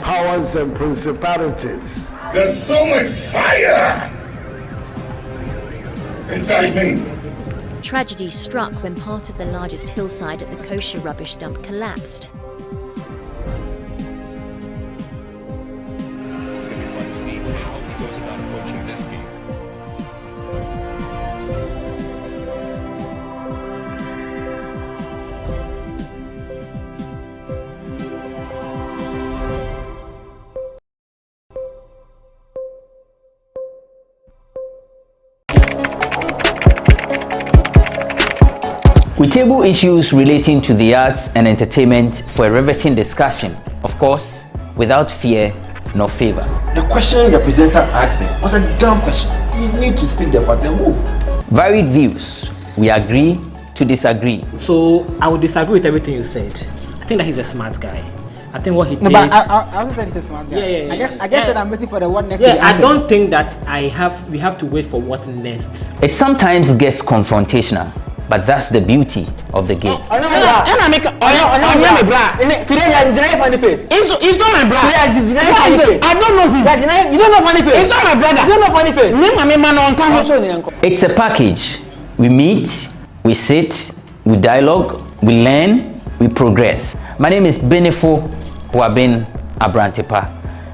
powers and principalities. There's so much fire inside me. Tragedy struck when part of the largest hillside at the kosher rubbish dump collapsed. It's going to be fun to see how he goes about approaching this game. We table issues relating to the arts and entertainment for a riveting discussion, of course, without fear nor favor. The question the presenter asked them was a dumb question. You need to speak the fact and move. Varied views. We agree to disagree. So I would disagree with everything you said. I think that he's a smart guy. I think what he did. No, but I also said he's a smart guy. Yeah. I guess that I'm waiting for the what next. Yeah, I don't think that we have to wait for what next. It sometimes gets confrontational, but that's the beauty of the game. Today you are denying funny face. It's not my brother. Today you are denying funny face. I don't know him. You don't know funny face. It's not my brother. You don't know funny face. It's a package. We meet, we sit, we dialogue, we learn, we progress. My name is Benefo Huabin Abrantepa,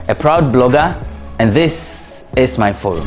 a proud blogger, and this is my forum.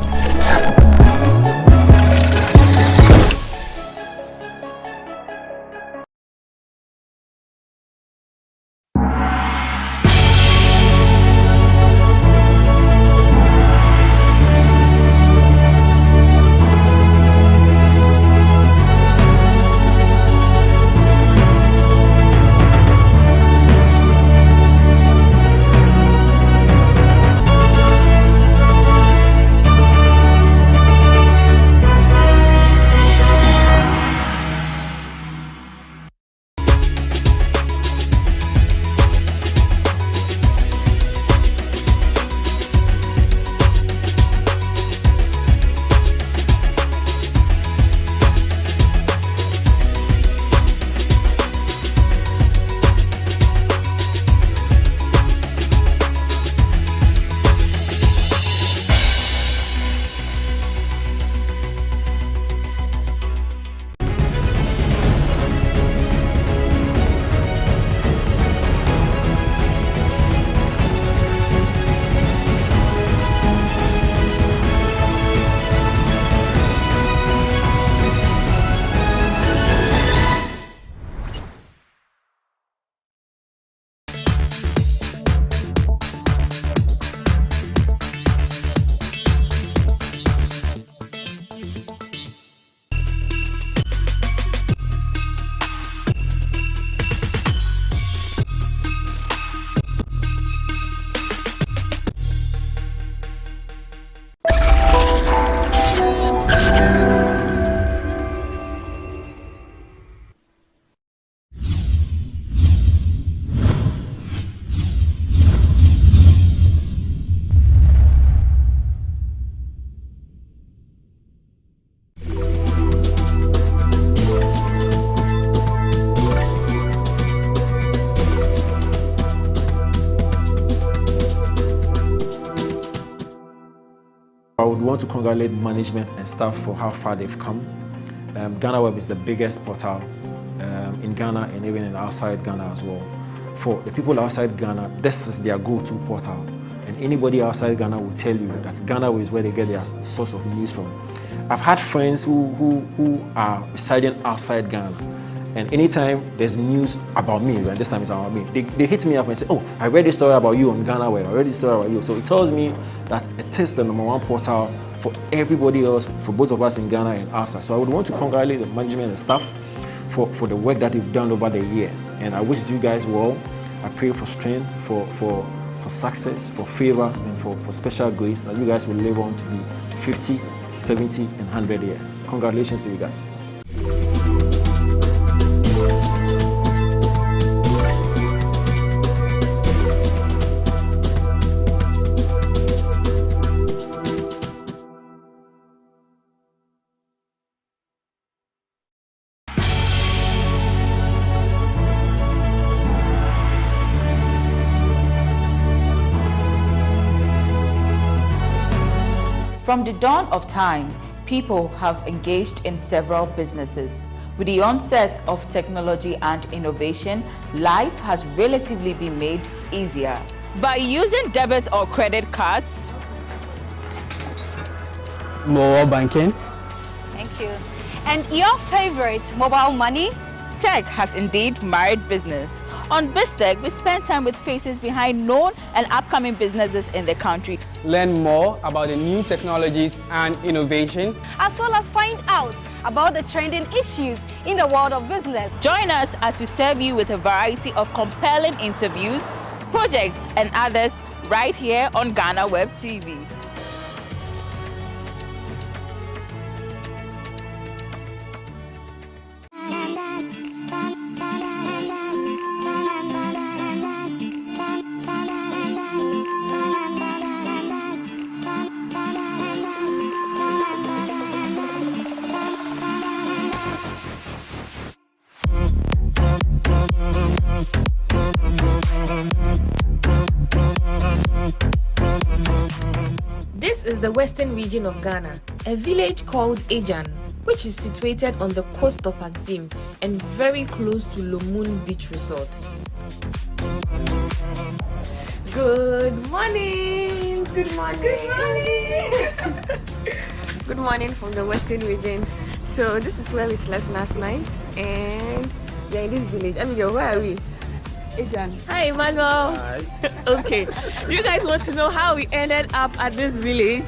I would want to congratulate management and staff for how far they've come. GhanaWeb is the biggest portal in Ghana and even in outside Ghana as well. For the people outside Ghana, this is their go-to portal. And anybody outside Ghana will tell you that GhanaWeb is where they get their source of news from. I've had friends who are residing outside Ghana, and anytime there's news about me, and this time it's about me, they hit me up and say, oh, I read this story about you on GhanaWeb, I read this story about you. So it tells me that it is the #1 portal for everybody else, for both of us in Ghana and outside. So I would want to congratulate the management and staff for the work that they've done over the years. And I wish you guys well. I pray for strength, for success, for favor, and for special grace, that you guys will live on to be 50, 70, and 100 years. Congratulations to you guys. From the dawn of time, people have engaged in several businesses. With the onset of technology and innovation, life has relatively been made easier. By using debit or credit cards, Mobile banking. Thank you. And your favorite, mobile money? tech has indeed married business. On BizTech, we spend time with faces behind known and upcoming businesses in the country. Learn more about the new technologies and innovation, as well as find out about the trending issues in the world of business. Join us as we serve you with a variety of compelling interviews, projects and others right here on GhanaWeb TV. This is the western region of Ghana, a village called Ejan, which is situated on the coast of Axim and very close to Lomun Beach Resort. Good morning! Good morning! Good morning! Good morning from the western region. So this is where we slept last night and we are in this village. Abigail, where are we? Ejan. Hi, Emmanuel. Hi. Okay, you guys want to know how we ended up at this village?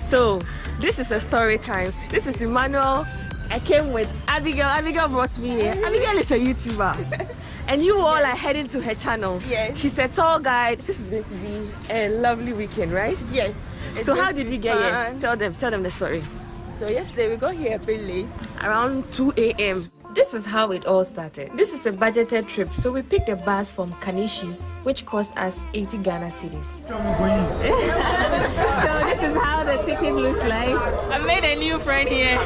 So this is a story time. This is Emmanuel. I came with Abigail. Abigail brought me here. Abigail is a YouTuber. And you all are heading to her channel. Yes. She's a tour guide. This is going to be a lovely weekend, right? Yes. So how did we get here? Tell them the story. So yesterday we got here a bit late. Around 2 a.m. This is how it all started. This is a budgeted trip, so we picked a bus from Kanishi, which cost us 80 Ghana cedis. So this is how the ticket looks like. I made a new friend here.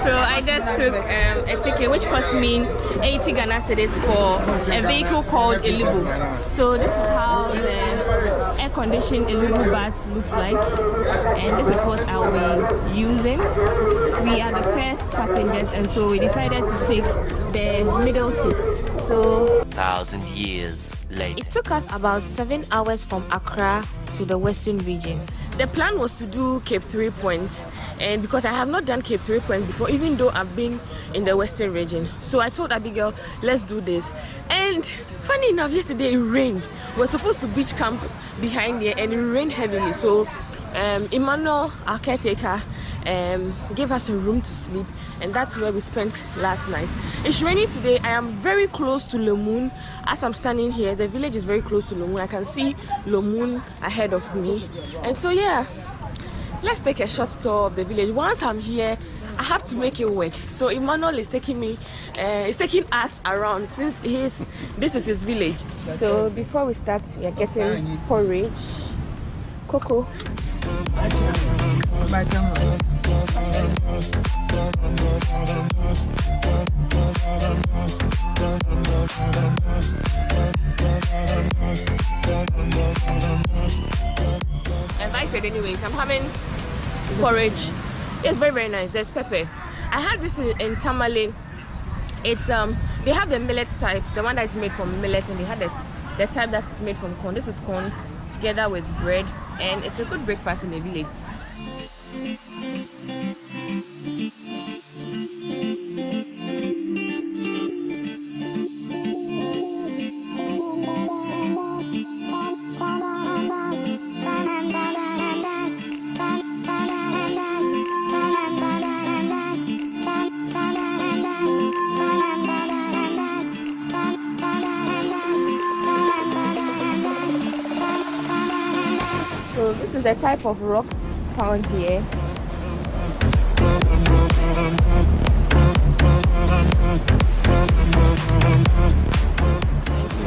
So I just took a ticket which cost me 80 Ghana cedis for a vehicle called Elibu. So this is how the air-conditioned Elibu bus looks like. And this is what I'll be using. We are the first passengers, and so we decided to take the middle seat. So 1,000 years later. It took us about 7 hours from Accra to the western region. The plan was to do Cape 3 Point, and because I have not done Cape 3 Point before, even though I've been in the western region, so I told Abigail, let's do this. And funny enough, yesterday it rained. We were supposed to beach camp behind there, and it rained heavily. So Emmanuel, our caretaker, gave us a room to sleep, and that's where we spent last night. It's raining today. I am very close to Lomun. As I'm standing here, the village is very close to Lomun. I can see Lomun ahead of me, and so yeah, let's take a short tour of the village. Once I'm here, I have to make it work. So Emmanuel is taking me, is taking us around since this is his village. So before we start, we are getting porridge, cocoa. Invited anyways. I'm having porridge. It's very, very nice. There's pepper. I had this in Tamale. It's they have the millet type, the one that is made from millet, and they had the type that is made from corn. This is corn together with bread, and it's a good breakfast in the village. So this is the type of rocks found here.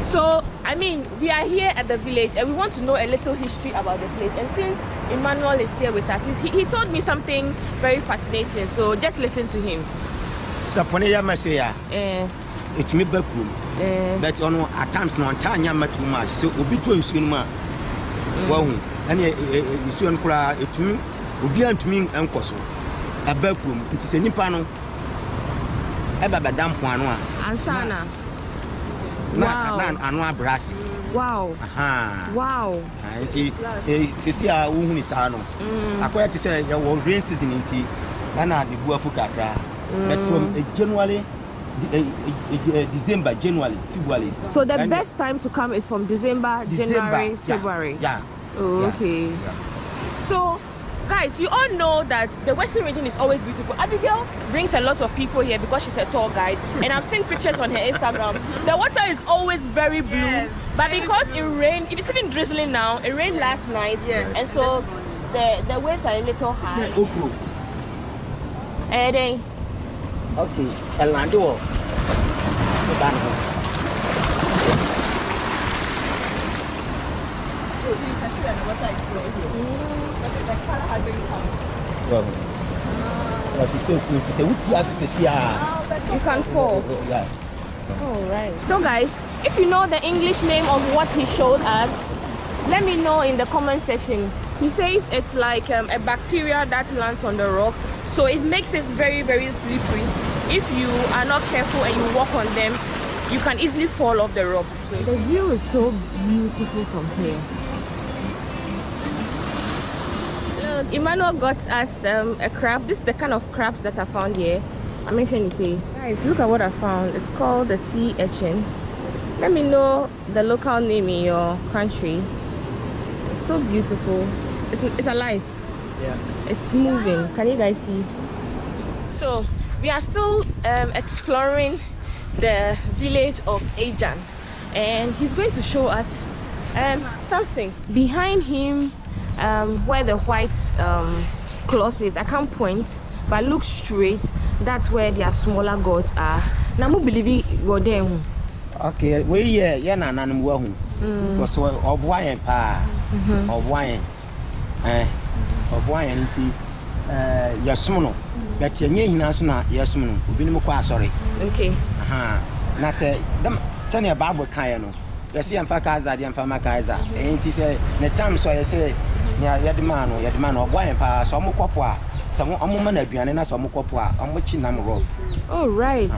So I mean, we are here at the village and we want to know a little history about the place. And since Emmanuel is here with us, he told me something very fascinating. So just listen to him. Sapone ya masaya. It me bakum. But on at times no antanya too much. So obi to nsuno ma. Wow. And you kura it me obi antumi enko so aba kurom nti se nipa no eba badam po ano a ansana na ano abrasi wow wow nti sesi a wo huni saa no akoya ti say ya wo rain season nti na de bu afu kakra but from January December, January, February. So the best time to come is from December, January, February. Yeah. Oh, okay. Yeah. So, guys, you all know that the Western region is always beautiful. Abigail brings a lot of people here because she's a tour guide, and I've seen pictures on her Instagram. The water is always very blue, but because it rained, it's even drizzling now. It rained last night, and so the waves are a little high. And then. Okay, Elando. You can fall. Yeah. All right. So guys, if you know the English name of what he showed us, let me know in the comment section. He says it's like a bacteria that lands on the rock, so it makes it very, very slippery. If you are not careful and you walk on them, you can easily fall off the rocks. The view is so beautiful from here. Look, Emmanuel got us a crab. This is the kind of crabs that I found here. I'm making you see. Guys, look at what I found. It's called the sea urchin. Let me know the local name in your country. It's so beautiful. It's alive. Yeah. It's moving. Can you guys see? So we are still exploring the village of Ajan, and he's going to show us something behind him, where the white cloth is. I can't point, but look straight. That's where their smaller gods are. Now, I believe we're there. Okay, we yeah na nanum wa hu. Because of wine pa of wine nti yasum no but yenye hina so na yasum no obi nim kwa sorry. Okay. Na say dem say na Bible kan no yesi amfa kaza de amfa makaza nti say ne tam so yesi nya yedema no wine pa so mo kopo a so mo ma na aduane na so mo kopo a mo chi nam rough. Oh right.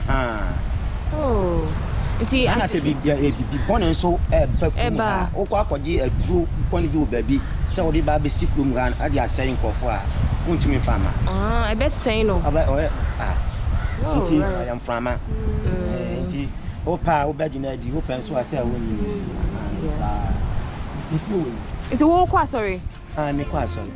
Oh. Nti ana say bi bonne so eba o kwa kwaji aduro poni bi obabi say wo de ba be sikrom gan ade asɛn nkofo a wontumi fama I bet say no aba nti I am frama nti opa obagina di open so ase a woni it's a wo kwa sorry me kwa sorry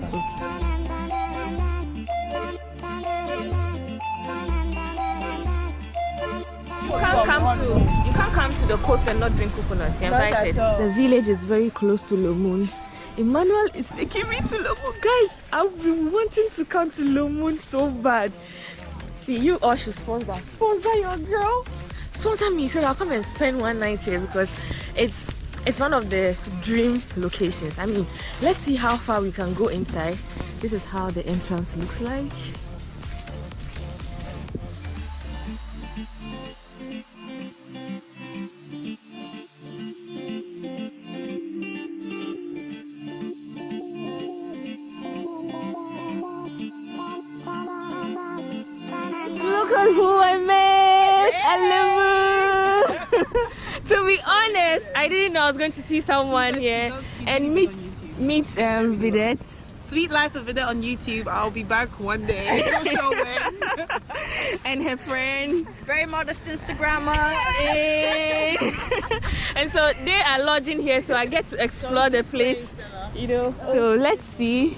You can't come to the coast and not drink coconut. You're invited. The village is very close to Lomun. Emmanuel is taking me to Lomun. Guys, I've been wanting to come to Lomun so bad. See, you all should sponsor your girl. Sponsor me so that I'll come and spend one night here, because it's one of the dream locations. I mean, let's see how far we can go inside. This is how the entrance looks like. Who I met. Hello. To be honest, I didn't know I was going to see someone here and meet Vidette. Sweet Life of Vidette on YouTube. I'll be back one day. Don't know when. And her friend, very modest Instagrammer. Hey. And so they are lodging here, so I get to explore the place, you know. So let's see,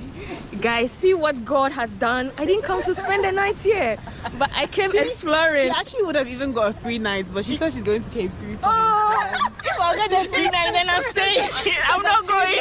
guys, see what God has done. I didn't come to spend the night here, but I came exploring. She actually would have even got a free night, but she said she's going to Cape 3. Oh, if I get a free night, then I'm staying. I'm not going.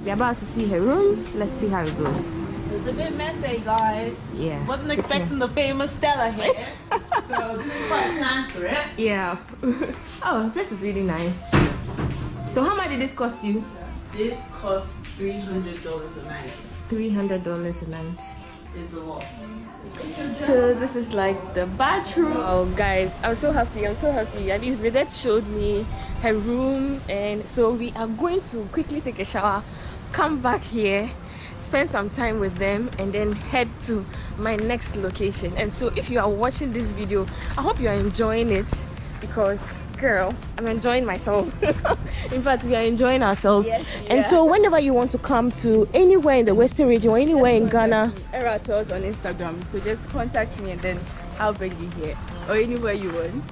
We're about to see her room. Let's see how it goes. It's a bit messy, guys. Yeah. Wasn't expecting the famous Stella here, so didn't quite plan for it. Yeah. Oh, this is really nice. So how much did this cost you? This costs $300 a night. $300 a night. It's a lot. So this is like the bathroom. Oh guys, I'm so happy. At least Vedette showed me her room, and so we are going to quickly take a shower, come back here, spend some time with them, and then head to my next location. And so if you are watching this video, I hope you are enjoying it, because girl, I'm enjoying myself. In fact, we are enjoying ourselves. Yes, yeah. And so whenever you want to come to anywhere in the Western region or anywhere in Ghana, Era tours on Instagram, so just contact me and then I'll bring you here or anywhere you want.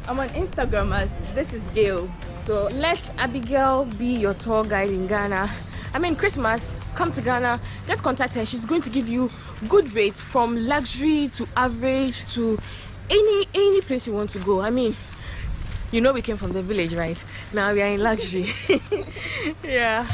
I'm on Instagram as this is Gail. So let Abigail be your tour guide in Ghana. I mean, Christmas, come to Ghana, just contact her. She's going to give you good rates from luxury to average to any place you want to go. I mean, you know we came from the village, right? Now we are in luxury. Yeah.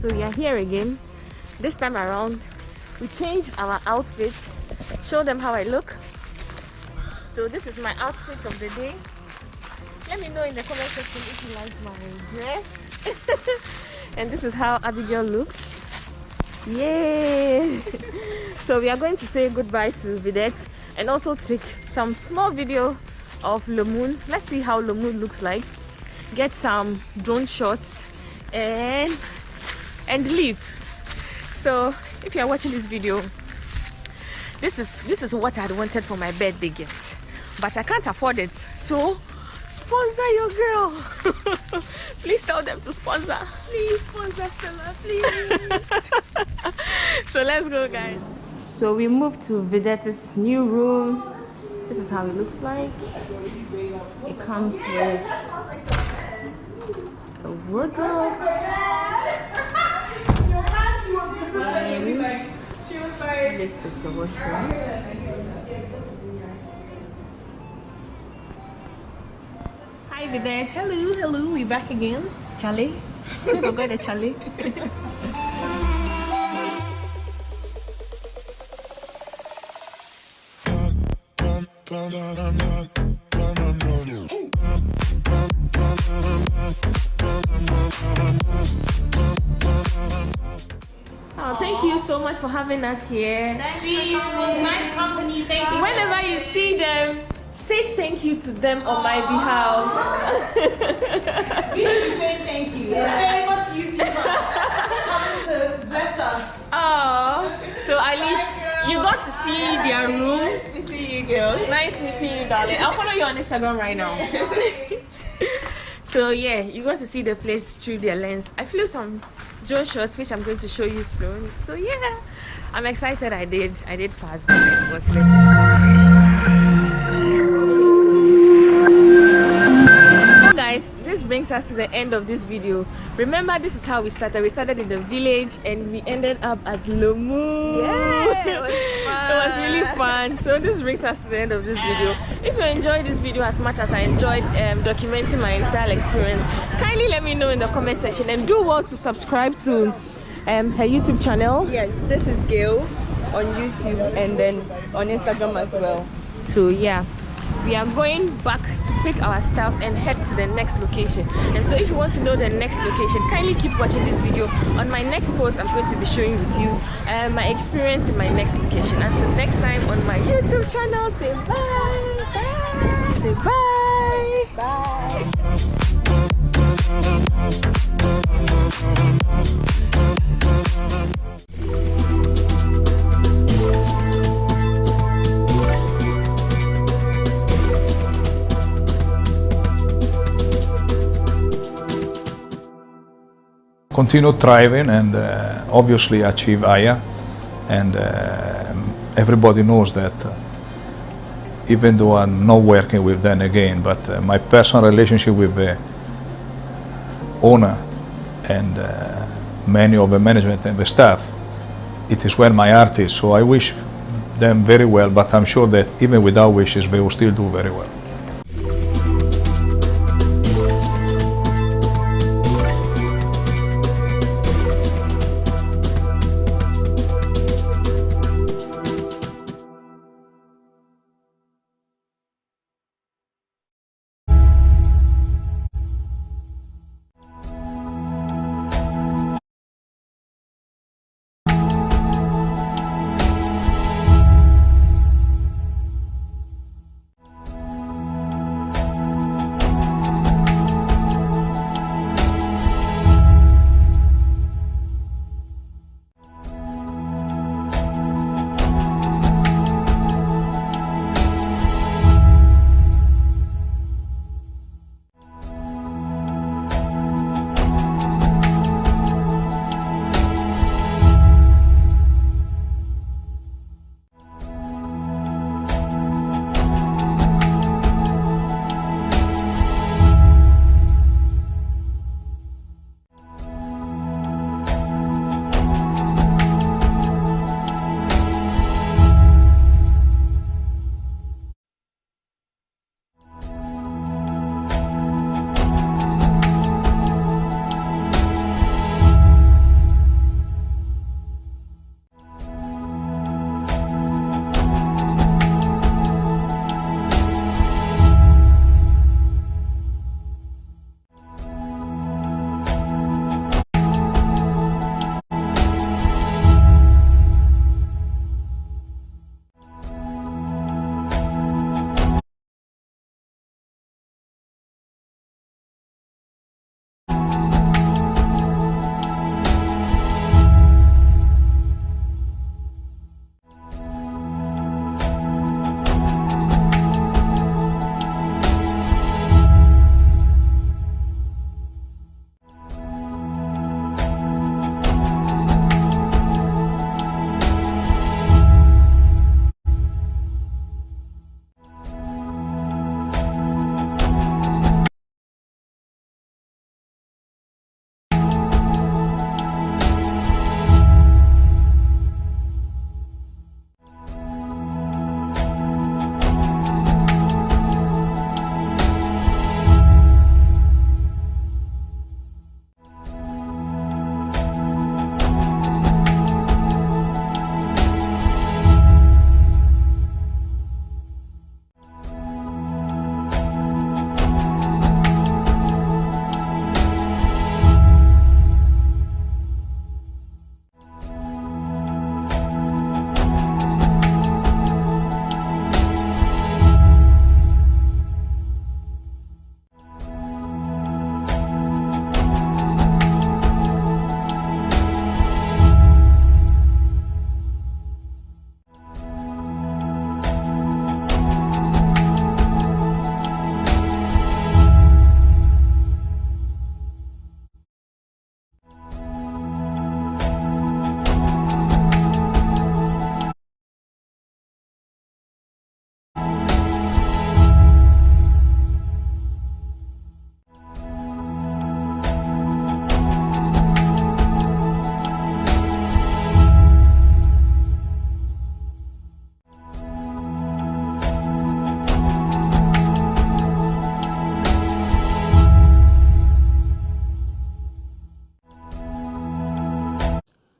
So we are here again. This time around, we changed our outfit. Show them how I look. So this is my outfit of the day. Let me know in the comment section if you like my dress. And this is how Abigail looks. Yay! So we are going to say goodbye to Vedette and also take some small video of Le Moon. Let's see how Le Moon looks like. Get some drone shots and leave. So if you are watching this video, this is what I had wanted for my birthday gift, but I can't afford it. So sponsor your girl. Please tell them to sponsor. Please sponsor Stella, please. So let's go, guys. So we moved to Vedette's new room. This is how it looks like. It comes with a wardrobe. This is the washroom. Hi, Vedette. Hello, we back again. Charlie. We'll go to Charlie. Oh, thank you so much for having us here. Thanks for coming. Nice company. Thank you. Whenever you see them, say thank you to them on my behalf. We should say thank you. We're famous YouTubers coming to bless us. Oh, so at least you got to see their room. Nice meeting you, girls. Nice meeting you, darling. I'll follow you on Instagram right now. So yeah, you got to see the place through their lens. I flew some drone shots, which I'm going to show you soon. So yeah, I'm excited. I did pass, but it was really so guys, this brings us to the end of this video. Remember, this is how we started. We started in the village and we ended up at Le Moon. Yeah, it was fun. It was really fun. So this brings us to the end of this video. If you enjoyed this video as much as I enjoyed documenting my entire experience, kindly let me know in the comment section, and do well to subscribe to her YouTube channel. Yes, this is Gail on YouTube and then on Instagram as well. So yeah, we are going back to pick our stuff and head to the next location. And so if you want to know the next location, kindly keep watching this video. On my next post, I'm going to be showing with you my experience in my next location. Until next time on my YouTube channel, say bye. Bye. Say bye. Continue thriving and obviously achieve higher. And everybody knows that even though I'm not working with them again, but my personal relationship with the owner and many of the management and the staff, it is where my heart is. So I wish them very well, but I'm sure that even without wishes, they will still do very well.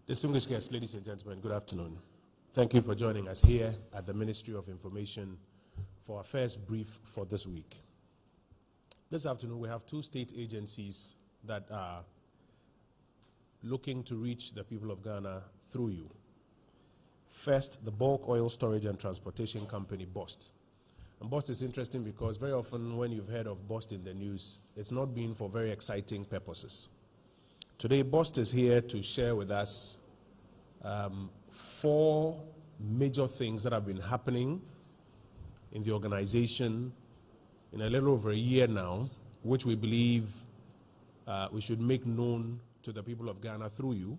Distinguished guests, ladies and gentlemen, good afternoon. Thank you for joining us here at the Ministry of Information for our first brief for this week. This afternoon, we have two state agencies that are looking to reach the people of Ghana through you. First, the Bulk Oil Storage and Transportation Company, BOST. And BOST is interesting because very often when you've heard of BOST in the news, it's not been for very exciting purposes. Today, BOST is here to share with us 4 major things that have been happening in the organization in a little over a year now, which we believe we should make known to the people of Ghana through you,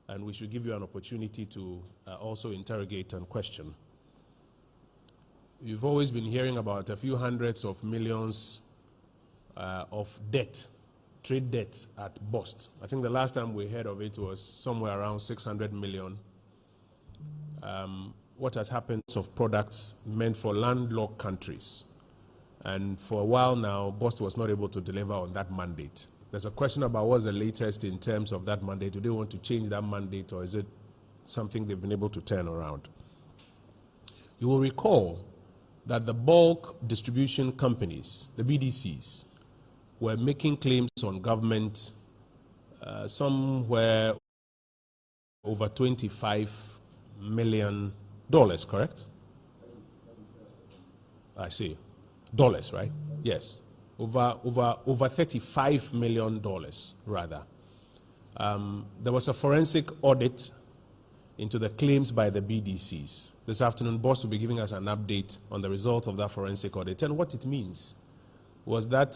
and we should give you an opportunity to also interrogate and question. You've always been hearing about a few hundreds of millions of debt, trade debts at BOST. I think the last time we heard of it was somewhere around 600 million. What has happened of products meant for landlocked countries. And for a while now, BOST was not able to deliver on that mandate. There's a question about what's the latest in terms of that mandate. Do they want to change that mandate, or is it something they've been able to turn around? You will recall that the bulk distribution companies, the BDCs, were making claims on government somewhere over $25 million, correct? I see. Dollars, right? Yes. Over $35 million, rather. There was a forensic audit into the claims by the BDCs. This afternoon, BOST will be giving us an update on the results of that forensic audit and what it means. Was that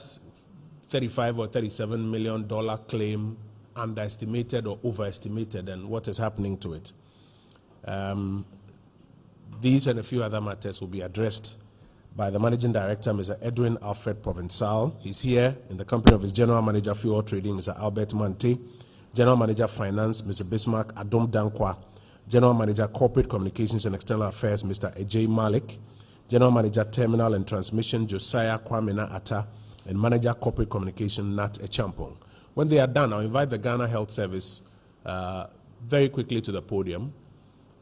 $35 or $37 million claim underestimated or overestimated, and what is happening to it? These and a few other matters will be addressed by the Managing Director, Mr. Edwin Alfred Provençal. He's here in the company of his General Manager, Fuel Trading, Mr. Albert Mante, General Manager, Finance, Mr. Bismarck Adom Dankwa, General Manager, Corporate Communications and External Affairs, Mr. Ajay Malik, General Manager, Terminal and Transmission, Josiah Kwamena Atta, and Manager, Corporate Communication, Nat Echampong. When they are done, I'll invite the Ghana Health Service very quickly to the podium.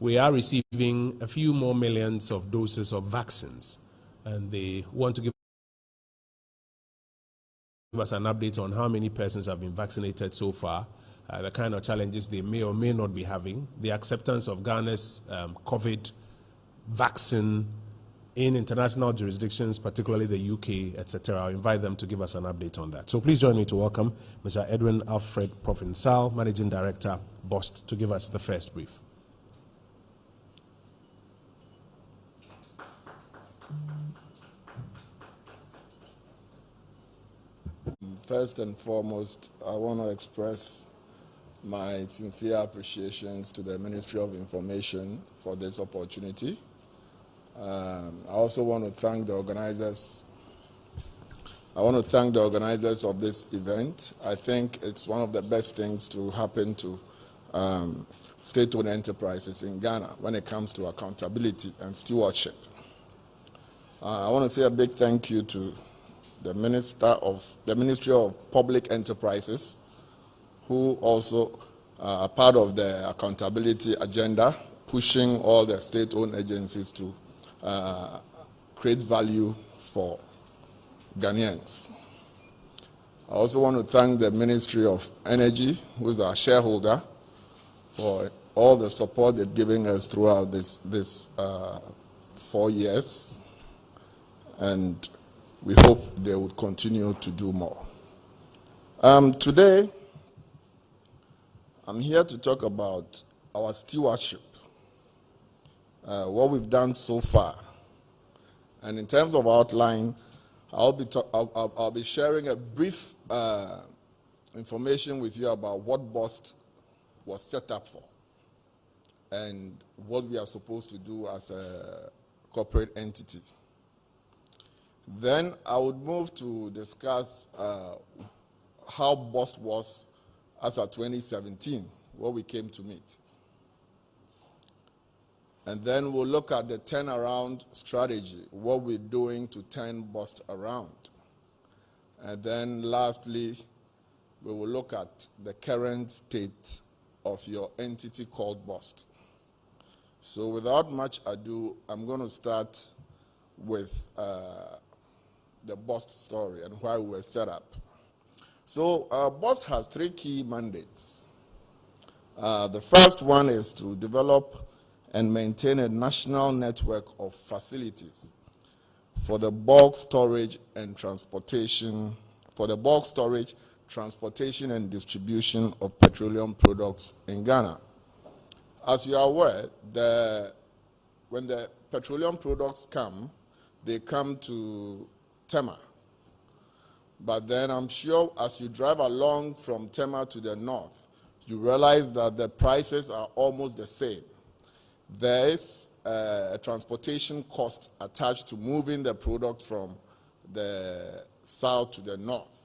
We are receiving a few more millions of doses of vaccines, and they want to give us an update on how many persons have been vaccinated so far, the kind of challenges they may or may not be having, the acceptance of Ghana's COVID vaccine in international jurisdictions, particularly the UK, etc. I'll invite them to give us an update on that. So please join me to welcome Mr. Edwin Alfred Provençal, Managing Director, BOST, to give us the first brief. First and foremost, I want to express my sincere appreciations to the Ministry of Information for this opportunity. I also want to thank the organizers. I want to thank the organizers of this event. I think it's one of the best things to happen to state-owned enterprises in Ghana when it comes to accountability and stewardship. I want to say a big thank you to the Ministry of Public Enterprises, who also are part of the accountability agenda, pushing all the state-owned agencies to create value for Ghanaians. I also want to thank the Ministry of Energy, who is our shareholder, for all the support they've given us throughout this 4 years, and we hope they would continue to do more. Today, I'm here to talk about our stewardship, what we've done so far. And in terms of outline, I'll be sharing a brief information with you about what BOST was set up for and what we are supposed to do as a corporate entity. Then I would move to discuss how BOST was as of 2017, where we came to meet. And then we'll look at the turnaround strategy, what we're doing to turn BOST around. And then lastly, we will look at the current state of your entity called BOST. So without much ado, I'm going to start with the BOST story and why we were set up. So BOST has 3 key mandates. The first one is to develop and maintain a national network of facilities for the bulk storage and transportation, and distribution of petroleum products in Ghana. As you are aware, when the petroleum products come, they come to Tema, But then I'm sure as you drive along from Tema to the north, you realize that the prices are almost the same. There is a transportation cost attached to moving the product from the south to the north.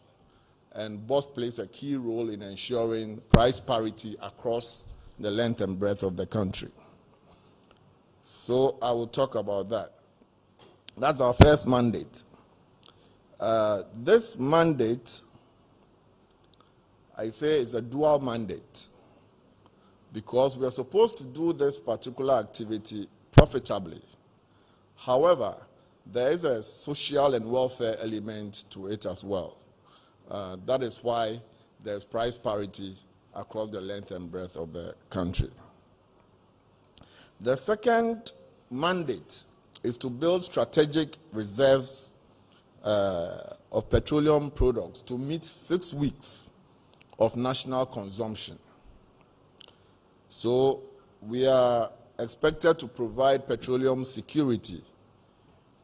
And BOS plays a key role in ensuring price parity across the length and breadth of the country. So I will talk about that. That's our first mandate. This mandate, I say, is a dual mandate because we are supposed to do this particular activity profitably. However, there is a social and welfare element to it as well. That is why there's price parity across the length and breadth of the country. The second mandate is to build strategic reserves of petroleum products to meet 6 weeks of national consumption. So we are expected to provide petroleum security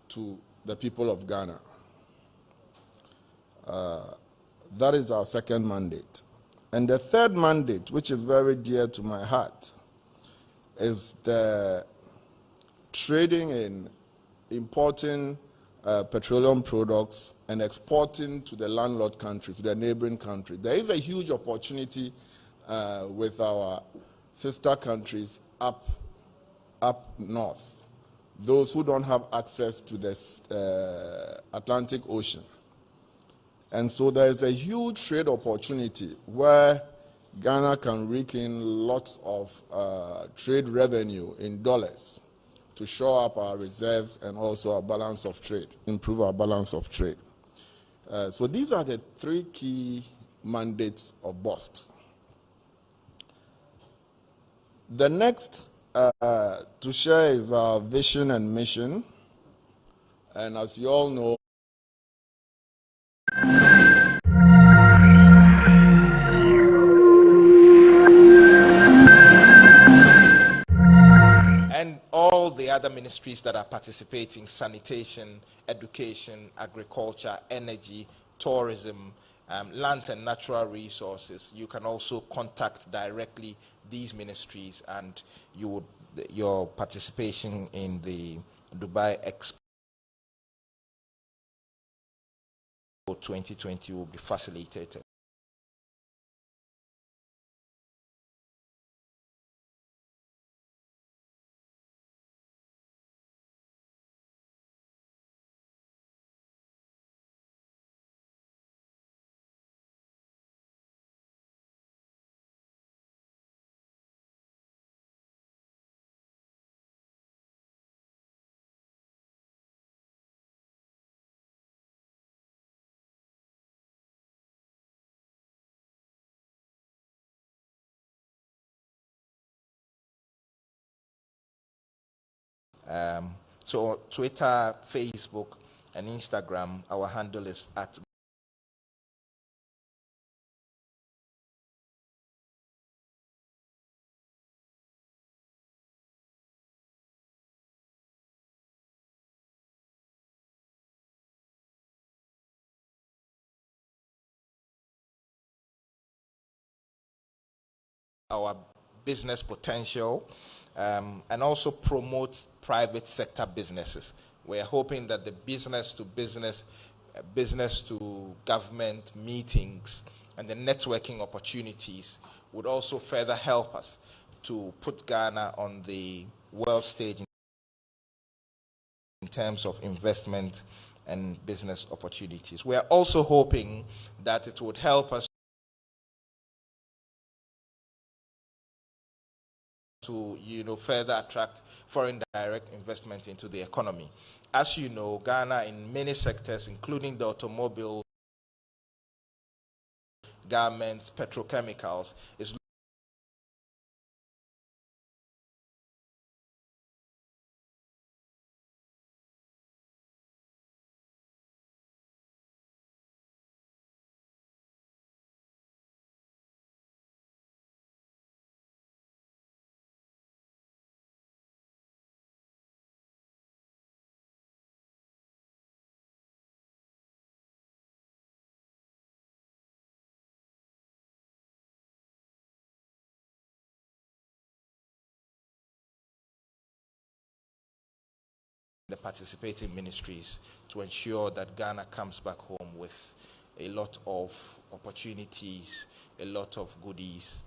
to the people of Ghana. That is our second mandate. And the third mandate, which is very dear to my heart, is the trading in importing petroleum products and exporting to the landlord countries, to the neighboring countries. There is a huge opportunity with our sister countries up north, those who don't have access to the Atlantic Ocean. And so there is a huge trade opportunity where Ghana can rake in lots of trade revenue in dollars to shore up our reserves and also our balance of trade, improve our balance of trade. So these are the 3 key mandates of BOST. The next to share is our vision and mission. And as you all know, and all the other ministries that are participating: sanitation, education, agriculture, energy, tourism, lands and natural resources. You can also contact directly these ministries, and your participation in the Dubai Expo 2020 will be facilitated. So Twitter, Facebook, and Instagram, our handle is at our business potential, and also promote private sector businesses. We're hoping that the business to business, business to government meetings and the networking opportunities would also further help us to put Ghana on the world stage in terms of investment and business opportunities. We are also hoping that it would help us to further attract foreign direct investment into the economy. As you know, Ghana in many sectors, including the automobile, garments, petrochemicals, is the participating ministries to ensure that Ghana comes back home with a lot of opportunities, a lot of goodies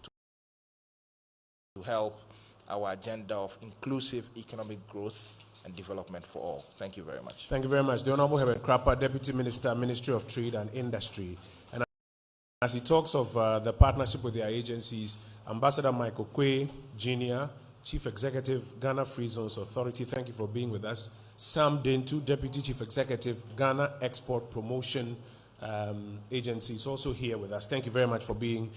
to help our agenda of inclusive economic growth and development for all. Thank you very much. Thank you very much. The Honorable Herbert Krapper, Deputy Minister, Ministry of Trade and Industry. And as he talks of the partnership with their agencies, Ambassador Michael Quay, Jr., Chief Executive, Ghana Free Zones Authority, thank you for being with us. Sam Dentu, Deputy Chief Executive, Ghana Export Promotion Agency, is also here with us. Thank you very much for being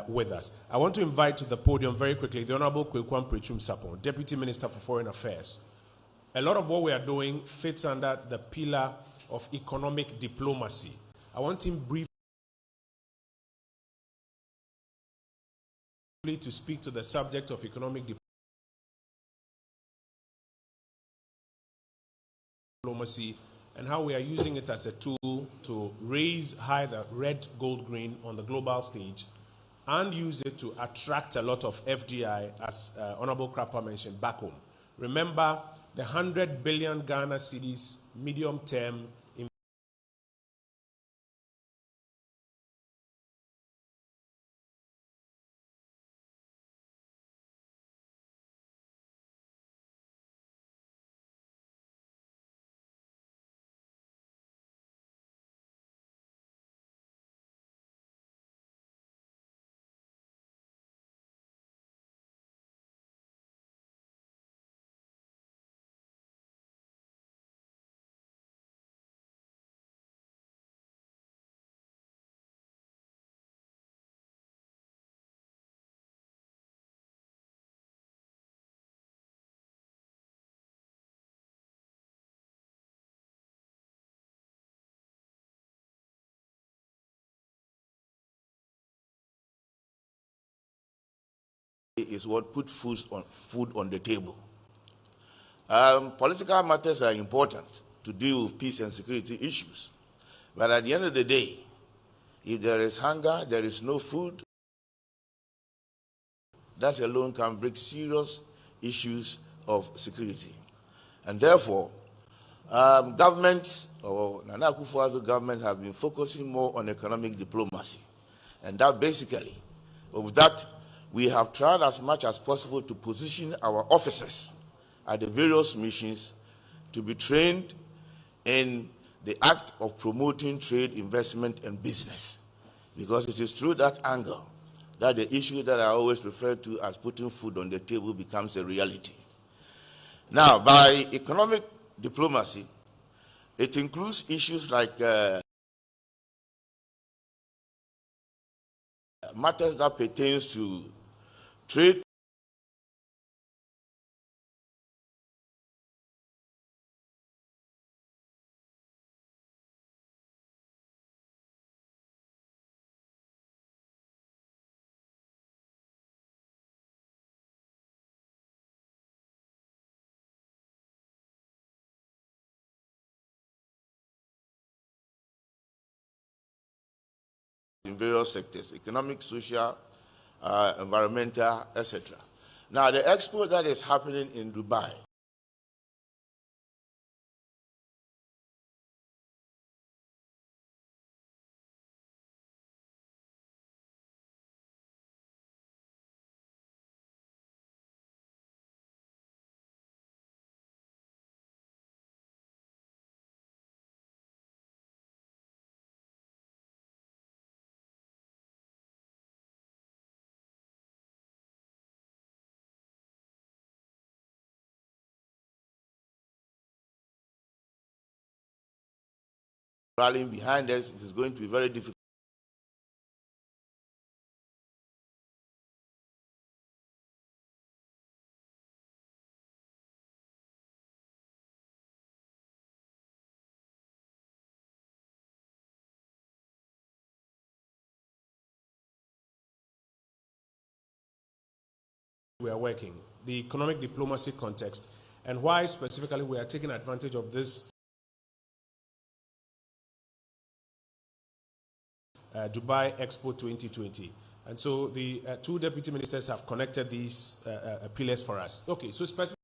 with us. I want to invite to the podium very quickly the Honorable Kwekwan Prechum Sapon, Deputy Minister for Foreign Affairs. A lot of what we are doing fits under the pillar of economic diplomacy. I want him briefly to speak to the subject of economic diplomacy and how we are using it as a tool to raise high the red, gold, green on the global stage and use it to attract a lot of FDI, as Honorable Krapper mentioned, back home. Remember, the 100 billion Ghana cedis medium-term is what put food on the table. Political matters are important to deal with peace and security issues. But at the end of the day, if there is hunger, there is no food, that alone can bring serious issues of security. And therefore, government, or Nana Akufo-Addo government, has been focusing more on economic diplomacy. And that basically, of that, we have tried as much as possible to position our officers at the various missions to be trained in the act of promoting trade, investment, and business. Because it is through that angle that the issue that I always refer to as putting food on the table becomes a reality. Now, by economic diplomacy, it includes issues like matters that pertains to trade, in various sectors, economic, social, environmental, etc. Now, the expo that is happening in Dubai rallying behind us, it is going to be very difficult. We are working, the economic diplomacy context, and why specifically we are taking advantage of this Dubai Expo 2020. And so the two deputy ministers have connected these pillars for us. Okay, so specifically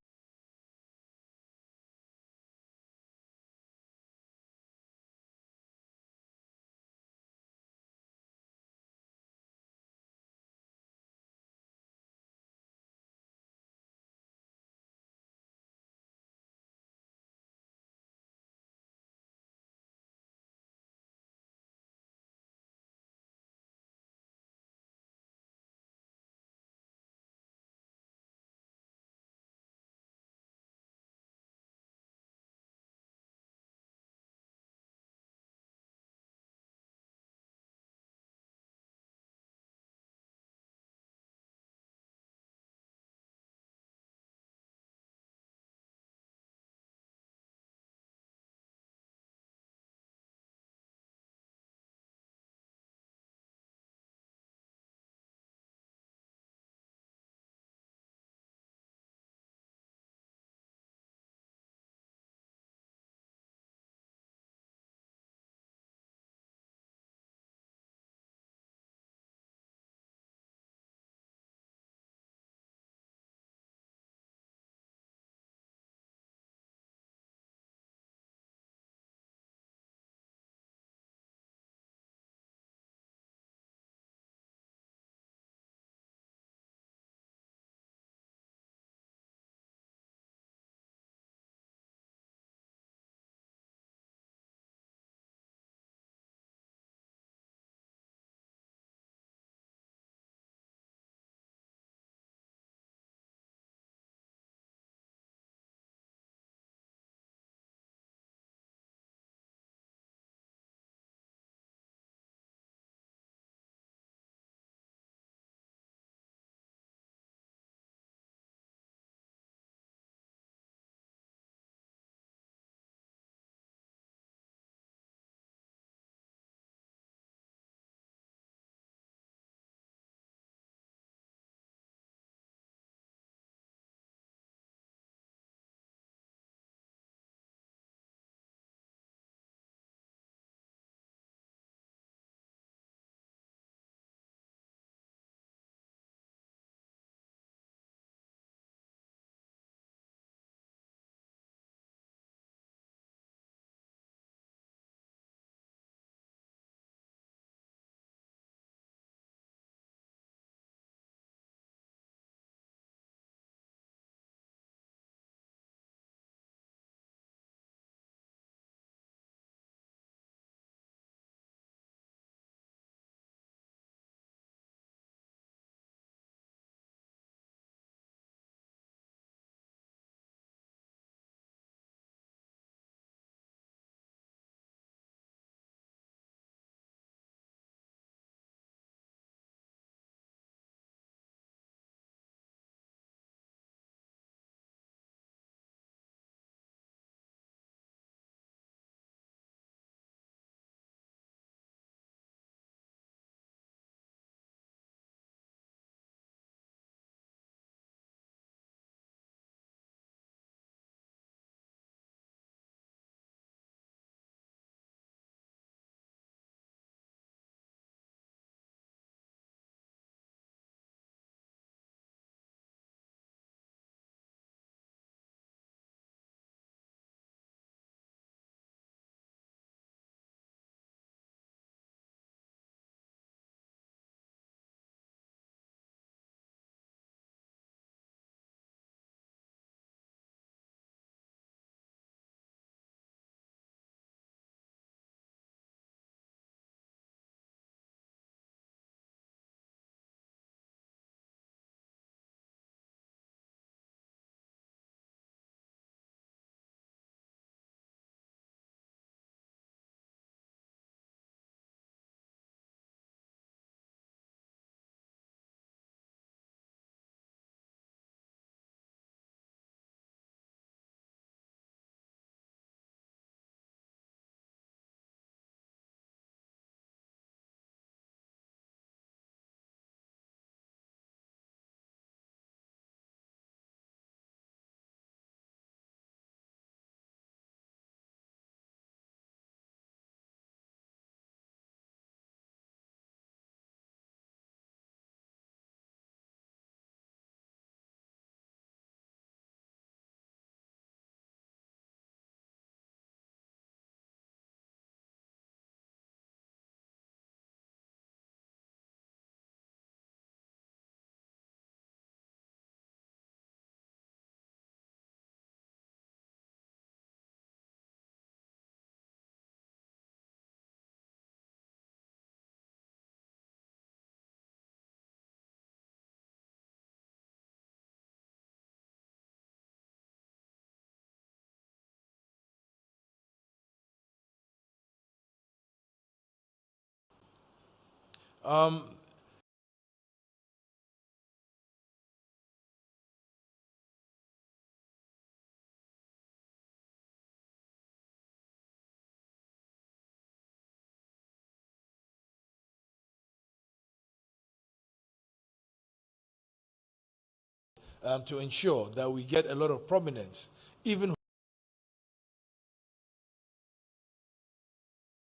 to ensure that we get a lot of prominence, even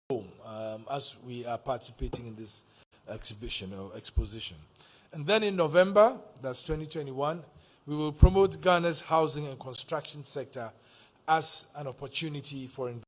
home, as we are participating in this exhibition or exposition. And then in November, that's 2021, we will promote Ghana's housing and construction sector as an opportunity for investment.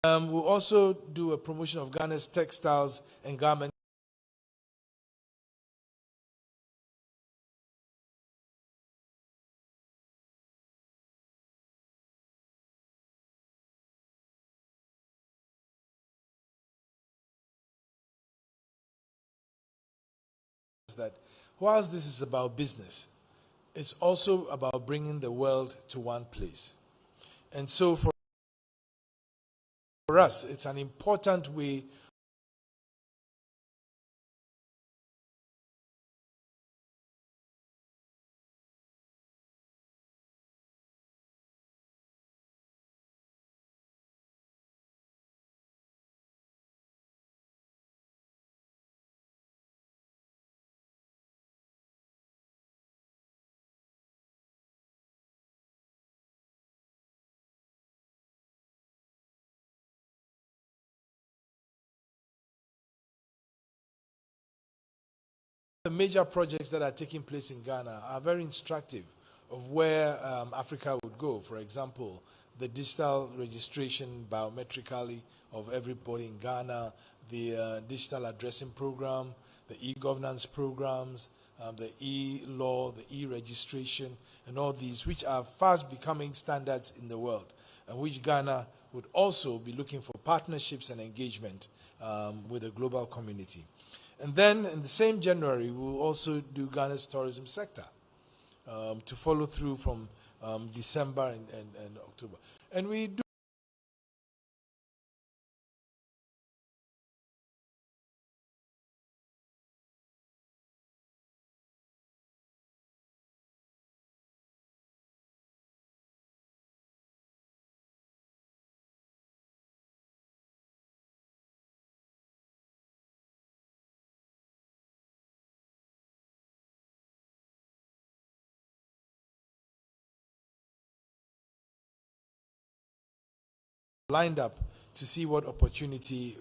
We'll also do a promotion of Ghana's textiles and garments. That whilst this is about business, it's also about bringing the world to one place. And so for us, it's an important way the major projects that are taking place in Ghana are very instructive of where Africa would go. For example, the digital registration biometrically of everybody in Ghana, the digital addressing program, the e-governance programs, the e-law, the e-registration, and all these, which are fast becoming standards in the world, and which Ghana would also be looking for partnerships and engagement with the global community. And then in the same January, we will also do Ghana's tourism sector to follow through from December and October. And we do lined up to see what opportunity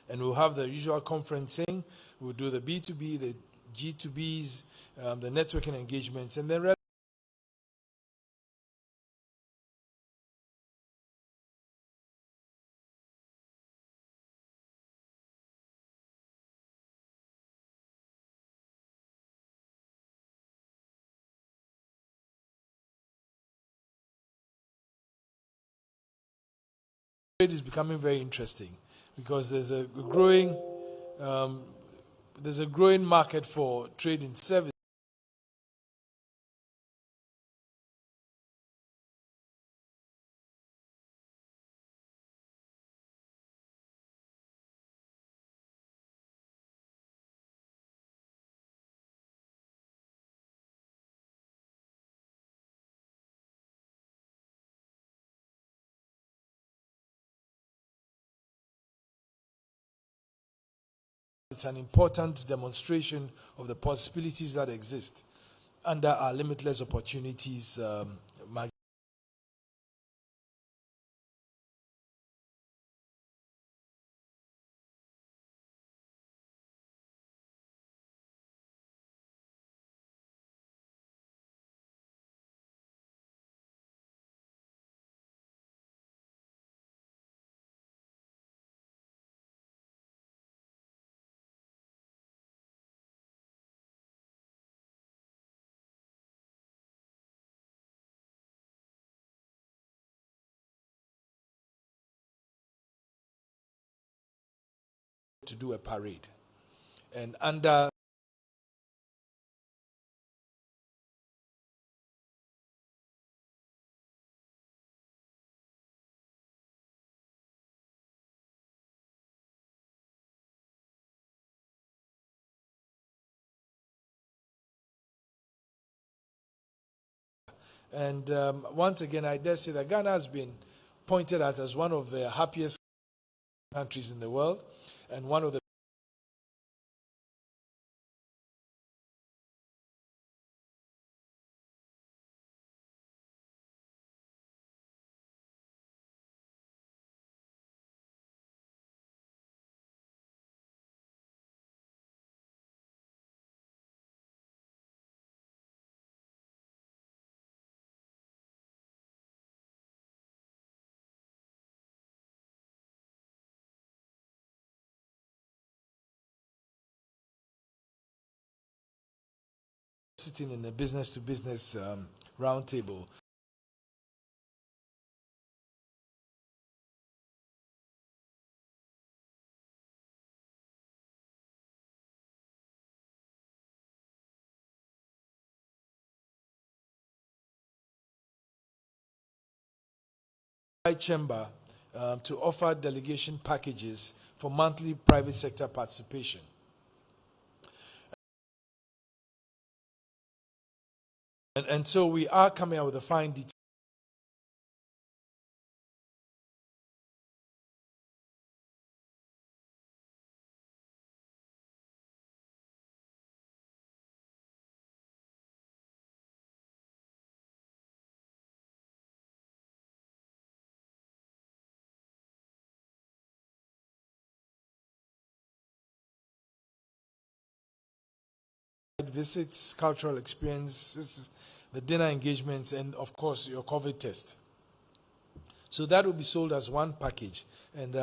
And we'll have the usual conferencing. We'll do the B2B, the G2Bs, the networking engagements, and then trade is becoming very interesting because there's a growing market for trade in service. It's an important demonstration of the possibilities that exist under our limitless opportunities magazine. To do a parade, and under and once again, I dare say that Ghana has been pointed at as one of the happiest countries in the world, and one of the sitting in a business-to-business roundtable. Chamber to offer delegation packages for monthly private sector participation. And so we are coming out with a fine detail. Visits, cultural experiences, the dinner engagements, and of course your COVID test. So that will be sold as one package, and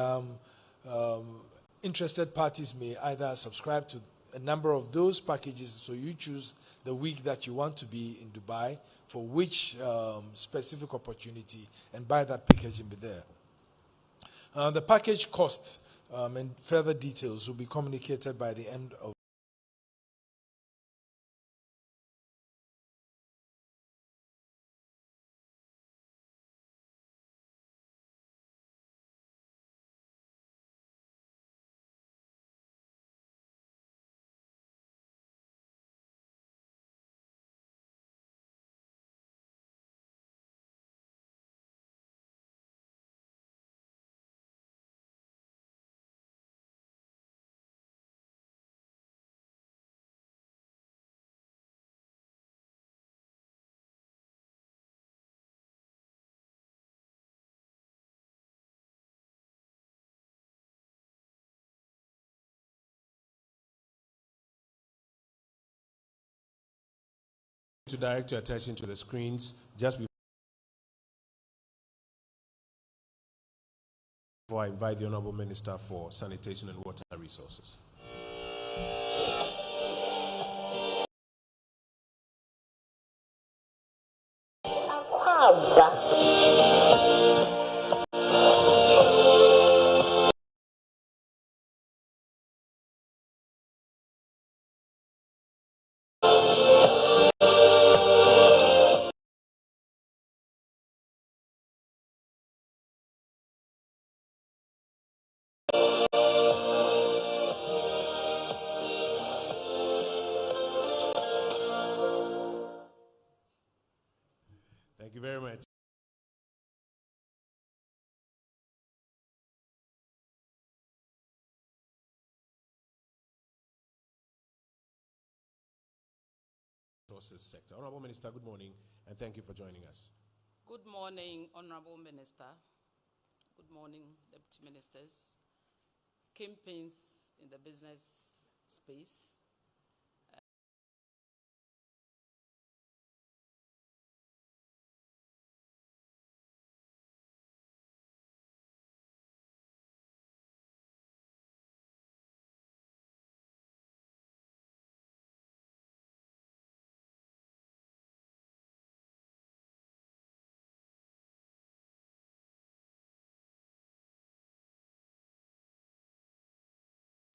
interested parties may either subscribe to a number of those packages, so you choose the week that you want to be in Dubai for which specific opportunity, and buy that package and be there. The package cost and further details will be communicated by the end of to direct your attention to the screens just before I invite the Honorable Minister for Sanitation and Water Resources. Thank you very much. Resources sector. Honorable Minister, good morning, and thank you for joining us. Good morning, Honorable Minister. Good morning, Deputy Ministers. Kingpins in the business space.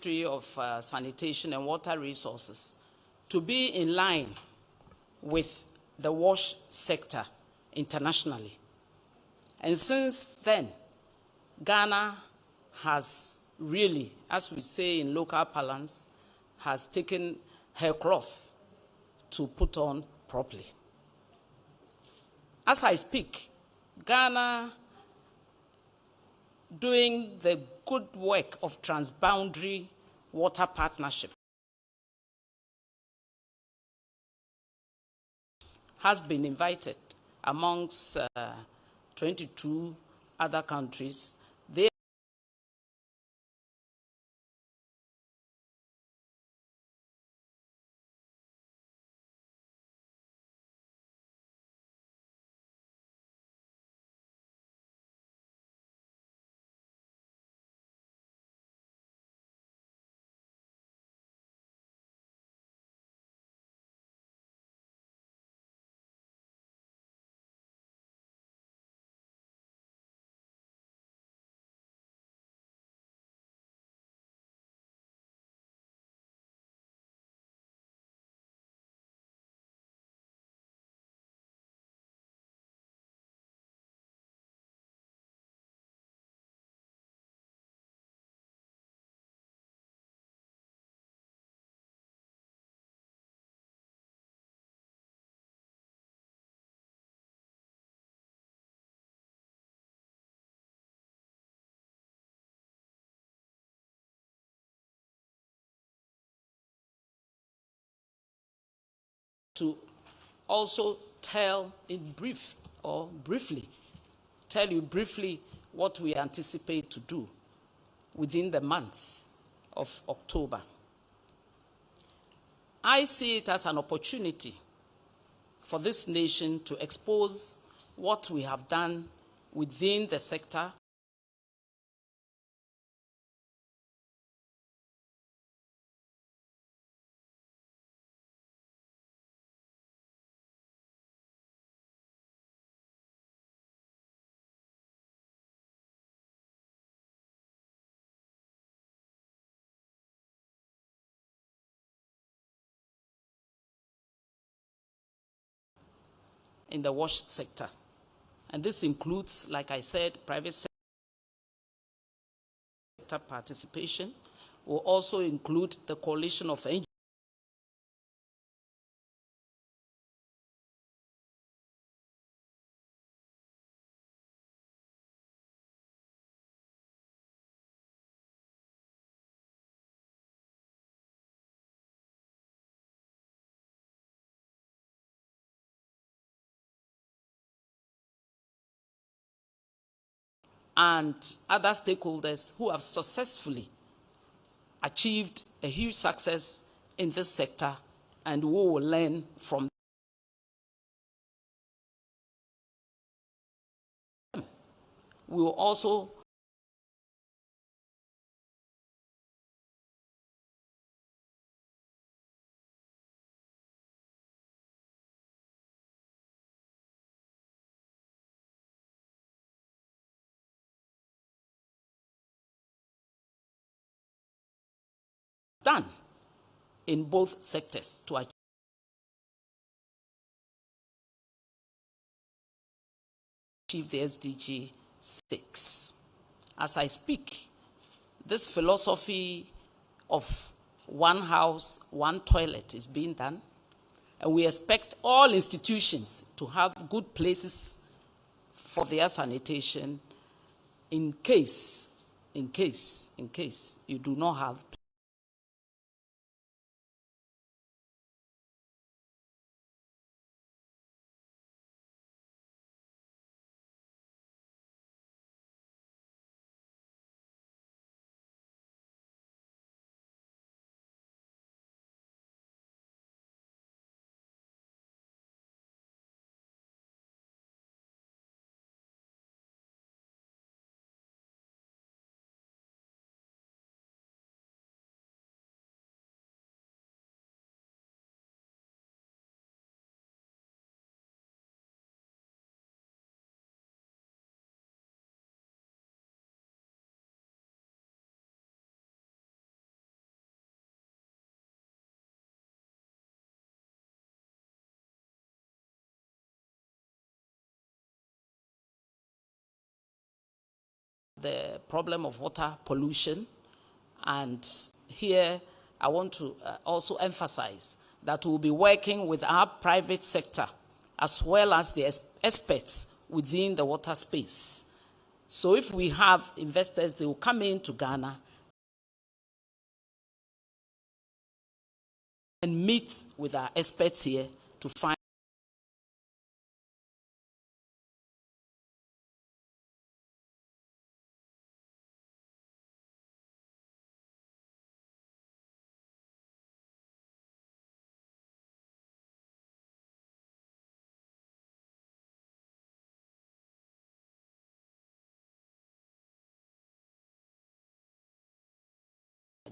Of Sanitation and Water Resources to be in line with the wash sector internationally. And since then, Ghana has really, as we say in local parlance, has taken her cloth to put on properly. As I speak, Ghana doing the good work of transboundary water partnership has been invited amongst 22 other countries. They to also tell in brief or briefly, tell you briefly what we anticipate to do within the month of October. I see it as an opportunity for this nation to expose what we have done within the sector in the wash sector. And this includes, like I said, private sector participation. Will also include the coalition of NGOs and other stakeholders who have successfully achieved a huge success in this sector and who will learn from we will also done in both sectors to achieve the SDG 6. As I speak, this philosophy of one house, one toilet is being done, and we expect all institutions to have good places for their sanitation in case you do not have the problem of water pollution. And here I want to also emphasize that we'll be working with our private sector as well as the experts within the water space. So if we have investors, they will come into Ghana and meet with our experts here to find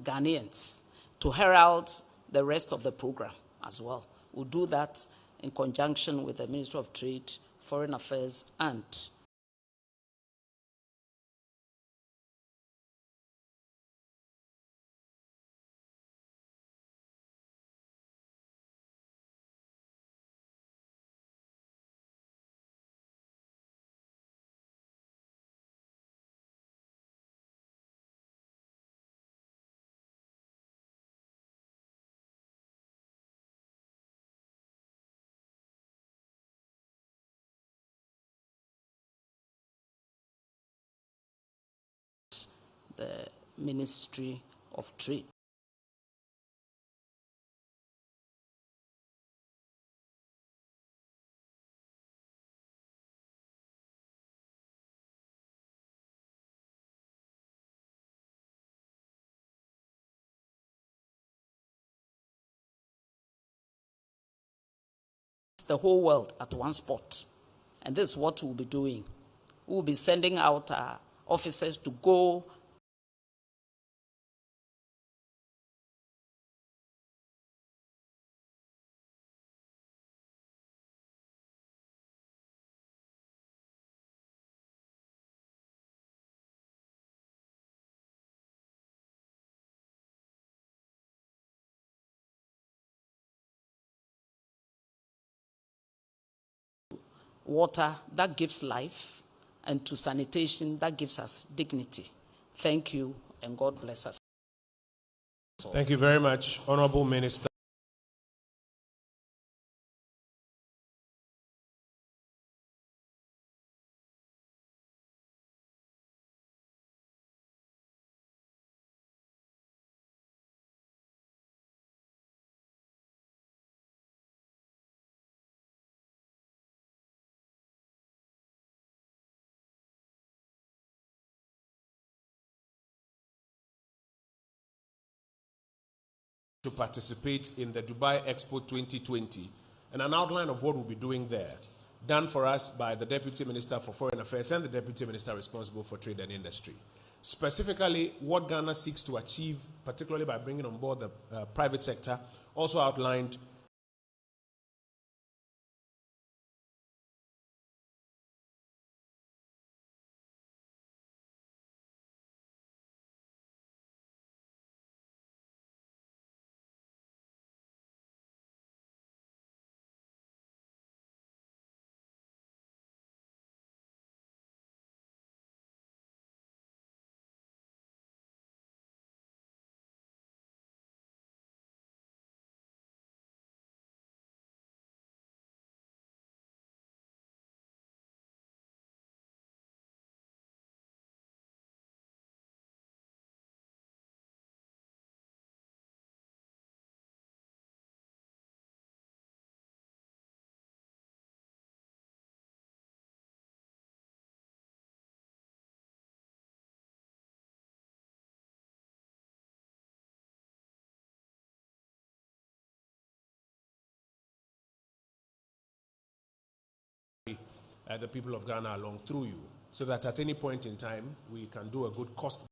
Ghanaians to herald the rest of the program as well. We'll do that in conjunction with the Ministry of Trade, Foreign Affairs, and the Ministry of Trade. The whole world at one spot. And this is what we'll be doing. We'll be sending out our officers to go water that gives life, and to sanitation that gives us dignity. Thank you, and God bless us. Thank you very much, Honorable Minister. To participate in the Dubai Expo 2020 and an outline of what we'll be doing there. done for us by the Deputy Minister for Foreign Affairs and the Deputy Minister responsible for Trade and Industry. Specifically, what Ghana seeks to achieve, particularly by bringing on board the private sector, also outlined the people of Ghana along through you, so that at any point in time we can do a good cost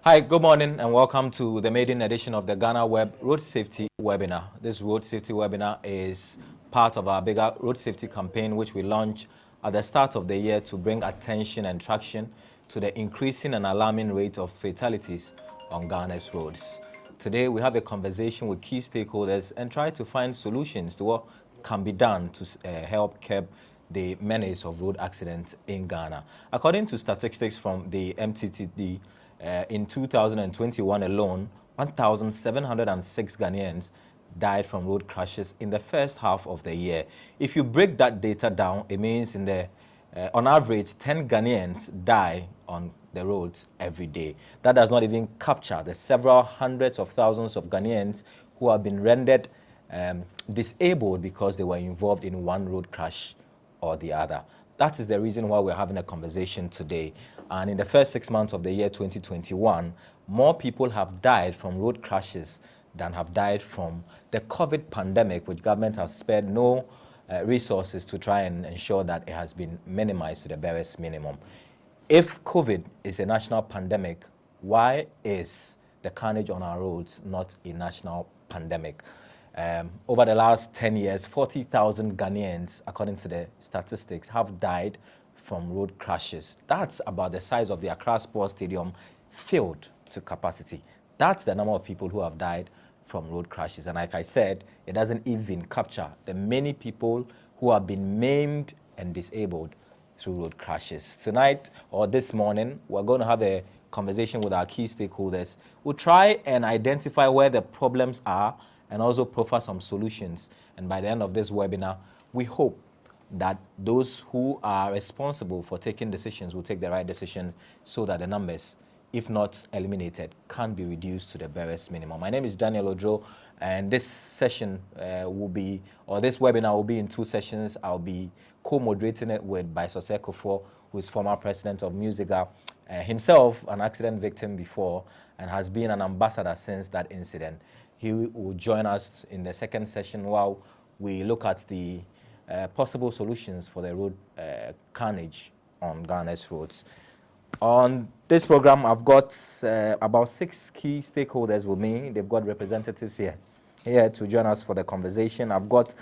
Hi, good morning and welcome to the maiden edition of the GhanaWeb Road Safety Webinar. This Road Safety Webinar is part of our bigger road safety campaign which we launched at the start of the year to bring attention and traction to the increasing and alarming rate of fatalities on Ghana's roads. Today we have a conversation with key stakeholders and try to find solutions to what can be done to help curb the menace of road accidents in Ghana. According to statistics from the MTTD, in 2021 alone, 1,706 Ghanaians died from road crashes in the first half of the year. If you break that data down, it means on average, 10 Ghanaians die on the roads every day. That does not even capture the several hundreds of thousands of Ghanaians who have been rendered disabled because they were involved in one road crash or the other. That is the reason why we're having a conversation today. And in the first 6 months of the year 2021, more people have died from road crashes than have died from the COVID pandemic, which government has spared no resources to try and ensure that it has been minimized to the barest minimum. If COVID is a national pandemic, why is the carnage on our roads not a national pandemic? Over the last 10 years, 40,000 Ghanaians, according to the statistics, have died from road crashes. That's about the size of the Accra Sports Stadium filled to capacity. That's the number of people who have died from road crashes. And like I said, it doesn't even capture the many people who have been maimed and disabled through road crashes. Tonight, or this morning, we're going to have a conversation with our key stakeholders. We'll try and identify where the problems are and also proffer some solutions. And by the end of this webinar, we hope that those who are responsible for taking decisions will take the right decisions so that the numbers, if not eliminated, can be reduced to the barest minimum. My name is Daniel Odro, and this session this webinar will be in 2 sessions. I'll be co-moderating it with Baisose Kufuor, who is former president of Musica, himself an accident victim before and has been an ambassador since that incident. He will join us in the second session while we look at the possible solutions for the road carnage on Ghana's roads. On this program, I've got about 6 key stakeholders with me. They've got representatives here to join us for the conversation. I've got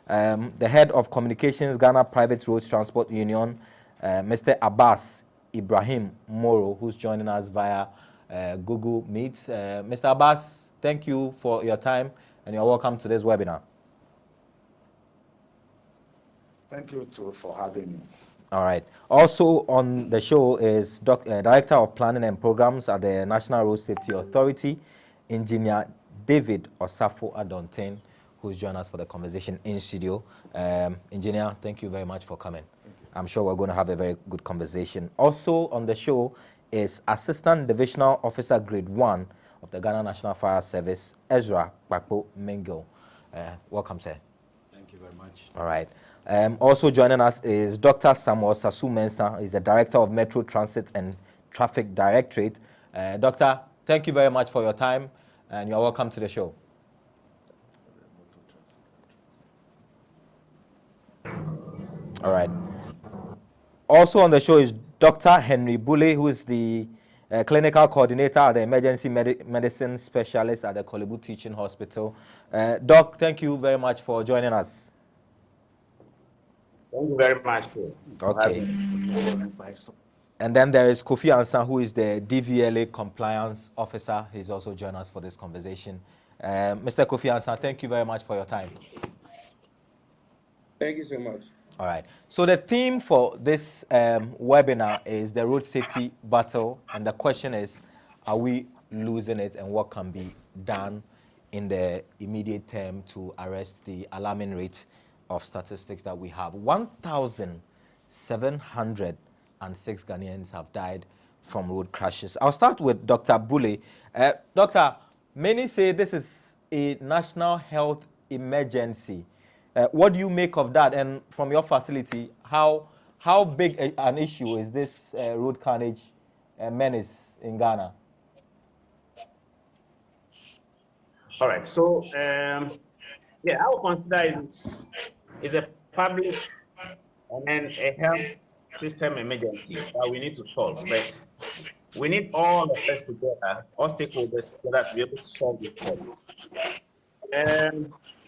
the head of communications, Ghana Private Roads Transport Union, Mr. Abbas Ibrahim Moro, who's joining us via Google Meet. Mr. Abbas, thank you for your time, and you're welcome to this webinar. Thank you too for having me. All right. Also on the show is Director of Planning and Programs at the National Road Safety Authority, Engineer David Osafo Adontain, who's joined us for the conversation in studio. Engineer, thank you very much for coming. I'm sure we're going to have a very good conversation. Also on the show is Assistant Divisional Officer Grade 1 of the Ghana National Fire Service, Ezra Bakpo Mengel. Welcome, sir. Thank you very much. All right. Also joining us is Dr. Samuel Sasu Mensah. He's the Director of Metro Transit and Traffic Directorate. Doctor, thank you very much for your time, and you're welcome to the show. All right. Also on the show is Dr. Henry Bule, who is the clinical coordinator at the emergency medicine specialist at the Kolebu Teaching Hospital. Doc, thank you very much for joining us. Thank you very much. Okay. And then there is Kofi Ansan, who is the DVLA compliance officer. He's also joined us for this conversation. Mr. Kofi Ansan, thank you very much for your time. Thank you so much. All right. So the theme for this webinar is the road safety battle. And the question is, are we losing it, and what can be done in the immediate term to arrest the alarming rate of statistics that we have? 1,706 Ghanaians have died from road crashes. I'll start with Dr. Bule. Doctor, many say this is a national health emergency. What do you make of that? And from your facility, how big an issue is this road carnage menace in Ghana? All right. So, yeah, I would consider it's a public and a health system emergency that we need to solve. But we need all of us together, all stakeholders together, to be able to solve this problem.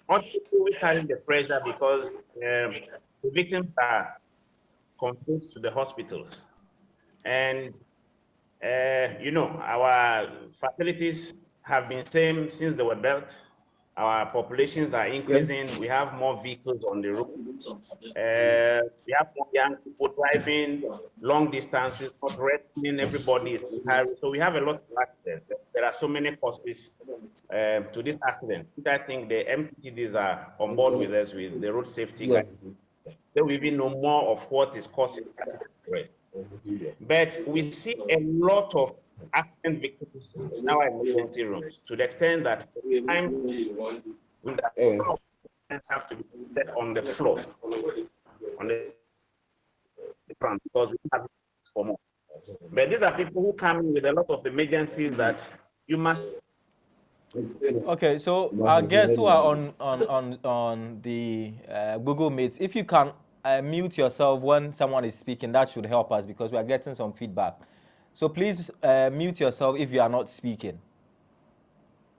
On people, we're carrying the pressure because the victims are confined to the hospitals. And, you know, our facilities have been same since they were built. Our populations are increasing. We have more vehicles on the road. We have more young people driving long distances, not resting. Everybody is in hurry. So we have a lot of accidents. There are so many causes to this accident. I think the MPTDs are on board with us with the road safety guidelines. They will even know more of what is causing accidents. But we see a lot of accident victims in our emergency rooms, to the extent that time have to be set on the floor, on the ground, because we have for more. But these are people who come in with a lot of emergencies that you must. Okay, so our guests who are on the Google Meet, if you can mute yourself when someone is speaking, that should help us because we are getting some feedback. So please mute yourself if you are not speaking.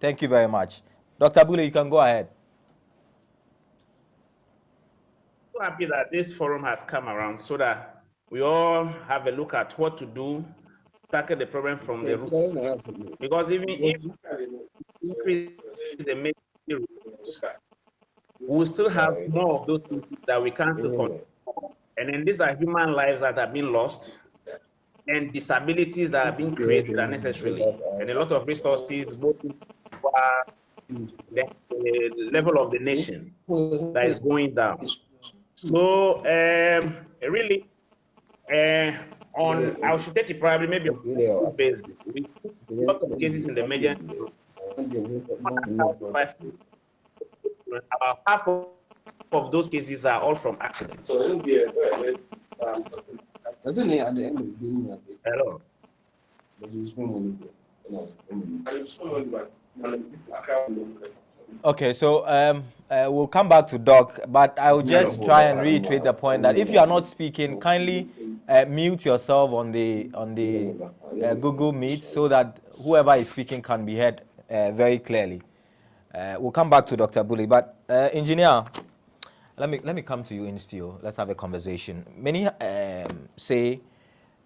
Thank you very much. Dr. Bule, you can go ahead. So happy that this forum has come around so that we all have a look at what to do, tackle the problem from the roots. Because even if we increase the major roots, we will still have more of those things that we can't control. And then these are human lives that have been lost and disabilities that have been created unnecessarily. And a lot of resources, both for the level of the nation that is going down. So really, I should take it probably maybe on a basis. We took a lot of cases in the emergency room. About half of those cases are all from accidents. Hello. Okay, so we'll come back to Doc, but I will just try and reiterate the point that if you are not speaking, kindly mute yourself on the Google Meet so that whoever is speaking can be heard very clearly. We'll come back to Dr. Bully, but engineer, let me come to you in studio. Let's have a conversation. Many say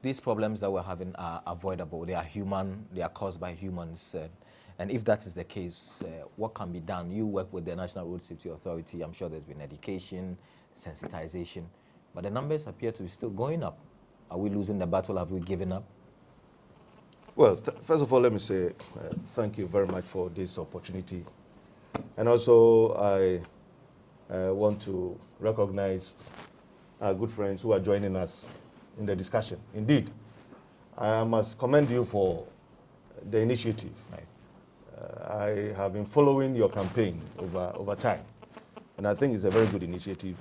these problems that we're having are avoidable. They are human. They are caused by humans. And if that is the case, what can be done? You work with the National Road Safety Authority. I'm sure there's been education, sensitization, but the numbers appear to be still going up. Are we losing the battle? Have we given up? Well, first of all, let me say thank you very much for this opportunity. And also, I want to recognize our good friends who are joining us in the discussion. Indeed, I must commend you for the initiative. Right. I have been following your campaign over time, and I think it's a very good initiative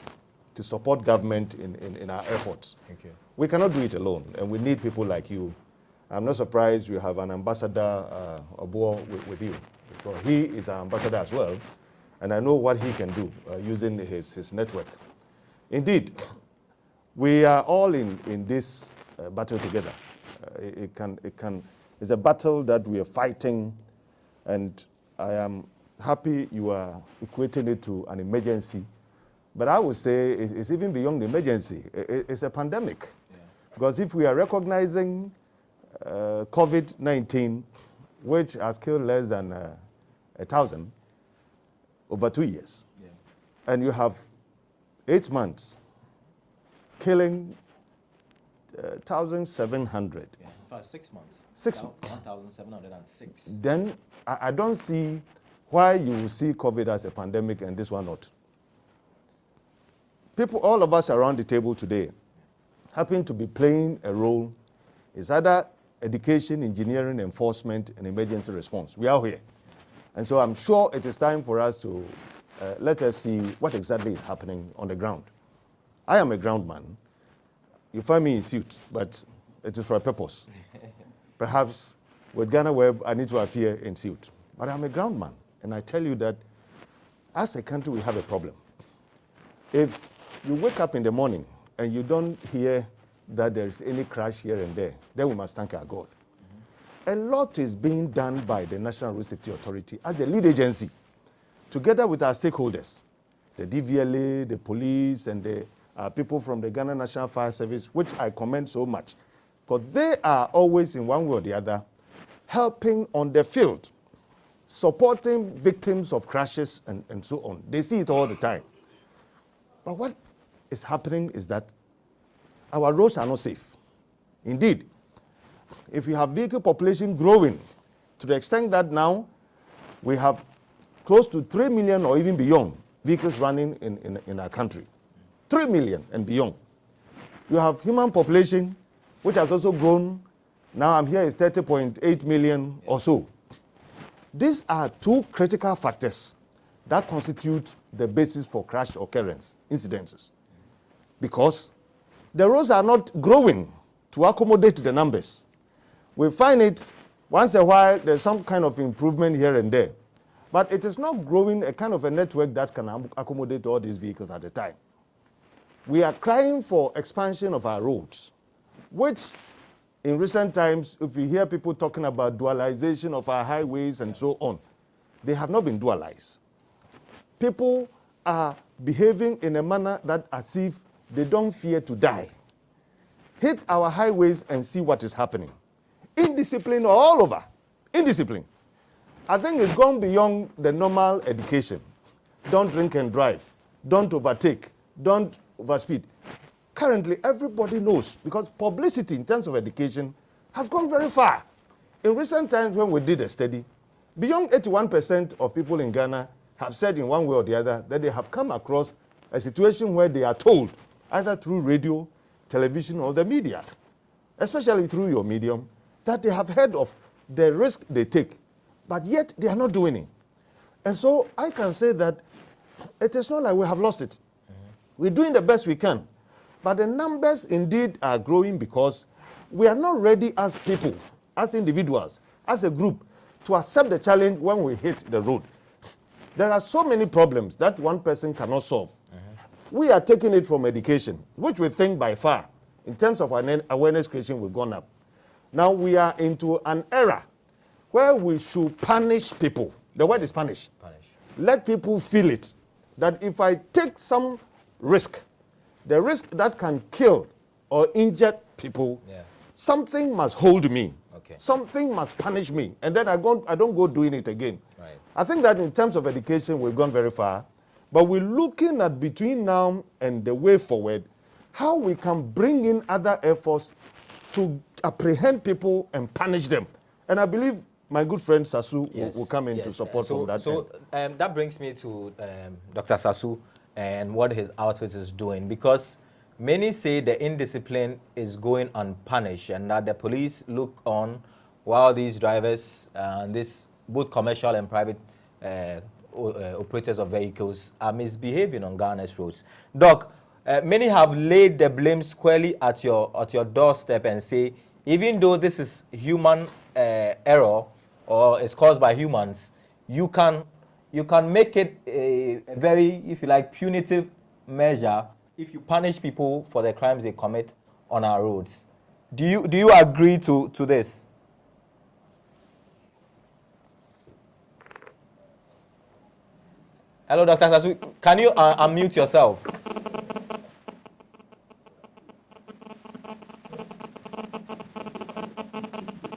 to support government in our efforts. Thank you. We cannot do it alone, and we need people like you. I'm not surprised you have an ambassador, Obuo, with you, because he is our ambassador as well, and I know what he can do using his network. Indeed, we are all in this battle together. It's a battle that we are fighting, and I am happy you are equating it to an emergency. But I would say it's even beyond the emergency. It's a pandemic. Yeah. Because if we are recognizing COVID-19, which has killed less than 1,000 over 2 years, yeah. And you have 8 months killing 1,700. Yeah, in fact, 6 months. 6 months. 1,706. Then I don't see why you will see COVID as a pandemic and this one not. People, all of us around the table today, happen to be playing a role. It's either education, engineering, enforcement, and emergency response. We are here. And so I'm sure it is time for us to let us see what exactly is happening on the ground. I am a ground man. You find me in suit, but it is for a purpose. Perhaps with GhanaWeb, I need to appear in suit. But I'm a ground man, and I tell you that as a country, we have a problem. If you wake up in the morning and you don't hear that there is any crash here and there, then we must thank our God. Mm-hmm. a lot is being done by the National Road Safety Authority as the lead agency, together with our stakeholders, the DVLA, the police, and the people from the Ghana National Fire Service, which I commend so much. Because they are always, in one way or the other, helping on the field, supporting victims of crashes and so on. They see it all the time. But what is happening is that our roads are not safe. Indeed, if you have vehicle population growing to the extent that now we have close to 3 million or even beyond vehicles running in our country, 3 million and beyond. You have human population, which has also grown. Now I'm here is 30.8 million or so. These are two critical factors that constitute the basis for crash occurrence, incidences. Because the roads are not growing to accommodate the numbers. We find it once in a while, there's some kind of improvement here and there. But it is not growing a kind of a network that can accommodate all these vehicles at a time. We are crying for expansion of our roads, which in recent times, if you hear people talking about dualization of our highways and so on, they have not been dualized. People are behaving in a manner that as if they don't fear to die. Hit our highways and see what is happening. Indiscipline all over. Indiscipline. I think it's gone beyond the normal education. Don't drink and drive. Don't overtake. Don't overspeed. Currently, everybody knows, because publicity in terms of education has gone very far. In recent times when we did a study, beyond 81% of people in Ghana have said in one way or the other that they have come across a situation where they are told, either through radio, television, or the media, especially through your medium, that they have heard of the risk they take, but yet they are not doing it. And so I can say that it is not like we have lost it. We're doing the best we can. But the numbers indeed are growing because we are not ready as people, as individuals, as a group, to accept the challenge when we hit the road. There are so many problems that one person cannot solve. We are taking it from education, which we think by far, in terms of awareness creation, we've gone up. Now we are into an era where we should punish people. The word is punish. Let people feel it, that if I take some risk, the risk that can kill or injure people, something must hold me. Something must punish me. And then I don't go doing it again. Right. I think that in terms of education, we've gone very far. But we're looking at between now and the way forward, how we can bring in other efforts to apprehend people and punish them. And I believe my good friend Sasu will come in to support on that. So that brings me to Dr. Sasu and what his outfit is doing, because many say the indiscipline is going unpunished and that the police look on while these drivers, both commercial and private operators of vehicles, are misbehaving on Ghana's roads. Doc, many have laid the blame squarely at your doorstep and say, even though this is human error or is caused by humans, you can make it a very, if you like, punitive measure if you punish people for the crimes they commit on our roads. Do you agree to this? Hello, Dr. Sasu. Can you unmute yourself?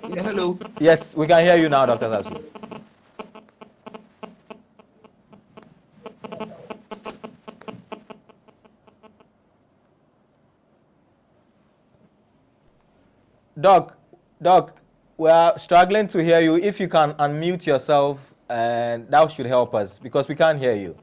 Yeah, hello. Yes, we can hear you now, Dr. Sasu. Doc, we are struggling to hear you. If you can unmute yourself, and that should help us because we can't hear you.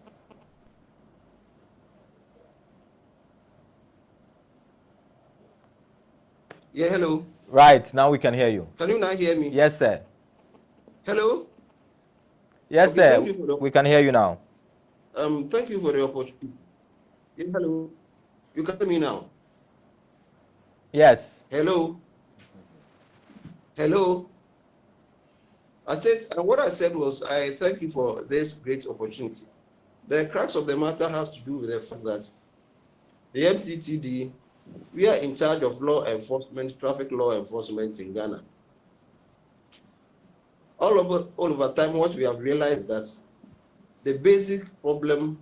Yeah, hello. Right, now we can hear you. Can you now hear me? Yes, sir. Hello? Yes, sir. We can hear you now. Thank you for the opportunity. Yeah, hello. You can hear me now? Yes. Hello? Hello? I said, and what I said was, I thank you for this great opportunity. The crux of the matter has to do with the fact that the MTTD, we are in charge of law enforcement, traffic law enforcement in Ghana. all over time, what we have realized that the basic problem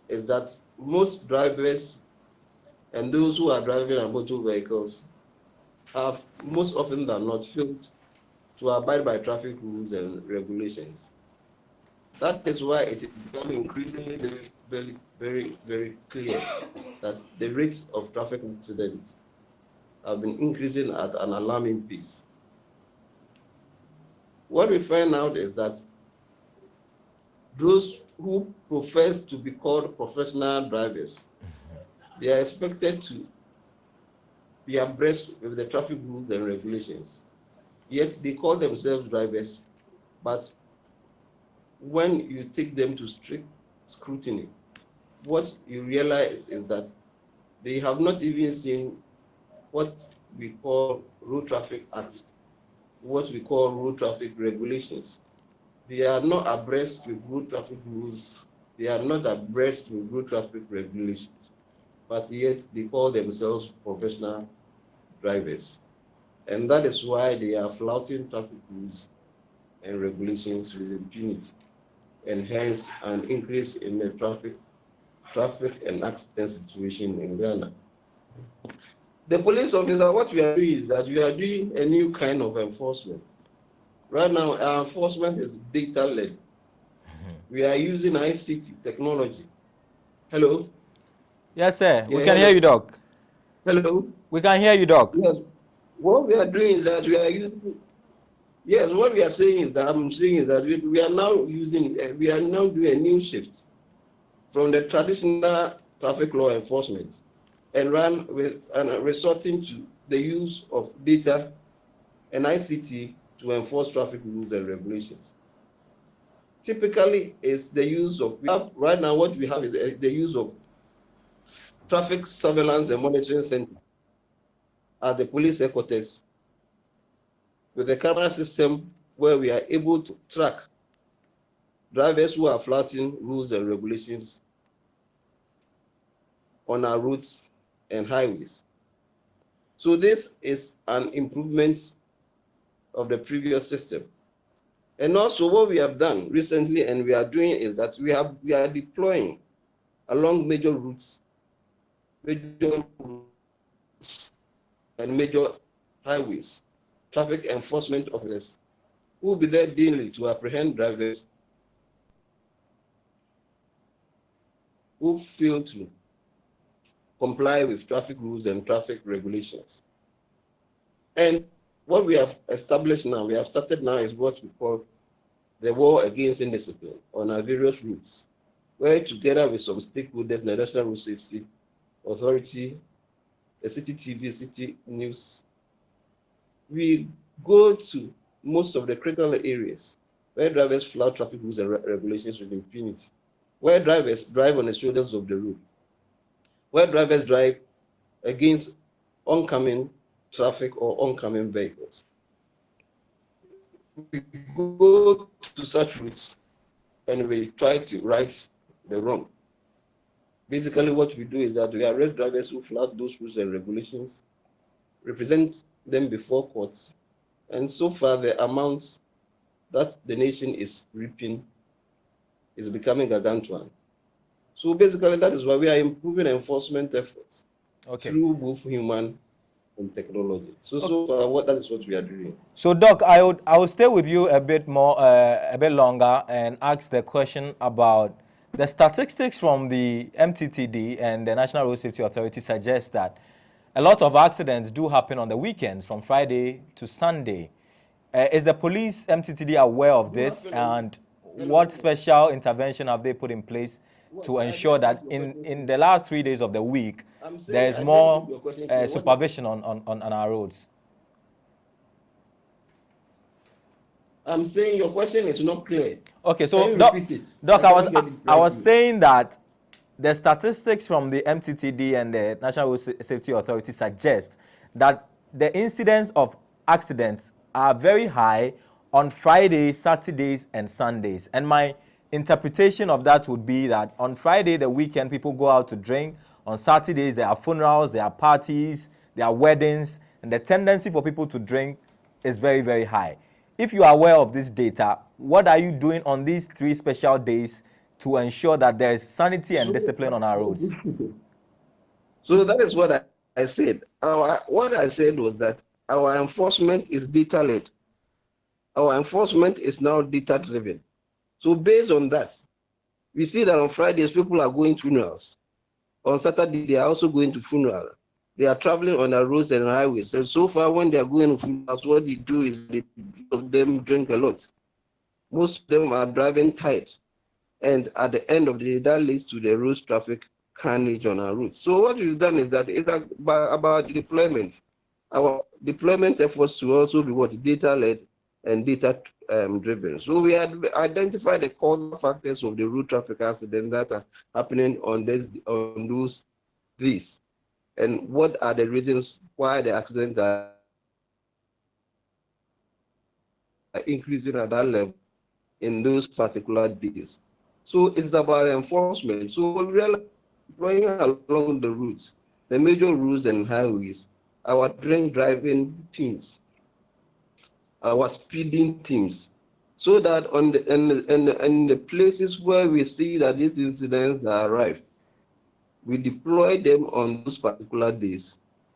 is that most drivers and those who are driving our motor vehicles have most often than not failed to abide by traffic rules and regulations. That is why it is becoming increasingly very clear that the rate of traffic accidents have been increasing at an alarming pace. What we find out is that those who profess to be called professional drivers, they are expected to be abreast with the traffic rules and regulations. Yet they call themselves drivers, but when you take them to strict scrutiny, what you realize is that they have not even seen what we call road traffic acts, what we call road traffic regulations. They are not abreast with road traffic rules. They are not abreast with road traffic regulations, but yet they call themselves professional drivers. And that is why they are flouting traffic rules and regulations with impunity, and hence an increase in the traffic and accident situation in Ghana. The police officer, what we are doing is that we are doing a new kind of enforcement. Right now, our enforcement is data-led. We are using ICT technology. Hello? Yes, sir. Yeah, we can hear you, Doc. Hello? We can hear you, Doc. Yes. What we are doing is that we are using. Yes, what we are saying is that we are now using. We are now doing a new shift from the traditional traffic law enforcement and resorting to the use of data and ICT to enforce traffic rules and regulations. Typically, it's the use of, right now what we have is the use of traffic surveillance and monitoring center at the police headquarters with a camera system where we are able to track drivers who are flouting rules and regulations on our roads and highways. So this is an improvement of the previous system. And also what we have done recently and we are doing is that we are deploying along major routes and major highways, traffic enforcement officers who will be there daily to apprehend drivers who fail to comply with traffic rules and traffic regulations. And what we have established now, we have started now is what we call the war against indiscipline on our various routes, where together with some stakeholders, the National Road Safety Authority, the City TV, City News, we go to most of the critical areas where drivers flout traffic rules and regulations with impunity, where drivers drive on the shoulders of the road, where drivers drive against oncoming traffic or oncoming vehicles. We go to such routes and we try to right the wrong. Basically, what we do is that we arrest drivers who flout those rules and regulations, represent them before courts, and so far the amounts that the nation is reaping is becoming gargantuan. So basically, that is why we are improving enforcement efforts through both human and technology. So far, that is what we are doing. So, Doc, I would stay with you a bit more, a bit longer, and ask the question about the statistics from the MTTD and the National Road Safety Authority suggest that a lot of accidents do happen on the weekends, from Friday to Sunday. Is the police MTTD aware of this, and what special intervention have they put in place to ensure that in the last 3 days of the week, there is more supervision on our roads? I'm saying your question is not clear. Okay, so Doc, I was saying that the statistics from the MTTD and the National Road Safety Authority suggest that the incidence of accidents are very high on Fridays, Saturdays, and Sundays. And my interpretation of that would be that on Friday, the weekend, people go out to drink. On Saturdays, there are funerals, there are parties, there are weddings, and the tendency for people to drink is very, very high. if you are aware of this data, what are you doing on these 3 special days to ensure that there is sanity and discipline on our roads? So that is what I said. What I said was that our enforcement is data-led. Our enforcement is now data-driven. So based on that, we see that on Fridays, people are going to funerals. On Saturday, they are also going to funerals. They are traveling on the roads and highways. And so far, when they are going to funerals, what they do is of them drink a lot. Most of them are driving tight. And at the end of the day, that leads to the road traffic carnage on our routes. So what we've done is that it's about deployment. Our deployment efforts to also be what data-led and data-driven. So we had identified the causal factors of the road traffic accidents that are happening on those days, and what are the reasons why the accidents are increasing at that level in those particular days. So it's about enforcement. So we are deploying along the routes, the major roads and highways, our drink driving teams, our speeding teams, so that on the places where we see that these incidents are rife, we deploy them on those particular days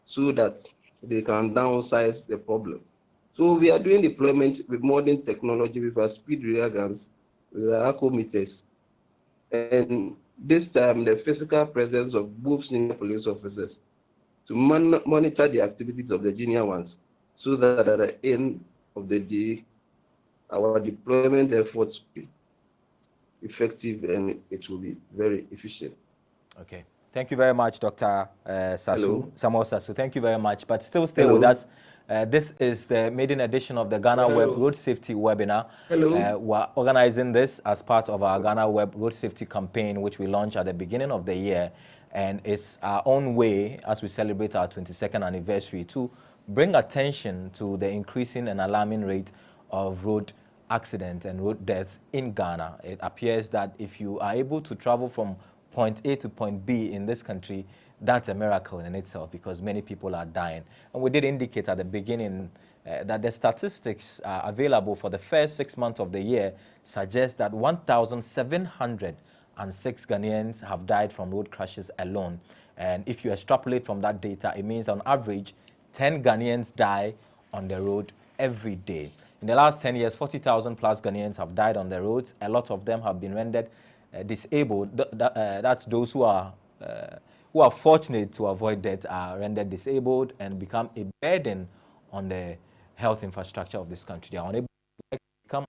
so that they can downsize the problem. So we are doing deployment with modern technology, with our speed radar guns, with our alcometers, and this time the physical presence of both senior police officers to monitor the activities of the junior ones, so that at the end of the day, our deployment efforts will be effective and it will be very efficient. Okay. Thank you very much, Dr. Sasu, Samuel Sasu. Thank you very much. But still stay with us. This is the maiden edition of the GhanaWeb Road Safety Webinar. We're organizing this as part of our GhanaWeb Road Safety campaign, which we launched at the beginning of the year. And it's our own way, as we celebrate our 22nd anniversary, to bring attention to the increasing and alarming rate of road accidents and road deaths in Ghana. It appears that if you are able to travel from point A to point B in this country, that's a miracle in itself, because many people are dying. And we did indicate at the beginning that the statistics available for the first 6 months of the year suggest that 1,706 Ghanaians have died from road crashes alone. And if you extrapolate from that data, it means on average 10 Ghanaians die on the road every day. In the last 10 years, 40,000 plus Ghanaians have died on the roads. A lot of them have been rendered disabled. That's those who are fortunate to avoid death are rendered disabled and become a burden on the health infrastructure of this country. They are unable to become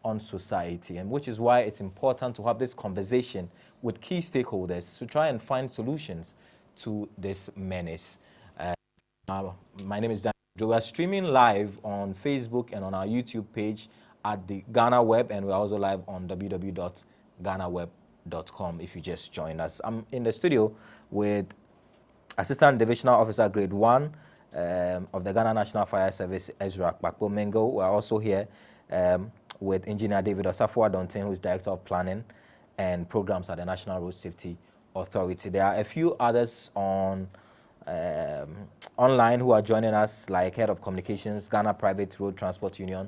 on society, and which is why it's important to have this conversation with key stakeholders to try and find solutions to this menace. My name is Dan. We are streaming live on Facebook and on our YouTube page at the GhanaWeb, and we're also live on www.ghanaweb.com if you just joined us. I'm in the studio with Assistant Divisional Officer Grade 1 of the Ghana National Fire Service, Ezra Kpakpo Mengo. We're also here with Engineer David Osafo Adontin, who is Director of Planning and Programs at the National Road Safety Authority. There are a few others on online who are joining us, like Head of Communications, Ghana Private Road Transport Union,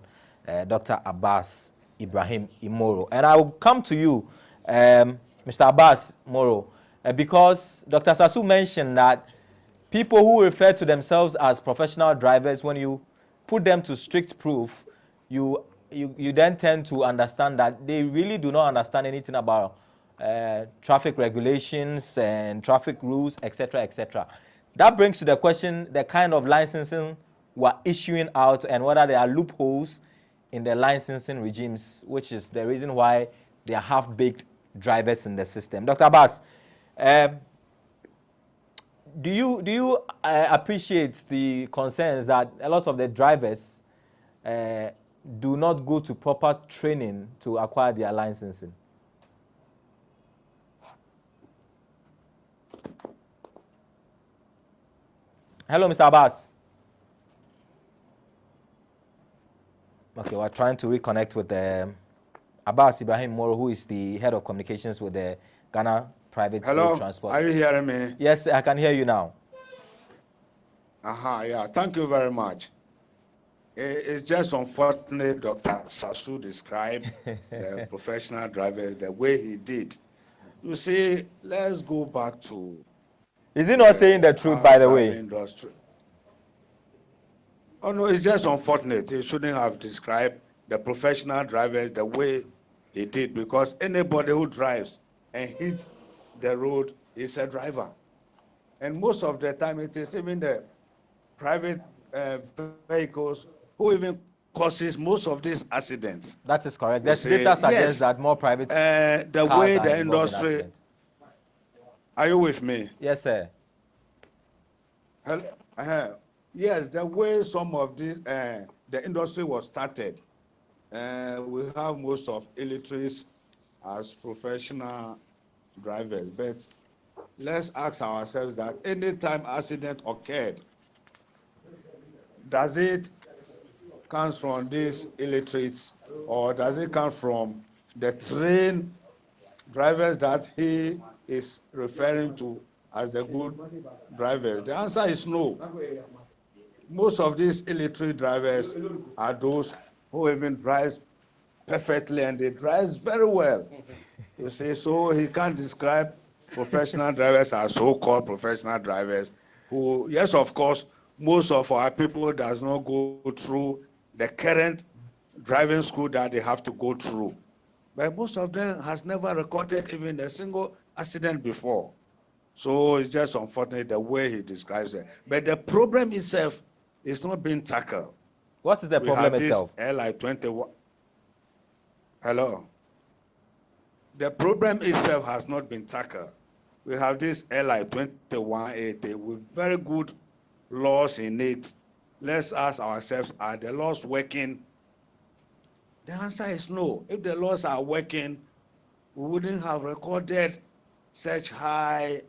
Dr. Abbas Ibrahim Imoro. And I will come to you, Mr. Abbas Moro, because Dr. Sasu mentioned that people who refer to themselves as professional drivers, when you put them to strict proof, you then tend to understand that they really do not understand anything about traffic regulations and traffic rules, etc., etc. That brings to the question the kind of licensing we're issuing out and whether there are loopholes in the licensing regimes, which is the reason why there are half-baked drivers in the system. Dr. Abbas, do you appreciate the concerns that a lot of the drivers do not go to proper training to acquire their licensing? Hello, Mr. Abbas. Okay, we're trying to reconnect with Abbas Ibrahim Moro, who is the Head of Communications with the Ghana Private Road Transport. Are you hearing me? Yes, I can hear you now. Yeah, thank you very much. It's just unfortunate Dr. Sasu described the professional drivers the way he did. You see, let's go back to... Is he not saying the truth, by the way? Industry. Oh, no, it's just unfortunate. He shouldn't have described the professional drivers the way he did, because anybody who drives and hits the road is a driver. And most of the time, it is even the private vehicles who even causes most of these accidents. That is correct. There's data suggests that more private the cars way are the involved in industry... accidents. Are you with me? Yes, sir. Yes, the way some of this, the industry was started, we have most of illiterates as professional drivers. But let's ask ourselves that anytime accident occurred, does it come from these illiterates, or does it come from the trained drivers that he is referring to as the good drivers? The answer is no. Most of these illiterate drivers are those who even drive perfectly, and they drive very well. You see, so he can't describe professional drivers as so-called professional drivers who, yes, of course, most of our people does not go through the current driving school that they have to go through. But most of them has never recorded even a single accident before. So it's just unfortunate the way he describes it. But the problem itself is not being tackled. What is the problem itself? LI21. Hello. The problem itself has not been tackled. We have this LI2180 with very good laws in it. Let's ask ourselves, are the laws working? The answer is no. If the laws are working, we wouldn't have recorded such high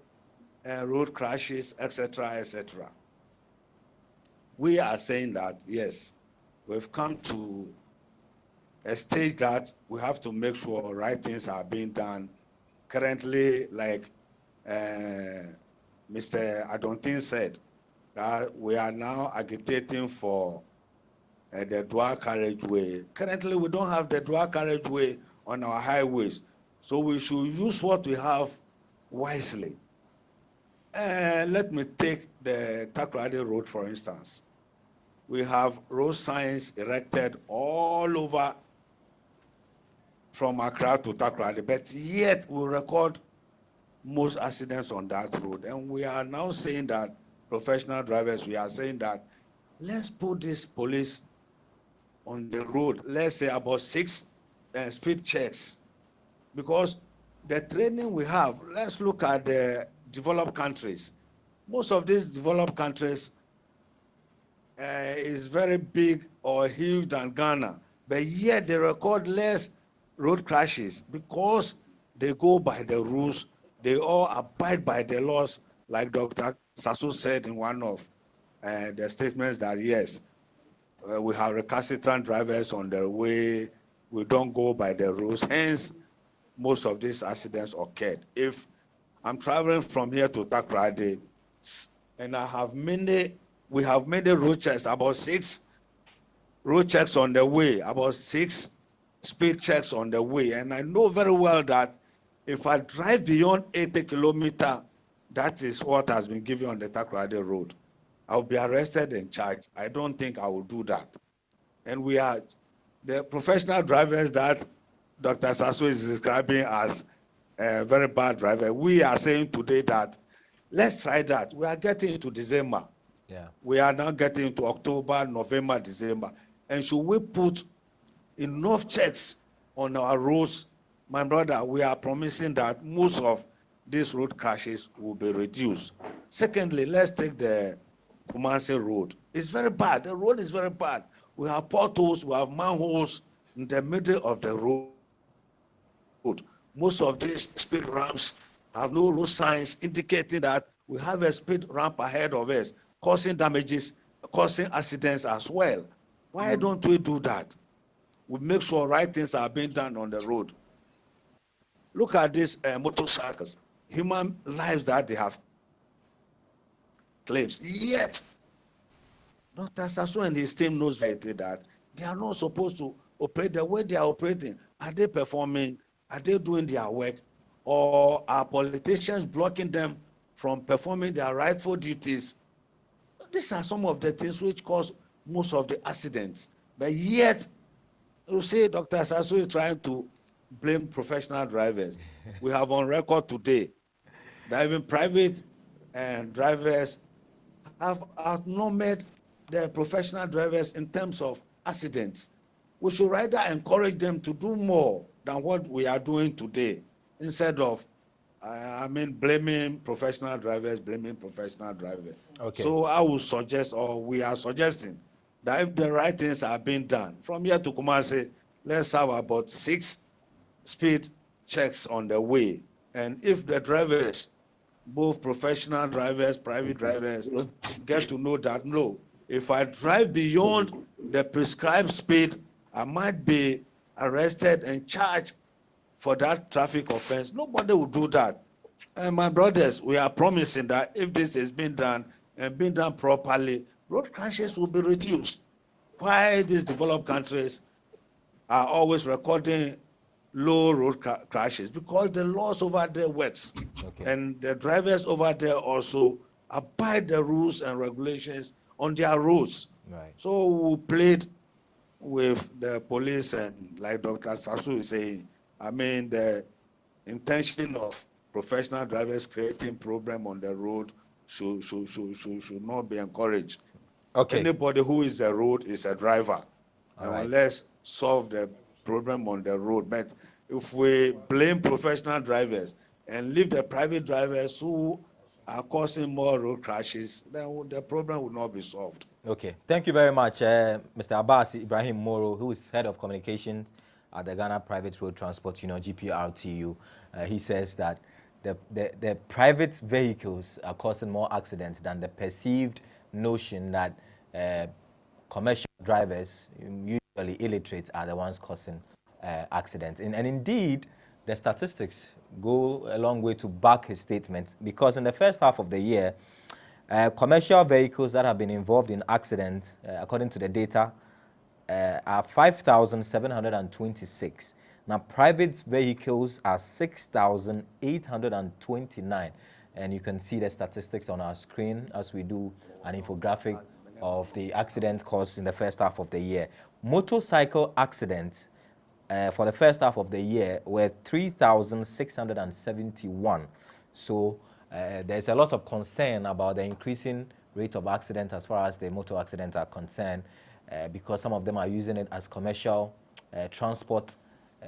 road crashes, etc., etc. We are saying that, yes, we've come to a stage that we have to make sure right things are being done. Currently, like Mr. Adontin said, that we are now agitating for the dual carriageway. Currently, we don't have the dual carriageway on our highways, so we should use what we have wisely. Let me take the Takoradi Road, for instance. We have road signs erected all over from Accra to Takoradi, but yet we record most accidents on that road. And we are now saying that, professional drivers, we are saying that, let's put this police on the road, let's say about 6 speed checks. Because the training we have, let's look at the developed countries. Most of these developed countries is very big or huge than Ghana, but yet they record less road crashes because they go by the rules, they all abide by the laws, like Dr. Sasu said in one of the statements that, yes, we have recalcitrant drivers on the way, we don't go by the rules, hence most of these accidents occurred. If I'm traveling from here to Takoradi, and we have many road checks, about 6 road checks on the way, about 6 speed checks on the way, and I know very well that if I drive beyond 80 kilometers, that is what has been given on the Takoradi Road, I'll be arrested and charged. I don't think I will do that. And we are the professional drivers that Dr. Sasu is describing as a very bad driver. We are saying today that let's try that. We are getting into December. Yeah. We are now getting into October, November, December. And should we put enough checks on our roads, my brother, we are promising that most of these road crashes will be reduced. Secondly, let's take the Kumasi Road. It's very bad. The road is very bad. We have potholes, we have manholes in the middle of the road. Most of these speed ramps have no road signs indicating that we have a speed ramp ahead of us, causing damages, causing accidents as well. Why don't we do that? We make sure right things are being done on the road. Look at these motorcycles, human lives that they have claims. Yet, Dr. Sasso and his team knows very well that they are not supposed to operate the way they are operating. Are they performing? Are they doing their work? Or are politicians blocking them from performing their rightful duties? These are some of the things which cause most of the accidents. But yet, you see, Dr. Sasso is trying to blame professional drivers. We have on record today that even private drivers have outnumbered the professional drivers in terms of accidents. We should rather encourage them to do more than what we are doing today, instead of, blaming professional drivers. Okay. So I would suggest, or we are suggesting, that if the right things are being done, from here to Kumasi, let's have about 6 speed checks on the way. And if the drivers, both professional drivers, private drivers, get to know that, no, if I drive beyond the prescribed speed, I might be arrested and charged for that traffic offense. Nobody will do that. And my brothers, we are promising that if this is being done and being done properly, road crashes will be reduced. Why these developed countries are always recording low road crashes? Because the laws over there works. Okay. And the drivers over there also abide the rules and regulations on their roads. Right. So we played with the police, and like Dr. Sasu is saying, the intention of professional drivers creating problem on the road should not be encouraged. Okay. Anybody who is a road is a driver. All right. Let's solve the problem on the road. But if we blame professional drivers and leave the private drivers who are causing more road crashes, then the problem will not be solved. Okay. Thank you very much, Mr. Abbas Ibrahim Moro, who is Head of Communications at the Ghana Private Road Transport Union, GPRTU. He says that the private vehicles are causing more accidents than the perceived notion that commercial drivers, usually illiterate, are the ones causing accidents. And indeed, the statistics go a long way to back his statement, because in the first half of the year, commercial vehicles that have been involved in accidents, according to the data, are 5,726. Now, private vehicles are 6,829. And you can see the statistics on our screen as we do an infographic of the accidents caused in the first half of the year. Motorcycle accidents for the first half of the year were 3,671. So there's a lot of concern about the increasing rate of accidents as far as the motor accidents are concerned, because some of them are using it as commercial transport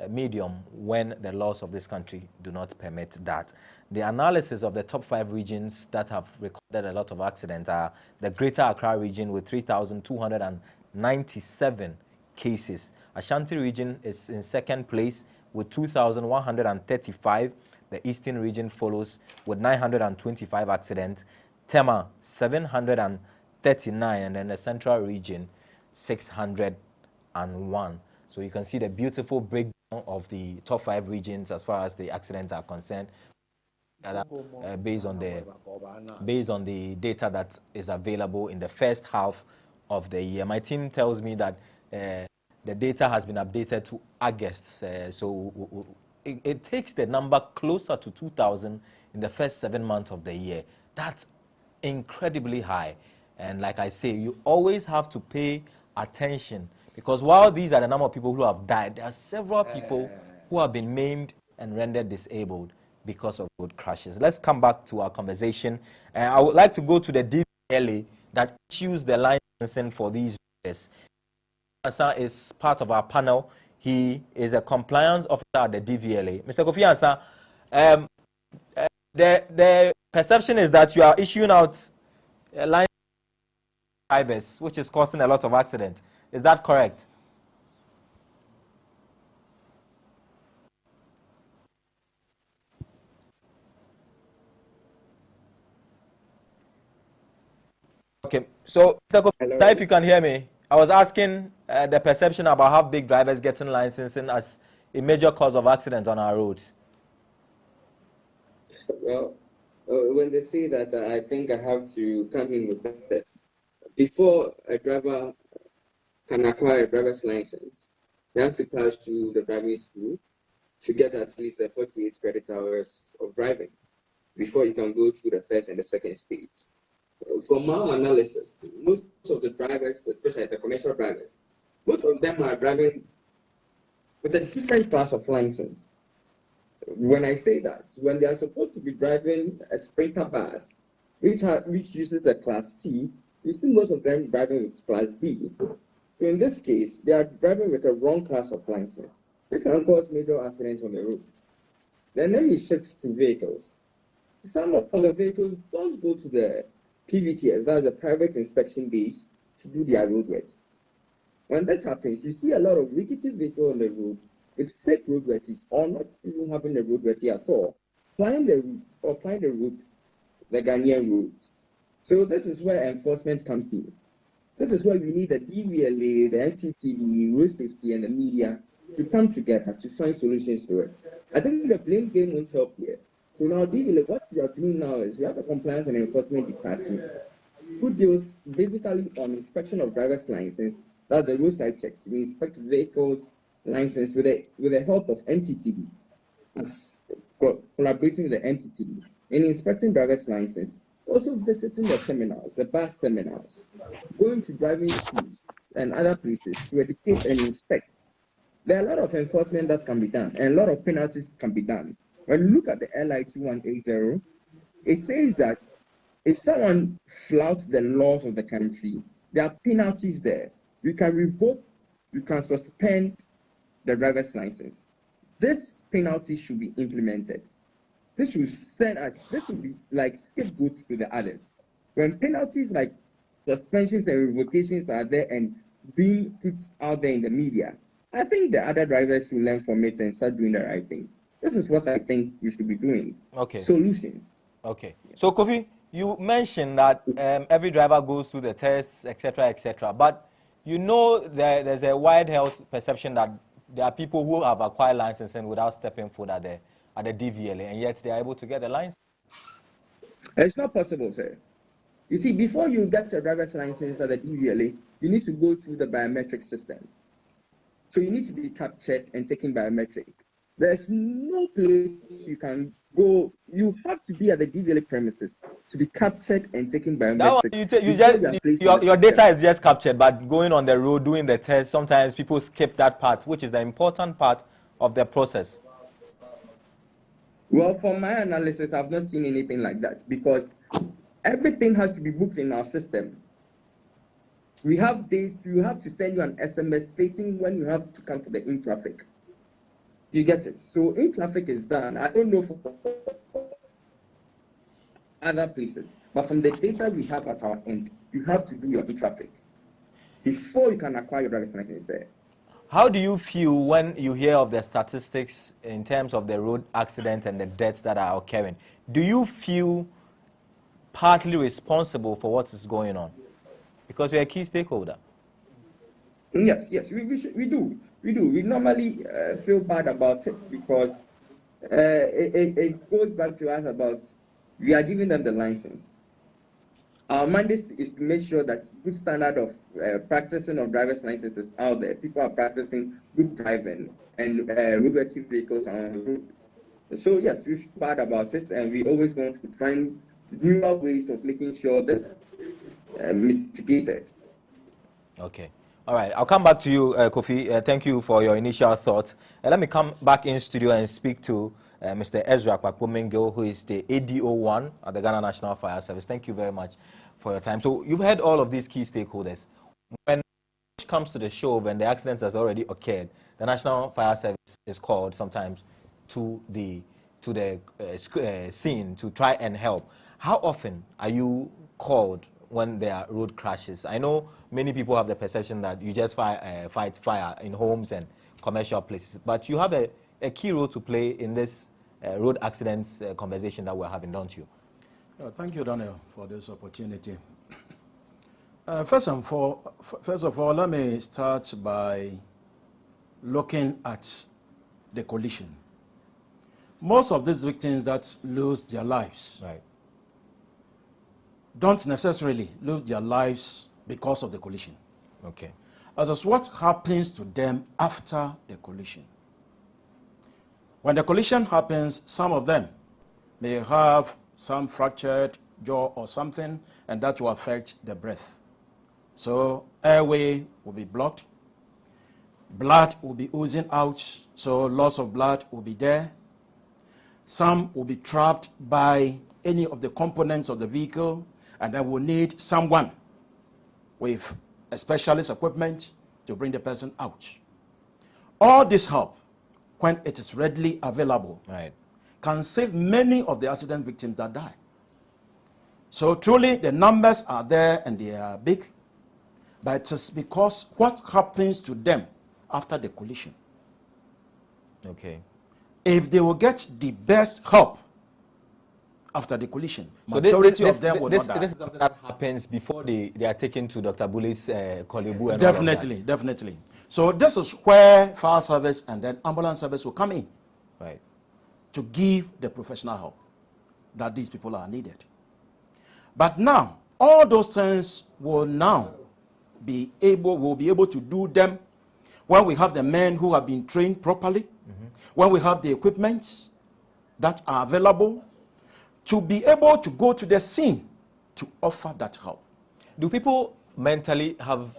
medium when the laws of this country do not permit that. The analysis of the top 5 regions that have recorded a lot of accidents are the Greater Accra region with 3,297 cases. Ashanti region is in second place with 2,135. The Eastern region follows with 925 accidents. Tema 739, and then the Central region 601. So you can see the beautiful breakdown of the top 5 regions as far as the accidents are concerned, based on the data that is available in the first half of the year. My team tells me that the data has been updated to August, so it takes the number closer to 2,000 in the first 7 months of the year. That's incredibly high, and like I say, you always have to pay attention, because while these are the number of people who have died, there are several people who have been maimed and rendered disabled because of road crashes. Let's come back to our conversation. I would like to go to the DVLA that issues the licensing for these roads. Ansah is part of our panel. He is a compliance officer at the DVLA. Mr. Kofi Ansah, the perception is that you are issuing out line drivers, which is causing a lot of accidents. Is that correct? Okay, so Mr. Kofi Ansah, if you can hear me, I was asking the perception about how big drivers getting licensing as a major cause of accidents on our roads. Well, when they say that, I think I have to come in with this. before a driver can acquire a driver's license, they have to pass through the driving school to get at least 48 credit hours of driving before you can go through the first and the second stage. From our analysis, most of the drivers, especially the commercial drivers, most of them are driving with a different class of license. When I say that, when they are supposed to be driving a Sprinter bus, which uses a Class C, you see most of them driving with Class B. So in this case, they are driving with a wrong class of license, which can cause major accidents on the road. Then let me shift to vehicles. Some of the vehicles don't go to the PVTS, that's the private inspection days, to do their roadwork. When this happens, you see a lot of rickety vehicles on the road with fake roadworthies or not even having a roadworthy at all, plying the route, the Ghanaian roads. So this is where enforcement comes in. This is where we need the DVLA, the MTTD, road safety, and the media to come together to find solutions to it. I think the blame game won't help here. So now, DVLA, what we are doing now is we have a compliance and enforcement department who deals basically on inspection of driver's license, that's the roadside checks. We inspect vehicles license with the help of MTTD, collaborating with the MTTD in inspecting driver's license, also visiting the terminals, the bus terminals, going to driving schools and other places to educate and inspect. There are a lot of enforcement that can be done and a lot of penalties can be done. When you look at the LI 2180, it says that if someone flouts the laws of the country, there are penalties there. You can revoke, you can suspend the driver's license. This penalty should be implemented. This should be like scapegoats to the others. When penalties like suspensions and revocations are there and being put out there in the media, I think the other drivers will learn from it and start doing the right thing. This is what I think we should be doing. Okay. Solutions. Okay. So, Kofi, you mentioned that every driver goes through the tests, etc., but you know there's a wide health perception that there are people who have acquired licenses without stepping foot at the DVLA, and yet they are able to get a license. It's not possible, sir. You see, before you get a driver's license at the DVLA, you need to go through the biometric system. So you need to be captured and taken biometric. There's no place you can go. You have to be at the DVLA premises to be captured and taken biometric. Your data is just captured, but going on the road, doing the test, sometimes people skip that part, which is the important part of the process. Well, from my analysis, I've not seen anything like that because everything has to be booked in our system. We have days, you have to send you an SMS stating when you have to come for the in-traffic. You get it? So in-traffic is done. I don't know for other places, but from the data we have at our end, you have to do your in-traffic before you can acquire your driver's license there. How do you feel when you hear of the statistics in terms of the road accidents and the deaths that are occurring? Do you feel partly responsible for what is going on? Because you're a key stakeholder. Yes, we do. We normally feel bad about it because it goes back to us about we are giving them the license. Our mandate is to make sure that good standard of practicing of driver's licenses is out there. People are practicing good driving and roadworthy vehicles on the road. So yes, we feel bad about it, and we always want to find newer ways of making sure this mitigated. Okay. All right. I'll come back to you, Kofi. Thank you for your initial thoughts. Let me come back in studio and speak to Mr. Ezra Kwakpo-Mingil, who is the ADO1 at the Ghana National Fire Service. Thank you very much for your time. So you've heard all of these key stakeholders. When it comes to the show, when the accident has already occurred, the National Fire Service is called sometimes to the scene to try and help. How often are you called when there are road crashes? I know many people have the perception that you just fight fire in homes and commercial places, but you have a key role to play in this road accidents conversation that we're having, don't you? Thank you, Daniel, for this opportunity. First of all, let me start by looking at the collision. Most of these victims that lose their lives don't necessarily lose their lives because of the collision. Okay. As is what happens to them after the collision. When the collision happens, some of them may have some fractured jaw or something, and that will affect the breath. So airway will be blocked. Blood will be oozing out, so loss of blood will be there. Some will be trapped by any of the components of the vehicle, and then will need someone with a specialist equipment to bring the person out. All this help, when it is readily available, can save many of the accident victims that die. So truly, the numbers are there and they are big, but it is because what happens to them after the collision. Okay. If they will get the best help after the collision, So majority of them will not die. This is something that happens before they are taken to Dr. Buli's Kolebu and Definitely, definitely. So this is where fire service and then ambulance service will come in, right, to give the professional help that these people are needed. But now, all those things will now be able to do them when we have the men who have been trained properly, when we have the equipment that are available to be able to go to the scene to offer that help. Do people mentally have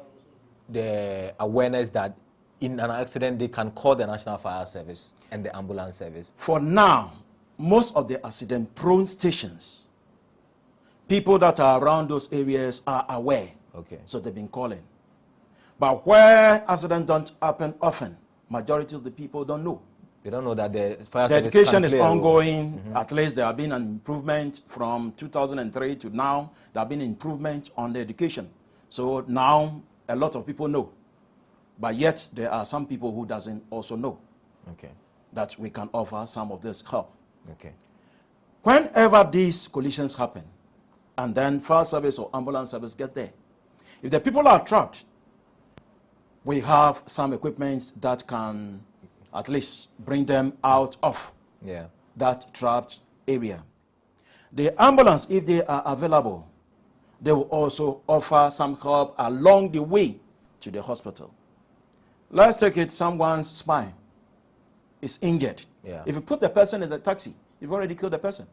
the awareness that in an accident they can call the National Fire Service and the ambulance service? For now, most of the accident-prone stations, people that are around those areas are aware. Okay. So they've been calling. But where accidents don't happen often, majority of the people don't know. They don't know that the fire The service education can is play a role. ongoing. At least there have been an improvement from 2003 to now. There have been improvement on the education. So now a lot of people know. But yet there are some people who doesn't also know that we can offer some of this help. Okay. Whenever these collisions happen, and then fire service or ambulance service get there, if the people are trapped, we have some equipment that can at least bring them out of that trapped area. The ambulance, if they are available, they will also offer some help along the way to the hospital. Let's take it, someone's spine is injured. Yeah. If you put the person in the taxi, you've already killed the person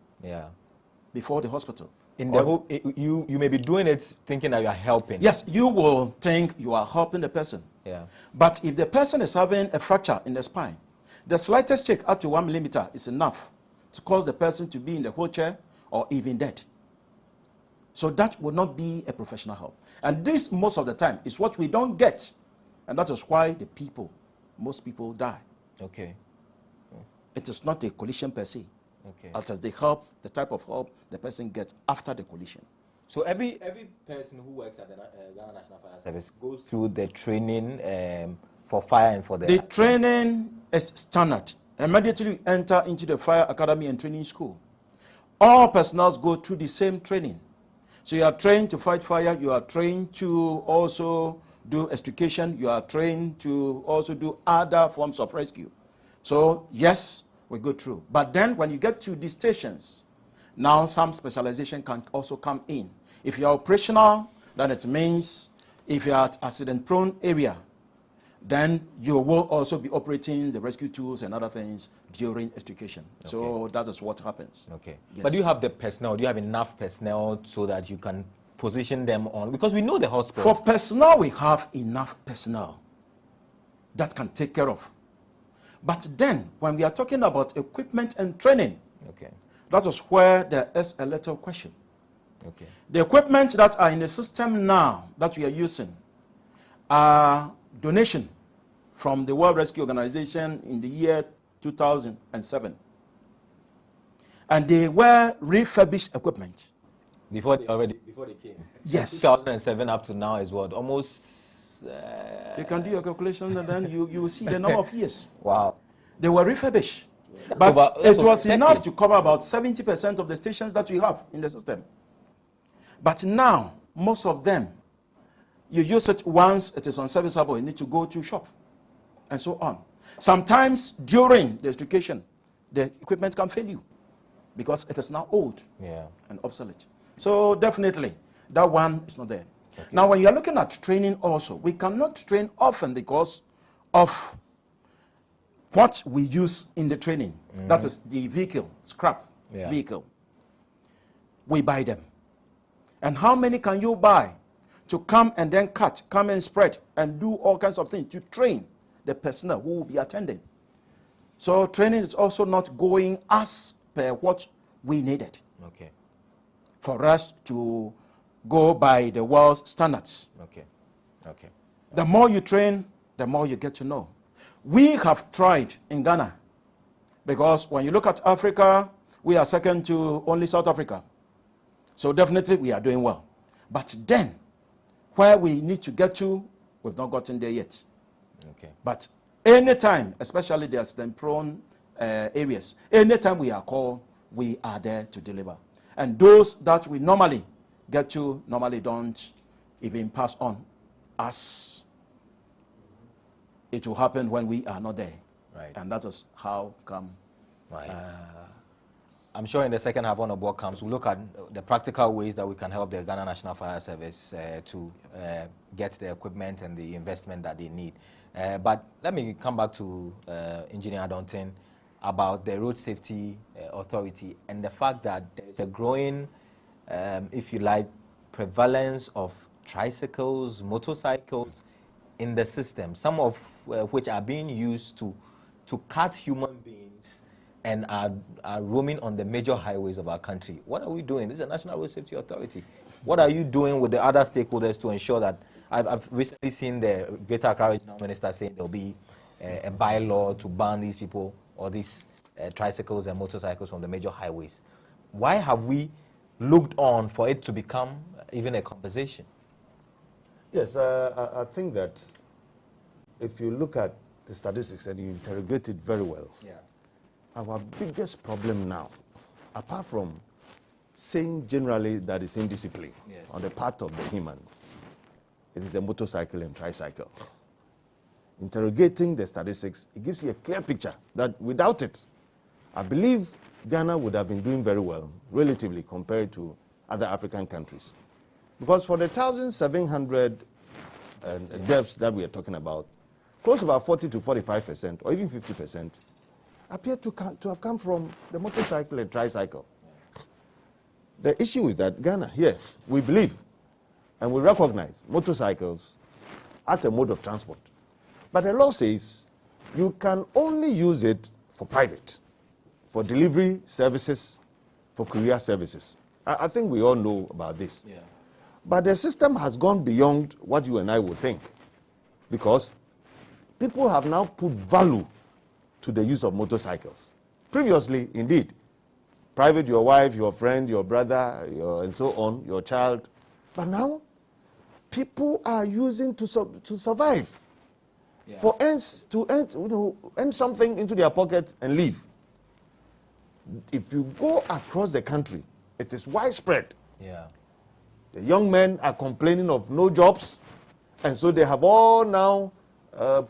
before the hospital. In the whole, you may be doing it thinking that you are helping. Yes, you will think you are helping the person. Yeah. But if the person is having a fracture in the spine, the slightest check up to 1 millimeter is enough to cause the person to be in the wheelchair or even dead. So that would not be a professional help. And this, most of the time, is what we don't get. And that is why most people die. Okay. It is not a collision per se. Okay. As the help, the type of help the person gets after the collision. So every person who works at the Ghana National Fire Service goes through the training for fire and for the training is standard. Immediately you enter into the fire academy and training school, all personnel go through the same training. So you are trained to fight fire, you are trained to also do extrication, you are trained to also do other forms of rescue. So yes, we go through. But then when you get to the stations, now some specialization can also come in. If you are operational, then it means if you are at accident-prone area, then you will also be operating the rescue tools and other things during extrication. Okay. So that is what happens. Okay. Yes. But do you have the personnel? Do you have enough personnel so that you can position them on? Because we know the hospital. For personnel, we have enough personnel that can take care of. But then, when we are talking about equipment and training, that is where there is a little question. Okay. The equipment that are in the system now that we are using are donation from the World Rescue Organization in the year 2007. And they were refurbished equipment. Before they came? Yes. 2007 up to now is what? Almost... you can do your calculation and then you will see the number of years. Wow. They were refurbished. But it was enough to cover about 70% of the stations that we have in the system. But now, most of them, you use it once, it is unserviceable, you need to go to shop, and so on. Sometimes during the extrication, the equipment can fail you because it is now old and obsolete. So definitely, that one is not there. Okay. Now, when you're looking at training also, we cannot train often because of what we use in the training. That is the vehicle, scrap vehicle. We buy them. And how many can you buy to come and then cut, come and spread, and do all kinds of things to train the personnel who will be attending? So training is also not going as per what we needed. Okay. For us to go by the world's standards. Okay. Okay. The more you train, the more you get to know. We have tried in Ghana, because when you look at Africa, we are second to only South Africa. So definitely we are doing well. But then, where we need to get to, we've not gotten there yet. Okay. But anytime, especially the accident-prone areas, anytime we are called, we are there to deliver. And those that we normally get to normally don't even pass on, as it will happen when we are not there. Right. And that is how come. Right. I'm sure in the second half when the board comes, we'll look at the practical ways that we can help the Ghana National Fire Service to get the equipment and the investment that they need. But let me come back to Engineer Adontin about the Road Safety Authority and the fact that there's a growing, if you like, prevalence of tricycles, motorcycles in the system, some of which are being used to cut human beings and are roaming on the major highways of our country. What are we doing? This is a National Road Safety Authority. What are you doing with the other stakeholders to ensure that? I've recently seen the Greater Accra Regional Minister saying there will be a bylaw to ban these people or these tricycles and motorcycles from the major highways. Why have we looked on for it to become even a conversation? Yes, I think that if you look at the statistics and you interrogate it very well, our biggest problem now, apart from saying generally that it's indiscipline on the part of the human, it is the motorcycle and tricycle. Interrogating the statistics, it gives you a clear picture that without it, I believe Ghana would have been doing very well, relatively, compared to other African countries. Because for the 1,700 deaths that we are talking about, close to about 40 to 45%, or even 50%, appear to have come from the motorcycle and tricycle. The issue is that Ghana, here, we believe and we recognize motorcycles as a mode of transport. But the law says you can only use it for private, for delivery services, for courier services. I think we all know about this. Yeah. But the system has gone beyond what you and I would think, because people have now put value to the use of motorcycles. Previously, indeed, private, your wife, your friend, your brother, and so on, your child. But now, people are using to survive, for ends to earn something into their pockets and leave. If you go across the country, it is widespread. Yeah. The young men are complaining of no jobs, and so they have all now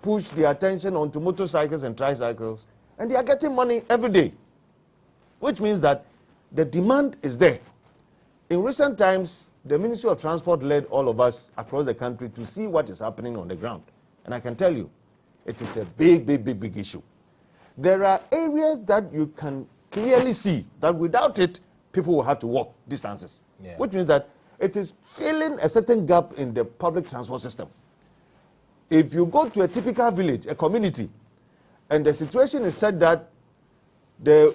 pushed their attention onto motorcycles and tricycles, and they are getting money every day, which means that the demand is there. In recent times, the Ministry of Transport led all of us across the country to see what is happening on the ground. And I can tell you, it is a big, big, big, big issue. There are areas that you can clearly see that without it, people will have to walk distances, which means that it is filling a certain gap in the public transport system. If you go to a typical village, a community, and the situation is such that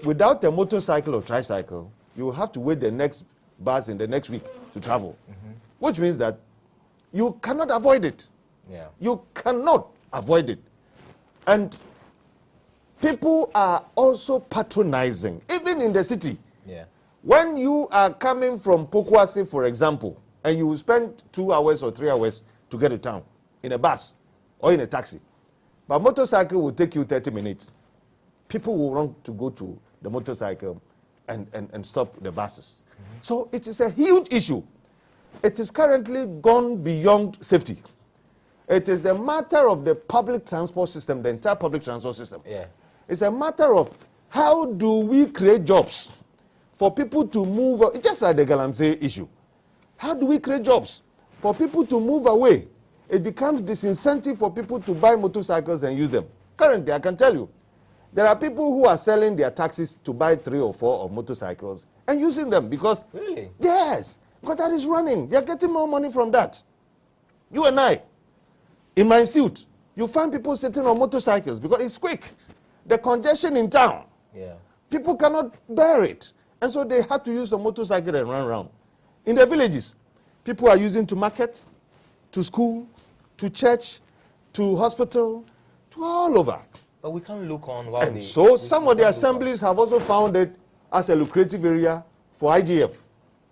without a motorcycle or tricycle, you will have to wait the next bus in the next week to travel, which means that you cannot avoid it. Yeah. You cannot avoid it. And people are also patronizing, even in the city. Yeah. When you are coming from Pokuase, for example, and you will spend 2 hours or 3 hours to get to town in a bus or in a taxi, but motorcycle will take you 30 minutes. People will want to go to the motorcycle and stop the buses. So it is a huge issue. It is currently gone beyond safety. It is a matter of the public transport system, the entire public transport system. Yeah. It's a matter of how do we create jobs for people to move, just like the Galamsey issue. How do we create jobs for people to move away. It becomes disincentive for people to buy motorcycles and use them. Currently, I can tell you, there are people who are selling their taxis to buy 3 or 4 of motorcycles and using them because... Really? Yes, because that is running. You're getting more money from that. You and I, in my suit, you find people sitting on motorcycles because it's quick. The congestion in town, people cannot bear it. And so they have to use a motorcycle and run around. In the villages, people are using to market, to school, to church, to hospital, to all over. But we can't look on while and so some of the assemblies have also found it as a lucrative area for IGF.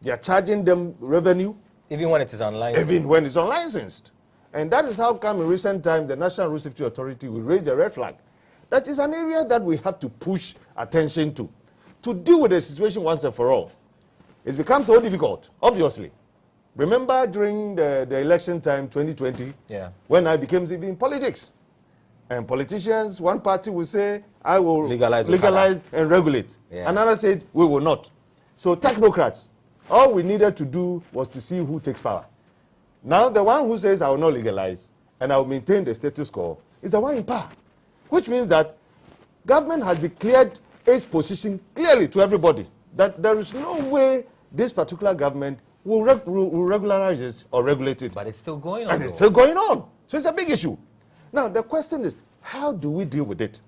They are charging them revenue. Even when it is unlicensed. Even when it's unlicensed. And that is how come in recent times the National Road Safety Authority will raise a red flag. That is an area that we have to push attention to deal with the situation once and for all. It's become so difficult, obviously. Remember during the election time, 2020, when I became in politics. And politicians, one party will say, I will legalize and regulate. Another said, we will not. So technocrats, all we needed to do was to see who takes power. Now the one who says, I will not legalize and I will maintain the status quo is the one in power. Which means that government has declared its position clearly to everybody that there is no way this particular government will regularize it or regulate it. But it's still going on. And it's still going on. So it's a big issue. Now, the question is, how do we deal with it?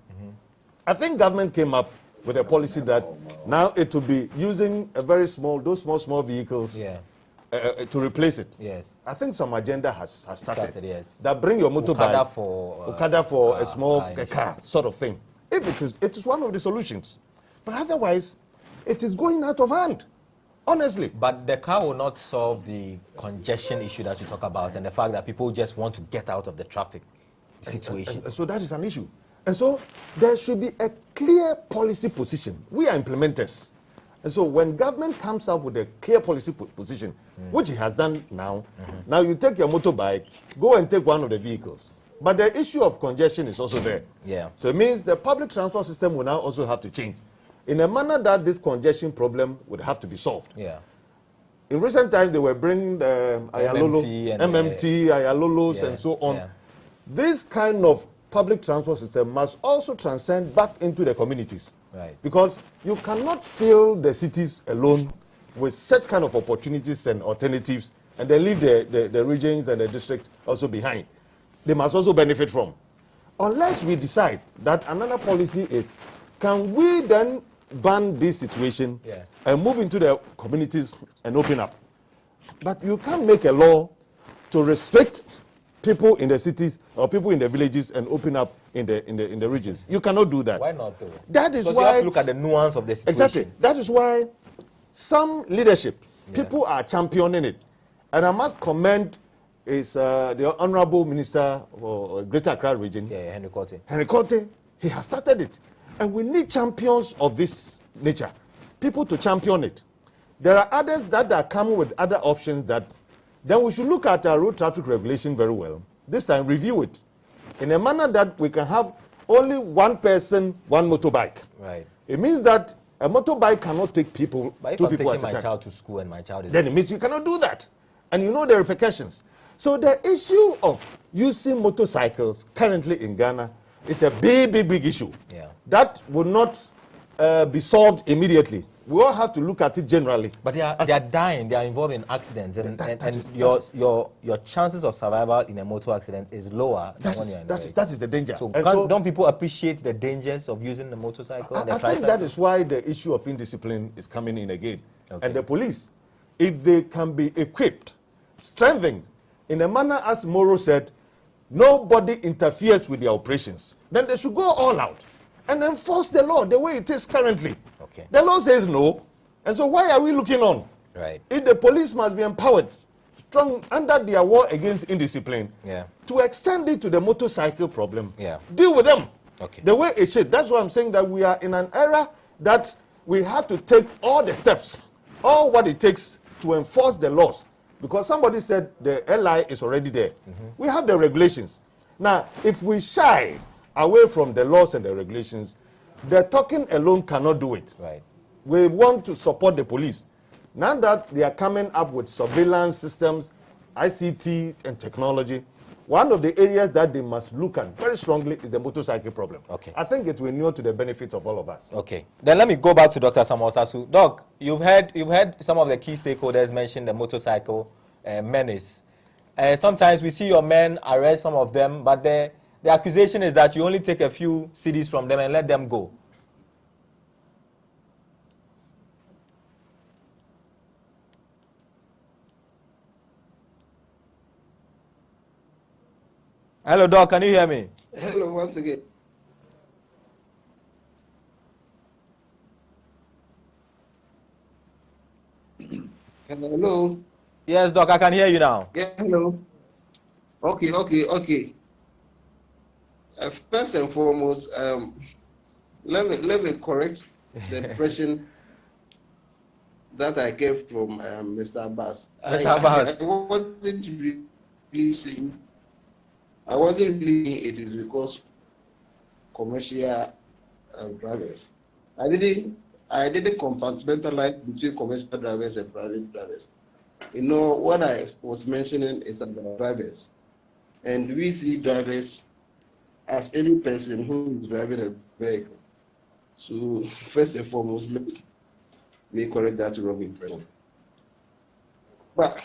I think government came up with a policy that now it will be using a very small, those small vehicles to replace it. Yes. I think some agenda has started. Yes. That bring your motorbike, Okada for a small car sort of thing. If it is one of the solutions. But otherwise, it is going out of hand. Honestly. But the car will not solve the congestion issue that you talk about and the fact that people just want to get out of the traffic situation. And so that is an issue. And so there should be a clear policy position. We are implementers. And so when government comes up with a clear policy position, which it has done now, now you take your motorbike, go and take one of the vehicles. But the issue of congestion is also there. So it means the public transport system will now also have to change in a manner that this congestion problem would have to be solved. In recent times, they were bringing MMT, Ayalolos, and so on. This kind of public transport system must also transcend back into the communities. Because you cannot fill the cities alone with such kind of opportunities and alternatives and then leave the regions and the districts also behind. They must also benefit from. Unless we decide that another policy is, can we then ban this situation and move into the communities and open up? But you can't make a law to restrict people in the cities or people in the villages and open up in the regions. You cannot do that. Why not though? That is because why you have to look at the nuance of the situation. Exactly. That is why some leadership, people are championing it. And I must commend the Honorable Minister for Greater Accra Region, Henry Cote. Henry Cote. He has started it. And we need champions of this nature, people to champion it. There are others that are coming with other options that then we should look at our road traffic regulation very well. This time, review it in a manner that we can have only one person, one motorbike. It means that a motorbike cannot take people, but if two I'm people at a taking time. my child to school and my child is... Then it means you cannot do that. And you know the repercussions. So the issue of using motorcycles currently in Ghana is a big issue. That will not be solved immediately. We all have to look at it generally. But they are dying, they are involved in accidents, and your chances of survival in a motor accident is lower than when you're in that is the danger. So, don't people appreciate the dangers of using the motorcycle and the tricycle? I think that is why the issue of indiscipline is coming in again. And the police, if they can be equipped, strengthened, in a manner as Moro said, nobody interferes with their operations, then they should go all out and enforce the law the way it is currently. The law says no, and so why are we looking on? If the police must be empowered, strong under their war against indiscipline, to extend it to the motorcycle problem, deal with them the way it should. That's why I'm saying that we are in an era that we have to take all the steps, all what it takes to enforce the laws. Because somebody said the LI is already there. We have the regulations. Now, if we shy away from the laws and the regulations, the talking alone cannot do it. We want to support the police. Now that they are coming up with surveillance systems, ICT and technology, one of the areas that they must look at very strongly is the motorcycle problem. Okay. I think it will inure to the benefit of all of us. Okay. Then let me go back to Dr. Samuel Sasu. Doc, you've heard some of the key stakeholders mention the motorcycle menace. Sometimes we see your men arrest some of them, but the accusation is that you only take a few CDs from them and let them go. Hello, Doc, can you hear me? Hello, once again. Hello. Yes, Doc, I can hear you now. Yeah, hello. Okay. First and foremost, let me correct the impression that I get from Mr. Abbas. Mr. Abbas. I wasn't really saying it is because commercial drivers. I didn't compartmentalize between commercial drivers and private drivers. You know, what I was mentioning is about drivers. And we see drivers as any person who is driving a vehicle. So, first and foremost, let me correct that wrong impression. But,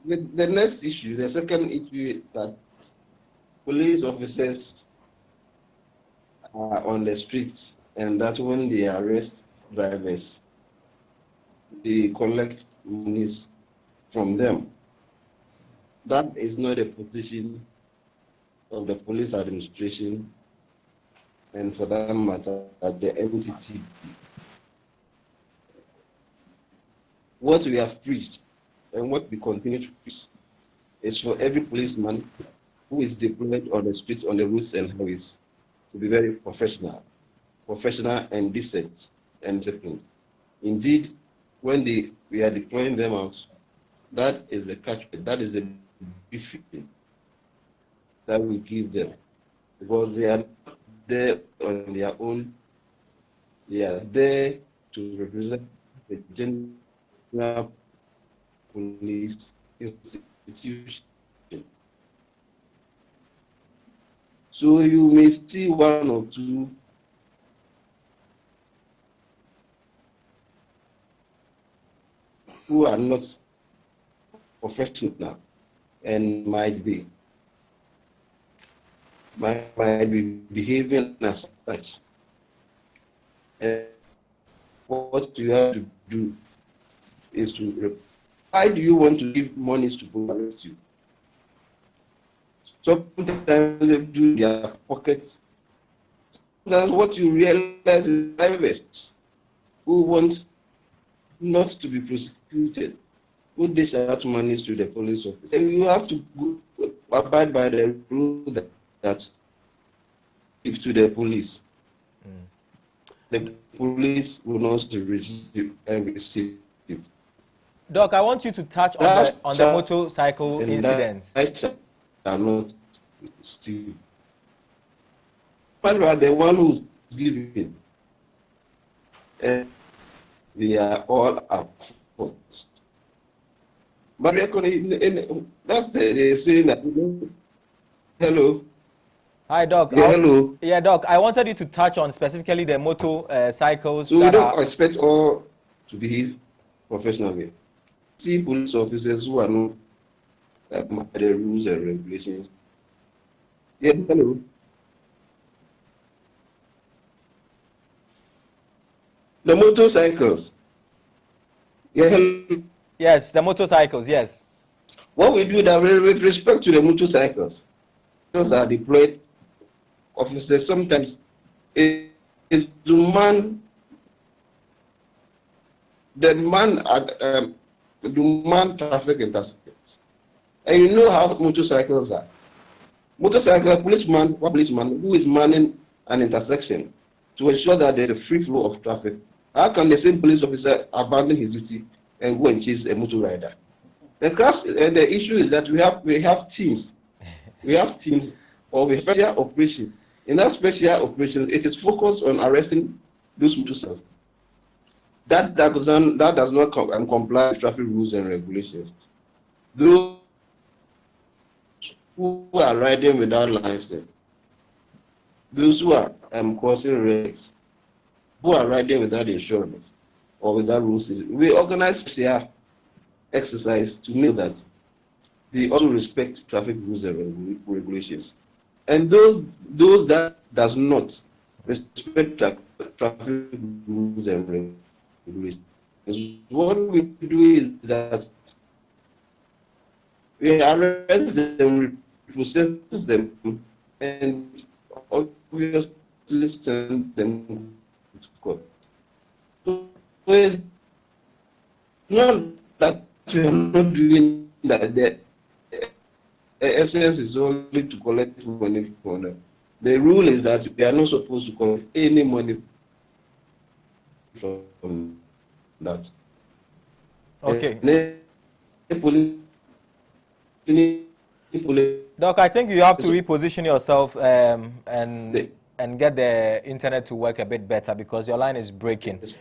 the next issue, the second issue is that police officers are on the streets, and that when they arrest drivers, they collect monies from them. That is not a position of the police administration, and for that matter, at the entity. What we have preached and what we continue to preach is for every policeman who is deployed on the streets, on the roads and highways, to be very professional and decent and disciplined. Indeed, when we are deploying them out, that is the catch, that is the briefing that we give them, because they are not there on their own. They are there to represent the general police institution. So you may see one or two who are not professional and might be behaving as such. And what you have to do is to, why do you want to give money to police you? Sometimes they do their pockets. That's what you realize is drivers who want not to be prosecuted, who dish out money to the police officer. And you have to abide by the rule that give to the police. The police will not receive. Doc, I want you to touch on the motorcycle incident. Are not still. But you are the one who's giving. And they are all up first. But that's the saying that. Hello. Hi, Doc. Yeah, hello. Yeah, Doc. I wanted you to touch on specifically the motorcycles. So we don't expect all to behave professionally. See police officers who are not by the rules and regulations. Yeah, hello. The motorcycles. Yeah, hello. Yes, the motorcycles, yes. What we do that with respect to the motorcycles, those are deployed officers. Sometimes is the man traffic intercepts. And you know how motorcycles are. Motorcycle policeman who is manning an intersection to ensure that there is a free flow of traffic. How can the same police officer abandon his duty and go and chase a motor rider? The issue is that we have teams. We have teams of a special operation. In that special operation, it is focused on arresting those motorcycles. that does not comply with traffic rules and regulations. Those who are riding without license, those who are causing risks, who are riding without insurance or without rules, we organize CR exercise to make that they also respect traffic rules and regulations. And those that does not respect traffic rules and regulations, what we do is that we arrest them, process them, and obviously send them to court. So it's not that we are not doing that. The essence is only to collect money from them. The rule is that we are not supposed to collect any money from that. Okay. Doc, I think you have to reposition yourself and get the internet to work a bit better because your line is breaking.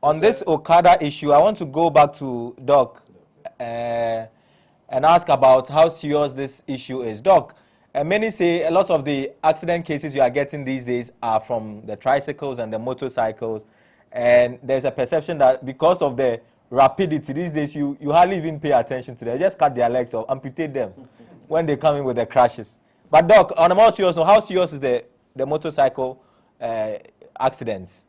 On this Okada issue, I want to go back to Doc and ask about how serious this issue is. Doc, many say a lot of the accident cases you are getting these days are from the tricycles and the motorcycles, and there's a perception that because of the rapidity these days, you hardly even pay attention to them. Just cut their legs or amputate them when they come in with the crashes. But Doc, on a more serious note, how serious is the motorcycle accidents?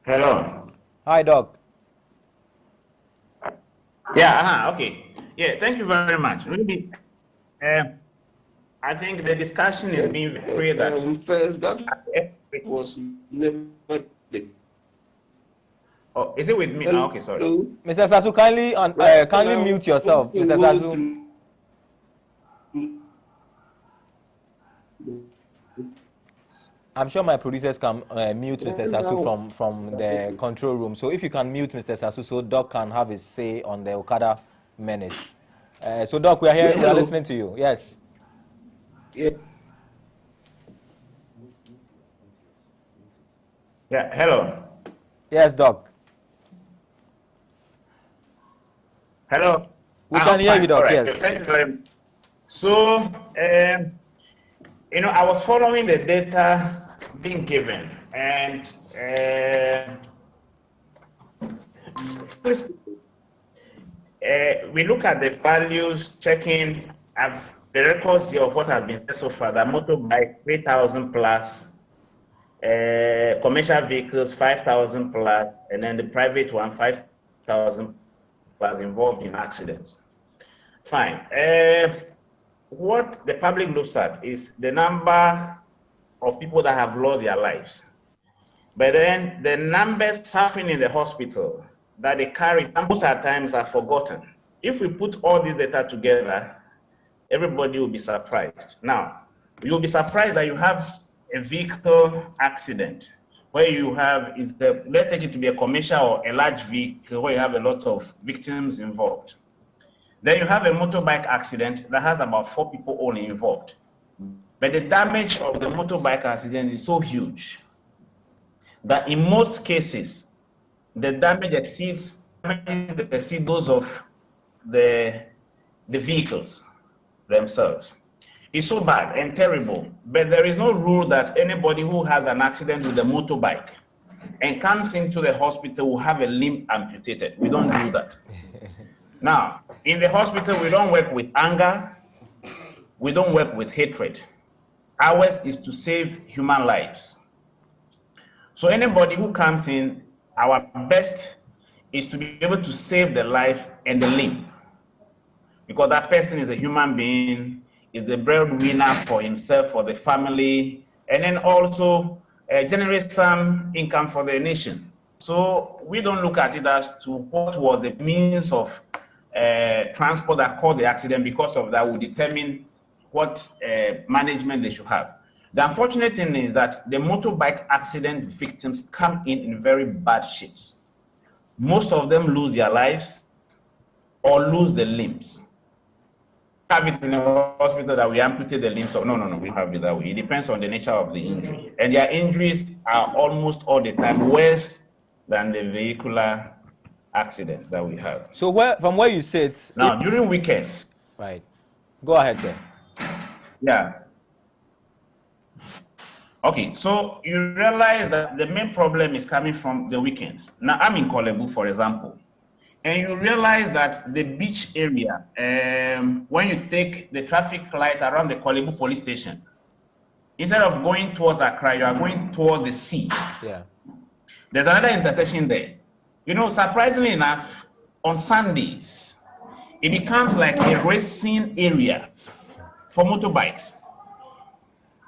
Hello. Hi, Doc. Yeah, okay. Yeah, thank you very much. Maybe, I think the discussion is being clear that first, that was never the. Oh, is it with me? Oh, okay, sorry. Mr. Sasu, kindly mute yourself, Mr. Sasu. I'm sure my producers can mute Mr. Sasu from the control room. So if you can mute Mr. Sasu so Doc can have his say on the Okada Menace. So Doc, we are here, we are listening to you. Yes. Yeah. Yeah, hello. Yes, Doc. Hello. We can hear you, Doc, right. yes. Thank you very much. So, I was following the data being given, and we look at the values, checking the records of what has been said so far. The motorbike 3,000 plus, commercial vehicles 5,000 plus, and then the private one 5,000 plus involved in accidents. Fine. What the public looks at is the number of people that have lost their lives. But then the numbers suffering in the hospital that they carry, most at times are forgotten. If we put all this data together, everybody will be surprised. Now, you'll be surprised that you have a vehicle accident where you have, let's take it to be a commercial or a large vehicle where you have a lot of victims involved. Then you have a motorbike accident that has about 4 people only involved. But the damage of the motorbike accident is so huge that in most cases, the damage exceeds those of the vehicles themselves. It's so bad and terrible, but there is no rule that anybody who has an accident with a motorbike and comes into the hospital will have a limb amputated. We don't do that. Now, in the hospital, we don't work with anger. We don't work with hatred. Ours is to save human lives. So anybody who comes in, our best is to be able to save the life and the limb. Because that person is a human being, is a breadwinner for himself, for the family, and then also generate some income for the nation. So we don't look at it as to what was the means of transport that caused the accident. Because of that, will determine what management they should have. The unfortunate thing is that the motorbike accident victims come in very bad shapes. Most of them lose their lives or lose their limbs. have it in a hospital that we amputate the limbs. So no, we don't have it that way. It depends on the nature of the injury. And their injuries are almost all the time worse than the vehicular accidents that we have. So from where you sit... Now, during weekends... Right. Go ahead, sir. Yeah. Okay, so you realize that the main problem is coming from the weekends. Now, I'm in Kolebu, for example. And you realize that the beach area, when you take the traffic light around the Kolebu police station, instead of going towards Accra, you are going towards the sea. Yeah. There's another intersection there. You know, surprisingly enough, on Sundays, it becomes like a racing area for motorbikes.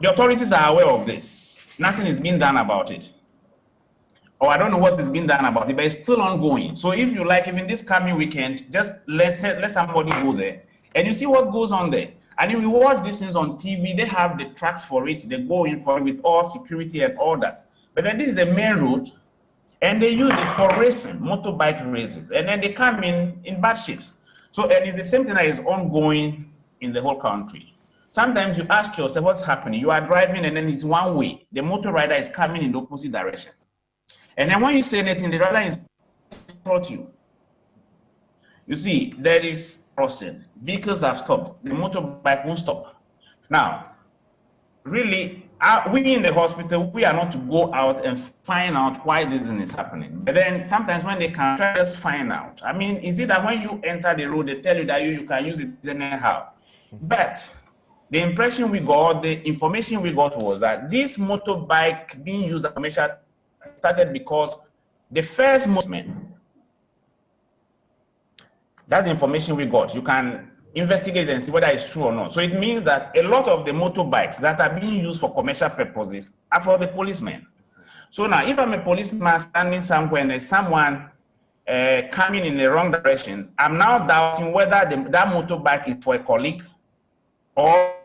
The authorities are aware of this. Nothing is being done about it. Or I don't know what is being done about it, but it's still ongoing. So if you like, even this coming weekend, just let somebody go there. And you see what goes on there. And if we watch these things on TV, they have the tracks for it. They go in for it with all security and all that. But then this is a main road, and they use it for racing, motorbike races. And then they come in bad shapes. So, and it's the same thing that is ongoing in the whole country. Sometimes you ask yourself what's happening. You are driving and then it's one way. The motor rider is coming in the opposite direction. And then when you say anything, the rider is brought you. You see, there is crossing. Vehicles have stopped. The motorbike won't stop. Now, really, we in the hospital, we are not to go out and find out why this is happening. But then sometimes when they can try to find out, I mean, is it that when you enter the road, they tell you that you can use it anyhow? But the impression we got, the information we got was that this motorbike being used as a measure started because the first movement, that's the information we got. You can investigate and see whether it's true or not. So it means that a lot of the motorbikes that are being used for commercial purposes are for the policemen. So now, if I'm a policeman standing somewhere and there's someone coming in the wrong direction, I'm now doubting whether that motorbike is for a colleague or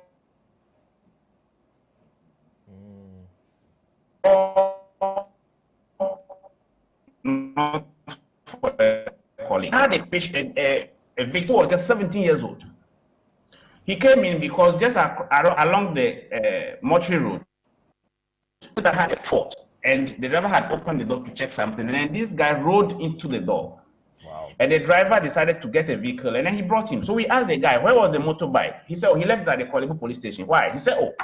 not for a colleague. I had a patient, a victim was just 17 years old. He came in because just along the mortuary road, that had a fault, and the driver had opened the door to check something, and then this guy rode into the door. Wow. And the driver decided to get a vehicle, and then he brought him. So we asked the guy, where was the motorbike? He said, oh, he left it at the Kolebu police station. Why? He said, oh,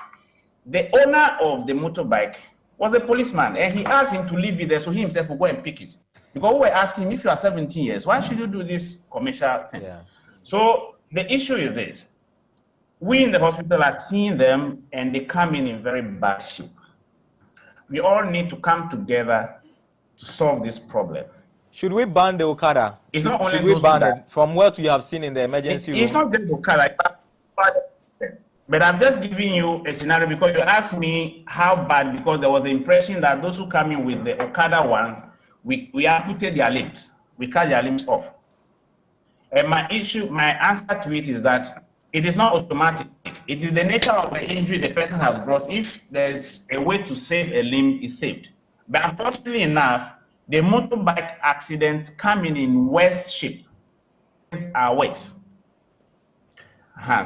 the owner of the motorbike was a policeman, and he asked him to leave it there so he himself will go and pick it. Because we were asking him, if you are 17 years, why should you do this commercial thing? Yeah. So the issue is this. We in the hospital are seeing them, and they come in very bad shape. We all need to come together to solve this problem. Should we ban the Okada? Should we ban it? From what you have seen in the emergency room? It's not the Okada. But I'm just giving you a scenario because you asked me how bad, because there was the impression that those who come in with the Okada ones, we amputate their limbs. We cut their limbs off. And my answer to it is that it is not automatic. It is the nature of the injury the person has brought. If there's a way to save a limb, it's saved. But unfortunately enough, the motorbike accidents coming in worse shape are worse.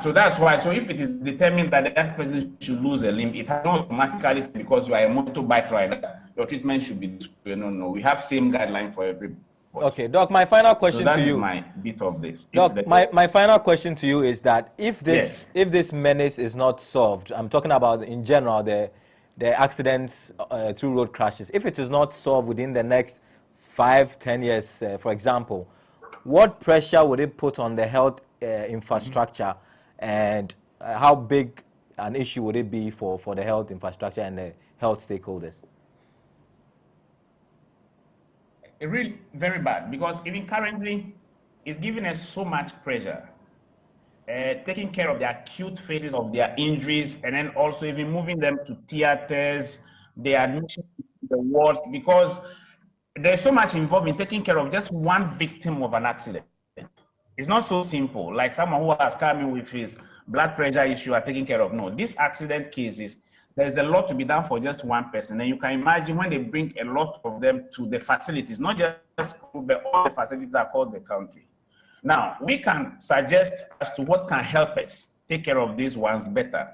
So that's why. So if it is determined that that person should lose a limb, it has not automatically because you are a motorbike rider, your treatment should be. No. We have same guideline for everybody. Okay, Doc. My final question to you. That is my bit of this. Doc, my final question to you is that if this menace is not solved, I'm talking about in general the accidents through road crashes. If it is not solved within the next 5-10 years, for example, what pressure would it put on the health infrastructure, and how big an issue would it be for the health infrastructure and the health stakeholders? Really very bad, because even currently it's giving us so much pressure, taking care of the acute phases of their injuries, and then also even moving them to theaters, their admission to the wards, because there's so much involved in taking care of just one victim of an accident. It's not so simple, like someone who has come in with his blood pressure issue are taken care of. No, these accident cases, there's a lot to be done for just one person. And you can imagine when they bring a lot of them to the facilities, not just, but all the facilities across the country. Now, we can suggest as to what can help us take care of these ones better.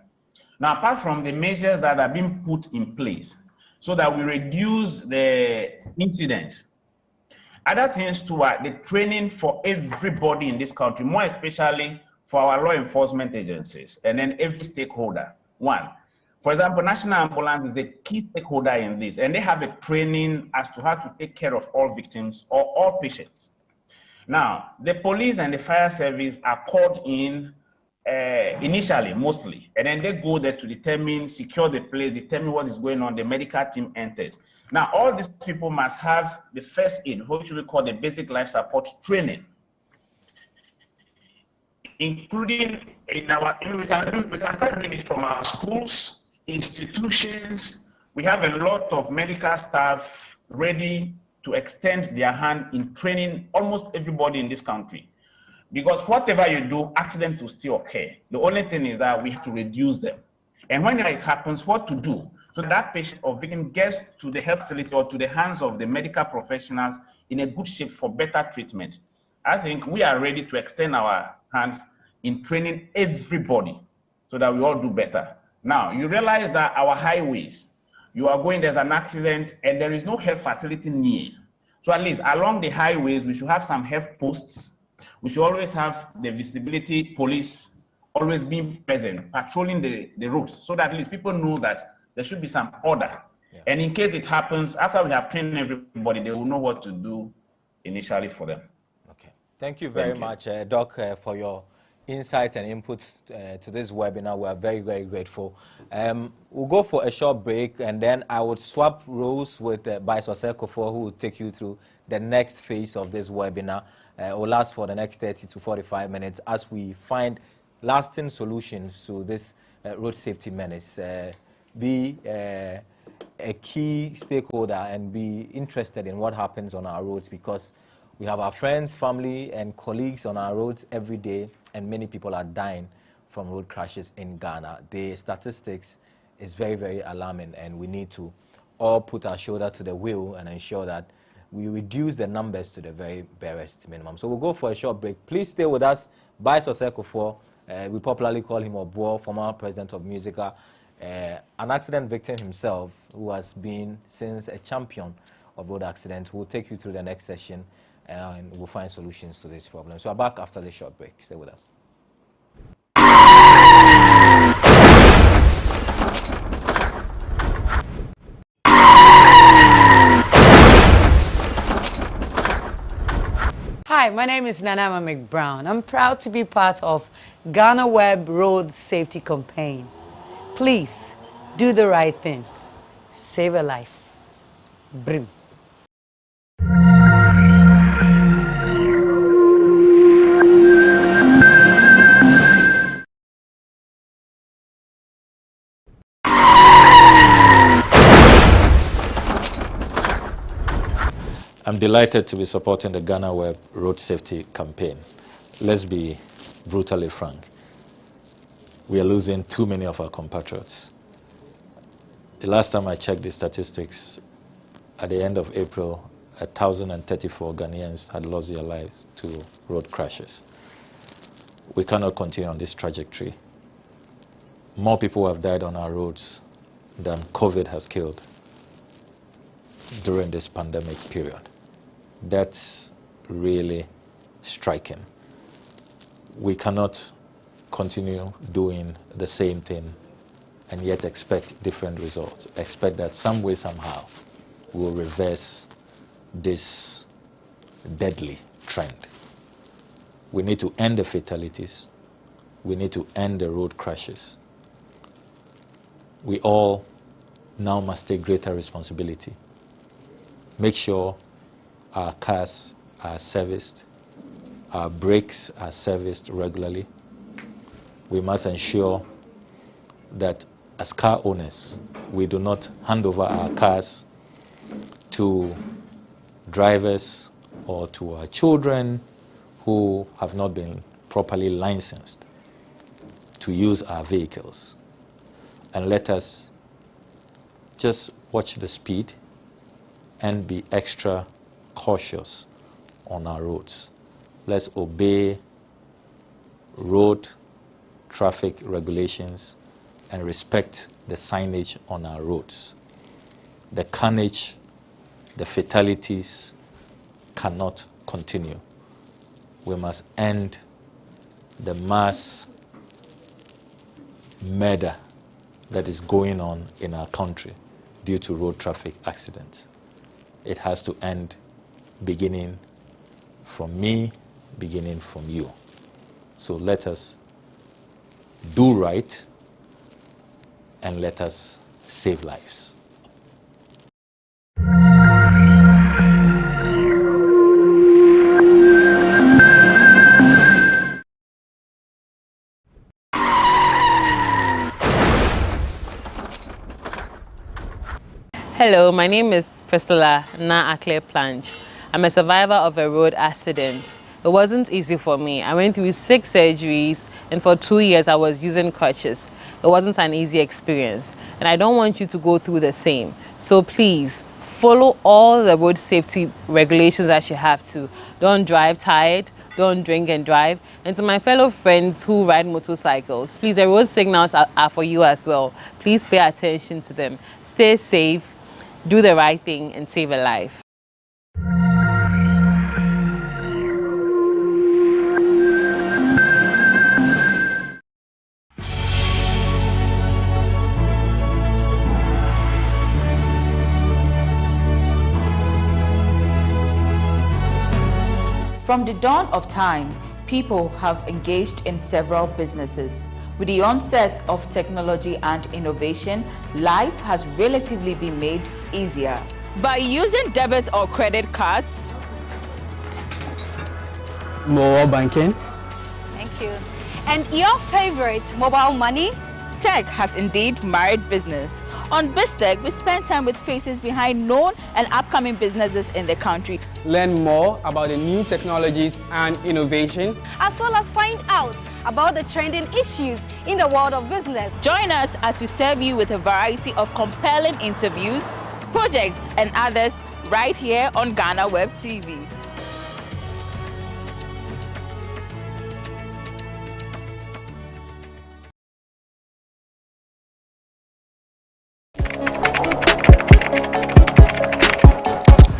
Now, apart from the measures that are being put in place so that we reduce the incidents, other things too are the training for everybody in this country, more especially for our law enforcement agencies and then every stakeholder. One, for example, National Ambulance is a key stakeholder in this, and they have a training as to how to take care of all victims or all patients. Now, the police and the fire service are called in initially, mostly, and then they go there to determine, secure the place, determine what is going on, the medical team enters. Now, all these people must have the first aid, which we call the basic life support training, including we can start doing it from our schools, institutions. We have a lot of medical staff ready to extend their hand in training almost everybody in this country. Because whatever you do, accidents will still occur. The only thing is that we have to reduce them. And when it happens, what to do? So that patient or victim gets to the health facility or to the hands of the medical professionals in a good shape for better treatment. I think we are ready to extend our hands in training everybody so that we all do better. Now, you realize that our highways, you are going, there's an accident, and there is no health facility near. So at least along the highways, we should have some health posts. We should always have the visibility police always being present, patrolling the roads, so that at least people know that there should be some order. Yeah. And in case it happens, after we have trained everybody, they will know what to do initially for them. Okay. Thank you very much, Doc, for your insights and input to this webinar. We are very, very grateful. We'll go for a short break, and then I would swap roles with Vice Osekofor, who will take you through the next phase of this webinar. It will last for the next 30 to 45 minutes as we find lasting solutions to this road safety menace. Be a key stakeholder and be interested in what happens on our roads, because we have our friends, family, and colleagues on our roads every day, and many people are dying from road crashes in Ghana. The statistics is very, very alarming, and we need to all put our shoulder to the wheel and ensure that we reduce the numbers to the very barest minimum. So we'll go for a short break. Please stay with us. Vice Osekofor, we popularly call him Obuo, former president of Musica, an accident victim himself who has been since a champion of road accidents. We'll take you through the next session and we'll find solutions to this problem. So we're back after this short break. Stay with us. Hi, my name is Nanama McBrown. I'm proud to be part of GhanaWeb Road Safety Campaign. Please, do the right thing. Save a life. Brim. I'm delighted to be supporting the GhanaWeb Road Safety Campaign. Let's be brutally frank. We are losing too many of our compatriots. The last time I checked the statistics, at the end of April, 1,034 Ghanaians had lost their lives to road crashes. We cannot continue on this trajectory. More people have died on our roads than COVID has killed during this pandemic period. That's really striking. We cannot continue doing the same thing and yet expect different results. Expect that some way, somehow, we'll reverse this deadly trend. We need to end the fatalities. We need to end the road crashes. We all now must take greater responsibility. Make sure our cars are serviced, our brakes are serviced regularly. We must ensure that as car owners, we do not hand over our cars to drivers or to our children who have not been properly licensed to use our vehicles. And let us just watch the speed and be extra cautious on our roads. Let's obey road traffic regulations and respect the signage on our roads. The carnage, the fatalities cannot continue. We must end the mass murder that is going on in our country due to road traffic accidents. It has to end, beginning from me, beginning from you. So let us do right and let us save lives. Hello, my name is Priscilla Na Akle Planch. I'm a survivor of a road accident. It wasn't easy for me. I went through 6 surgeries, and for 2 years I was using crutches. It wasn't an easy experience, and I don't want you to go through the same. So please, follow all the road safety regulations that you have to. Don't drive tired, don't drink and drive. And to my fellow friends who ride motorcycles, please, the road signals are for you as well. Please pay attention to them. Stay safe, do the right thing, and save a life. From the dawn of time, people have engaged in several businesses. With the onset of technology and innovation, life has relatively been made easier. By using debit or credit cards, mobile banking. Thank you. And your favorite, mobile money? Tech has indeed married business. On BizTech, we spend time with faces behind known and upcoming businesses in the country. Learn more about the new technologies and innovation, as well as find out about the trending issues in the world of business. Join us as we serve you with a variety of compelling interviews, projects, and others right here on GhanaWeb TV.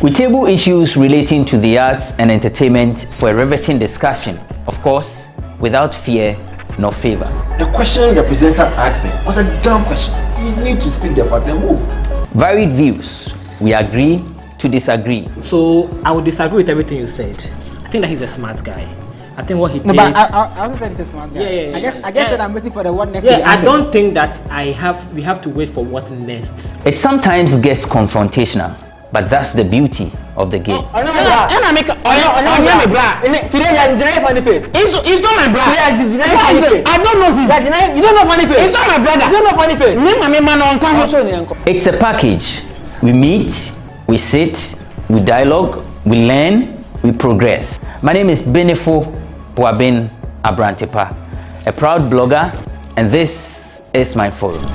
We table issues relating to the arts and entertainment for a riveting discussion, of course, without fear nor favor. The question the presenter asked them was a dumb question. You need to speak the fact and move. Varied views. We agree to disagree. So I would disagree with everything you said. I think that he's a smart guy. I think what he did. No, but I also said he's a smart guy. Yeah. I guess that I'm waiting for the what next. Yeah, I don't think that we have to wait for what next. It sometimes gets confrontational, but that's the beauty of the game. Today you're denying funny face. It's not my brother. You're denying funny face. I don't know him. You don't know funny face. It's not my brother. You don't know funny face. It's a package. We meet, we sit, we dialogue, we learn, we progress. My name is Benefo Boabin Abrantepa, a proud blogger, and this is my forum.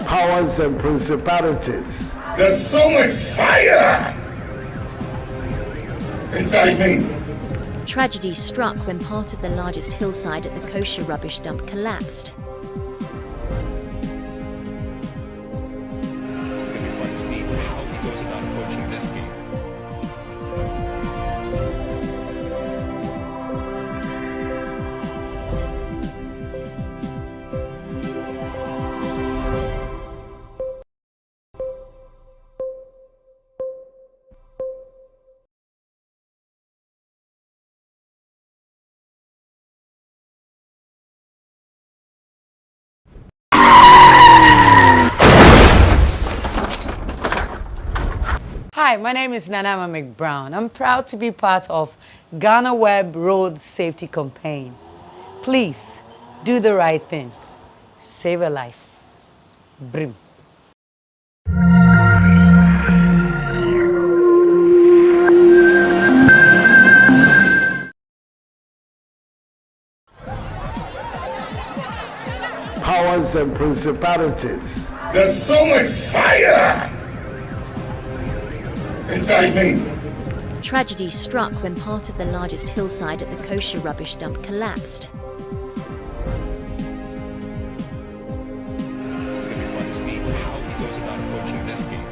Powers and principalities. There's so much fire inside me. Tragedy struck when part of the largest hillside at the kosher rubbish dump collapsed. It's going to be fun to see how he goes about approaching this game. Hi, my name is Nanama McBrown. I'm proud to be part of GhanaWeb Road Safety Campaign. Please, do the right thing. Save a life. Brim. powers and principalities. There's so much fire inside me. Tragedy struck when part of the largest hillside at the kosher rubbish dump collapsed. It's going to be fun to see how he goes about approaching this game.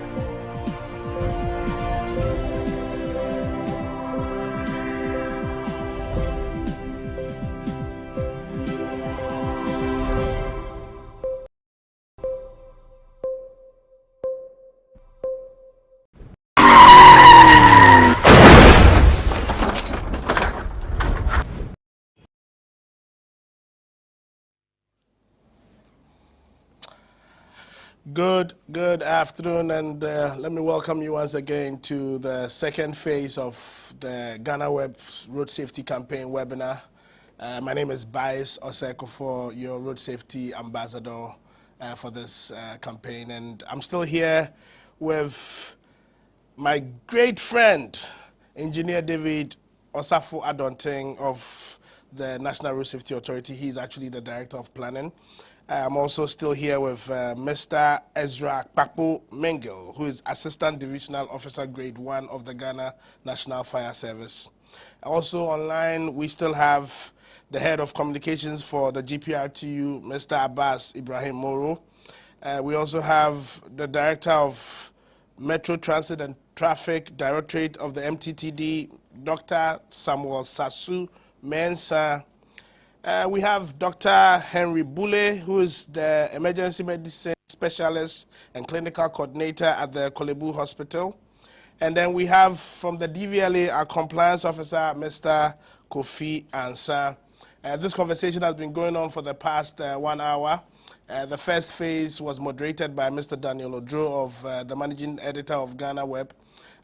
Good afternoon, and let me welcome you once again to the second phase of the GhanaWeb Road Safety Campaign webinar. My name is Bias Oseko, your road safety ambassador for this campaign, and I'm still here with my great friend, Engineer David Osafo Adonting of the National Road Safety Authority. He's actually the Director of Planning. I'm also still here with Mr. Ezra Kpakpo Mengel, who is Assistant Divisional Officer Grade 1 of the Ghana National Fire Service. Also online, we still have the Head of Communications for the GPRTU, Mr. Abbas Ibrahim Moro. We also have the Director of Metro Transit and Traffic Directorate of the MTTD, Dr. Samuel Sasu Mensah. We have Dr. Henry Bule, who is the Emergency Medicine Specialist and Clinical Coordinator at the Kolebu Hospital. And then we have from the DVLA, our Compliance Officer, Mr. Kofi Ansah. This conversation has been going on for the past 1 hour. The first phase was moderated by Mr. Daniel Odro of the Managing Editor of GhanaWeb.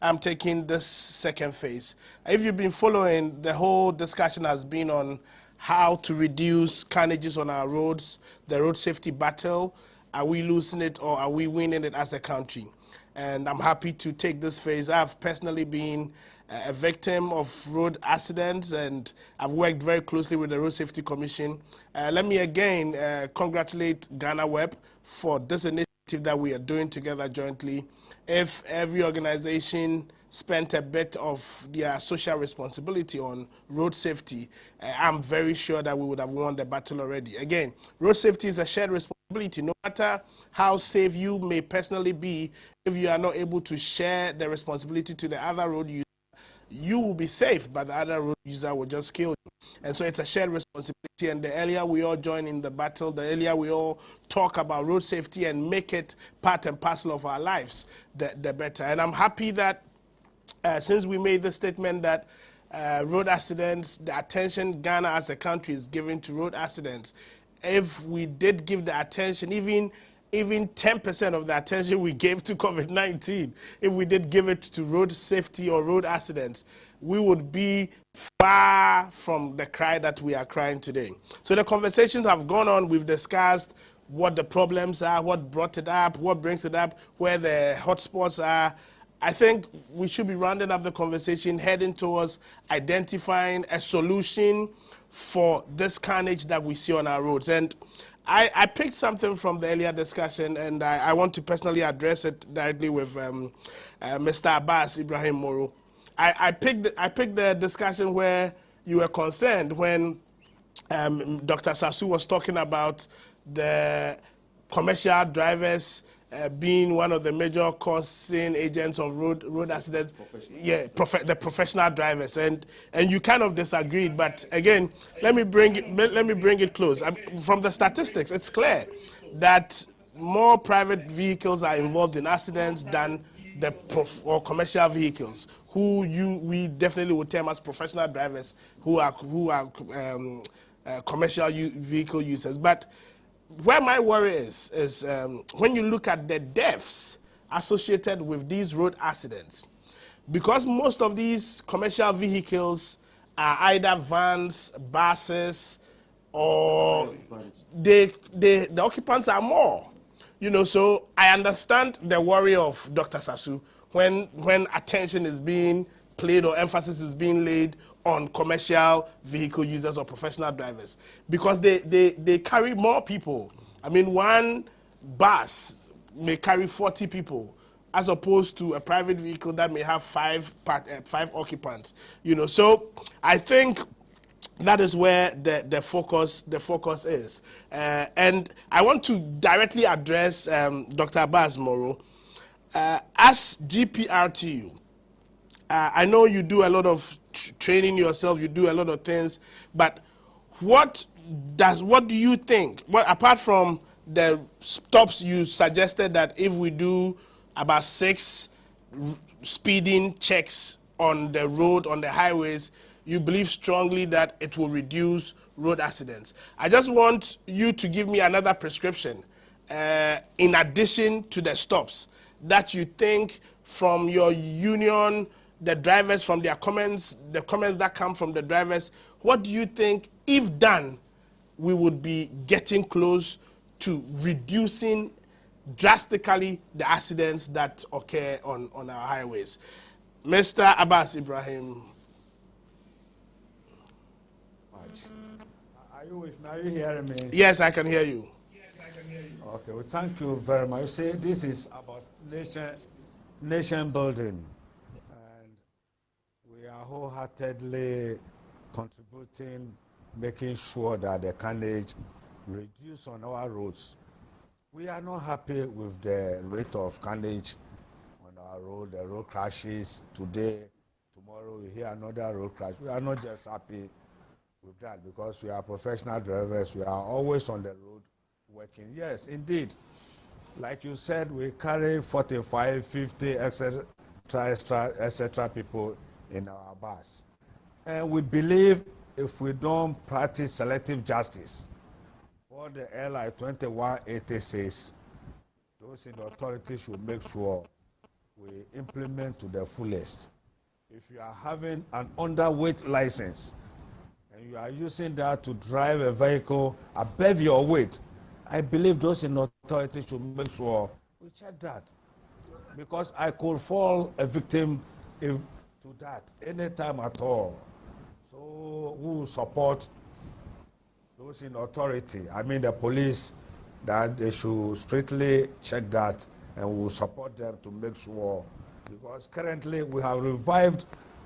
I'm taking this second phase. If you've been following, the whole discussion has been on how to reduce carnages on our roads, the road safety battle. Are we losing it or are we winning it as a country? And I'm happy to take this phase. I've personally been a victim of road accidents, and I've worked very closely with the Road Safety Commission. Let me again congratulate GhanaWeb for this initiative that we are doing together jointly. If every organization spent a bit of their social responsibility on road safety, I'm very sure that we would have won the battle already. Again, road safety is a shared responsibility. No matter how safe you may personally be, if you are not able to share the responsibility to the other road user, you will be safe, but the other road user will just kill you. And so it's a shared responsibility, and the earlier we all join in the battle, the earlier we all talk about road safety and make it part and parcel of our lives, the better. And I'm happy that since we made the statement that road accidents, the attention Ghana as a country is giving to road accidents, if we did give the attention, even 10% of the attention we gave to COVID-19, if we did give it to road safety or road accidents, we would be far from the cry that we are crying today. So the conversations have gone on. We've discussed what the problems are, what brought it up, what brings it up, where the hotspots are. I think we should be rounding up the conversation, heading towards identifying a solution for this carnage that we see on our roads. And I picked something from the earlier discussion, and I want to personally address it directly with Mr. Abbas Ibrahim Moro. I picked the discussion where you were concerned when Dr. Sasu was talking about the commercial drivers being one of the major causing agents of road accidents. Yeah, the professional drivers, and you kind of disagreed. But again, let me bring it close. From the statistics, it's clear that more private vehicles are involved in accidents than the commercial vehicles, who we definitely would term as professional drivers, who are commercial vehicle users. But where my worry is when you look at the deaths associated with these road accidents, because most of these commercial vehicles are either vans, buses, or the occupants are more. You know, so I understand the worry of Dr. Sasu when attention is being played or emphasis is being laid on commercial vehicle users or professional drivers, because they carry more people I mean, one bus may carry 40 people, as opposed to a private vehicle that may have five occupants. You know, so I think that is where the focus is. And I want to directly address Dr. Abbas Moro. As GPRTU, I know you do a lot of training yourself, you do a lot of things, but what do you think? Well, apart from the stops you suggested that if we do about 6 speeding checks on the road, on the highways, you believe strongly that it will reduce road accidents. I just want you to give me another prescription in addition to the stops that you think from your union, the drivers, from their comments, the comments that come from the drivers. What do you think, if done, we would be getting close to reducing drastically the accidents that occur on our highways? Mr. Abbas Ibrahim. Are you with me? Are you hearing me? Yes, I can hear you. Okay, well, thank you very much. You see, this is about nation building, and we are wholeheartedly contributing, making sure that the carnage reduce on our roads. We are not happy with the rate of carnage on our road, the road crashes today, tomorrow we hear another road crash. We are not just happy with that because we are professional drivers. We are always on the road working. Yes, indeed. Like you said, we carry 45, 50, etc., people in our bus. And we believe if we don't practice selective justice, what the LI 2180 says, those in the authority should make sure we implement to the fullest. If you are having an underweight license and you are using that to drive a vehicle above your weight, I believe those in authority should make sure we check that, because I could fall a victim to that anytime at all. So we will support those in authority, I mean the police, that they should strictly check that, and we will support them to make sure, because currently we have revived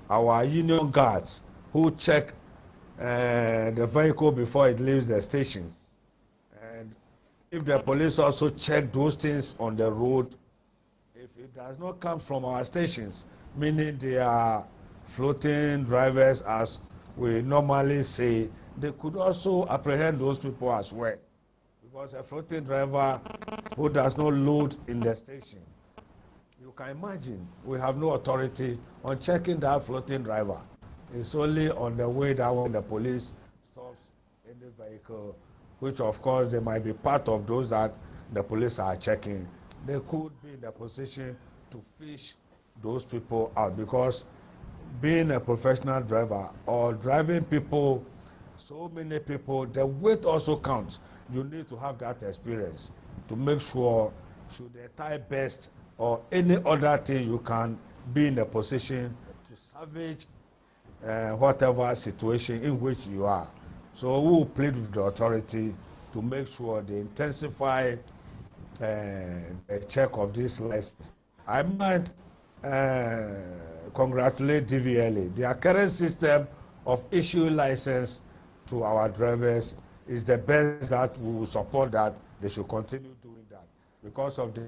our union guards who check the vehicle before it leaves the stations. And if the police also check those things on the road, if it does not come from our stations, meaning they are floating drivers as we normally say, they could also apprehend those people as well. Because a floating driver who does not load in the station, you can imagine we have no authority on checking that floating driver. It's only on the way that when the police stops any vehicle, which of course they might be part of those that the police are checking, they could be in the position to fish those people out, because being a professional driver or driving people, so many people, the weight also counts. You need to have that experience to make sure, should the tie burst or any other thing, you can be in a position to salvage whatever situation in which you are. So we will plead with the authority to make sure they intensify a check of this license. I might congratulate DVLA. Their current system of issuing license to our drivers is the best. That we will support that. They should continue doing that because of the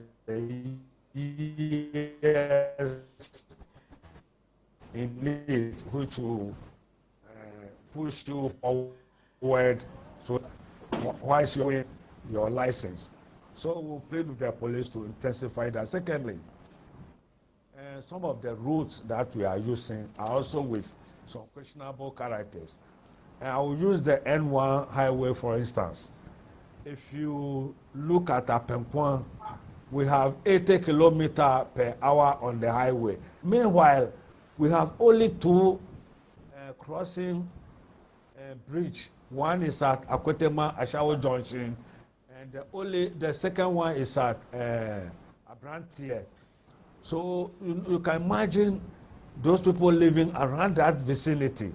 years in need, which will push you forward. So why is your license? So we'll plead with the police to intensify that. Secondly, some of the routes that we are using are also with some questionable characters. And I will use the N1 highway, for instance. If you look at Apenkwan, we have 80 kilometers per hour on the highway. Meanwhile, we have only 2 crossing bridge. One is at Akwetema Ashawo Junction, and the second one is at Abrantier. So you can imagine those people living around that vicinity.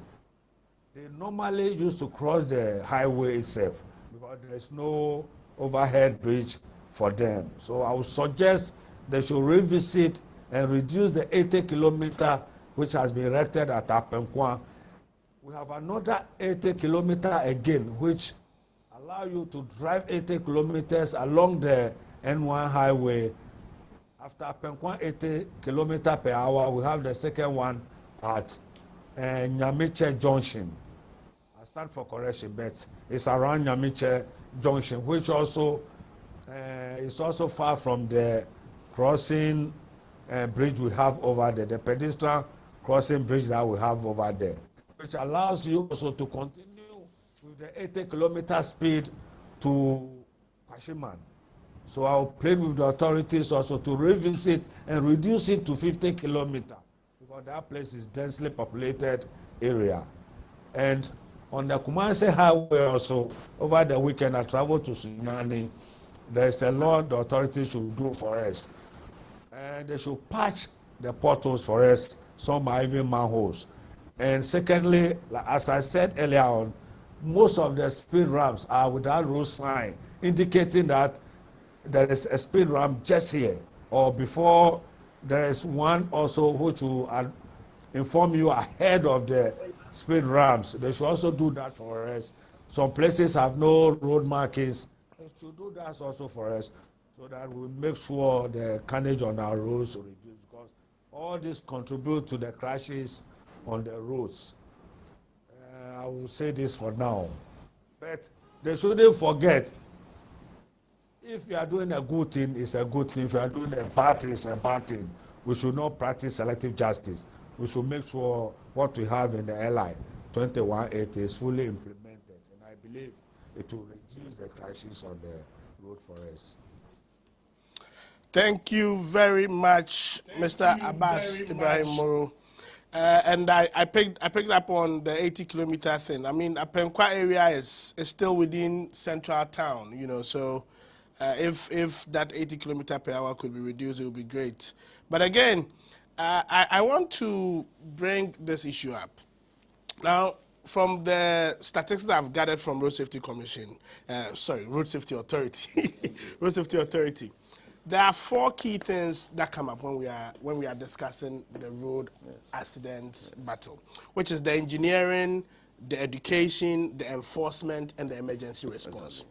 They normally used to cross the highway itself because there's no overhead bridge for them. So I would suggest they should revisit and reduce the 80-kilometer which has been erected at Apenkwa. We have another 80-kilometer again, which allow you to drive 80 kilometers along the N1 highway. After Apenkwa 80 kilometers per hour, we have the second one at Nyamiche Junction. I stand for correction, but it's around Nyamiche Junction, which also is also far from the crossing bridge we have over there, the pedestrian crossing bridge that we have over there, which allows you also to continue with the 80-kilometer speed to Kashiman. So I'll plead with the authorities also to revisit and reduce it to 50 kilometers, because that place is densely populated area. And on the Kumasi Highway also, over the weekend I traveled to Sunyani. There's a lot the authorities should do for us. And they should patch the potholes for us. Some are even manholes. And secondly, as I said earlier on, most of the speed ramps are without road sign, indicating that there is a speed ramp just here, or before there is one also which will inform you ahead of the speed ramps. They should also do that for us. Some places have no road markings. They should do that also for us, so that we make sure the carnage on our roads reduce, because all this contribute to the crashes on the roads. I will say this for now, but they shouldn't forget, if you are doing a good thing, it's a good thing. If you are doing a bad thing, it's a bad thing. We should not practice selective justice. We should make sure what we have in the LI 2180 is fully implemented, and I believe it will reduce the crashes on the road for us. Thank you very much, Mr. Abbas Ibrahim Moro. And I picked up on the 80-kilometer thing. I mean, Apenkwa area is still within central town, you know, so if that 80 kilometer per hour could be reduced, it would be great. But again, I want to bring this issue up. Now, from the statistics that I've gathered from Road Safety Commission, Road Safety Authority, Road Safety Authority, there are 4 key things that come up when we are discussing the road accidents battle, which is the engineering, the education, the enforcement, and the emergency response.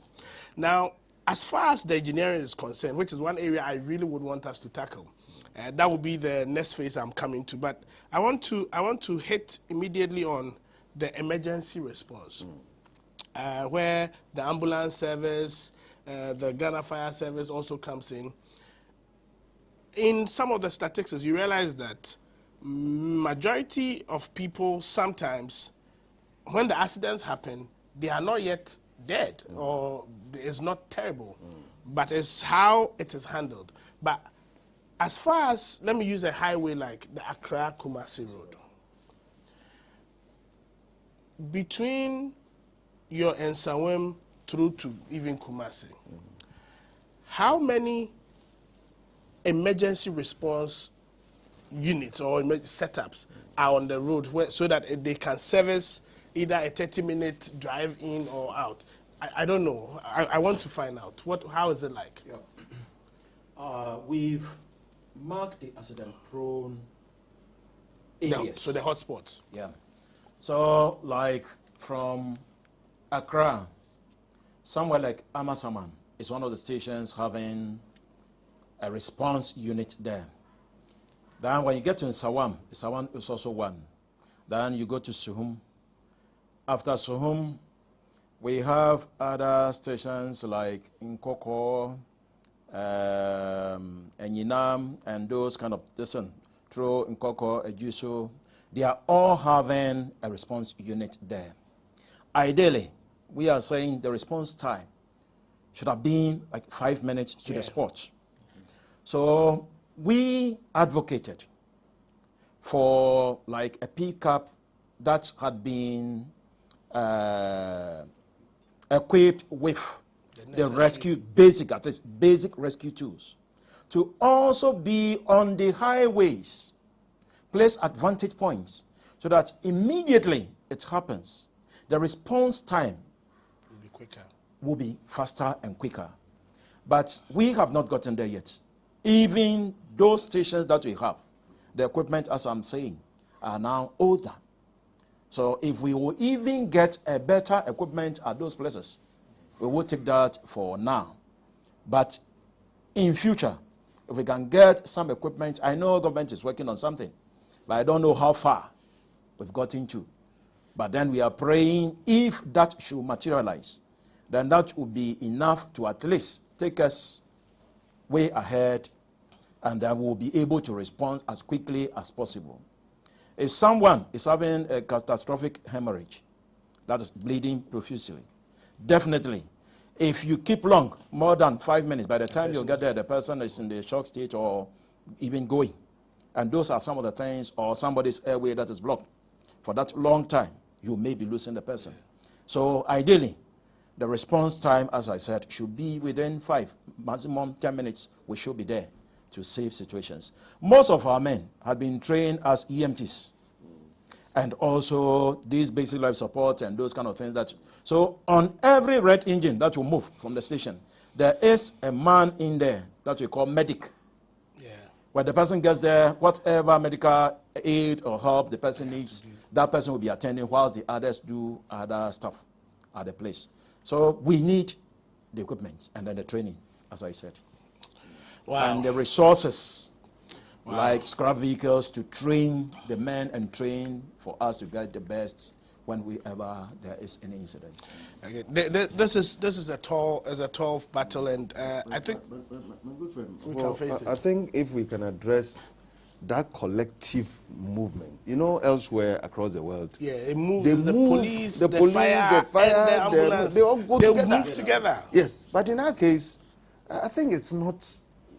Now, as far as the engineering is concerned, which is one area I really would want us to tackle, that will be the next phase I'm coming to. But I want to hit immediately on the emergency response, where the ambulance service, the Ghana Fire Service also comes in. In some of the statistics, you realize that majority of people sometimes, when the accidents happen, they are not yet dead or it's not terrible, but it's how it is handled. But as far as, let me use a highway like the Accra-Kumasi Road, between your Nsawem through to even Kumasi, how many emergency response units or setups are on the road so that they can service either a 30-minute drive in or out? I don't know. I want to find out. How is it like? Yeah. We've marked the accident-prone areas. So the hotspots. Yeah. So, like from Accra, somewhere like Amasaman is one of the stations having a response unit there. Then when you get to Nsawam is also one. Then you go to Suhum. After Suhum, we have other stations like Nkoko, Enyinam, and those kind of, through Nkoko, Ejuso. They are all having a response unit there. Ideally, we are saying the response time should have been like 5 minutes to the spot. So we advocated for like a pickup that had been equipped with the rescue, at least basic rescue tools, to also be on the highways, place at vantage points, so that immediately it happens, the response time will be faster and quicker. But we have not gotten there yet. Even those stations that we have, the equipment, as I'm saying, are now older. So if we will even get a better equipment at those places, we will take that for now. But in future, if we can get some equipment, I know government is working on something, but I don't know how far we've got into. But then we are praying if that should materialize, then that would be enough to at least take us way ahead, and then we'll be able to respond as quickly as possible. If someone is having a catastrophic hemorrhage, that is bleeding profusely, definitely, if you keep long, more than 5 minutes, by the time you get there, the person is in the shock state or even going. And those are some of the things, or somebody's airway that is blocked. For that long time, you may be losing the person. So ideally, the response time, as I said, should be within 5, maximum 10 minutes, we should be there to save situations. Most of our men have been trained as EMTs, and also these basic life support and those kind of things. So on every red engine that will move from the station, there is a man in there that we call medic. Yeah. When the person gets there, whatever medical aid or help the person needs, that person will be attending whilst the others do other stuff at the place. So we need the equipment and then the training, as I said. Wow. And the resources, like scrap vehicles to train the men and train for us to get the best whenever there is any incident. Okay. This is a tall battle, and I think my good friend, we can face it. I think if we can address that collective movement, elsewhere across the world. Yeah, it moves. The police, the fire, and the ambulance. They all go together. They move together. Yes, but in our case, I think it's not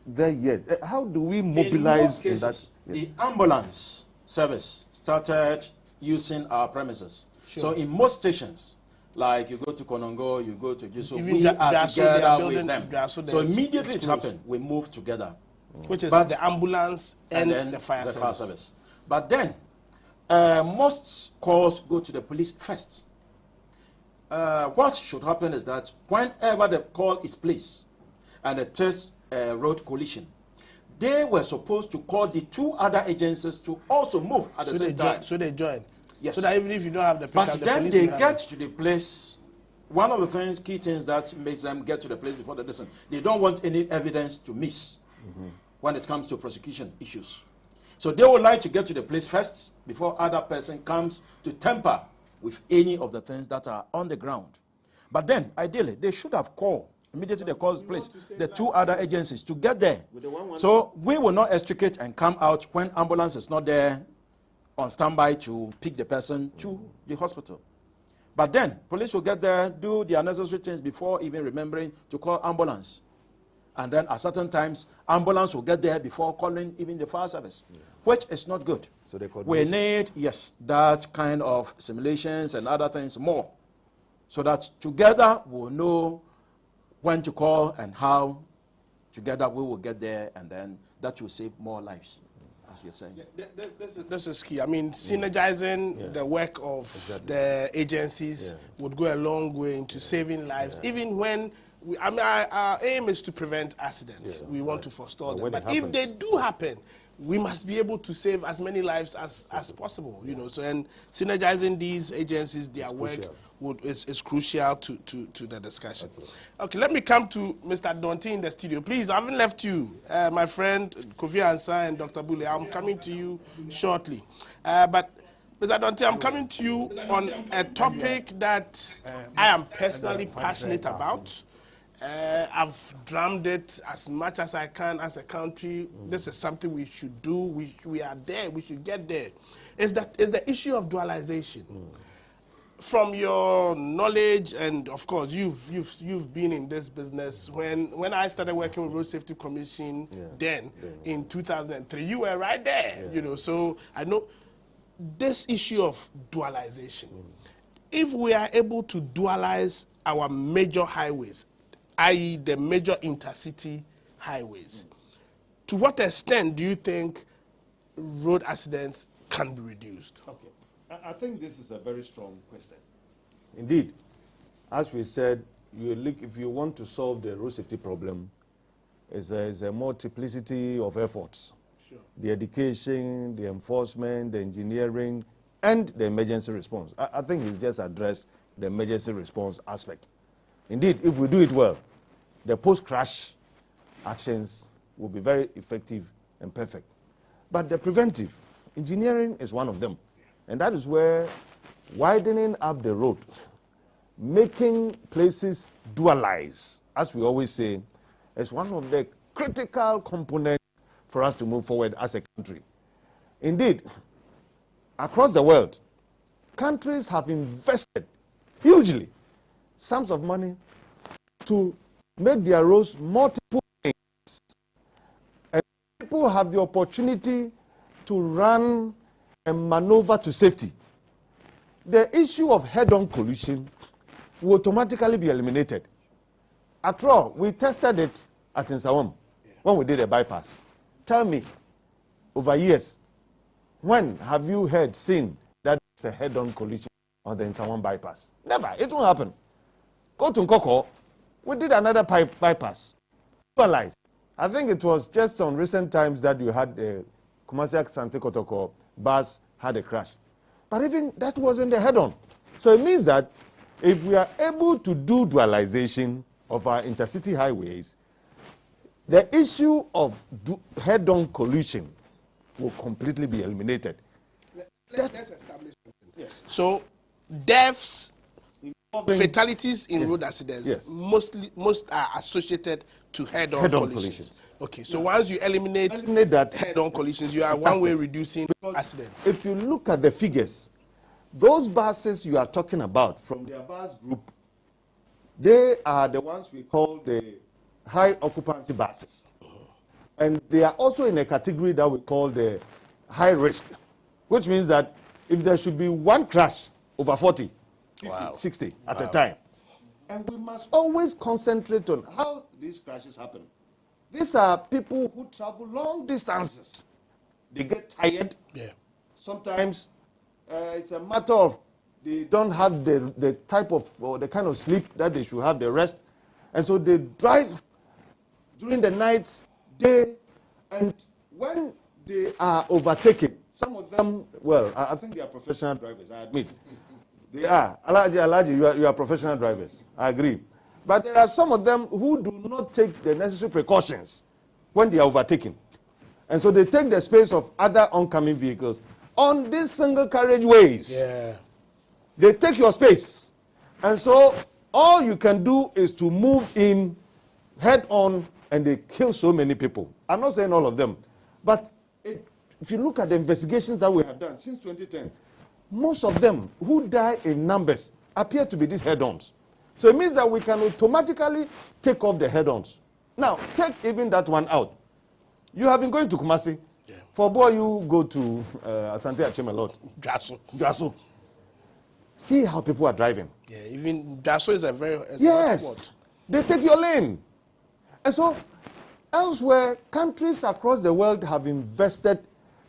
there yet. How do we mobilize in most cases, that? The ambulance service started using our premises. Sure. So in most stations, like you go to Konongo, you go to Giso, we are together with them. So immediately it happened, we moved together. Which is the ambulance and the fire service. But then, most calls go to the police first. What should happen is that whenever the call is placed and it is a road collision, they were supposed to call the 2 other agencies to also move at the same time. So they join. Yes. So that even if you don't have the pickup, but then they get to the place. One of the key things that makes them get to the place before they listen, they don't want any evidence to miss when it comes to prosecution issues. So they would like to get to the place first before other person comes to tamper with any of the things that are on the ground. But then, ideally, they should have called, immediately they call this place, the 2 other agencies to get there. So we will not extricate and come out when ambulance is not there on standby to pick the person to the hospital. But then, police will get there, do the unnecessary things before even remembering to call ambulance. And then at certain times, ambulance will get there before calling even the fire service, which is not good. So we need, that kind of simulations and other things more, so that together we'll know when to call and how together we will get there, and then that will save more lives, as you're saying. This is key. I mean, synergizing the work of the agencies would go a long way into saving lives, even when our aim is to prevent accidents. We want to forestall them. But if they do happen, we must be able to save as many lives as possible. So and synergizing these agencies, their work is crucial to the discussion. Okay, let me come to Mr. Donti in the studio. Please, I haven't left you. My friend Kofi Ansah and Dr. Bule, I'm coming to you shortly. But Mr. Donti, I'm coming to you on a topic that I am personally passionate about. I've drummed it as much as I can as a country. This is something we should do. We are there. We should get there. Is the issue of dualization. From your knowledge, and of course you've been in this business. When I started working with Road Safety Commission in 2003, you were right there. So I know this issue of dualization. If we are able to dualize our major highways, i.e. the major intercity highways, to what extent do you think road accidents can be reduced? Okay, I think this is a very strong question. Indeed, as we said, if you want to solve the road safety problem, it's a multiplicity of efforts. Sure. The education, the enforcement, the engineering, and the emergency response. I think he's just addressed the emergency response aspect. Indeed, if we do it well, the post-crash actions will be very effective and perfect. But the preventive, engineering is one of them. And that is where widening up the road, making places dualize, as we always say, is one of the critical components for us to move forward as a country. Indeed, across the world, countries have invested hugely sums of money to make their roads multiple lanes. And people have the opportunity to run and maneuver to safety. The issue of head-on collision will automatically be eliminated. After all, we tested it at Nsawam when we did a bypass. Tell me, over years, when have you seen that it's a head-on collision on the Nsawam bypass? Never. It won't happen. Go to Nkoko. We did another bypass. Realize, I think it was just on recent times that you had the Kumasi Sante Kotoko bus had a crash. But even that wasn't the head-on. So it means that if we are able to do dualization of our intercity highways, the issue of head-on collision will completely be eliminated. Let's establish something. Yes. So deaths, fatalities in road accidents, most are associated to head-on collisions. Okay, so once you eliminate that head-on collisions, you are one way reducing accidents. If you look at the figures, those buses you are talking about from the bus group, they are the ones we call the high occupancy buses. And they are also in a category that we call the high risk, which means that if there should be one crash over 40, 50, 60 at a time, and we must always concentrate on how these crashes happen. These are people who travel long distances. They get tired. Yeah. Sometimes it's a matter of they don't have the type of or the kind of sleep that they should have, the rest. And so they drive during the night, day, and when they are overtaken, some of them, well, I think they are professional drivers, I admit. They are. Alaji, you are professional drivers. I agree. But there are some of them who do not take the necessary precautions when they are overtaken. And so they take the space of other oncoming vehicles on these single carriageways. Yeah. They take your space. And so all you can do is to move in head on, and they kill so many people. I'm not saying all of them. But if you look at the investigations that we have done since 2010, most of them who die in numbers appear to be these head-ons. So it means that we can automatically take off the head-ons. Now, take even that one out. You have been going to Kumasi. Yeah. For boy, you go to Asante Achem a lot. Jaso. See how people are driving. Yeah, even Jaso is a very spot. They take your lane. And so, elsewhere, countries across the world have invested,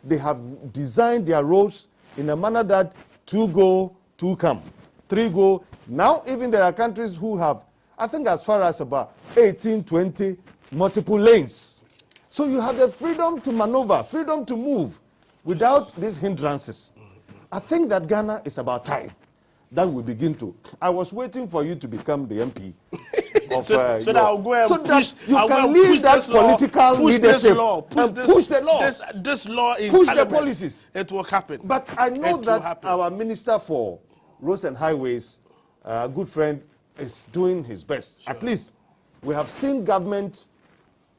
they have designed their roads in a manner that 2 go, 2 come, 3 go. Now even there are countries who have, I think as far as about 18, 20 multiple lanes. So you have the freedom to maneuver, freedom to move without these hindrances. I think that Ghana is about time that we begin to. I was waiting for you to become the MP. So that I'll go and push. You can lead that political leadership. Push the law. This law in push the policies. It will happen. But I know that our Minister for Roads and Highways, a good friend, is doing his best. Sure. At least we have seen government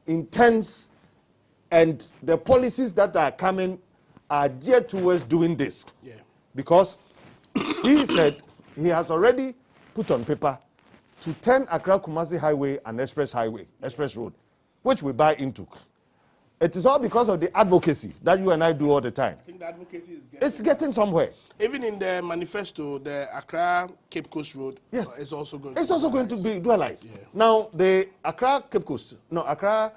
intense, and the policies that are coming are geared towards doing this. Yeah. Because he said he has already put on paper to turn Accra Kumasi Highway an express road, which we buy into. It is all because of the advocacy that you and I do all the time. I think the advocacy is getting somewhere. Even in the manifesto, the Accra Cape Coast Road is also going to be dualized. Yeah. Now, the Accra Cape Coast, Accra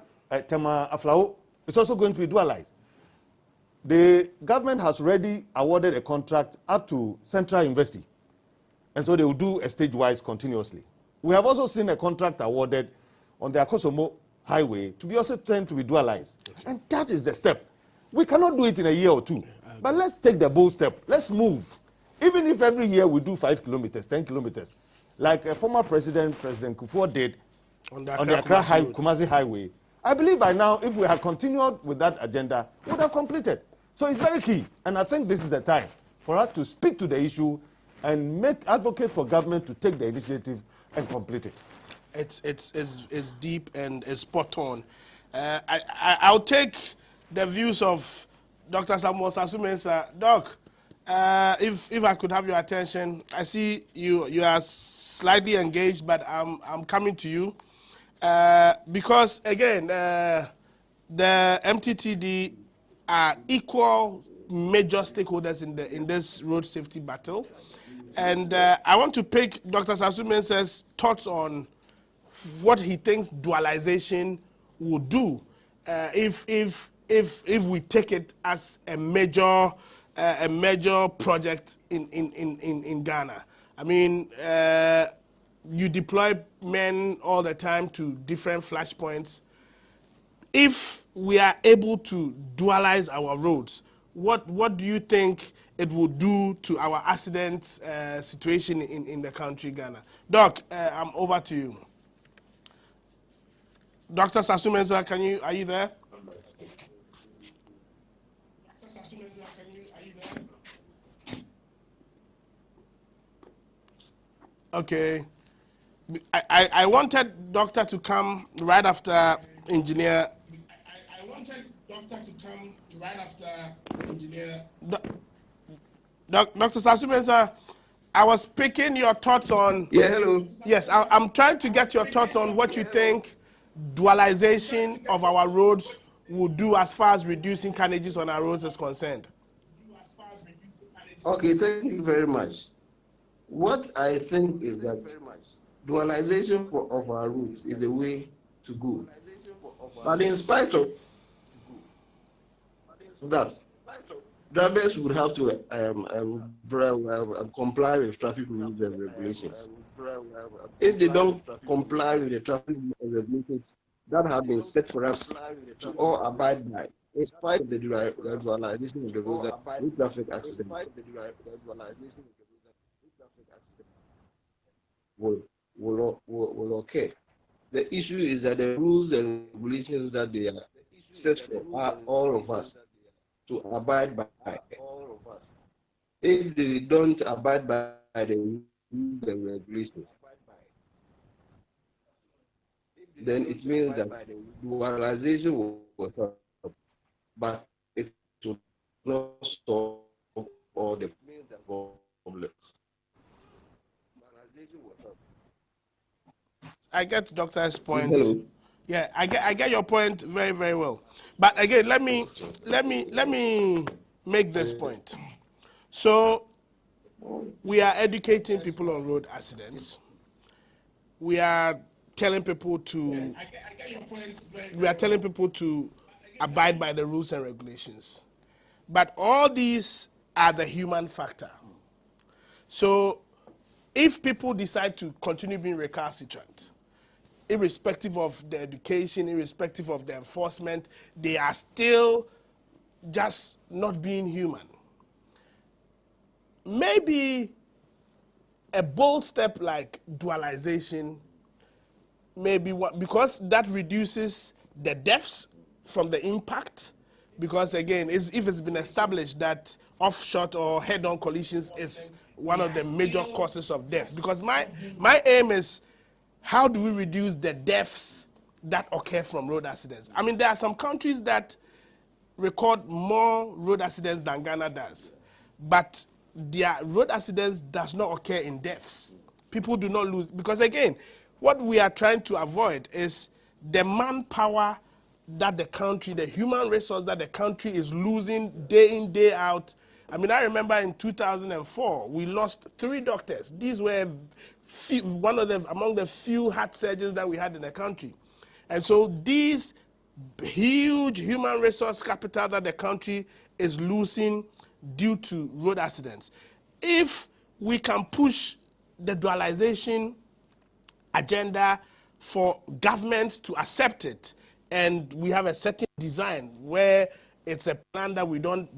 Tema Aflao, is also going to be dualized. The government has already awarded a contract up to Central University. And so they will do a stage-wise continuously. We have also seen a contract awarded on the Akosomo Highway to be also turned to be dualized. And that is the step. We cannot do it in a year or two. But let's take the bold step. Let's move. Even if every year we do 5 kilometers, 10 kilometers, like a former President Kufuor did on the Accra Kumasi Highway, I believe by now, if we had continued with that agenda, we would have completed. So it's very key. And I think this is the time for us to speak to the issue and advocate for government to take the initiative and complete it. It's deep and it's spot on. I'll take the views of Dr. Samuel Sasumensa. Doc, if I could have your attention, I see you are slightly engaged, but I'm coming to you because again the MTTD are equal major stakeholders in this road safety battle, and I want to pick Dr. Sasumensa's thoughts on what he thinks dualization would do if we take it as a major project in Ghana. I mean, you deploy men all the time to different flashpoints. If we are able to dualize our roads, what do you think it will do to our accident situation in the country, Ghana? Doc, I'm over to you. Dr. Sasumensa, are you there? Dr. Sasumensa, are you there? Okay. I wanted Doctor to come right after Engineer. I wanted Doctor to come right after Engineer. Dr. Sasumensa, I was picking your thoughts on. Yeah, hello. Yes, I'm trying to get your thoughts on what you think dualization of our roads will do as far as reducing carnages on our roads is concerned. Okay, thank you very much. What I think is that dualization of our routes is the way to go. But in spite of that, drivers would have to comply with traffic rules and regulations. If they don't comply with the traffic rules and regulations that have been set for us to all abide by, in spite of the dualization of the road, with traffic accidents will occur. The issue is that the rules and regulations that they are set for all of us to abide by. If they don't abide by the rules and regulations, then it means that dualization will stop, but it will not solve all the problems. I get Doctor's point. Hello. Yeah, I get your point very, very well. But again, let me make this point. So we are educating people on road accidents. We are telling people to abide by the rules and regulations. But all these are the human factor. So if people decide to continue being recalcitrant, irrespective of the education, irrespective of the enforcement, they are still just not being human. Maybe a bold step like dualization, maybe because that reduces the deaths from the impact, because again, if it's been established that off-shot or head-on collisions is one of the major causes of death. Because my aim is, how do we reduce the deaths that occur from road accidents? I mean, there are some countries that record more road accidents than Ghana does, but their road accidents does not occur in deaths. People do not lose, because again, what we are trying to avoid is the manpower that the country, the human resource that the country is losing day in, day out. I mean, I remember in 2004, we lost 3 doctors. These were among the few heart surgeons that we had in the country. And so these huge human resource capital that the country is losing due to road accidents, if we can push the dualization agenda for government to accept it, and we have a certain design where it's a plan that we don't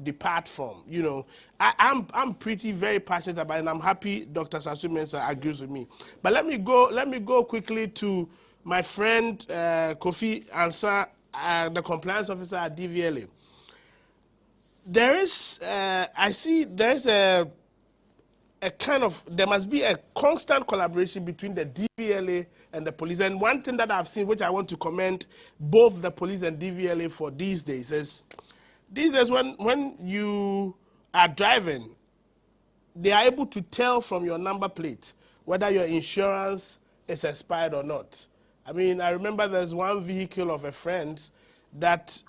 depart from. You know, I'm pretty very passionate about it, and I'm happy Dr. Sasu Mensah agrees with me. But let me go quickly to my friend Kofi Ansah, the compliance officer at DVLA. There is, I see, there's a kind of, there must be a constant collaboration between the DVLA and the police. And one thing that I've seen, which I want to commend both the police and DVLA for these days, is these days when you are driving, they are able to tell from your number plate whether your insurance is expired or not. I mean, I remember there's one vehicle of a friend that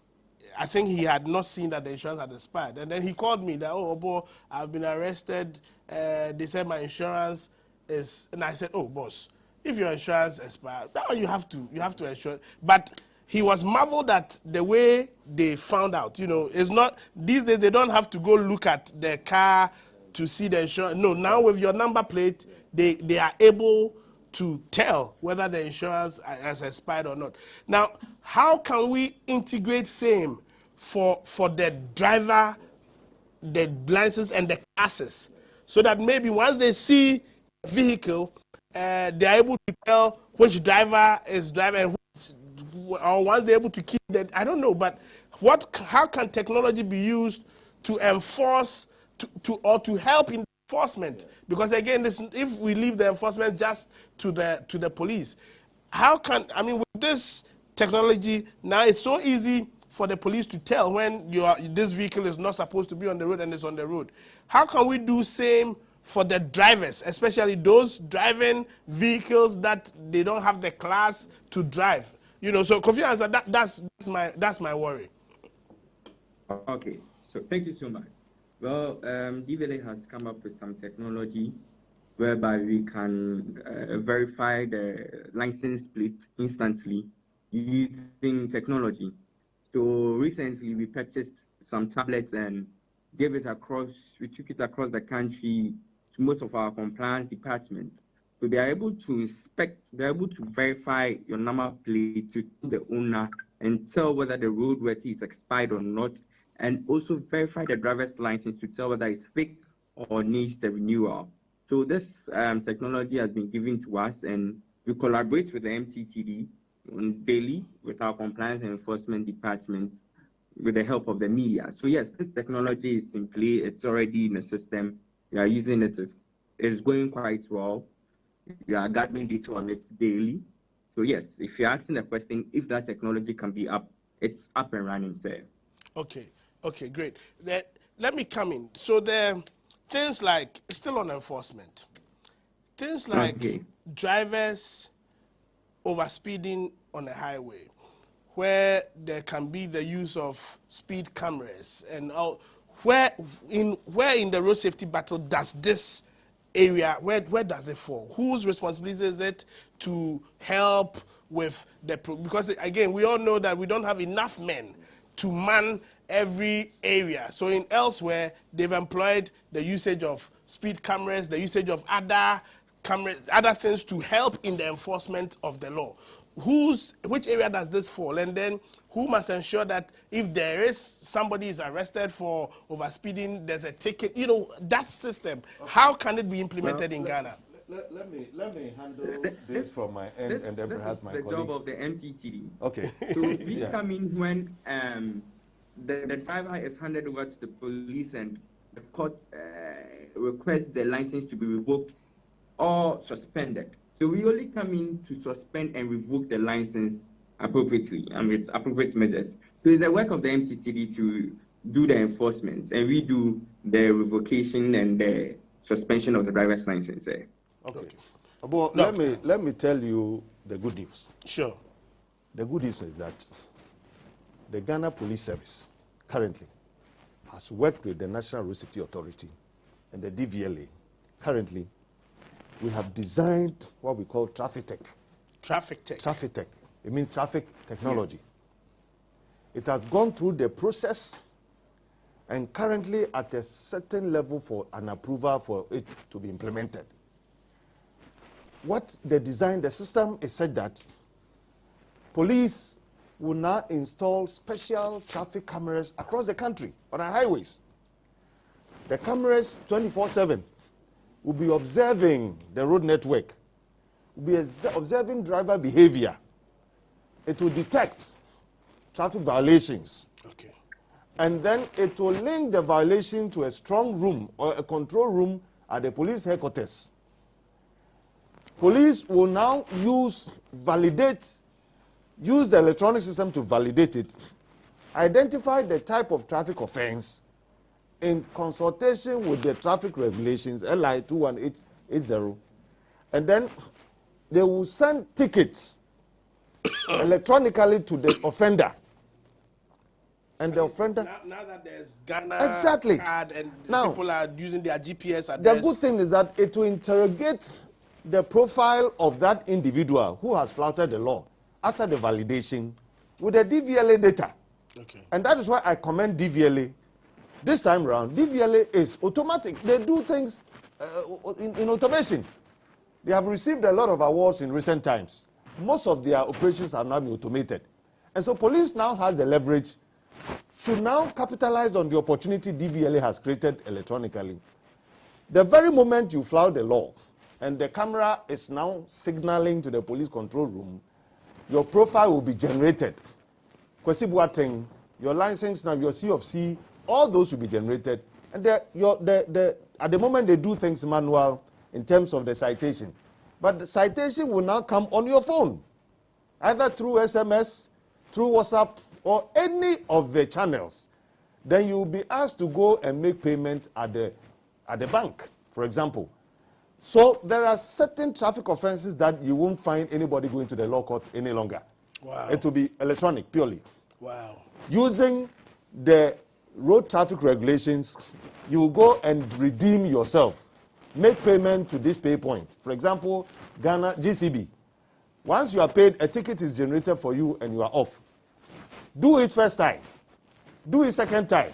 I think he had not seen that the insurance had expired. And then he called me that, oh, boy, I've been arrested. They said my insurance is, and I said, oh, boss, if your insurance expired, now you have to insure. But he was marveled at the way they found out. You know, it's not, these days they don't have to go look at the car to see the insurance. No, now with your number plate, they are able to tell whether the insurance has expired or not. Now, how can we integrate same for the driver, the license, and the classes, so that maybe once they see the vehicle, they're able to tell which driver is driving, or once they're able to keep that, I don't know, but how can technology be used to enforce, or to help in enforcement? Because again, if we leave the enforcement just to the police, how can, I mean, with this technology, now it's so easy for the police to tell when this vehicle is not supposed to be on the road and it's on the road. How can we do same for the drivers, especially those driving vehicles that they don't have the class to drive? You know, so Kofi Ansah, that's my worry. Okay, so thank you so much. Well, DVLA has come up with some technology whereby we can verify the license plate instantly using technology. So recently we purchased some tablets and gave it across, we took it across the country to most of our compliance departments. So they are able to inspect, they're able to verify your number plate to the owner and tell whether the roadworthy is expired or not, and also verify the driver's license to tell whether it's fake or needs the renewal. So this technology has been given to us, and we collaborate with the MTTD daily with our compliance and enforcement department with the help of the media. So yes, this technology is in play. It's already in the system. We are using it. It's going quite well. We are gathering data on it daily. So yes, if you're asking the question, if that technology can be up, it's up and running, sir. Okay, great. Let me come in. So the things like, still on enforcement, things like drivers overspeeding on the highway, where there can be the use of speed cameras, and all, where in the road safety battle does this area, where does it fall? Whose responsibility is it to help with the, because again, we all know that we don't have enough men to man every area. So in elsewhere, they've employed the usage of speed cameras, the usage of other cameras, other things to help in the enforcement of the law. Which area does this fall? And then who must ensure that if there is somebody is arrested for overspeeding, there's a ticket? You know, that system, how can it be implemented in Ghana? Let me handle this from my end, and then perhaps my colleagues. The job of the MTTD. Okay. So we come in when the driver is handed over to the police and the court requests the license to be revoked or suspended. So we only come in to suspend and revoke the license appropriately and with appropriate measures. So it's the work of the MTTD to do the enforcement, and we do the revocation and the suspension of the driver's license. Okay. But let me tell you the good news. Sure. The good news is that the Ghana Police Service currently has worked with the National Road Safety Authority and the DVLA. Currently, we have designed what we call traffic tech. Traffic tech. Traffic tech. It means traffic technology. Yeah. It has gone through the process and currently at a certain level for an approval for it to be implemented. what the design, the system is such that police will now install special traffic cameras across the country on our highways. The cameras 24/7 will be observing the road network, will be observing driver behavior. It will detect traffic violations. Okay. And then it will link the violation to a strong room or a control room at the police headquarters. Police will now use the electronic system to validate it, identify the type of traffic offense in consultation with the traffic regulations, LI 21880, and then they will send tickets electronically to the offender. And the offender. Now that there's Ghana exactly. card and now, people are using their GPS address. The good thing is that it will interrogate the profile of that individual who has flouted the law after the validation with the DVLA data. Okay. And that is why I commend DVLA. This time around, DVLA is automatic. They do things in automation. They have received a lot of awards in recent times. Most of their operations have now been automated. And so police now has the leverage to now capitalize on the opportunity DVLA has created electronically. The very moment you flout the law and the camera is now signaling to the police control room, your profile will be generated. Kwesi Boateng, your license now, your C of C, all those will be generated. And at the moment they do things manual in terms of the citation. But the citation will now come on your phone, either through SMS, through WhatsApp, or any of the channels. Then you will be asked to go and make payment at the bank, for example. So there are certain traffic offenses that you won't find anybody going to the law court any longer. Wow. It will be electronic, purely. Wow. Using the road traffic regulations, you will go and redeem yourself. Make payment to this pay point. For example, Ghana GCB. Once you are paid, a ticket is generated for you and you are off. Do it first time. Do it second time.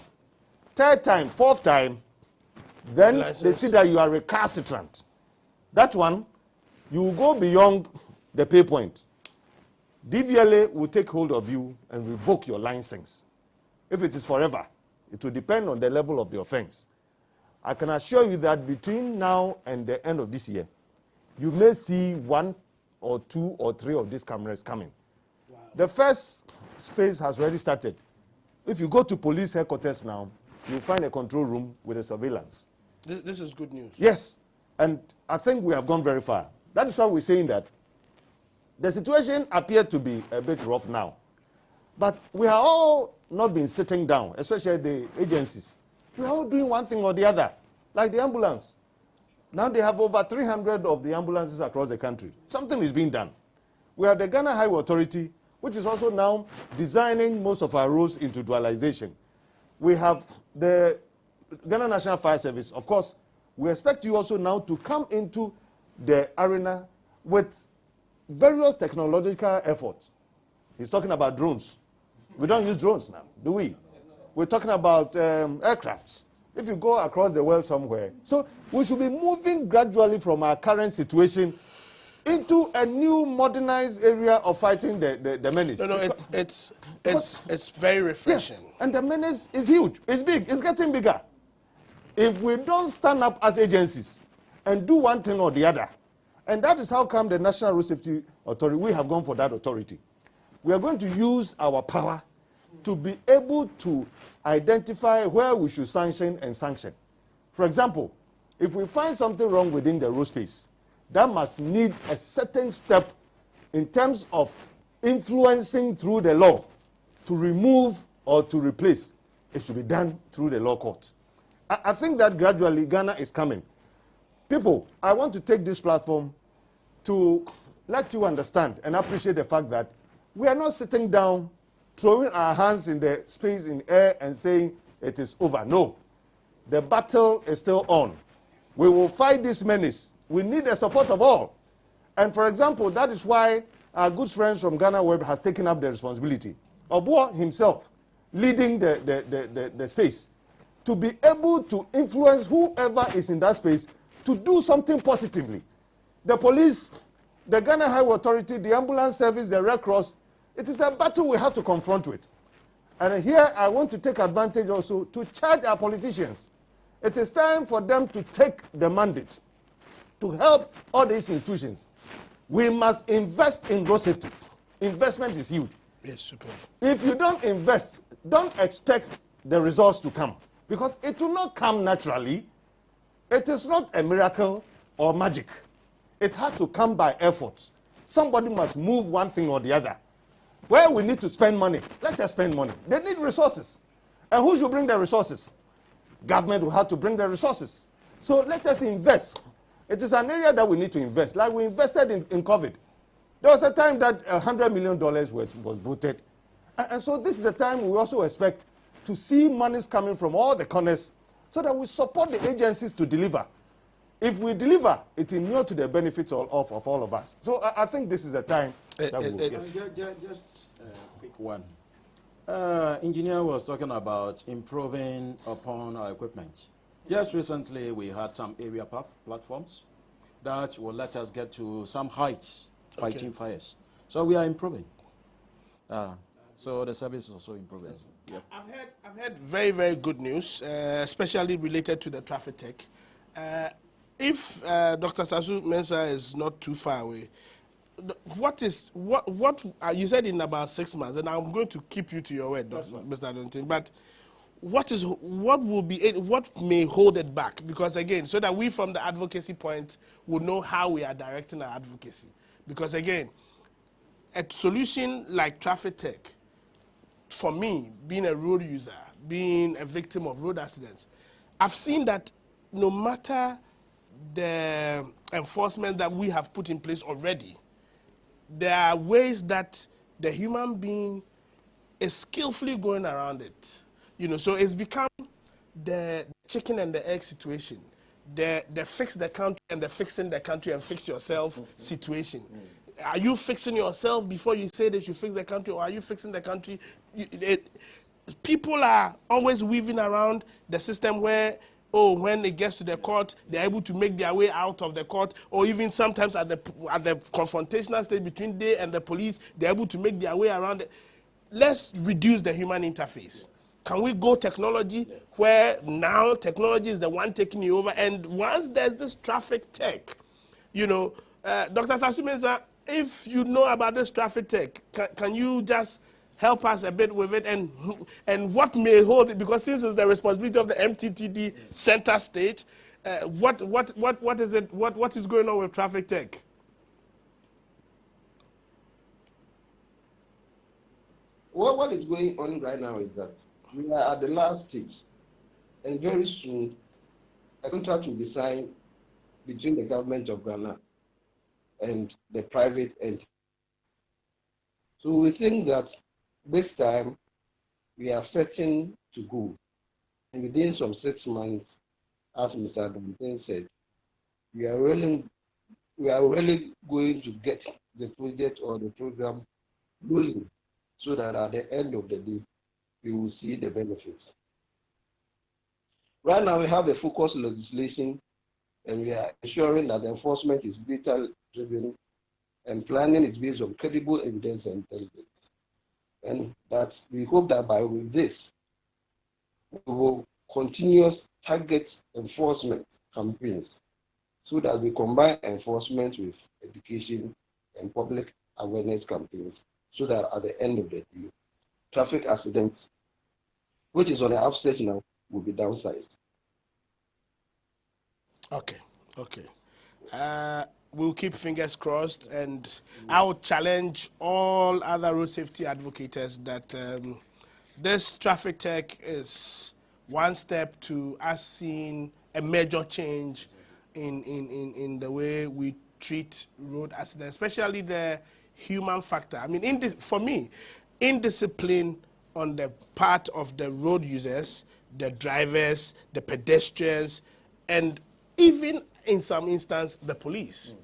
Third time, fourth time. Then they see that you are recalcitrant. That one, you will go beyond the pay point. DVLA will take hold of you and revoke your license. If it is forever, it will depend on the level of the offense. I can assure you that between now and the end of this year, you may see 1 or 2 or 3 of these cameras coming. Wow. The first phase has already started. If you go to police headquarters now, you'll find a control room with a surveillance. This is good news. Yes, and I think we have gone very far. That is why we're saying that the situation appeared to be a bit rough now. But we are all not been sitting down, especially the agencies. We are all doing one thing or the other, like the ambulance. Now they have over 300 of the ambulances across the country. Something is being done. We have the Ghana Highway Authority, which is also now designing most of our roads into dualization. We have the Ghana National Fire Service. Of course, we expect you also now to come into the arena with various technological efforts. He's talking about drones. We don't use drones now, do we? We're talking about aircrafts. If you go across the world somewhere. So we should be moving gradually from our current situation into a new modernized area of fighting the menace. No, it's very refreshing. Yes, and the menace is huge. It's big. It's getting bigger. If we don't stand up as agencies and do one thing or the other, and that is how come the National Road Safety Authority, we have gone for that authority. We are going to use our power to be able to identify where we should sanction and sanction. For example, if we find something wrong within the road space, that must need a certain step in terms of influencing through the law to remove or to replace. It should be done through the law court. I think that gradually Ghana is coming. People, I want to take this platform to let you understand and appreciate the fact that we are not sitting down, throwing our hands in the space in air and saying it is over. No, the battle is still on. We will fight this menace. We need the support of all. And for example, that is why our good friends from GhanaWeb has taken up the responsibility. Obuo himself leading the space to be able to influence whoever is in that space to do something positively. the police, the Ghana Highway Authority, the ambulance service, the Red Cross. It is a battle we have to confront with. And here I want to take advantage also to charge our politicians. It is time for them to take the mandate to help all these institutions. We must invest in road safety. Investment is huge. Yes, super. If you don't invest, don't expect the results to come, because it will not come naturally. It is not a miracle or magic. It has to come by effort. Somebody must move one thing or the other. Where we need to spend money, let us spend money. They need resources. And who should bring the resources? Government will have to bring the resources. So let us invest. It is an area that we need to invest. Like we invested in COVID. There was a time that $100 million was voted. And so this is the time we also expect to see monies coming from all the corners so that we support the agencies to deliver. If we deliver, it will inure to the benefits of all of us. So I think this is the time that we will. Yes. Just a quick one. Engineer was talking about improving upon our equipment. Just recently, we had some area platforms that will let us get to some heights fighting fires. So we are improving. So the service is also improving. Yeah. I've heard very, very good news, especially related to the traffic tech. If Dr. Sasu Mensah is not too far away, what you said in about 6 months, and I'm going to keep you to your word, Mr. Adontin, but what may hold it back? Because again, so that we from the advocacy point will know how we are directing our advocacy. Because again, a solution like traffic tech, for me, being a road user, being a victim of road accidents, I've seen that no matter the enforcement that we have put in place already, there are ways that the human being is skillfully going around it. You know, so it's become the chicken and the egg situation, the fix the country and the fixing the country and fix yourself situation. Are you fixing yourself before you say that you fix the country, or are you fixing the country? People are always weaving around the system where, oh, when it gets to the court, they're able to make their way out of the court, or even sometimes at the confrontational stage between they and the police, they're able to make their way around it. Let's reduce the human interface. Can we go technology where now technology is the one taking you over? And once there's this traffic tech, you know, Dr. Sasu Mensah, if you know about this traffic tech, can you just help us a bit with it, and what may hold it? Because since it's the responsibility of the MTTD center stage, what is it? What is going on with traffic tech? Well, what is going on right now is that we are at the last stage, and very soon a contract will be signed between the government of Ghana and the private entity. So we think that this time we are certain to go, and within some 6 months, as Mr. Adontin said, we are really going to get the project or the program rolling, so that at the end of the day, we will see the benefits. Right now, we have the focus legislation, and we are ensuring that the enforcement is data-driven and planning is based on credible evidence and intelligence. And that we hope that with this, we will continuous target enforcement campaigns so that we combine enforcement with education and public awareness campaigns, so that at the end of the day, traffic accidents, which is on the upstage now, will be downsized. Okay. We'll keep fingers crossed, and I will challenge all other road safety advocates that this traffic tech is one step to us seeing a major change in the way we treat road accidents, especially the human factor. I mean, for me, indiscipline on the part of the road users, the drivers, the pedestrians, and even in some instances, the police,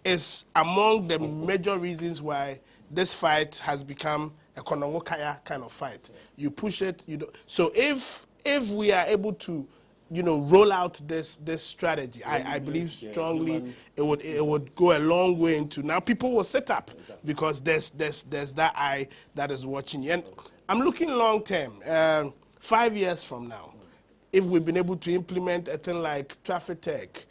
is among the major reasons why this fight has become a konongokaya kind of fight. You push it, you don't. So if we are able to roll out this strategy, I believe strongly it would go a long way into now people will sit up because there's that eye that is watching you. And I'm looking long term, 5 years from now, if we've been able to implement a thing like traffic tech.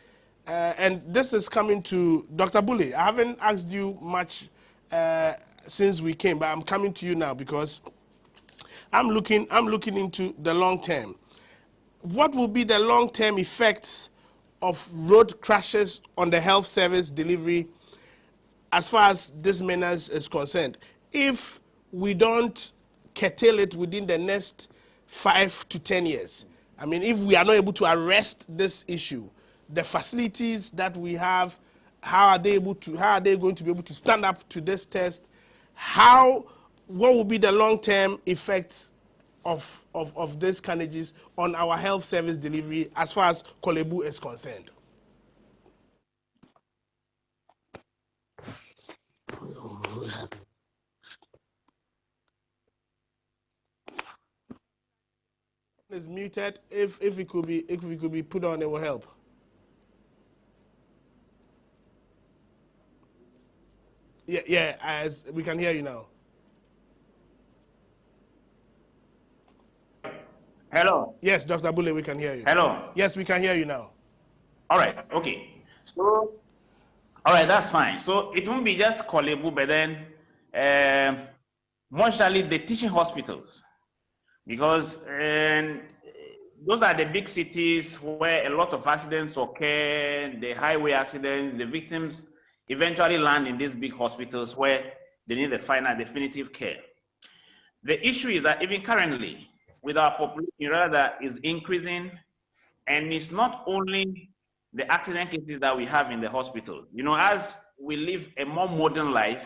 And this is coming to Dr. Bully. I haven't asked you much since we came, but I'm coming to you now because I'm looking into the long term. What will be the long-term effects of road crashes on the health service delivery as far as this menace is concerned if we don't curtail it within the next 5 to 10 years? I mean, if we are not able to arrest this issue, the facilities that we have, how are they going to be able to stand up to this test? What will be the long-term effects of these carnages on our health service delivery as far as Kolebu is concerned? Is muted. If it could be put on, it will help. Yeah, as we can hear you now. Hello. Yes, Dr. Bule, we can hear you. Hello. Yes, we can hear you now. All right. Okay. So, all right, that's fine. So it won't be just Kolebu, but then mostly the teaching hospitals, because those are the big cities where a lot of accidents occur, the highway accidents, the victims eventually land in these big hospitals where they need the final definitive care. The issue is that even currently, with our population rather is increasing, and it's not only the accident cases that we have in the hospital. As we live a more modern life,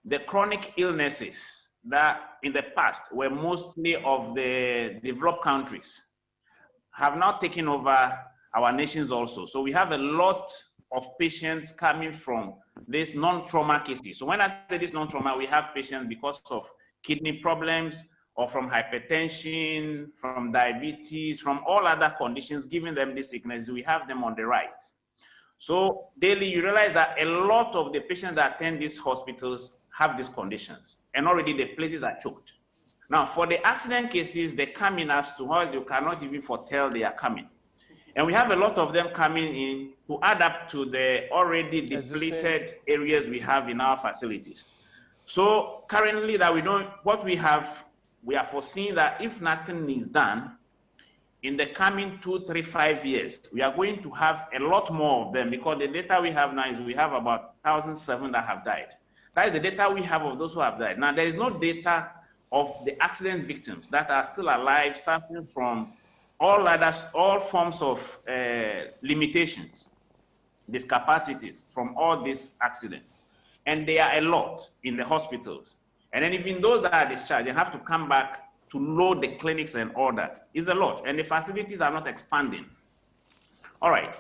the chronic illnesses that in the past were mostly of the developed countries have now taken over our nations also. So we have a lot of patients coming from these non-trauma cases. So when I say this non-trauma, we have patients because of kidney problems, or from hypertension, from diabetes, from all other conditions, giving them this sickness, we have them on the rise. So daily, you realize that a lot of the patients that attend these hospitals have these conditions, and already the places are choked. Now, for the accident cases, they come in as to how you cannot even foretell they are coming. And we have a lot of them coming in to add up to the already depleted areas we have in our facilities. So currently that we are foreseeing that if nothing is done, in the coming 2, 3, 5 years, we are going to have a lot more of them, because the data we have now is we have about 1,007 that have died. That is the data we have of those who have died. Now, there is no data of the accident victims that are still alive, suffering from all forms of limitations, discapacities from all these accidents. And they are a lot in the hospitals. And then even those that are discharged, they have to come back to load the clinics and all that. It's a lot, and the facilities are not expanding. All right,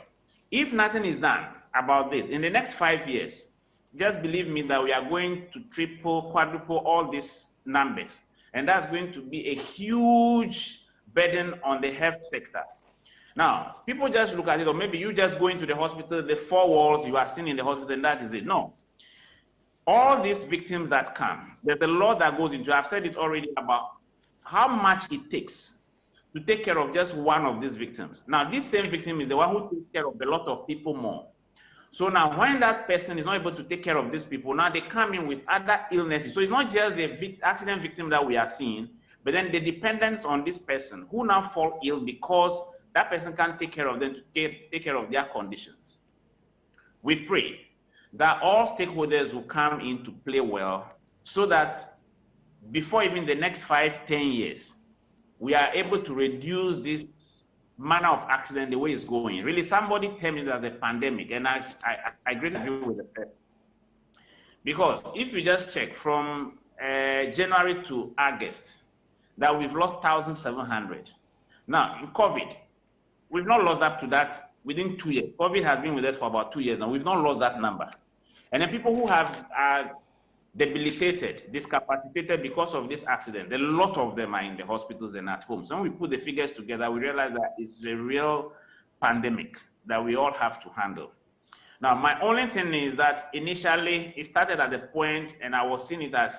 if nothing is done about this, in the next 5 years, just believe me that we are going to triple, quadruple all these numbers. And that's going to be a huge burden on the health sector. Now, people just look at it, or maybe you just go into the hospital, the 4 walls you are seeing in the hospital, and that is it. No. All these victims that come, there's a lot that goes into it. I've said it already about how much it takes to take care of just one of these victims. Now, this same victim is the one who takes care of a lot of people more. So now when that person is not able to take care of these people, now they come in with other illnesses. So it's not just the accident victim that we are seeing, but then the dependence on this person who now fall ill because that person can't take care of them, to take care of their conditions. We pray that all stakeholders will come in to play well, so that before even the next 5, 10 years, we are able to reduce this manner of accident the way it's going. Really, somebody termed it as a pandemic, and I greatly agree with the person. Because if you just check from January to August, that we've lost 1,700. Now, in COVID, we've not lost up to that within 2 years. COVID has been with us for about 2 years now. We've not lost that number. And then people who have debilitated, discapacitated because of this accident. A lot of them are in the hospitals and at home. So when we put the figures together, we realize that it's a real pandemic that we all have to handle. Now, my only thing is that initially it started at the point, and I was seeing it as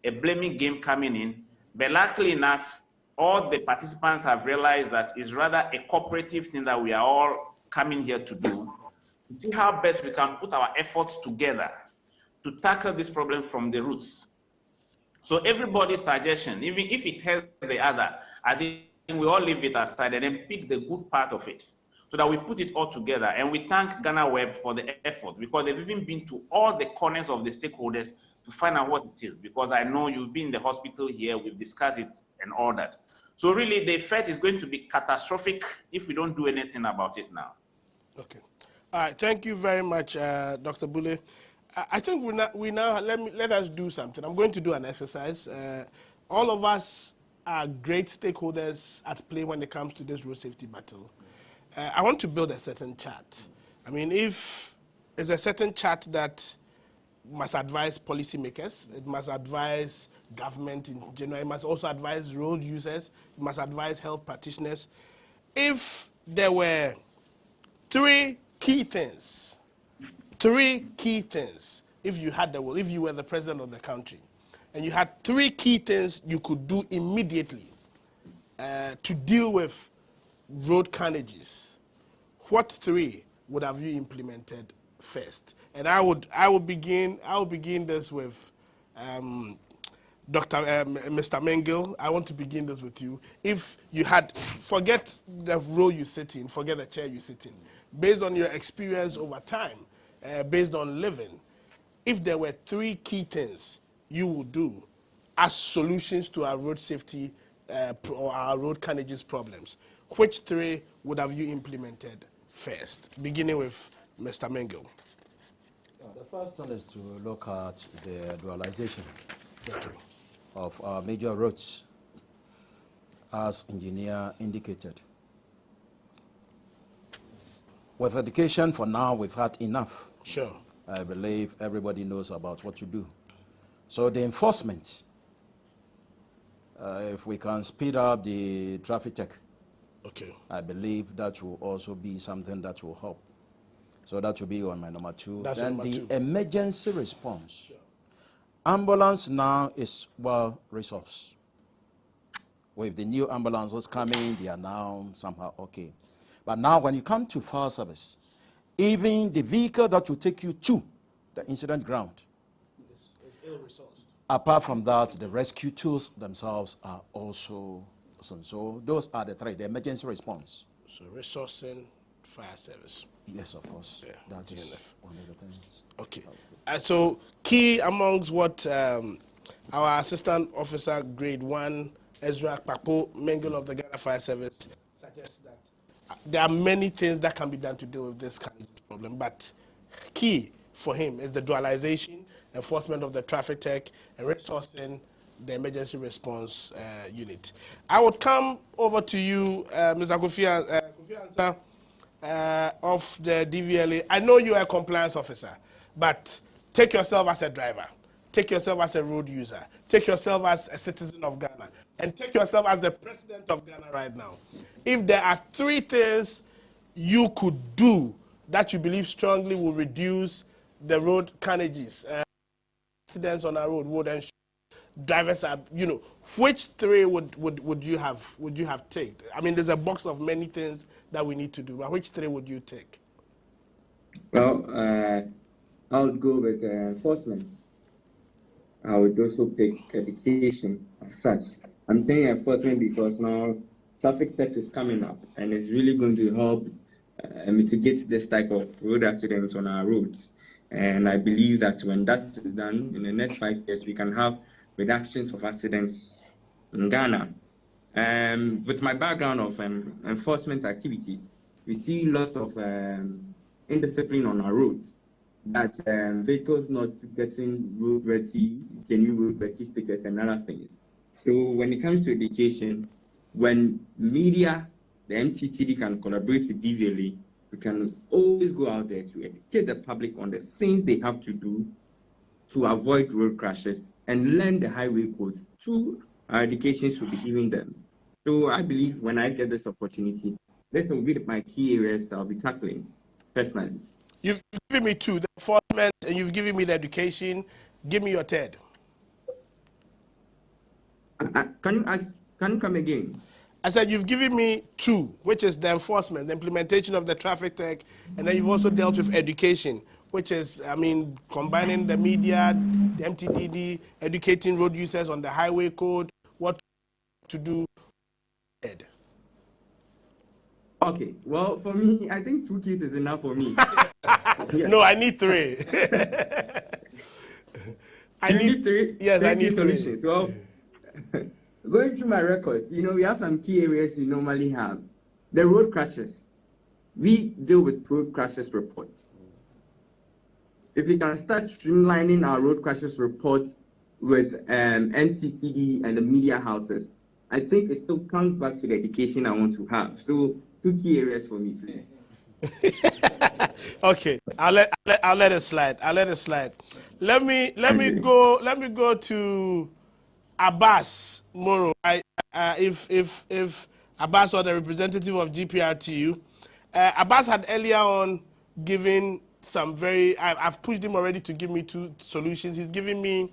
a blaming game coming in, but luckily enough, all the participants have realized that it's rather a cooperative thing that we are all coming here to do, to see how best we can put our efforts together to tackle this problem from the roots. So everybody's suggestion, even if it helps the other, I think we all leave it aside and then pick the good part of it, so that we put it all together. And we thank GhanaWeb for the effort, because they've even been to all the corners of the stakeholders to find out what it is, because I know you've been in the hospital here, we've discussed it and all that. So really the effect is going to be catastrophic if we don't do anything about it now. Okay. All right, thank you very much, Dr. Bule. I think let us do something. I'm going to do an exercise. All of us are great stakeholders at play when it comes to this road safety battle. I want to build a certain chart. I mean, if there's a certain chart that must advise policymakers, it must advise government in general, it must also advise road users, it must advise health practitioners. If there were three key things, if you had the will, if you were the president of the country, and you had three key things you could do immediately to deal with road carnages, what three would have you implemented first? And I would begin this with Mr. Mengel. I want to begin this with you. If you had, forget the role you sit in, forget the chair you sit in, based on your experience over time, based on living, if there were three key things you would do as solutions to our road safety or our road carnages problems, which three would have you implemented first? Beginning with Mr. Mengel. The first one is to look at the dualization of our major roads, as engineer indicated. With education for now, we've had enough. Sure. I believe everybody knows about what to do. So the enforcement, if we can speed up the traffic tech, okay, I believe that will also be something that will help. So that will be on my number two. That's then number the two. emergency response. Sure. Ambulance now is well resourced. With the new ambulances coming, they are now somehow okay. But now when you come to fire service, even the vehicle that will take you to the incident ground, it's ill-resourced. Apart from that, the rescue tools themselves are also awesome. So those are the three, the emergency response. So resourcing, fire service. Yes, of course. Yeah, that is one of the things. Okay. So key amongst what our assistant officer grade 1, Ezra Kpapo Mengel of the Ghana Fire Service suggests that there are many things that can be done to deal with this kind of problem, but key for him is the dualization, enforcement of the traffic tech, and resourcing the emergency response unit. I would come over to you, Mr. Kofi Ansah, of the DVLA. I know you are a compliance officer, but take yourself as a driver, take yourself as a road user, take yourself as a citizen of Ghana, and take yourself as the president of Ghana right now. If there are three things you could do that you believe strongly will reduce the road carnages, accidents on our road, would ensure drivers are, which three would you have taken? I mean, there's a box of many things that we need to do, but which three would you take? Well, I would go with enforcement. I would also pick education as such. I'm saying enforcement because now traffic theft is coming up, and it's really going to help mitigate this type of road accidents on our roads. And I believe that when that is done, in the next 5 years, we can have reductions of accidents in Ghana. With my background of enforcement activities, we see lots of indiscipline on our roads, that vehicles not getting road ready, genuine road ready tickets and other things. So when it comes to education, when media, the MTTD can collaborate with DVLA, we can always go out there to educate the public on the things they have to do to avoid road crashes and learn the highway codes through our education should be giving them. So I believe when I get this opportunity, this will be my key areas I'll be tackling personally. You've given me 2, the enforcement, and you've given me the education. Give me your third. Can you come again? I said you've given me 2, which is the enforcement, the implementation of the traffic tech, and then you've also dealt with education, which is, I mean, combining the media, the MTDD, educating road users on the highway code, what to do. Okay, well, for me, I think 2 keys is enough for me. Yes. No, I need 3. I need 3? Yes, I need 3 solutions. Well, going through my records, we have some key areas we normally have. The road crashes. We deal with road crashes reports. If we can start streamlining our road crashes reports with NCTD and the media houses, I think it still comes back to the education I want to have. So 2 key areas for me, please. Okay, I'll let it slide. I'll let it slide. Let me go to Abbas Moro. If Abbas or the representative of GPRTU, Abbas had earlier on given some very. I've pushed him already to give me 2 solutions. He's giving me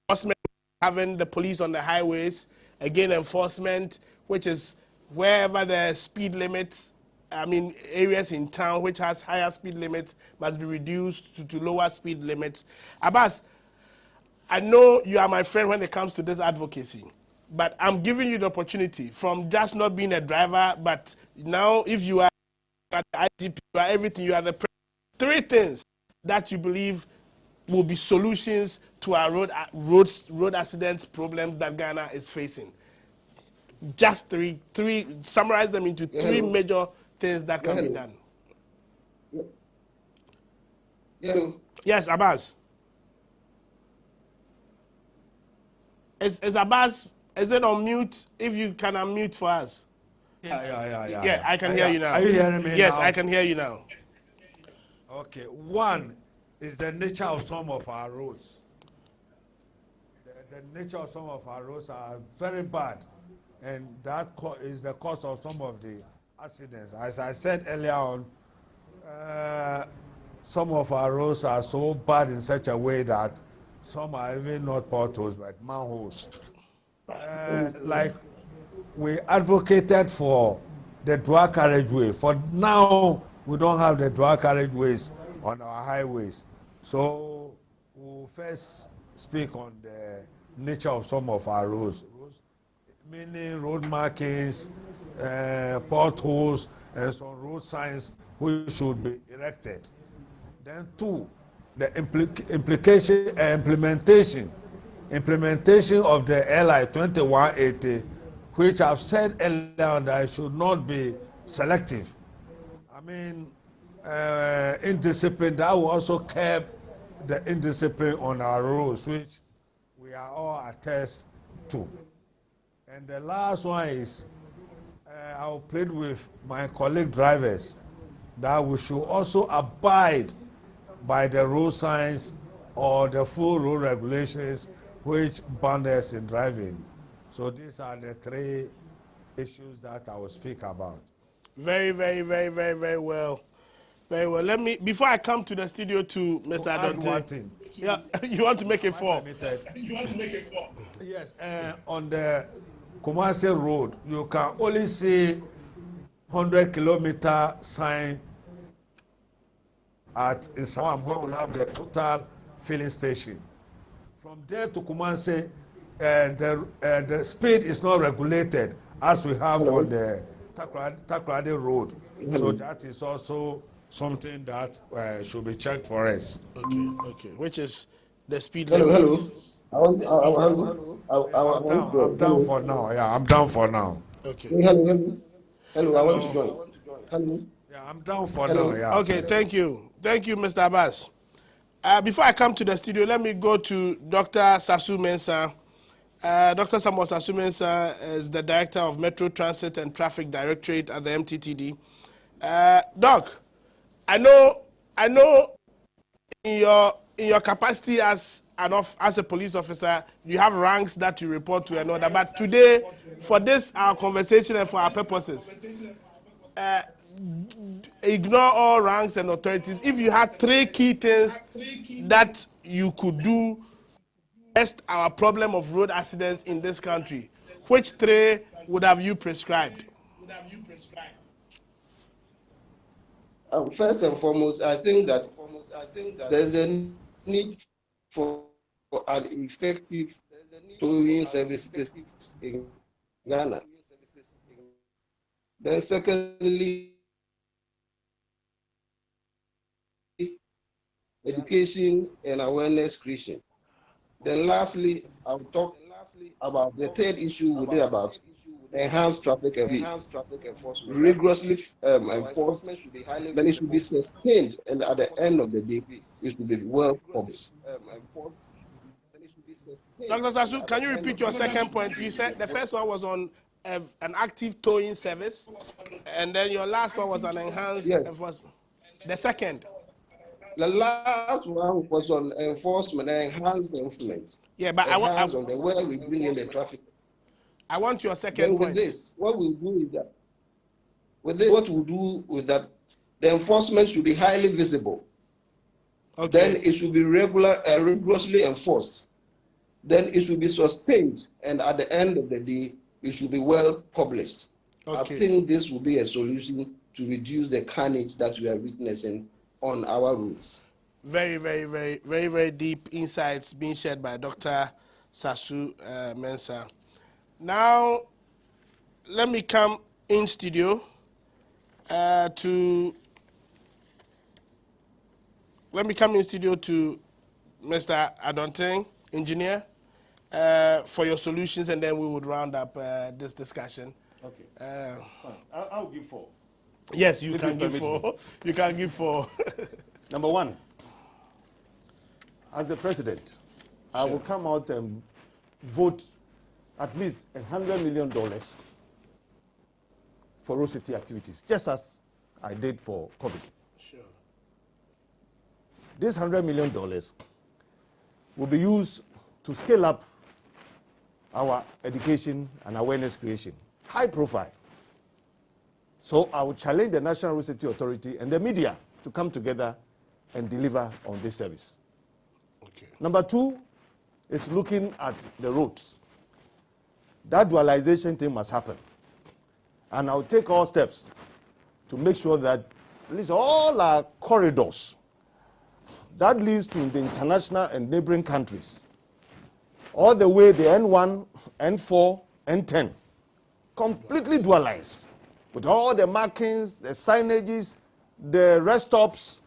enforcement, having the police on the highways, again enforcement, which is wherever the speed limits. I mean, areas in town which has higher speed limits must be reduced to lower speed limits. Abbas, I know you are my friend when it comes to this advocacy, but I'm giving you the opportunity from just not being a driver, but now if you are at the IGP, you are everything, you are the president. 3 things that you believe will be solutions to our road accidents problems that Ghana is facing. Just 3, summarize them into 3 major things that can be done. Yes, Abbas. Is Abbas, is it on mute? If you can unmute for us. Yeah, I can hear you now. Are you hearing me now? Yes, I can hear you now. Okay, 1 is the nature of some of our roads. The nature of some of our roads are very bad, and that is the cause of some of the accidents. As I said earlier on, some of our roads are so bad in such a way that some are even not potholes but manholes. Like we advocated for the dual carriageway. For now, we don't have the dual carriageways on our highways. So we'll first speak on the nature of some of our roads, meaning road markings, potholes, and some road signs which should be erected. Then 2, the implementation of the LI 2180, which I've said earlier on that it should not be selective. I mean, indiscipline, that will also curb the indiscipline on our roads, which we are all attest to. And the last one is, I'll plead with my colleague drivers that we should also abide by the road signs or the full road regulations which ban us in driving. So these are the 3 issues that I will speak about. Very, very, very, very, very well. Very well. Let me, before I come to the studio to Mr. Adonte. Yeah, you want to make it 4? You want to make it 4? Yes, on the Kumasi Road, you can only see 100-kilometer sign at Isawam, where we have the total filling station. From there to Kumasi, the speed is not regulated as we have on the Takoradi Road. So that is also something that should be checked for us. Okay. Which is the speed limit. I'm down for now. Yeah, I'm down for now. Okay. Hello, I want to join. Hello. Yeah, I'm down for now. Yeah. Okay, thank you. Thank you, Mr. Abbas. Before I come to the studio, let me go to Dr. Sasu Mensah. Dr. Samuel Sasu Mensah is the Director of Metro Transit and Traffic Directorate at the MTTD. Doc, I know in in your capacity as a police officer, you have ranks that you report to and all that. But today, for this our conversation and for our purposes, ignore all ranks and authorities. If you had 3 key things that you could do to test our problem of road accidents in this country, which 3 would have you prescribed? First and foremost, I think that there's a need for an effective towing service in Ghana. Then secondly, education and awareness creation. Then lastly, I'll talk about the third issue we did about enhanced traffic enforcement. Rigorously enforced, then it should be sustained, and at the end of the day, it should be well published. Dr. Sasu, can you repeat your second point? You said the first one was on an active towing service, and then your last one was an enhanced enforcement. The second? The last one was on enforcement, enhanced enforcement. Yeah, but on the way we bring in the traffic. I want your second point. With this, what we do is that, what we do with that, the enforcement should be highly visible. Okay. Then it should be rigorously enforced. Then it should be sustained, and at the end of the day, it should be well published. Okay. I think this will be a solution to reduce the carnage that we are witnessing on our roads. Very, very, very, very, very deep insights being shared by Dr. Sasu Mensah. Now, let me come in studio to Mr. Adonting, engineer, for your solutions, and then we would round up this discussion. Okay. I'll give 4. Yes, you can give 4. You can give 4. Number 1, as the president, I will come out and vote at least $100 million for road safety activities, just as I did for COVID. Sure. This $100 million will be used to scale up our education and awareness creation, high profile. So I will challenge the National Road Safety Authority and the media to come together and deliver on this service. Okay. Number 2 is looking at the roads. That dualization thing must happen. And I'll take all steps to make sure that at least all our corridors that leads to the international and neighboring countries, all the way the N1, N4, N10, completely dualized, with all the markings, the signages, the rest stops,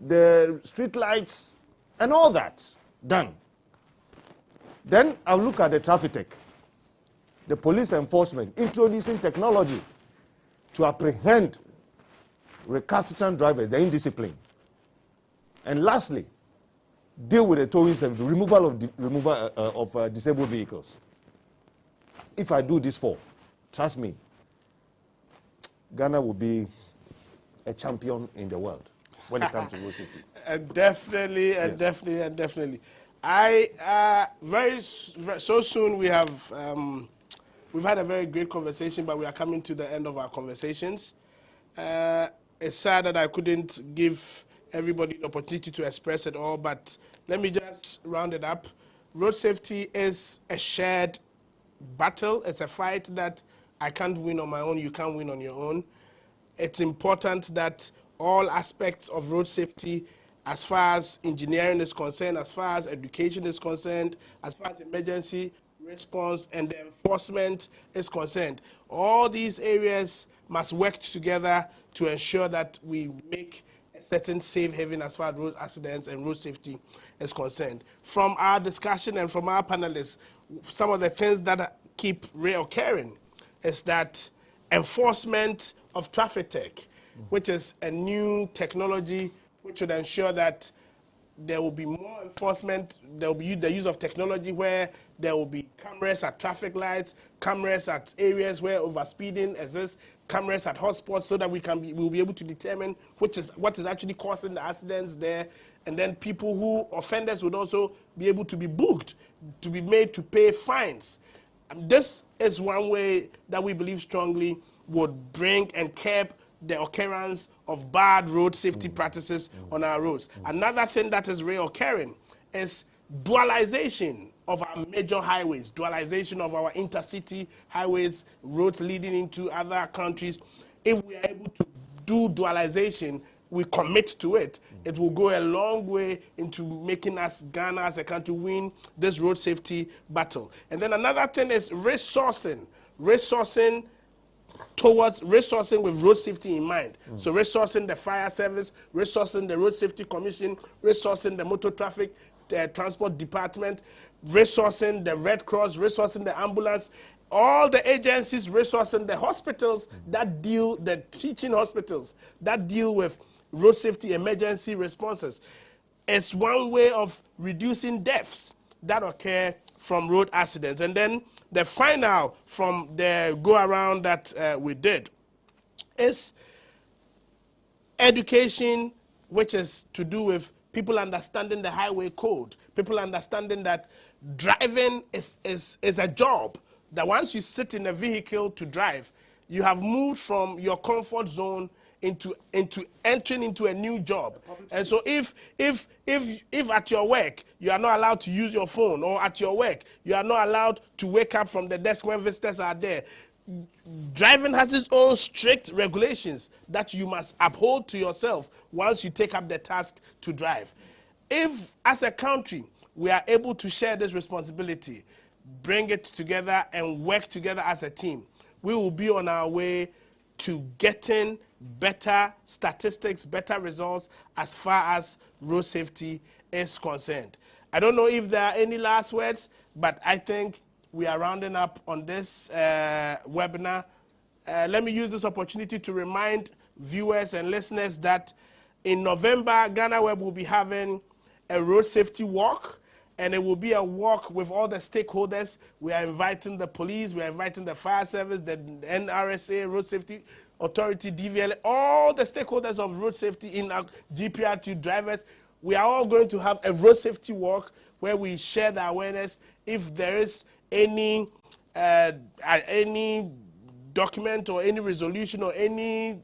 the street lights, and all that done. Then I'll look at the traffic tech, the police enforcement, introducing technology to apprehend recalcitrant drivers, the indiscipline. And lastly, deal with the towing service, the removal of disabled vehicles. If I do this 4, trust me, Ghana will be a champion in the world when it comes to road safety. Definitely, and definitely, and definitely. So soon we have, we've had a very great conversation, but we are coming to the end of our conversations. It's sad that I couldn't give everybody the opportunity to express it all, but let me just round it up. Road safety is a shared battle. It's a fight that I can't win on my own, you can't win on your own. It's important that all aspects of road safety, as far as engineering is concerned, as far as education is concerned, as far as emergency response and the enforcement is concerned, all these areas must work together to ensure that we make a certain safe haven as far as road accidents and road safety is concerned. From our discussion and from our panelists, some of the things that keep reoccurring is that enforcement of traffic tech, which is a new technology which would ensure that there will be more enforcement, there will be the use of technology where there will be cameras at traffic lights, cameras at areas where overspeeding exists, cameras at hotspots, so that we'll be able to determine what is actually causing the accidents there, and then people who, offenders, would also be able to be booked, to be made to pay fines. This is one way that we believe strongly would bring and curb the occurrence of bad road safety practices on our roads. Another thing that is reoccurring is dualization of our major highways, dualization of our intercity highways, roads leading into other countries. If we are able to do dualization, we commit to it, it will go a long way into making us, Ghana as a country, win this road safety battle. And then another thing is resourcing with road safety in mind. So resourcing the fire service, resourcing the road safety commission, resourcing the motor traffic transport department, resourcing the Red Cross, resourcing the ambulance, all the agencies, resourcing the hospitals that deal, the teaching hospitals that deal with road safety emergency responses. It's one way of reducing deaths that occur from road accidents. And then the final from the go-around that we did is education, which is to do with people understanding the highway code, people understanding that driving is a job, that once you sit in a vehicle to drive, you have moved from your comfort zone into entering into a new job. And so if at your work you are not allowed to use your phone, or at your work you are not allowed to wake up from the desk when visitors are there, driving has its own strict regulations that you must uphold to yourself once you take up the task to drive. If, as a country, we are able to share this responsibility, bring it together and work together as a team, we will be on our way to getting better statistics, better results as far as road safety is concerned. I don't know if there are any last words, but I think we are rounding up on this webinar. Let me use this opportunity to remind viewers and listeners that in November, GhanaWeb will be having a road safety walk, and it will be a walk with all the stakeholders. We are inviting the police, we are inviting the fire service, the NRSA, Road Safety Authority, DVLA, all the stakeholders of road safety in our GPR2 drivers. We are all going to have a road safety walk where we share the awareness. If there is any document or any resolution or any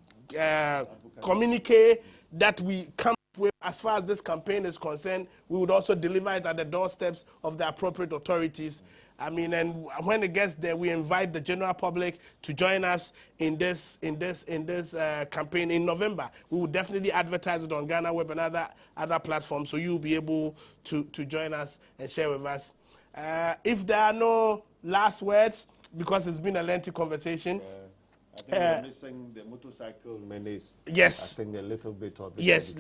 communique that we come with as far as this campaign is concerned, we would also deliver it at the doorsteps of the appropriate authorities. I mean, and when it gets there, we invite the general public to join us in this campaign in November. We will definitely advertise it on GhanaWeb and other platforms, so you'll be able to join us and share with us. If there are no last words, because it's been a lengthy conversation. I think we're missing the motorcycle menace. Yes. I think a little bit of it. Yes.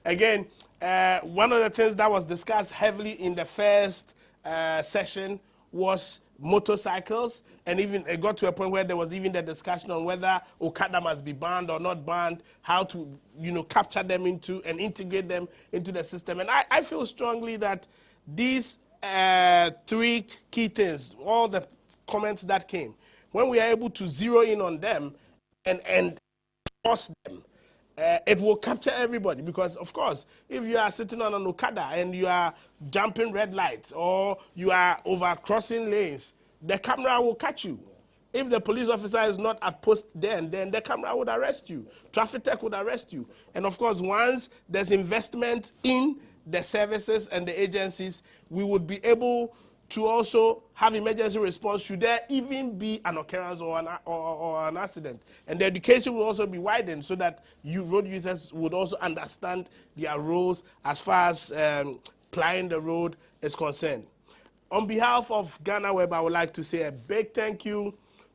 Again, one of the things that was discussed heavily in the first session was motorcycles, and even it got to a point where there was even the discussion on whether Okada must be banned or not banned, how to capture them into and integrate them into the system. And I feel strongly that these three key things, all the comments that came, when we are able to zero in on them and force them, it will capture everybody. Because, of course, if you are sitting on an Okada and you are jumping red lights or you are over crossing lanes, the camera will catch you. If the police officer is not at post then the camera would arrest you. Traffic tech would arrest you. And, of course, once there's investment in the services and the agencies, we would be able to also have emergency response should there even be an occurrence or an accident. And the education will also be widened so that road users would also understand their roles as far as plying the road is concerned. On behalf of GhanaWeb, I would like to say a big thank you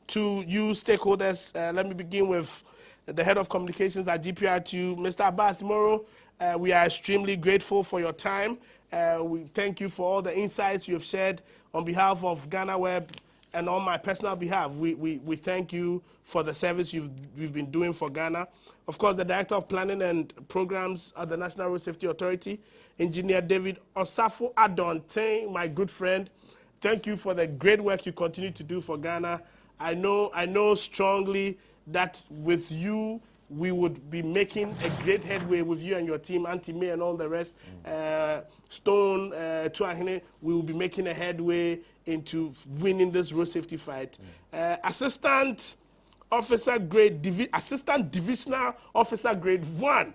to you stakeholders. Let me begin with the head of communications at GPR2, Mr. Abbas Moro. We are extremely grateful for your time. We thank you for all the insights you have shared on behalf of GhanaWeb and on my personal behalf. We thank you for the service you've been doing for Ghana. Of course, the Director of Planning and Programs at the National Road Safety Authority, Engineer David Osafo Adontain, my good friend. Thank you for the great work you continue to do for Ghana. I know strongly that with you we would be making a great headway with you and your team, Auntie May and all the rest. Stone, Tuahine, we will be making a headway into winning this road safety fight. Assistant Divisional Officer Grade 1,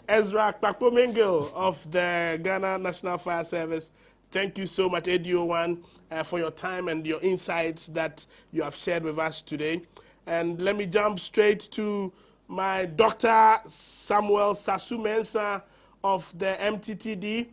Ezra Kpakpomengel of the Ghana National Fire Service. Thank you so much, ADO1, for your time and your insights that you have shared with us today. And let me jump straight to my Dr. Samuel Sasu-Mensah of the MTTD.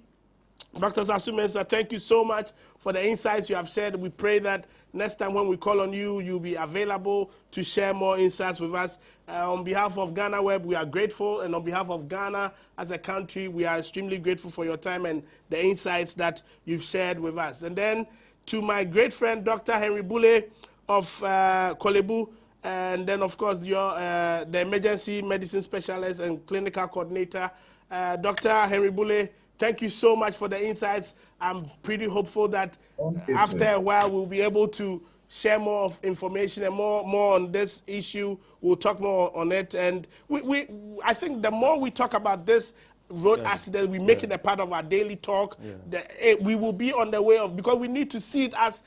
Dr. Sasu-Mensah, thank you so much for the insights you have shared. We pray that next time when we call on you, you'll be available to share more insights with us. On behalf of GhanaWeb, we are grateful, and on behalf of Ghana as a country, we are extremely grateful for your time and the insights that you've shared with us. And then to my great friend, Dr. Henry Bule of Kolebu, and then, of course, the emergency medicine specialist and clinical coordinator, Dr. Henry Bule. Thank you so much for the insights. I'm pretty hopeful that after a while we'll be able to share more of information and more on this issue. We'll talk more on it. And I think the more we talk about this road accident, we make it a part of our daily talk. We will be on the way of, because we need to see it as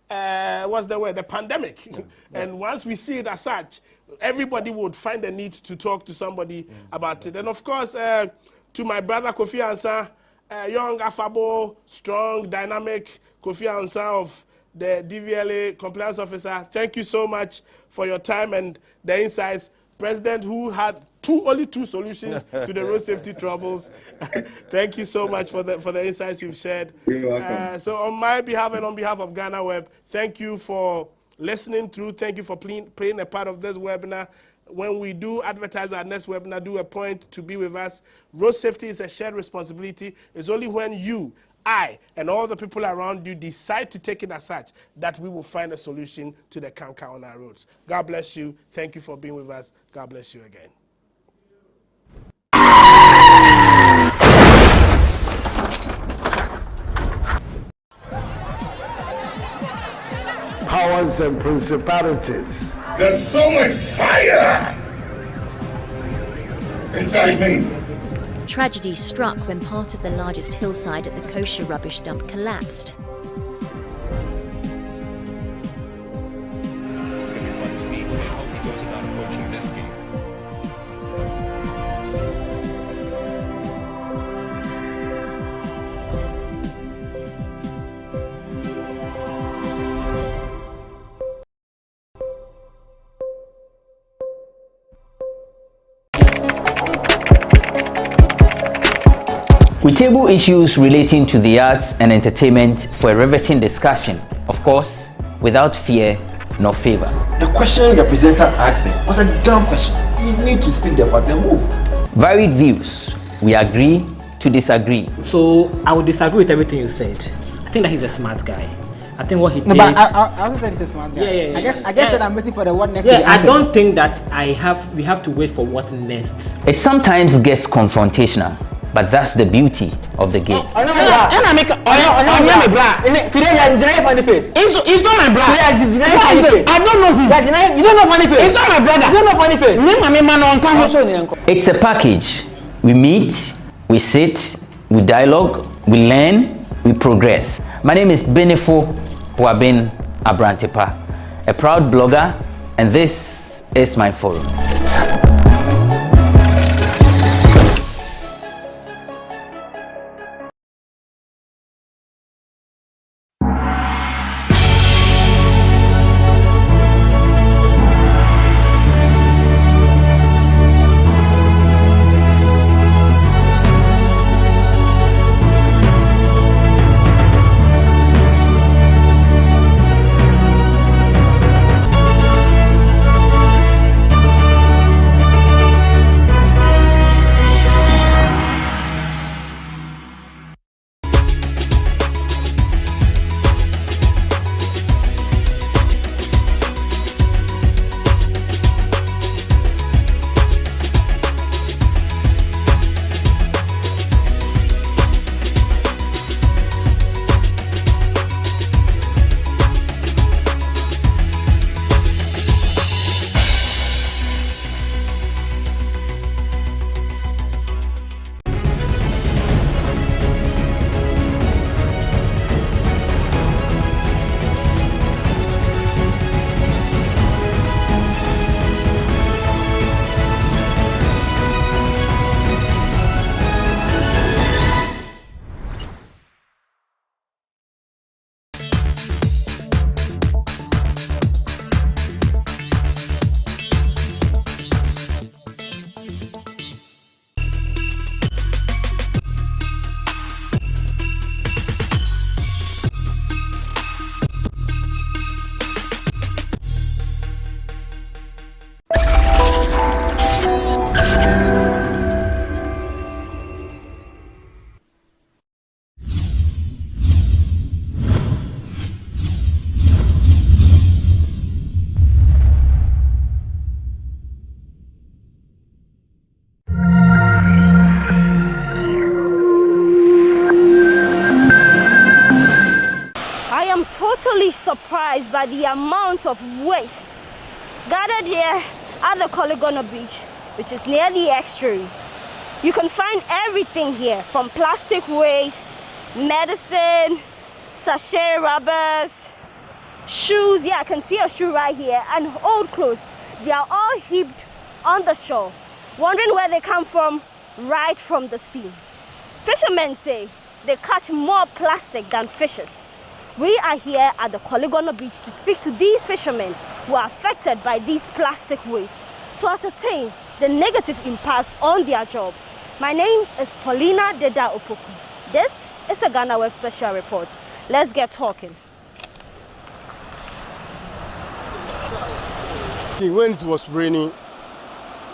what's the word? The pandemic. And once we see it as such, everybody would find the need to talk to somebody about it. And of course, to my brother Kofi Ansah, young, affable, strong, dynamic Kofi Ansah of the DVLA compliance officer, thank you so much for your time and the insights. President who had only two solutions to the road safety troubles. Thank you so much for the insights you've shared. You're welcome. So on my behalf and on behalf of GhanaWeb, thank you for listening through. Thank you for playing a part of this webinar. When we do advertise our next webinar, do a point to be with us. Road safety is a shared responsibility. It's only when you, I, and all the people around you decide to take it as such that we will find a solution to the canker on our roads. God bless you. Thank you for being with us. God bless you again. Powers and principalities. There's so much fire inside me. Tragedy struck when part of the largest hillside at the kosher rubbish dump collapsed. It's going to be fun to see how he goes about approaching this game. We table issues relating to the arts and entertainment for a riveting discussion, of course, without fear nor favor. The question the presenter asked them was a dumb question. You need to speak the fact and move. Varied views. We agree to disagree. So I would disagree with everything you said. I think that he's a smart guy. I think what he did. No, but I also said he's a smart guy. Yeah. I guess that I'm waiting for the what next. Yeah, I don't think that we have to wait for what next. It sometimes gets confrontational, but that's the beauty of the game. Today you're denying funny face. It's not my brother. Today you're denying funny face. I don't know who. You don't know funny face. It's not my brother. You don't know funny face. It's a package. We meet, we sit, we dialogue, we learn, we progress. My name is Benefo Boabin Abrantepa, a proud blogger, and this is my forum. really surprised by the amount of waste gathered here at the Koligono Beach, which is near the estuary. You can find everything here, from plastic waste, medicine, sachet rubbers, shoes. Yeah, I can see a shoe right here, and old clothes. They are all heaped on the shore, wondering where they come from right from the sea. Fishermen say they catch more plastic than fishes. We are here at the Koligono Beach to speak to these fishermen who are affected by these plastic waste to ascertain the negative impact on their job. My name is Paulina Deda Opoku. This is a GhanaWeb Special Report. Let's get talking. When it was raining,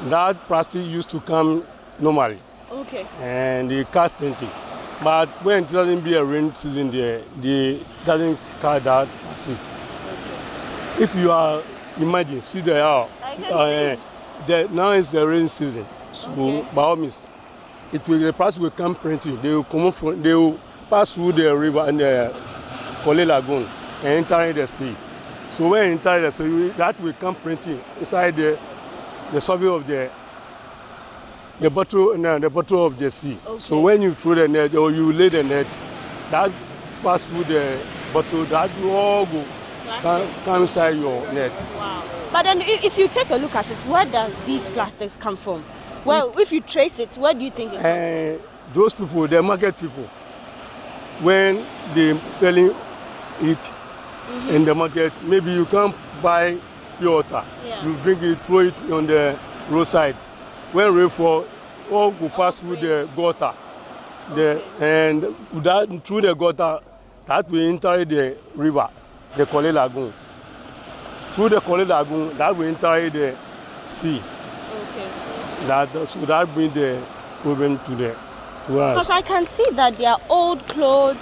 that plastic used to come normally. Okay. And they catch plenty. But when it doesn't be a rain season there, they doesn't catch that plastic. Okay. If you are, imagine, see now is the rain season. So okay. By all means, the plastic will come plenty. They will pass through the river and the Kole Lagoon and enter the sea. So when enter the sea, that will come plenty inside the surface of the bottom of the sea. Okay. So when you throw the net or you lay the net, that pass through the bottle, that will all come inside your net. Wow. But then if you take a look at it, where does these plastics come from? Well, if you trace it, where do you think it comes from? Those people, the market people, when they're selling it in the market, maybe you can't buy pure water. Yeah. You drink it, throw it on the roadside. When rain fall, all go pass through the gutter. And that, through the gutter, that will enter the river, the Kole Lagoon. Through the Kole Lagoon, that will enter the sea. Okay. So that brings the problem to us. Because I can see that there are old clothes,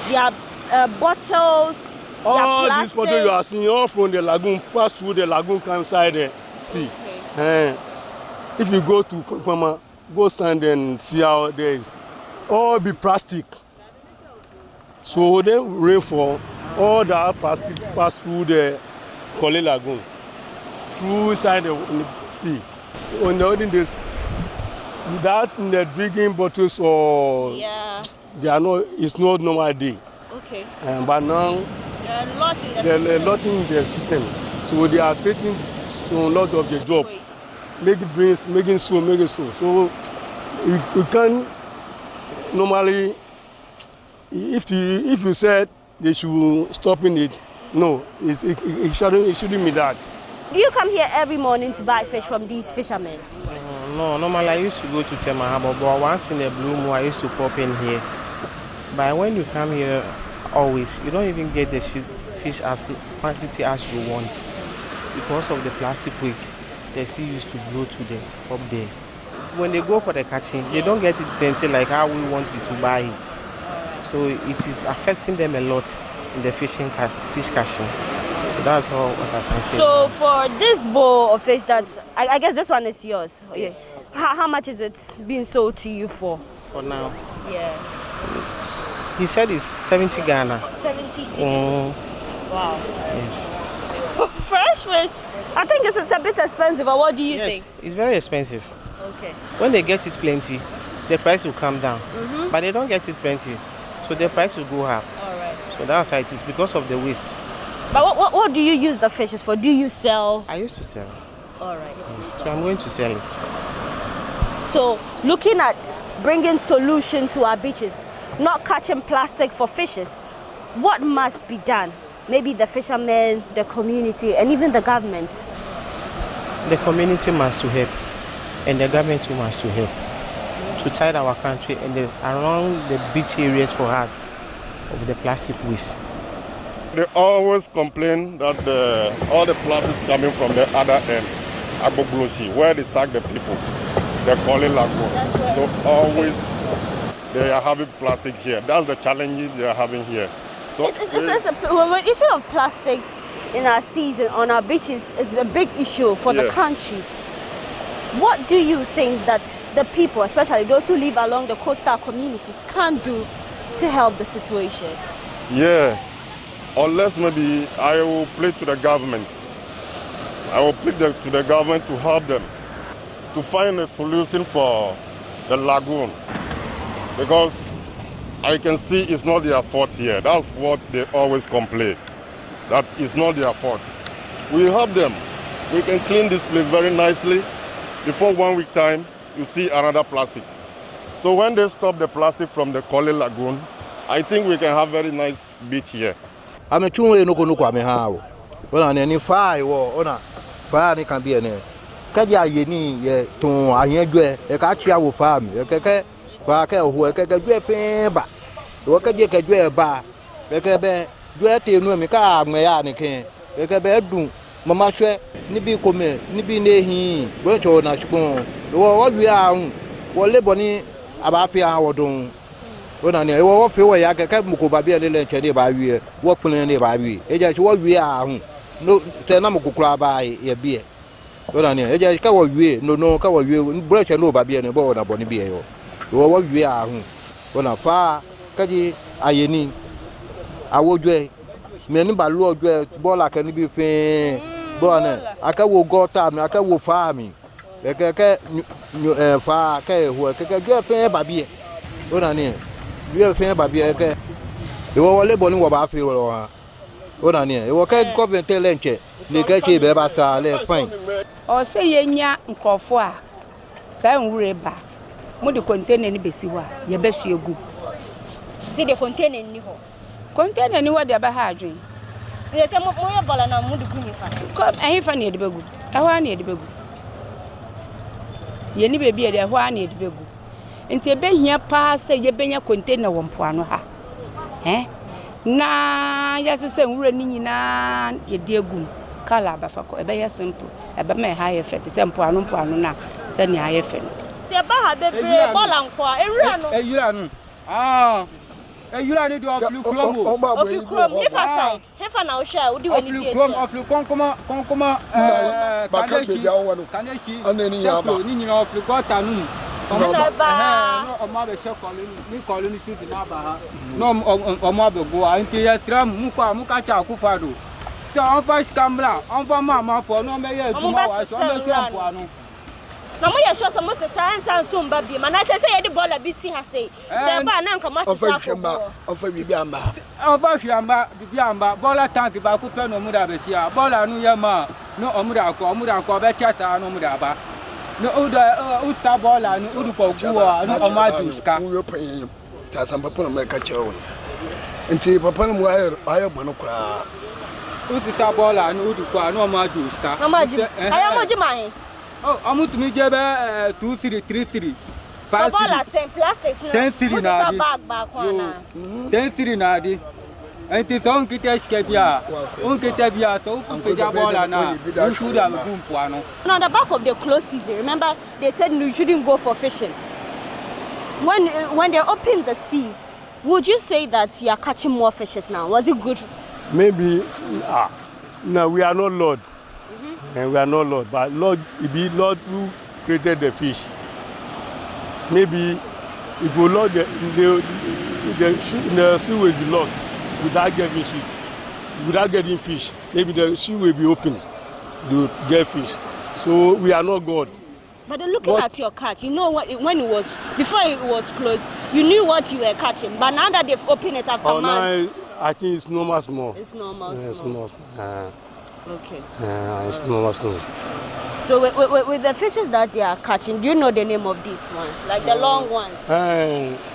there are bottles, all these bottles you are seeing, all from the lagoon, pass through the lagoon, come inside the sea. Okay. If you go to Kokoma, go stand and see how there is. All be plastic. So then rainfall, all that plastic pass through the Kole Lagoon, through inside the sea. On the olden days, that in the drinking bottles or they are not, it's not normal day. Okay. But now there are a lot in the system, so they are taking a lot of the job. Making drinks, making so. So you can normally, if you said they should stop in it, no, it shouldn't be that. Do you come here every morning to buy fish from these fishermen? No, normally I used to go to Tema Harbor, but once in a blue moon I used to pop in here. But when you come here, always, you don't even get the fish as quantity as you want because of the plastic weight. The sea used to blow to them up there. When they go for the catching, they don't get it plenty like how we want you to buy it. So it is affecting them a lot in the fish catching. So that's all what I can say. So for this bowl of fish, I guess this one is yours. Yes. How much is it being sold to you for? For now. Yeah. He said it's 70 Ghana. 70 cedis. Wow. Yes. Fresh fish. I think it's a bit expensive, but what do you think? It's very expensive. Okay. When they get it plenty, the price will come down. But they don't get it plenty, so the price will go up. All right. So that's why it is, because of the waste. But what do you use the fishes for? Do you sell? I used to sell. All right. Yes. So I'm going to sell it. So looking at bringing solution to our beaches, not catching plastic for fishes, what must be done? Maybe the fishermen, the community, and even the government. The community must to help, and the government too must to help to tide our country and around the beach areas for us of the plastic waste. They always complain that all the plastic coming from the other end, Agboglosi, where they sack the people, the Kole Lagoon. So always they are having plastic here. That's the challenge they are having here. So the issue of plastics in our seas and on our beaches is a big issue for the country. What do you think that the people, especially those who live along the coastal communities, can do to help the situation? Yeah, unless maybe I will plead to the government. I will plead to the government to help them to find a solution for the lagoon, because I can see it's not their fault here. That's what they always complain, that it's not their fault. We help them. We can clean this place very nicely. Before 1 week time, you see another plastic. So when they stop the plastic from the Kole Lagoon, I think we can have very nice beach here. I'm a two-way no go how. Well, on any fire or on fire can be any. Kaja yeni ye to anyedwe e ka chia wo pa mi e keke ba ka ho e keke dwe pe ba wo ka je kedwe ba e ke be dwe te nu mi ka agme ya ni kin e ke be dun mama hwe ni bi kome ni bi ne hi bo cho na shukun wo wi ahun wo lebo ni aba pe a wodun wo na ni wo pe wo ya keke mu ko ba bi le le che ni ba wi wo pin ni ba wi e je wo wi ahun no te na mu kukura ba ye bi e Ora ni eja ka wo wie no ka wo wie breche no ba bia ne bo na boni bia yo wo wie ahun ona fa ka ji ayeni awodwe me ni ba lu odwe bola ka ni bi pe bo na aka wo gota mi aka wo fa mi ke fa ka ho ke dwe pe ba bia ora ni dwe pe ba bia ke wo le boni wo ba fi wo ha ora ni wo ka government lenche ni ka chi be ba sa le fine o se yenya nkofo a sa nwure ba mo de container ni besi ho a ye besu egu see the container ni ho container ni wo de ba ha adwen ye se mo ye bola na mo de gu ni fa ko ehin fa na ye de begu ehwa na ye de begu ye ni bebi ye de ehwa na ye de begu nti ebe hia pa se ye benya container wo mpoano ha na ya se nwure ni nyina ye de egu kala ba fa ko ebe ya simple ebe me ha ye fete se mpoano na se ni ha ye fe no te ba ha bebre bola nko ewura no eyura no eyura ni do oflu krom oflu krom ni fa sai hefa na o sha odi we ni die oflu konkoma kaneshi aneni ya ba ni nyina oflu kota nu no o ma be she koloni student na ba ha no o ma be go anti ya stram mu ka cha ku fa do so on fa scamla on fa mama for no me ye duma wa so me shop anu na mo ye sure so mo se science and so mba bi mana se ye di bola bi si ha se ba na nka mo se sa ko on fa bi amba on fa hwi amba bi amba bola tank ba ku pe no mu da be si a bola nu ye ma no o mu da ko be chata no mu da ba no o da o sta bola nu o du ko ku no o ma du ska wo pen ta san papa no me ka che wo nti papa no mu ayo bono kra Usita bola ni udukwa no ma justa. Amaji. Aya moji mai. Oh, amutu mi jebe 2333. Fa bola sem plastics na. 10 na di. Bag kwa na. 10 na di. Enti so nkite skebia. Unkite bia so ku ja bola na. You should have gumpo ano. On the back of the close season, remember they said you shouldn't go for fishing. When they opened the sea, would you say that you are catching more fishes now? Was it good? Maybe, no, we are not Lord, and we are not Lord, but Lord, it be Lord who created the fish. Maybe if we Lord the sea will be locked without getting fish. Maybe the sea will be open to get fish. So we are not God. But looking at your catch, you know what when it was before it was closed, you knew what you were catching. But now that they've opened it after months. I think it's normal small. It's normal small. It's normal. Okay. It's normal small. So with the fishes that they are catching, do you know the name of these ones? Like the long ones?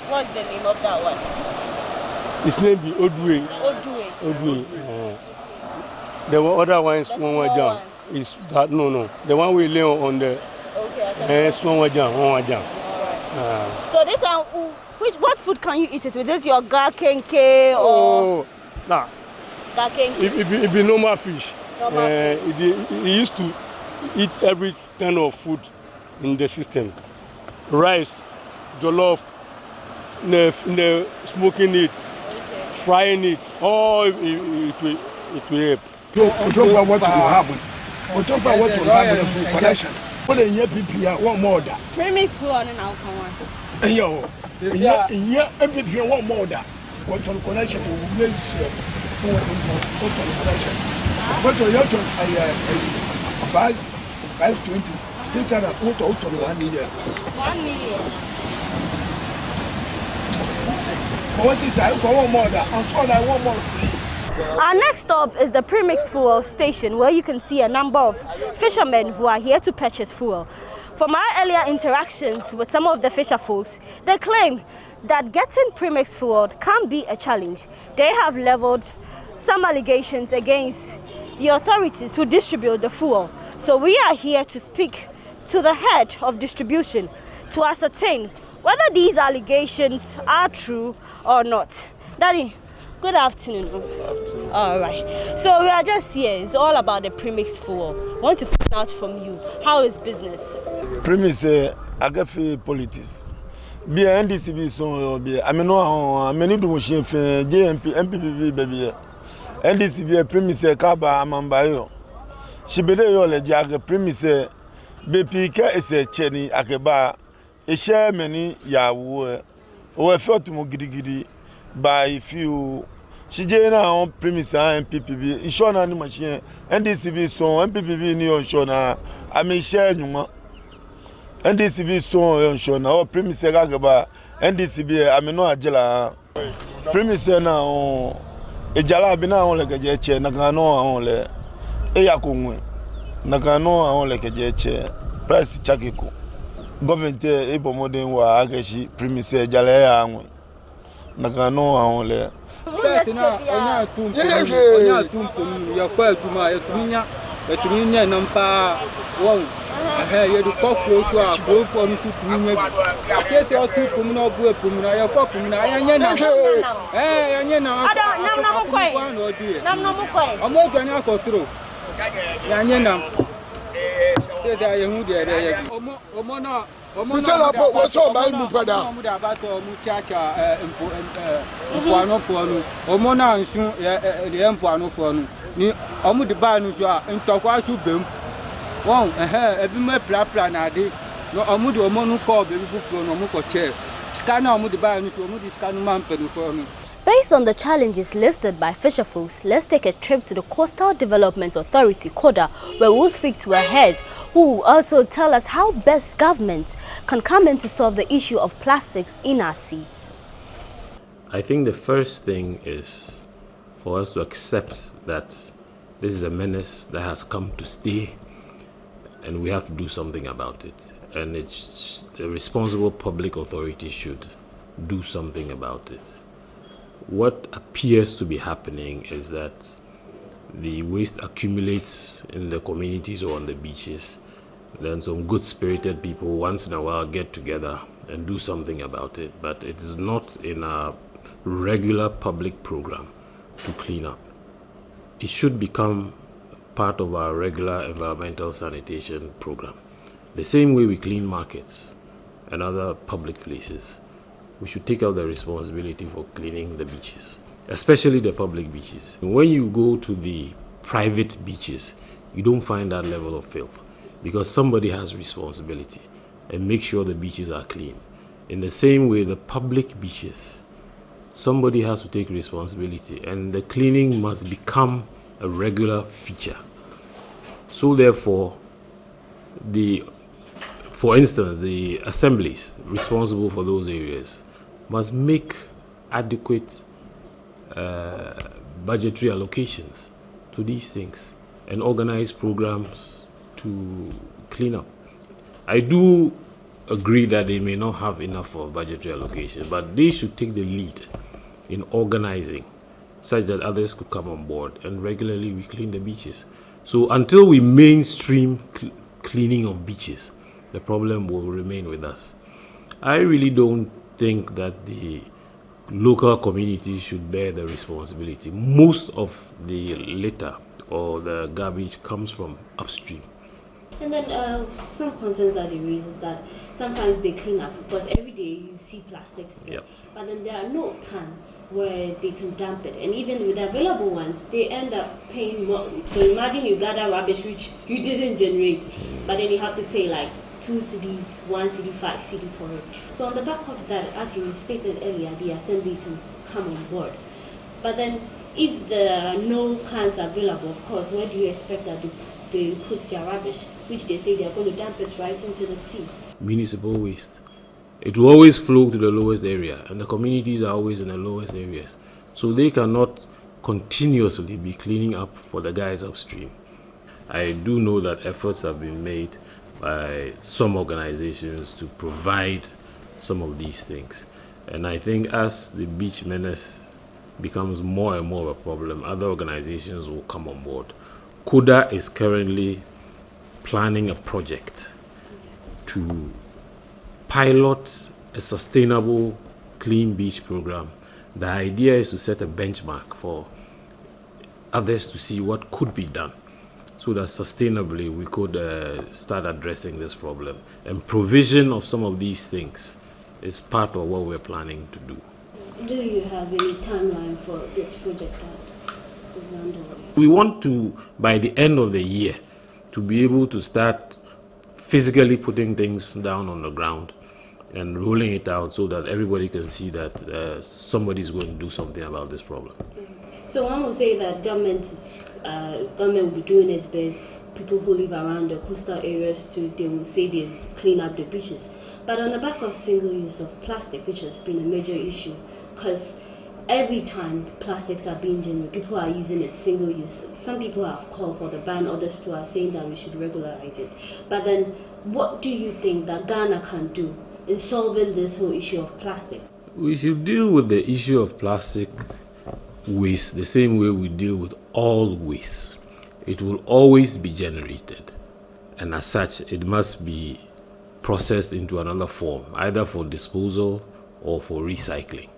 What's the name of that one? His name be Odwe. Odwe. The other ones, one way down. Is that no? The one we lay on the. Okay. One way down. Alright. So this one. What food can you eat it with? Is this your gakenke or? Oh, nah. Gakenke. It be normal fish. He used to eat every kind of food in the system. Rice, jollof, smoking it, frying it. All it will help. We talk about what will happen. We talk about what will happen in connection. What in your PPR, one more that. Premise food on an alcohol. Yo. Yeah, MPP one more that. What on connection will be What's your 520? 1 million. 1 million. Our next stop is the premix fuel station, where you can see a number of fishermen who are here to purchase fuel. From our earlier interactions with some of the fisher folks, they claim that getting premix fuel can be a challenge. They have leveled some allegations against the authorities who distribute the fuel. So we are here to speak to the head of distribution to ascertain whether these allegations are true or not. Daddy, good afternoon. All right. So we are just here. It's all about the premix fuel. I want to find out from you, how is business? Premix, I get politics. Be NDCB so be. I mean no, many do machine for JMP, MPPB baby. NDCB premix kaba amambayo. Shibede yo le jaga premix BPK is a cheni akeba. A share many ya wo. O felt to mo gidi by few. She jena on premise and MPPB. Inshona ni machine. NDCB so MPPB ni onshona. I mean share nyuma. NDCB so onshona. O premise gagaba. NDCB I mean no ajela. Premise na on. Ejala bina on le kejeche. Nakano on le. Eyakungwe. Nakano on le kejeche. Price chakiko. Government ebo modern wa ageshi premise ejala ya anwe. Nakano on le. Betina onya tumpo ya kwa tuma ya tuminya nampa won ye du kokro so a grofo no su tuminya bi kete o tumpo mu no bu epum na ya kokro mu na anya na anya na nam no mu koi omo jani akosiro ya anya na kete ya hu de ya omo na Michela po so ba mu pada. Omo da ba so mu chacha empo anofo no. Omo na nsu de empo anofo no. Ni omo de ba no so a ntokwa so bem. Won ebi me plapla na ade. No omo de omo no call be fufuo no omo ko che. Ska na omo de ba no so omo de ska no man pedofo no. Based on the challenges listed by fisher folks, let's take a trip to the Coastal Development Authority, CODA, where we'll speak to a head who will also tell us how best government can come in to solve the issue of plastics in our sea. I think the first thing is for us to accept that this is a menace that has come to stay and we have to do something about it. And it's the responsible public authority should do something about it. What appears to be happening is that the waste accumulates in the communities or on the beaches. Then some good-spirited people once in a while get together and do something about it, but it is not in a regular public program to clean up. It should become part of our regular environmental sanitation program. The same way we clean markets and other public places, we should take out the responsibility for cleaning the beaches, especially the public beaches. When you go to the private beaches, you don't find that level of filth because somebody has responsibility and make sure the beaches are clean. In the same way, the public beaches, somebody has to take responsibility and the cleaning must become a regular feature. So therefore, for instance, the assemblies responsible for those areas must make adequate budgetary allocations to these things and organize programs to clean up. I do agree that they may not have enough for budgetary allocation, but they should take the lead in organizing such that others could come on board and regularly we clean the beaches. So until we mainstream cleaning of beaches, the problem will remain with us. I really don't think that the local communities should bear the responsibility. Most of the litter or the garbage comes from upstream. And then some concerns that they raise is that sometimes they clean up because every day you see plastics there. Yep. But then there are no cans where they can dump it. And even with the available ones, they end up paying more. So imagine you gather rubbish which you didn't generate, but then you have to pay like 2 cedis, 1 cedi, 5 cedi for it. So on the back of that, as you stated earlier, the assembly can come on board. But then if there are no cans available, of course, where do you expect that they put their rubbish, which they say they're going to dump it right into the sea? Municipal waste. It will always flow to the lowest area, and the communities are always in the lowest areas. So they cannot continuously be cleaning up for the guys upstream. I do know that efforts have been made by some organizations to provide some of these things. And I think as the beach menace becomes more and more of a problem, other organizations will come on board. CODA is currently planning a project to pilot a sustainable clean beach program. The idea is to set a benchmark for others to see what could be done so that sustainably we could start addressing this problem. And provision of some of these things is part of what we're planning to do. Do you have any timeline for this project that is underway? We want to, by the end of the year, to be able to start physically putting things down on the ground and rolling it out so that everybody can see that somebody's going to do something about this problem. So one would say that government will be doing its best. People who live around the coastal areas too, they will say they clean up the beaches. But on the back of single use of plastic, which has been a major issue, because every time plastics are being generated, people are using it single use. Some people have called for the ban, others too are saying that we should regularize it. But then what do you think that Ghana can do in solving this whole issue of plastic? We should deal with the issue of plastic waste the same way we deal with all waste. It will always be generated, and as such it must be processed into another form, either for disposal or for recycling.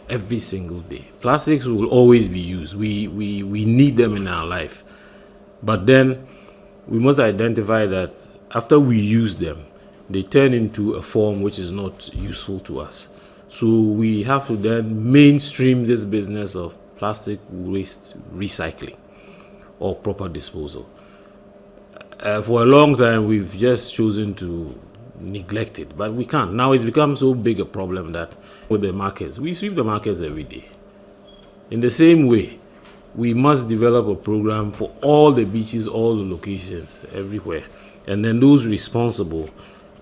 Every single day plastics will always be used. We need them in our life, but then we must identify that after we use them, they turn into a form which is not useful to us. So we have to then mainstream this business of plastic waste recycling or proper disposal. For a long time we've just chosen to neglect it, but we can't. Now it's become so big a problem that with the markets, we sweep the markets every day. In the same way, we must develop a program for all the beaches, all the locations, everywhere. And then those responsible,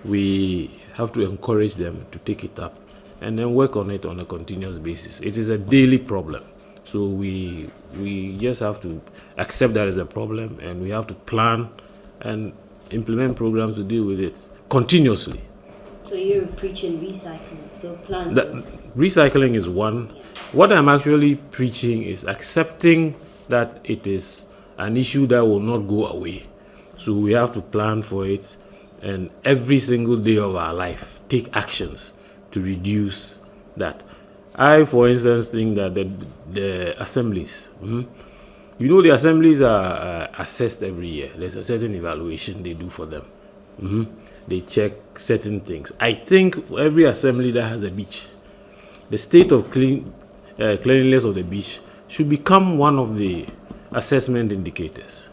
we have to encourage them to take it up and then work on it on a continuous basis. It is a daily problem. So we just have to accept that as a problem, and we have to plan and implement programs to deal with it continuously. So you're preaching recycling, so plans. Recycling is one. What I'm actually preaching is accepting that it is an issue that will not go away. So we have to plan for it, and every single day of our life take actions to reduce that. I, for instance, think that the assemblies, the assemblies are assessed every year. There's a certain evaluation they do for them. They check certain things. I think for every assembly that has a beach, the state of cleanliness of the beach should become one of the assessment indicators.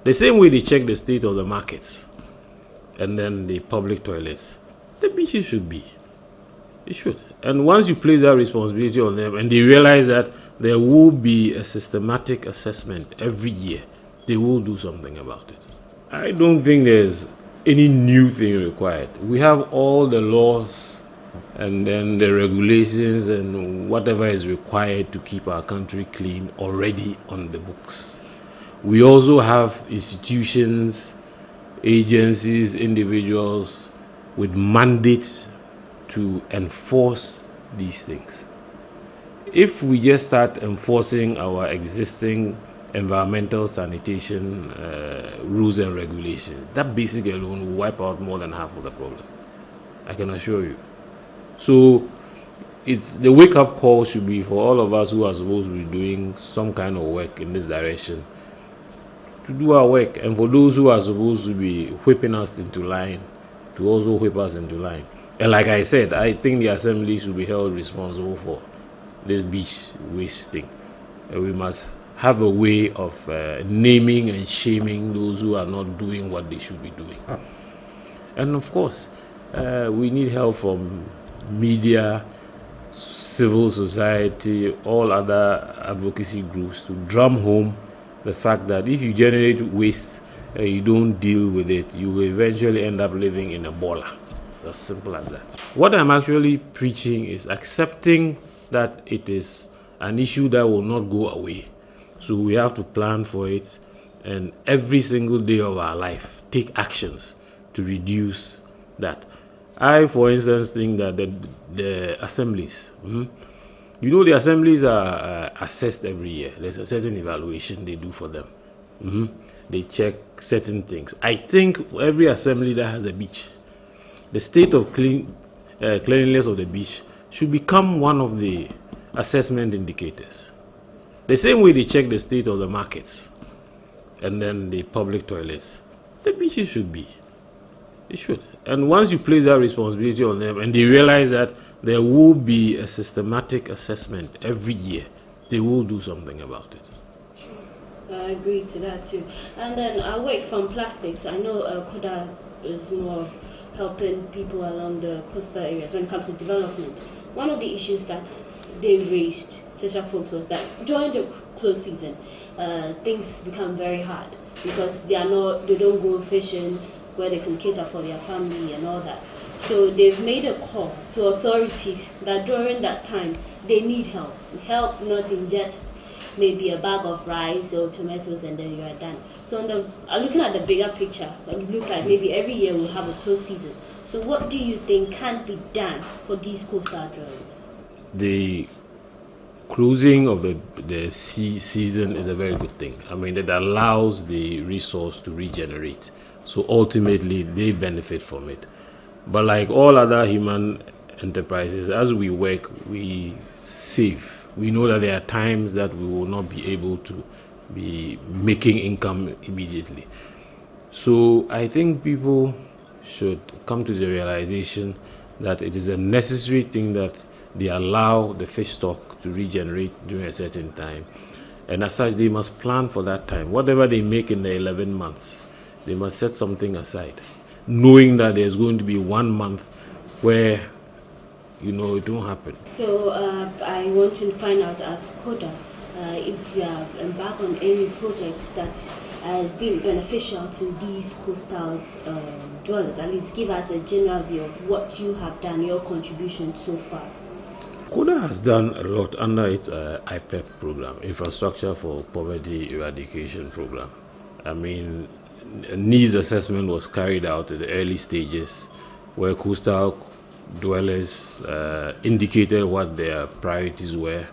The same way they check the state of the markets and then the public toilets, the beaches should be. It should. And once you place that responsibility on them and they realize that there will be a systematic assessment every year, they will do something about it. I don't think there's any new thing required. We have all the laws and then the regulations and whatever is required to keep our country clean already on the books. We also have institutions, agencies, individuals with mandates to enforce these things. If we just start enforcing our existing environmental sanitation rules and regulations, that basically alone will wipe out more than half of the problem, I can assure you. So it's the wake-up call should be for all of us who are supposed to be doing some kind of work in this direction to do our work, and for those who are supposed to be whipping us into line to also whip us into line. And like I said, I think the assembly should be held responsible for this beach waste thing. And we must have a way of naming and shaming those who are not doing what they should be doing. And of course, we need help from media civil society, all other advocacy groups to drum home the fact that if you generate waste and you don't deal with it, you will eventually end up living in a bola. As simple as that. What I'm actually preaching is accepting that it is an issue that will not go away. So we have to plan for it, and every single day of our life take actions to reduce that. I, for instance, think that the assemblies, you know, the assemblies are assessed every year. There's a certain evaluation they do for them. They check certain things. I think every assembly that has a beach, the state of cleanliness of the beach should become one of the assessment indicators. The same way they check the state of the markets and then the public toilets, the beaches should be. It should. And once you place that responsibility on them and they realize that there will be a systematic assessment every year, they will do something about it. I agree to that too. And then away from plastics, I know Koda is more helping people along the coastal areas when it comes to development. One of the issues that they raised, fisher folks, was that during the close season, things become very hard because they don't go fishing where they can cater for their family and all that. So they've made a call to authorities that during that time they need help. Help not in just maybe a bag of rice or tomatoes and then you are done. So looking at the bigger picture, it looks like maybe every year we'll have a close season. So what do you think can be done for these coastal dwellers? The closing of the season is a very good thing. I mean, it allows the resource to regenerate. So ultimately, they benefit from it. But like all other human enterprises, as we work, we save. We know that there are times that we will not be able to be making income immediately. So I think people should come to the realization that it is a necessary thing that they allow the fish stock to regenerate during a certain time. And as such, they must plan for that time. Whatever they make in the 11 months, they must set something aside, knowing that there's going to be 1 month where, it won't happen. So I want to find out as Koda, if you have embarked on any projects that has been beneficial to these coastal dwellers. At least give us a general view of what you have done, your contribution so far. Koda has done a lot under its IPEP program, Infrastructure for Poverty Eradication program. I mean, needs assessment was carried out at the early stages where coastal dwellers indicated what their priorities were.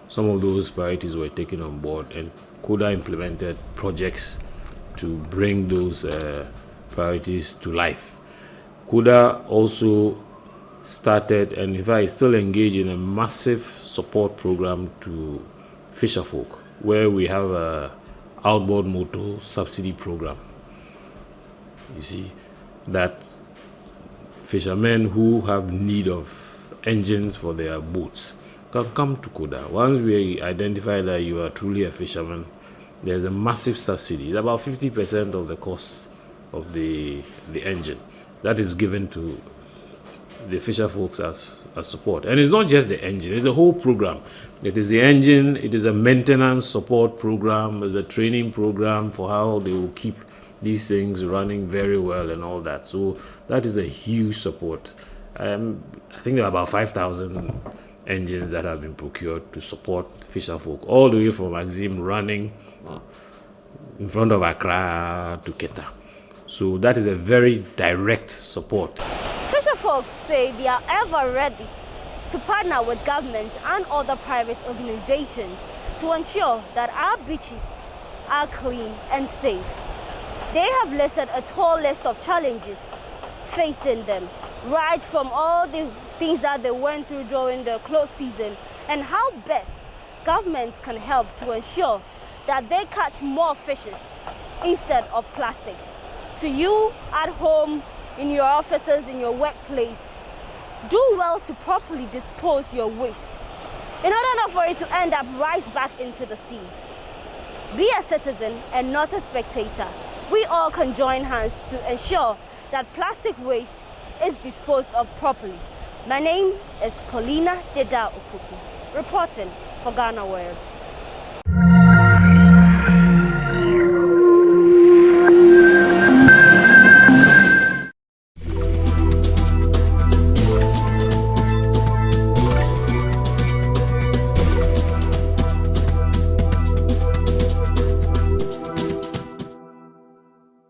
Some of those priorities were taken on board, and Koda implemented projects to bring those priorities to life. Koda also started, and in fact is still engaged in, a massive support program to fisherfolk, where we have a outboard motor subsidy program. You see, that fishermen who have need of engines for their boats can come to Koda. Once we identify that you are truly a fisherman, there's a massive subsidy. It's about 50% of the cost of the engine that is given to the fisher folks as support. And it's not just the engine, it's a whole program. It is the engine, it is a maintenance support program, it's a training program for how they will keep these things running very well and all that. So that is a huge support. I think there are about 5,000 engines that have been procured to support fisher folk all the way from Axim running in front of Accra to Keta. So that is a very direct support. Fisher folks say they are ever ready to partner with government and other private organizations to ensure that our beaches are clean and safe. They have listed a tall list of challenges facing them, right from all the things that they went through during the close season and how best governments can help to ensure that they catch more fishes instead of plastic. To you at home, in your offices, in your workplace, do well to properly dispose your waste in order not for it to end up right back into the sea. Be a citizen and not a spectator. We all can join hands to ensure that plastic waste is disposed of properly. My name is Paulina Deda Okuku, reporting for GhanaWeb.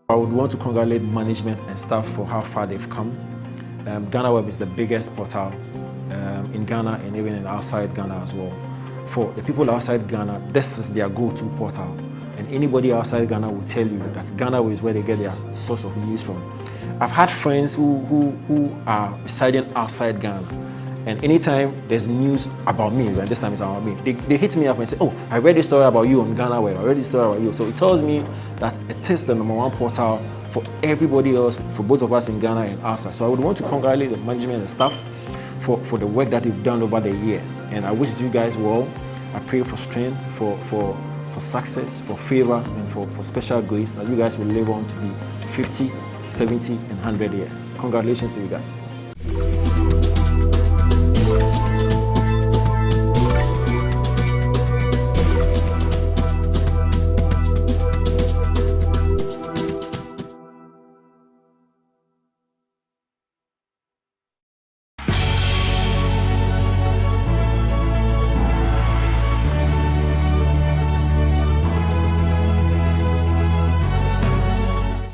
I would want to congratulate management and staff for how far they've come. GhanaWeb is the biggest portal in Ghana and even outside Ghana as well. For the people outside Ghana, this is their go-to portal. And anybody outside Ghana will tell you that GhanaWeb is where they get their source of news from. I've had friends who are residing outside Ghana, and anytime there's news about me, and this time it's about me, they hit me up and say, oh, I read this story about you on GhanaWeb, I read this story about you. So it tells me that it is the #1 portal for everybody else, for both of us in Ghana and outside. So I would want to congratulate the management and staff for the work that you've done over the years. And I wish you guys well. I pray for strength, for success, for favor, and for special grace, that you guys will live on to be 50, 70, and 100 years. Congratulations to you guys.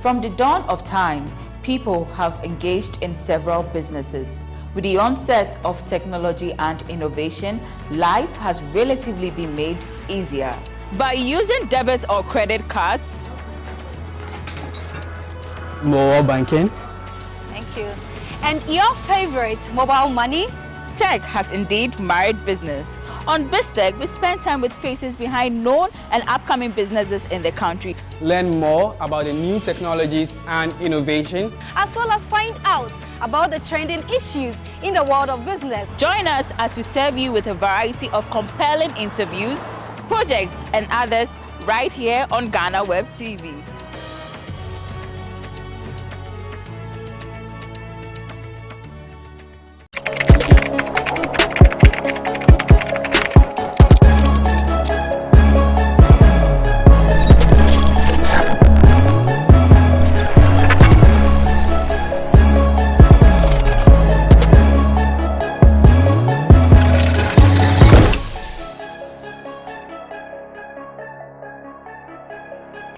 From the dawn of time, people have engaged in several businesses. With the onset of technology and innovation, life has relatively been made easier. By using debit or credit cards, Mobile banking. Thank you. And your favorite, mobile money? tech has indeed married business. On BizTech, we spend time with faces behind known and upcoming businesses in the country. Learn more about the new technologies and innovation, as well as find out about the trending issues in the world of business. Join us as we serve you with a variety of compelling interviews, projects, and others right here on GhanaWeb TV.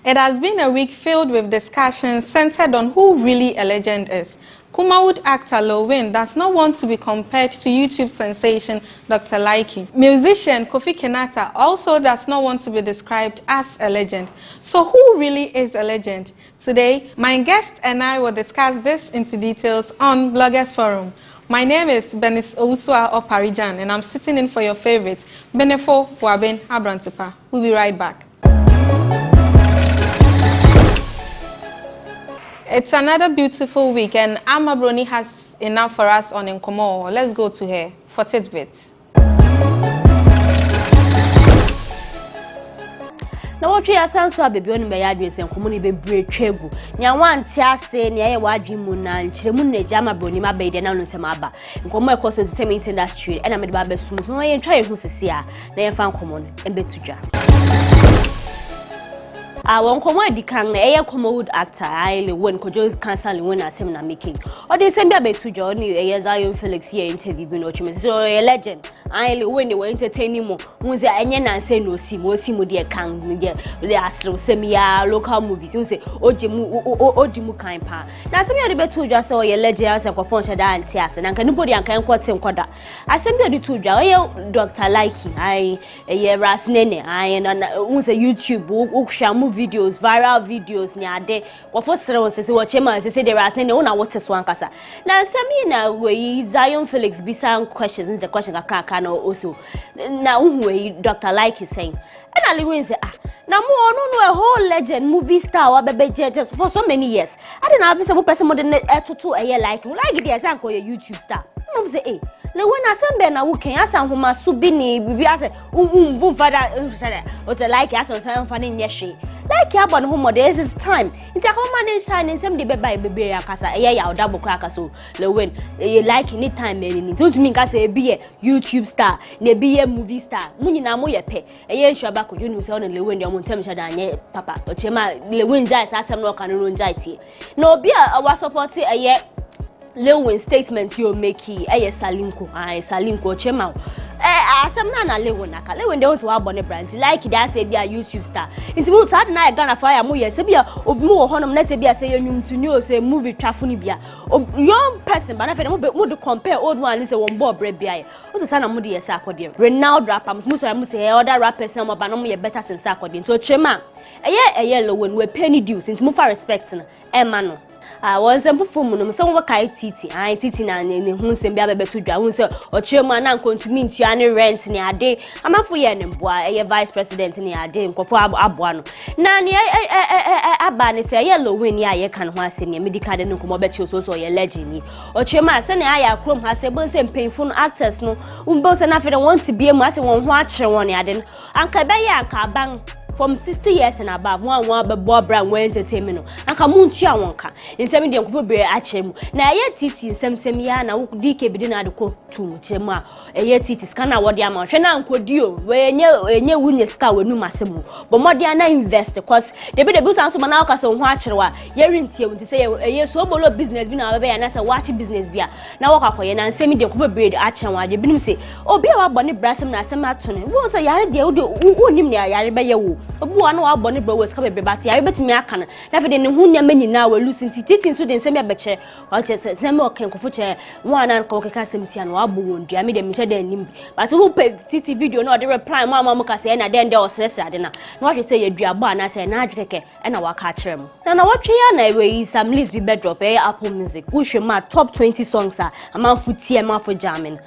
It has been a week filled with discussions centered on who really a legend is. Kumawood actor Lowin does not want to be compared to YouTube sensation Dr. Laiki. Musician Kofi Kenata also does not want to be described as a legend. So who really is a legend? Today, my guest and I will discuss this into details on Bloggers Forum. My name is Menace Oparijan, and I'm sitting in for your favorite, Benefo Puaben Abrantipa. We'll be right back. It's another beautiful week, and Ama Broni has enough for us on Nkomo. Let's go to her for tidbits. Na what we asan so abebi onu be yadwe se nkomo ni bebre twegu nya wanti ase ne ye wadwe mu na nkyere mu na jama broni ma beide na no nsem aba nkomo ekoso entertainment industry na me de ba besum so ye ntwa ye hu sese a na ye fa nkomo no embetudwa One comedy can a Kumawood actor, I when Kojo's canceling when I send na making. Or they send me to Johnny, a Zion Felix here interview, so a legend. I when they were entertaining more, was there any and say no see, more see, dear can media, the astro semi local movies, you say, Ojimu kind pa. Now, some of the better just saw a legend as a performance and tears, and nobody can quote him. I send me the two Dr. Laiki, I a ras nene, I and a YouTube, Ukshamu videos, viral videos nyade what first say what chema say there are saying una what so ankasa na sami na we Zion Felix bisa questions the question kakaka na also na we Dr. Like is saying and Ali win say na mo no a whole legend movie star wa bebe just for so many years I didn't have some person more than to a year like the say ko YouTube star no say le when asembe na wuken asa homa so bi ni bibi ase bu fada o se like asa so fada nyehwe like ya bon homo there is time nti akoma dey shine nsem de beba bebe akasa eya ya oda bokra akaso le when like any time any nti to me nka say bi ye YouTube star na bi ye movie star munyina mo ye pe eya nhwa ba ko you say on le when de mo ntem sha da anye papa o chema le when jai sa asem no kan no jai tie na obi a wa support eya Lewin statement you make salinko salinko chema asem na Lewin aka Lewin dey want to abone brand like that say be a YouTube star nti mu sad na Ghana fire mo ye say be obi mo honom na say be say yenum to new say movie trafo ni bia young person but na fe mo do compare old one say won bo bra bia o say na mo dey say akode Ronaldo rapper mo say other rappers na mo ba no mo ye better since akode nti o chema eye Lewin we pay ni dues nti mo fa respect na ema no was a performance, some of a titi, I titi and who send be able to drown, or chairman and come to meet you any rent in a day. I'm a free and a vice president in a day, for Abuano. Nanny, a ban say yellow when ya can was in your medical and no commodity also your legend. Or chairman, send I chrome has a bunch and painful actors no, both enough I want to be a massive one watcher one yadden. Uncle Bayaka bang. From 60 years and above, one Bob Brown went entertainment. And come on, Chia Wonka. In 70 young people be at him. Now, yet Titi in some semiana, DK bedin at the court to Chema. A yet Titi scanner what the amount. And Uncle Dio, where near win your scar with no massimo. But more than I invest, because they be the boost and some anarchas on Watcher. You're in here to say a year so below business been out there and as a watching business beer. Now, walk for you and semi the cover breed at Chanwa. You been say, oh, be our bonnet brassum as a matron. Was a yard the old him near Yaribay. Obu anu wa boni bro was come be bati ya betumi aka na na fe de ne hu nyama nyina wa lusin titin so de nsem ya beche wa che sem o ken kofo che one an ko keka sem tia na wa bo wondua me de me che de nim but who pay titi video na o de reply mama mo ka se na den de o sresra de na wa hwe se ye dua bo na se na adwekeke e na wa ka kire mo na wa twe ya na we some list be bedrop Apple Music wo hwe ma top 20 songs a amanfo tie ma for jamming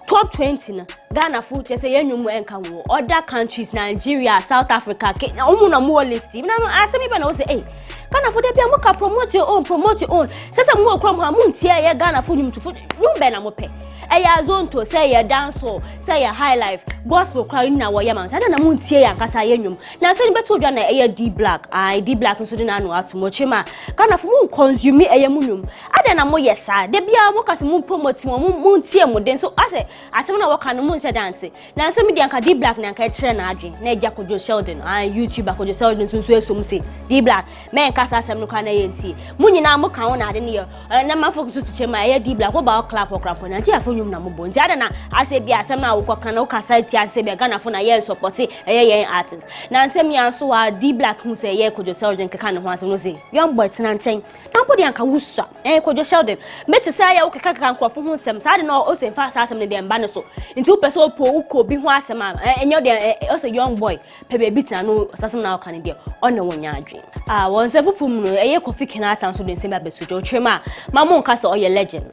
top 20 na Ghana food say yenum enka wo other countries Nigeria South Africa omo na mo list na asemi ba na wo say Ghana food dey mo ka promote your own say mo okrom ha mo ntia ye Ghana food nyum to food nyum be na mo pe eya zone to say ye dance or say ye high life gospel crowd na wo ye man say na mo ntia ya nkasa ye nyum na say beto dwa na eya D Black D Black nso de na no atomo chema Ghana food mo consume eya mo nyum ade na mo ye sa de bia mo kase mo promote mo ntia mo den so asem na wo ka no mo dance na so me de anka D Black na anka kire na adwen na eja kojo Sheldon YouTuber kojo Sheldon so esom say D Black men kasa asem no ka na yenti munyina mo kan na ade ne na ma focus to chema ya D Black wo ba clap or crap na je afonyum na mo bo nti ade na ase bia asem na wo ka na wo kasa ti ase bia Ghana fo na ye support yen artist na asem ya so wa D Black hu say ye kojo Sheldon keka ne ho asem no say young boy tina nchen na po de anka wusa kojo Sheldon meti say ya wo keka nkrofo hu sem sa ade na o se fa sa asem ne de mba ne so nti wo person uko bi ho asema enyo de o say young boy pe baby tina no asasem na kan de ona wonya adwen won se fufum no eye kofi kenata so de nsem abetujo twema mamo nka se oye legend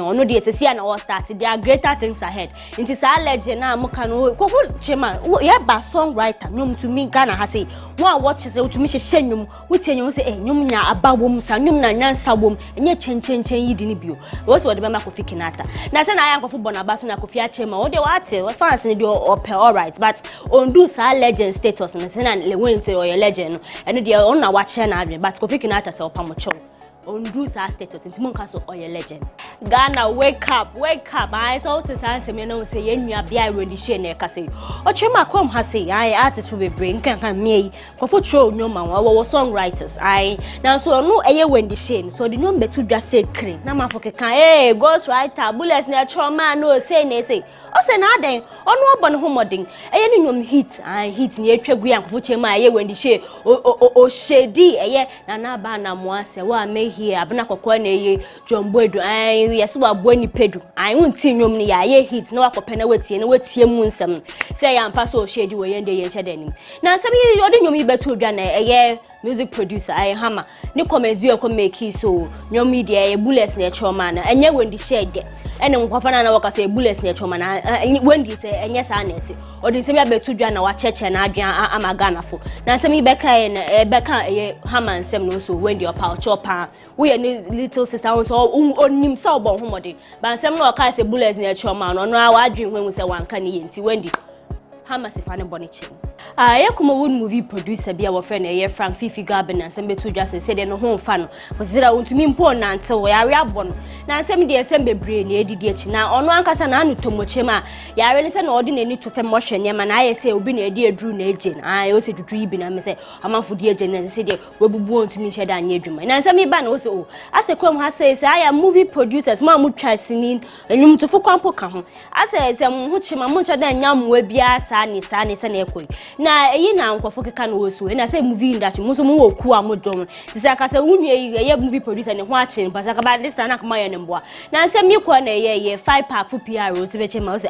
ono de esesi na all start there are greater things ahead nti sa legend na mo kan kofu twema ye ba songwriter nyum to me Ghana ha say one watch say to me hye nyum wutie nyum say nyum nya abawom sa nyum na nyansa bom enye chen yidi ni bio wo se wo de be ma kofi kenata na se na ya kofu bonaba so na kofi a chema wo de wate fans ni do all right but on do sa legend status no se na le win say or legend no eno de on na wa che na adwe but kofi kinata se opamocho on do sa status nti mon ka so or legend Ghana wake up I saw to say me no say yenua bia really share na ka say o chema kom ha say artist for be bring kan me kofo tro nyoma wo songwriters na so no eye wendi share so the nyom betu dwa say clean na ma foke kan ghost writer bullets na trauma no say na say o say na den ono obo no homodin eye no nyom hit na etwagu yan kofo chema eye wendi share o shedi eye na ba na mo ase wa me here abna kokwa na eye jomboedu yes wa boni pedu wonti nyom ni ya ye hit na wakopɛ na watie mu nsɛm sɛ ya mpa so shedi wo yende ye hyɛda nim na nsɛm yi ode nyom yi beto dwa na eye music producer Hama ne comment bi ko make so nyom yi de bullets na trauma na enye wendi share de ene nkopana na waka say bullets na choma na Wendy say enye sa na eti odi se me abetudwa na wa cheche na adwan amagana fo na se me beka ye Hama nsem no so Wendy opa chopa we any little sister so onim sa obon homode ba nsem na waka say bullets na choma no no wa adwen hwen say wanka ne yenti Wendy Hama sifa ne bonichi Kumawood movie producer be our friend a Frank Fifi Gabin and some betu just said no home fan was there want to me important until we are abon. Now some dear Sembe brain edit now on one casa and Tomochema. Ya really send ordinary to fem motion yaman I say obi a dear drew agent. I also to dream and say a man for the agent and said we be born to me shed and ye dream. And some ban also as a crumb has says I am movie producers, Mamma try singing and you to Fukampo come. I say some Huchima Muncha than Yam Webia Sani and Equi. Na na nkofo keka no wosu na say movie industry muso mu woku amodom ti say aka say wunye ye movie producer ne ho ache mpasa ka ba this na kama ye ne mboa na say me kwa na ye 5 pack fu PR ti be che ma say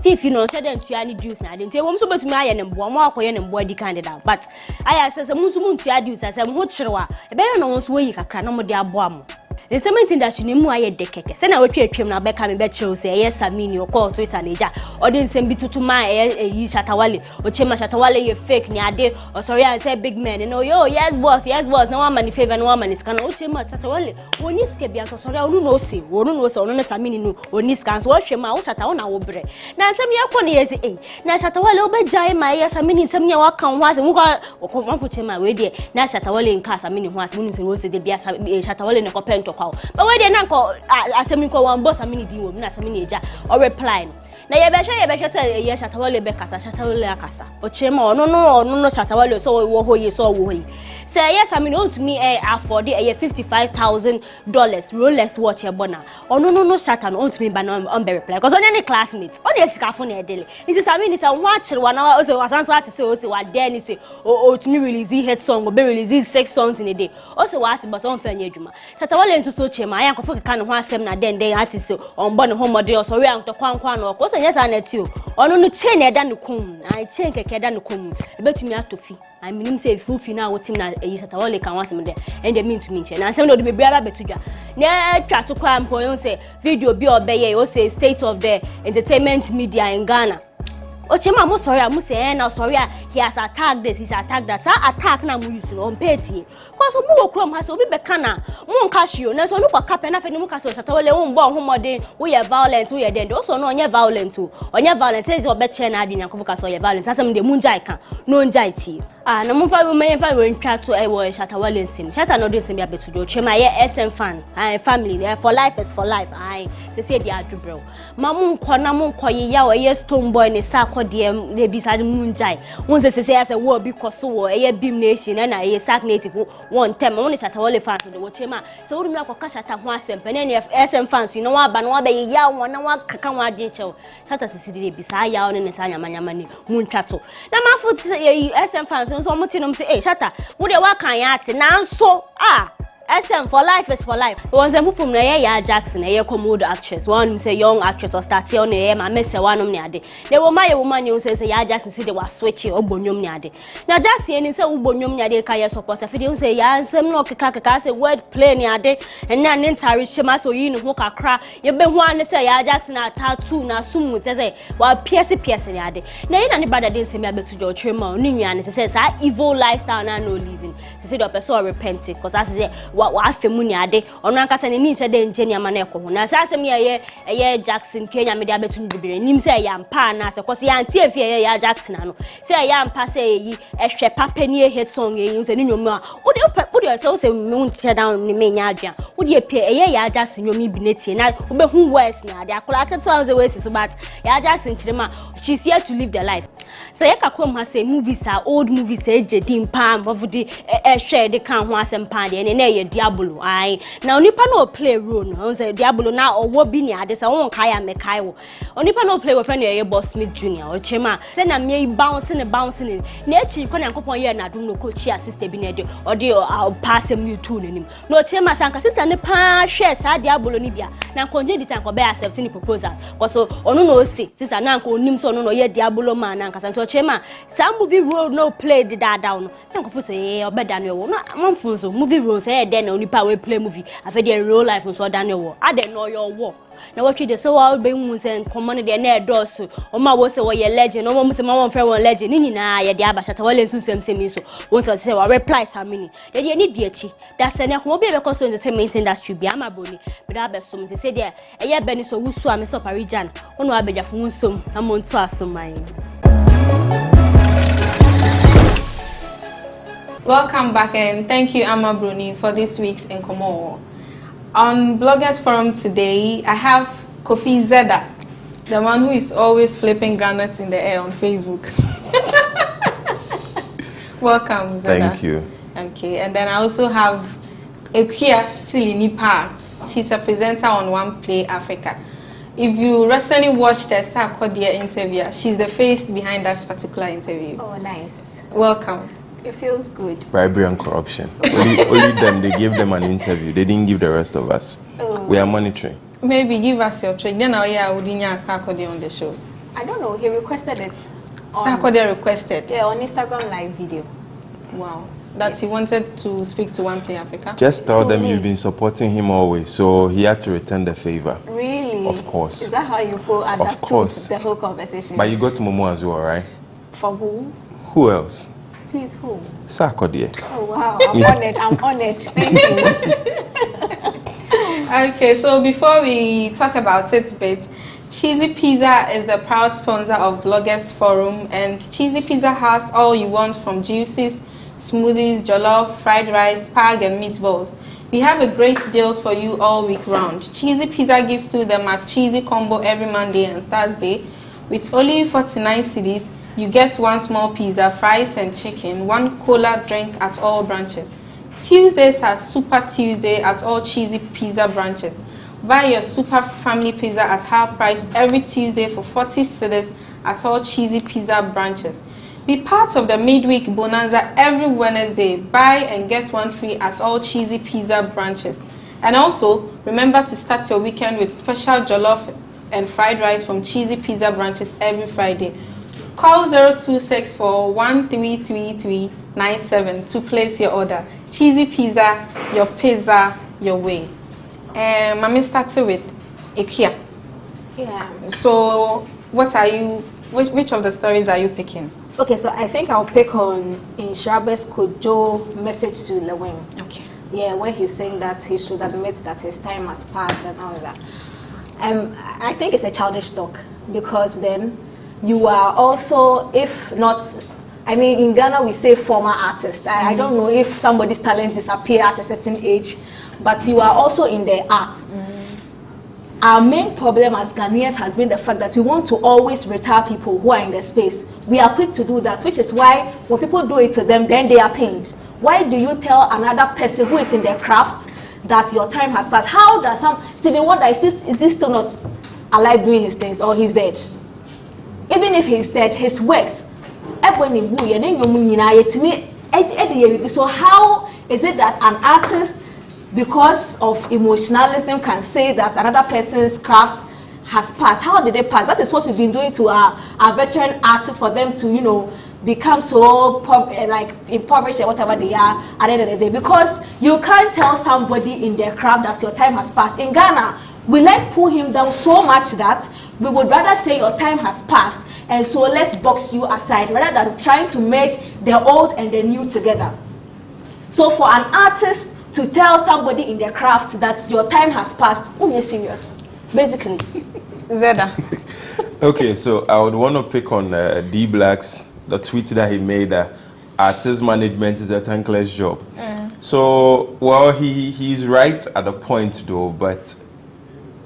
fifi no che den tua ni dues na den ti wo muso betumi aye ne mboa mo akoye ne mboa di candidate but aya say muso mu ntua dues say mo chirewa e be na won so yi kakra na mo de aboa mo the same thing that you need more aye dekeke say na we twetwem na be ka me be chill say yes Samini o call Twitter leja or den sem bitutu ma yi Shatawale o chema Shatawale ye fake ni ade or sorry I say big man you know yo yes boss no one man favor no one man is can o chema Shatawale oni ske bia so sorry onu no say onu no say onu na Samini no oni scan so hwema o Shatawo na wo bre na sem ye kɔ ne ye na Shatawale o be jai ma ye Samini sem ye wa kan ho ase mu ko ko chema we de na Shatawale nka Samini ho ase mu nim se de bia Shatawale ne ko pento but we dey nanko asemi ko wan boss Samini di wo na Samini eja or reply na ye be say ye Shatawale be kasa Shatawale akasa o chema ono no Shatawale so wo hoye so wo hoye say yes Samini want to me afford a $55,000 Rolex watch e bona ono no Shatan want to me ba on be reply because on any classmates on the sika phone e dele it is Samini say wan chire wa na o say wasanso ati say o say wa there ni say o to me release hit song o be release 6 songs in a day o say wa ati but on fa nya adwuma Shatawale nso so chema ayan kofo keka no ho asem na den ati say on bo ne ho mode o so we an to kwankwan no ko say yes anati o ono no chain e da ne kum ai chain keke da ne kum e betumi atofi I mean say fufi na wotim na Shatawale kan wasem de and they mean to me na asem no de bebre aba betudwa na twa to kwa mpo you say video bi obeye o say state of the entertainment media in Ghana Ochema mo sorry am say na sorry he has attacked this he's attacked that attack na mo use no on peti cause mo go krom ha so obi be kana mo nka hwio na so no kwa kape na fe ni mo ka so Shatawale wo mbo ho modern we are violent we are den so no onye violent o onye violent say obe che na adwenya ko ka so ye violent asem de munjai kan no njai ti na mo fa me fa we ntwa to wo Shatawale nsim Shata no do nsim bia betudo Ochema ye SM fan family for life is for life say dia adubro ma mo nko na mo nko ye ya o ye stone boy ne sa de bi sa munjai won say as a wo bi koso wo e bim nation na e sack native one time won Shatawale fans de Ochema so wo mi akwa Shata ho asem pe na SM fans you know wa ba na be ya won na wa kaka wa adwen chew Shata sisi bi sa ya won ne sa nyamanyama ne muntwa to na ma fu SM fans so mo ti no say Shata wo de wa kan ya ate na so SM for life is for life. Once a mupum na ya Jackson, a commode actress. One say young actress or start on the ma miss one of ade. They were my woman you say ya Jackson see they were switching or bonyum ade. Now Jackson and say ubonyum ade kaya support. If you say ya some no kaka say word play ni ade and then entire shema so you know ka cra. You be one say ya Jackson a tattoo na sumu say wa pierce ni ade. Na you na brother didn't say me abeto jo trema ni nwan say say evil lifestyle na no living. Say the person repenting because as say wa afemu ni ade ono ankasa ne ni nche de nje ni amana ekwo ho na sa asem ye Jackson Kenya media betu bibire nim se ya mpa na se kwose ya ntie fie ya Jackson ano se ya mpa se yi ehwe papa ni hit song yi se ni nyomu a wo se mu nche down ni menya adwan wo de pie ya Jackson nyomu bi netie na wo be hu words ni ade akola keto an ze we so but ya Jackson chirema she's here to live the life so ye kakom ha say movies are old movies ejedi mpa mavudi ehwe de kan ho asem pa de ne ye Diablo na onipa no play role no say Diablo na owo bi ni ade say won kai amekai wo onipa no play we friend ye Boss Smith Jr. Ochema say na me bounce na echi ko na nkopon ye na dum no coach sister bi na de odi pass em YouTube nanim no Ochema sanka sister ne pa hwe sa Diablo ni bia na konje di sanka be accept ni proposal cause onu no si sister na nka onim so no ye Diablo man na nka sanka Ochema some movie role no play the da down no nka fo say obeda no wo no manfunzo movie role say den nipa we play movie afa dey real life so dan wo I dey know your war na what dey say wa be hu say common dey na edoso o ma wo say wo ye legend o mo say ma won frɛ won legend ni nyina ye dey abashata wale nsu sem so won say wa reply samini dey dey ni biachi da say na ho be because entertainment industry bi ama boni be da be som say dey eye be ni so wusu am so parijan ono abegya fo nsom na mo nto asoman. Welcome back and thank you, Amma Bruni, for this week's Nkomo. On Bloggers Forum today, I have Kofi Zeda, the one who is always flipping granules in the air on Facebook. Welcome, Zeda. Thank you. Okay, and then I also have Ekia Tilinipa. She's a presenter on One Play Africa. If you recently watched the Sarkodia interview, she's the face behind that particular interview. Oh, nice. Welcome. It feels good. Bribery and corruption. only them, they gave them an interview. They didn't give the rest of us. Oh. We are monitoring. Maybe give us your trick. Then I would Sarkodia on the show. I don't know. He requested it. Sarkodia requested? Yeah, on Instagram live video. Wow. That he wanted to speak to One Play Africa? Just tell them you've been supporting him always, so he had to return the favor. Really? Of course. Is that how you understood the whole conversation? But you got Momo as well, right? For who? Who else? Please, who? Sarkodia. Oh, wow. I'm honored. I'm honored. Thank you. Okay, so before we talk about it a bit, Cheesy Pizza is the proud sponsor of Bloggers Forum, and Cheesy Pizza has all you want from juices, smoothies, jollof, fried rice, spag, and meatballs. We have a great deals for you all week round. Cheesy Pizza gives you the McCheesy combo every Monday and Thursday. With only 49 cedis, you get one small pizza, fries and chicken, one cola drink at all branches. Tuesdays are Super Tuesday at all Cheesy Pizza branches. Buy your Super Family Pizza at half price every Tuesday for 40 cedis at all Cheesy Pizza branches. Be part of the midweek bonanza every Wednesday. Buy and get one free at all Cheesy Pizza branches. And also, remember to start your weekend with special jollof and fried rice from Cheesy Pizza branches every Friday. Call 0264 133397 to place your order. Cheesy Pizza, your pizza, your way. Mami started with Ikea. Yeah. So, what are you? Which of the stories are you picking? Okay, so I think I'll pick on Inshabe's Kojo message to Lewin. Okay. Yeah, where he's saying that he should admit that his time has passed and all that. I think it's a childish talk, because then you are also, if not, I mean, in Ghana we say former artist. I don't know if somebody's talent disappear at a certain age, but you are also in the arts. Our main problem as Ghanaians has been the fact that we want to always retire people who are in the space. We are quick to do that, which is why when people do it to them, then they are pained. Why do you tell another person who is in their craft that your time has passed? How does Stevie Wonder, is he still not alive doing his things, or he's dead? Even if he's dead, his works. So how is it that an artist, because of emotionalism, can say that another person's craft has passed? How did it pass? That is what we've been doing to our veteran artists, for them to, you know, become so like impoverished or whatever they are at the end of the day. Because you can't tell somebody in their craft that your time has passed. In Ghana, we like pull him down so much that we would rather say your time has passed, and so let's box you aside, rather than trying to merge the old and the new together. So for an artist to tell somebody in their craft that your time has passed, you're serious, basically. Zeda. Okay, so I would want to pick on D Black's, the tweet that he made, artist management is a thankless job. So, well, he's right at the point though, but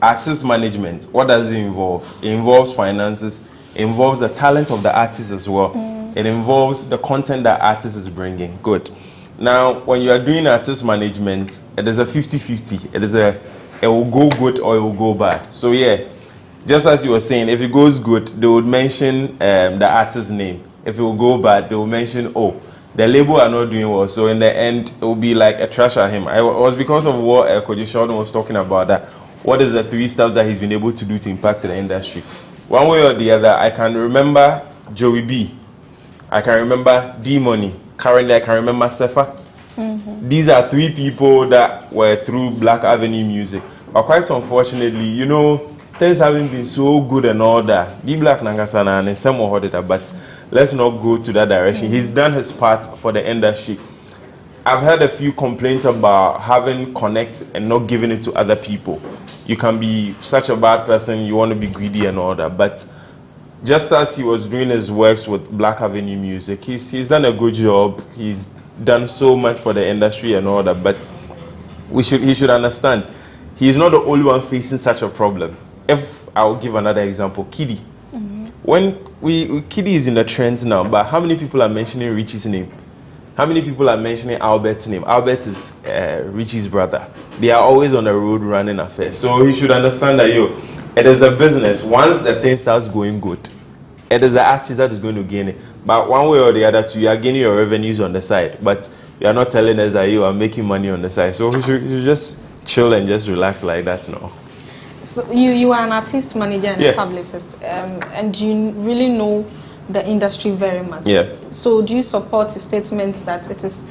artist management, what does it involve? It involves finances, it involves the talent of the artist as well. It involves the content that artist is bringing. Good. Now, when you are doing artist management, it is a 50-50. It will go good or it will go bad. So yeah, just as you were saying, if it goes good, they would mention the artist's name. If it will go bad, they will mention, oh, the label are not doing well. So in the end, it will be like a trash at him. It was because of what Koji Sheldon was talking about, that what is the 3 steps that he's been able to do to impact the industry. One way or the other, I can remember Joey B. I can remember D-Money. Currently, I can remember Sefa. These are 3 people that were through Black Avenue Music. But quite unfortunately, you know, things haven't been so good and all that. Be Black Nangasana and some more auditor, but let's not go to that direction. He's done his part for the industry. I've heard a few complaints about having connect and not giving it to other people. You can be such a bad person, you want to be greedy and all that, but just as he was doing his works with Black Avenue Music, he's done a good job. He's done so much for the industry and all that, but he should understand, he's not the only one facing such a problem. If I'll give another example, Kiddy. When Kiddy is in the trends now, but how many people are mentioning Richie's name? How many people are mentioning Albert's name? Albert is Richie's brother. They are always on the road running affairs. So he should understand that, it is a business. Once the thing starts going good, it is the artist that is going to gain it. But one way or the other, you are gaining your revenues on the side. But you are not telling us that you are making money on the side. So you should just chill and just relax like that now. So you are an artist manager and a publicist, and you really know the industry very much. Yeah. So do you support the statement that it is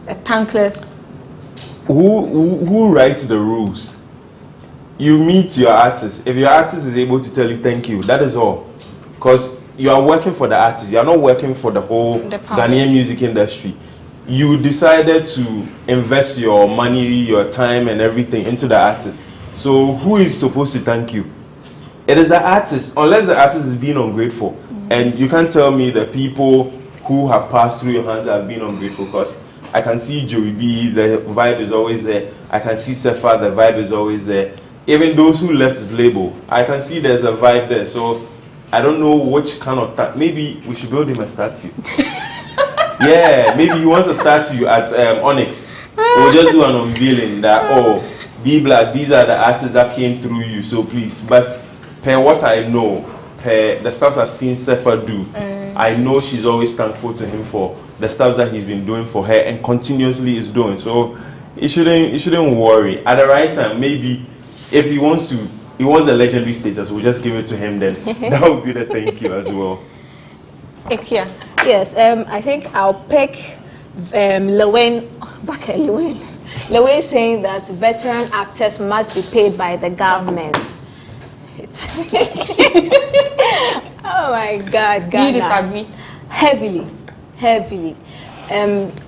a thankless? Who writes the rules? You meet your artist. If your artist is able to tell you thank you, that is all. Because you are working for the artist. You are not working for the whole Ghanaian music industry. You decided to invest your money, your time and everything into the artist. So who is supposed to thank you? It is the artist, unless the artist is being ungrateful. And you can't tell me the people who have passed through your hands have been ungrateful, because I can see Joey B, the vibe is always there. I can see Sefa, the vibe is always there. Even those who left his label, I can see there's a vibe there. So I don't know which kind of maybe we should build him a statue. Yeah, maybe he wants a statue at Onyx. We'll just do an unveiling that, D Black, these are the artists that came through you, so please. But per what I know, per the stuff I've seen Sefa do, I know she's always thankful to him for the stuff that he's been doing for her and continuously is doing. So he shouldn't worry. At the right time, maybe if he wants the legendary status, we'll just give it to him then. That would be the thank you as well. Ikia. Yes, I think I'll pick Lewin saying that veteran actors must be paid by the government. Oh my God, Ghana. Do you disagree? Heavily.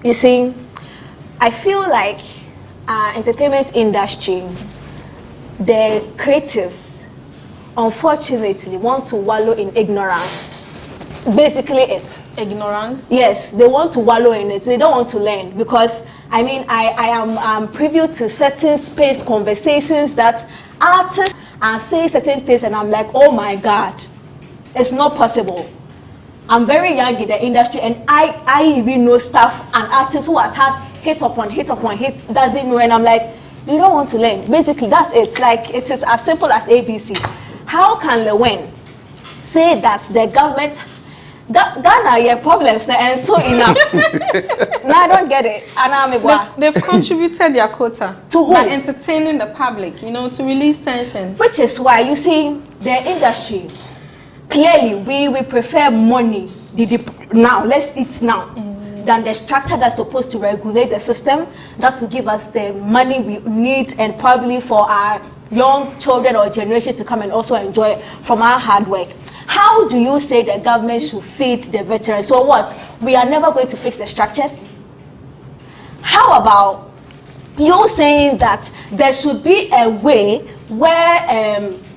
You see, I feel like our entertainment industry, the creatives, unfortunately, want to wallow in ignorance. Basically, it's ignorance. Yes, they want to wallow in it. They don't want to learn, because I mean, I am privy to certain space conversations that artists are saying certain things, and I'm like, oh my God, it's not possible. I'm very young in the industry, and I even know staff and artists who has had hit upon hit, doesn't know, and I'm like, you don't want to learn. Basically, that's it. Like, it is as simple as ABC. How can Lewin say that the government, Ghana, your problems, and so enough? No, I don't get it. They've contributed their quota to who? By entertaining the public, to release tension. Which is why, you see, the industry, clearly, we prefer money. Now, let's eat now. Than the structure that's supposed to regulate the system that will give us the money we need, and probably for our young children or generation to come and also enjoy from our hard work. How do you say the government should feed the veterans? So what? We are never going to fix the structures? How about you saying that there should be a way where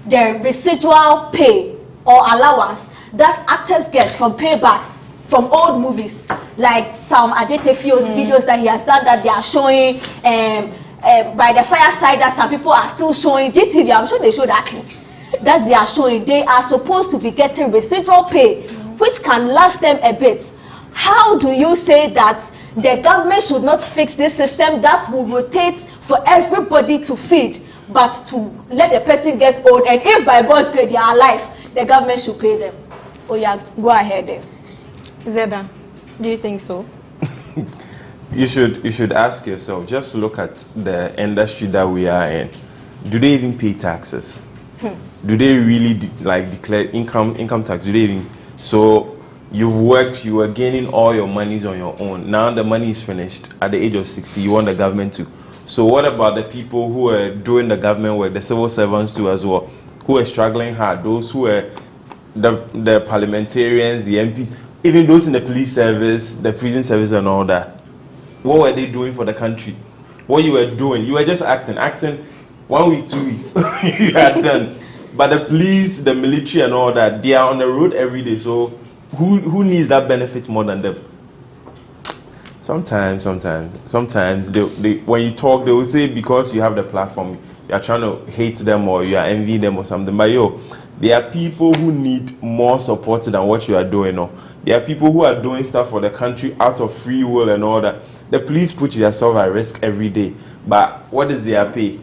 the residual pay or allowance that actors get from paybacks from old movies, like some Adetefio's videos that he has done, that they are showing by the fireside, that some people are still showing, GTV, I'm sure they show that they are showing, they are supposed to be getting residual pay, which can last them a bit. How do you say that the government should not fix this system that will rotate for everybody to feed, but to let the person get old, and if by God's grace they are alive, the government should pay them? Oh yeah, go ahead then. Zeda, do you think so? You should ask yourself, just look at the industry that we are in. Do they even pay taxes? Do they really declare income tax? Do they even? So You've worked, you were gaining all your monies on your own. Now the money is finished. At the age of 60, you want the government to. So what about the people who are doing the government work, the civil servants too as well, who are struggling hard, those who are the parliamentarians, the MPs, even those in the police service, the prison service and all that? What were they doing for the country? What you were doing, you were just acting 1 week, 2 weeks, you are done. But the police, the military and all that, they are on the road every day. So who needs that benefit more than them? Sometimes they, when you talk, they will say because you have the platform, you are trying to hate them or you are envying them or something. But there are people who need more support than what you are doing. Or there are people who are doing stuff for the country out of free will and all that. The police put yourself at risk every day. But what is their pay?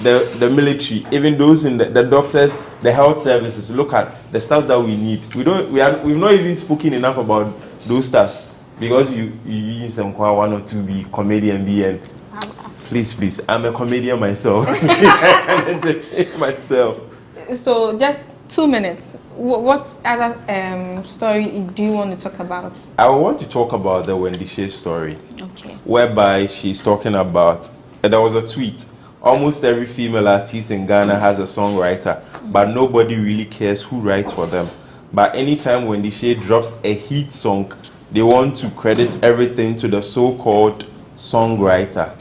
The military, even those in the doctors, the health services, look at the stuff that we need. We've not even spoken enough about those stuffs because you use them one or two be comedian be and please, I'm a comedian myself. I can entertain myself. So just 2 minutes. What other story do you want to talk about? I want to talk about the Wendy Shea story. Okay. Whereby she's talking about, there was a tweet. Almost every female artist in Ghana has a songwriter, but nobody really cares who writes for them. But anytime Wendy Shea drops a hit song, they want to credit everything to the so-called songwriter.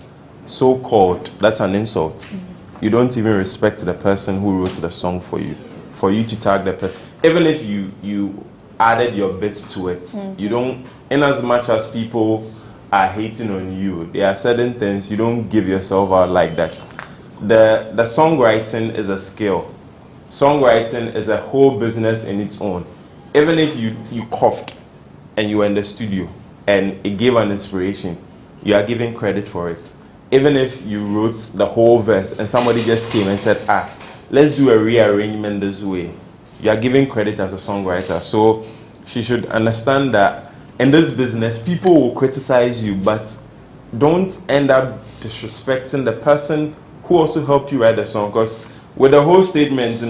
So-called, that's an insult. You don't even respect the person who wrote the song for you to tag the person. Even if you added your bit to it, you don't, in as much as people are hating on you, there are certain things you don't give yourself out like that. The songwriting is a skill. Songwriting is a whole business in its own. Even if you coughed and you were in the studio and it gave an inspiration, you are giving credit for it. Even if you wrote the whole verse and somebody just came and said, let's do a rearrangement this way, you are giving credit as a songwriter. So she should understand that in this business, people will criticize you, but don't end up disrespecting the person who also helped you write the song. Because with the whole statement,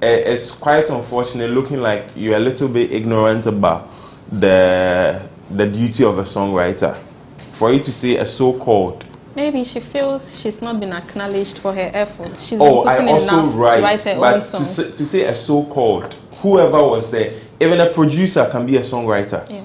it's quite unfortunate looking like you're a little bit ignorant about the duty of a songwriter. For you to say a so-called. Maybe she feels she's not been acknowledged for her efforts. She's been putting in enough to write her own songs. To say a so-called, whoever was there, even a producer can be a songwriter. Yeah.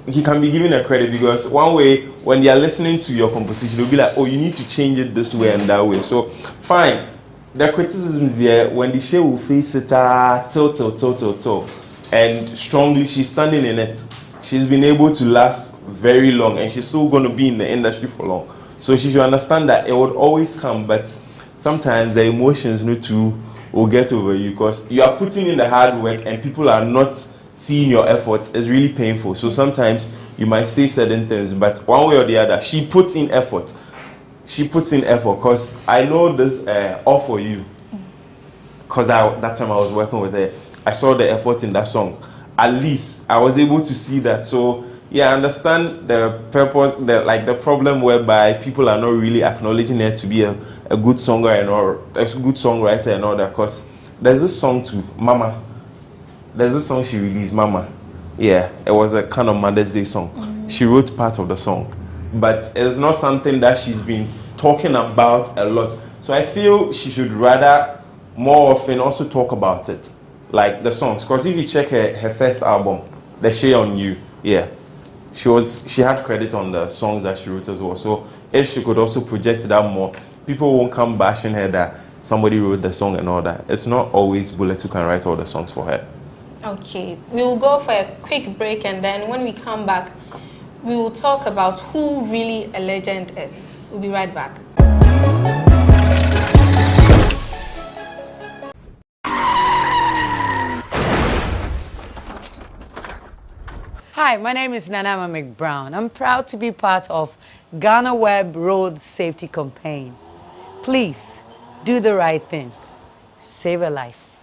He can be given a credit because one way, when they are listening to your composition, they'll be like, oh, you need to change it this way and that way. So, fine. The criticisms there, when the Shea will face it, till. And strongly, she's standing in it. She's been able to last very long and she's still going to be in the industry for long. So she should understand that it would always come, but sometimes the emotions will get over you because you are putting in the hard work and people are not seeing your efforts. Is really painful. So sometimes you might say certain things, but one way or the other, she puts in effort. She puts in effort because I know this all for you. Because that time I was working with her, I saw the effort in that song. At least I was able to see that. So yeah, I understand the purpose, the problem whereby people are not really acknowledging her to be a good songwriter and all that. Because there's this song too, Mama. There's this song she released, Mama. Yeah, it was a kind of Mother's Day song. She wrote part of the song, but it's not something that she's been talking about a lot. So I feel she should rather more often also talk about it, like the songs. Because if you check her first album, The Shea on You, yeah, she had credit on the songs that she wrote as well. So if she could also project that more, people won't come bashing her that somebody wrote the song and all that. It's not always Bullet who can write all the songs for her. Okay, we will go for a quick break and then when we come back, we will talk about who really a legend is. We'll be right back. Hi, my name is Nanama McBrown. I'm proud to be part of GhanaWeb Road Safety Campaign. Please, do the right thing. Save a life.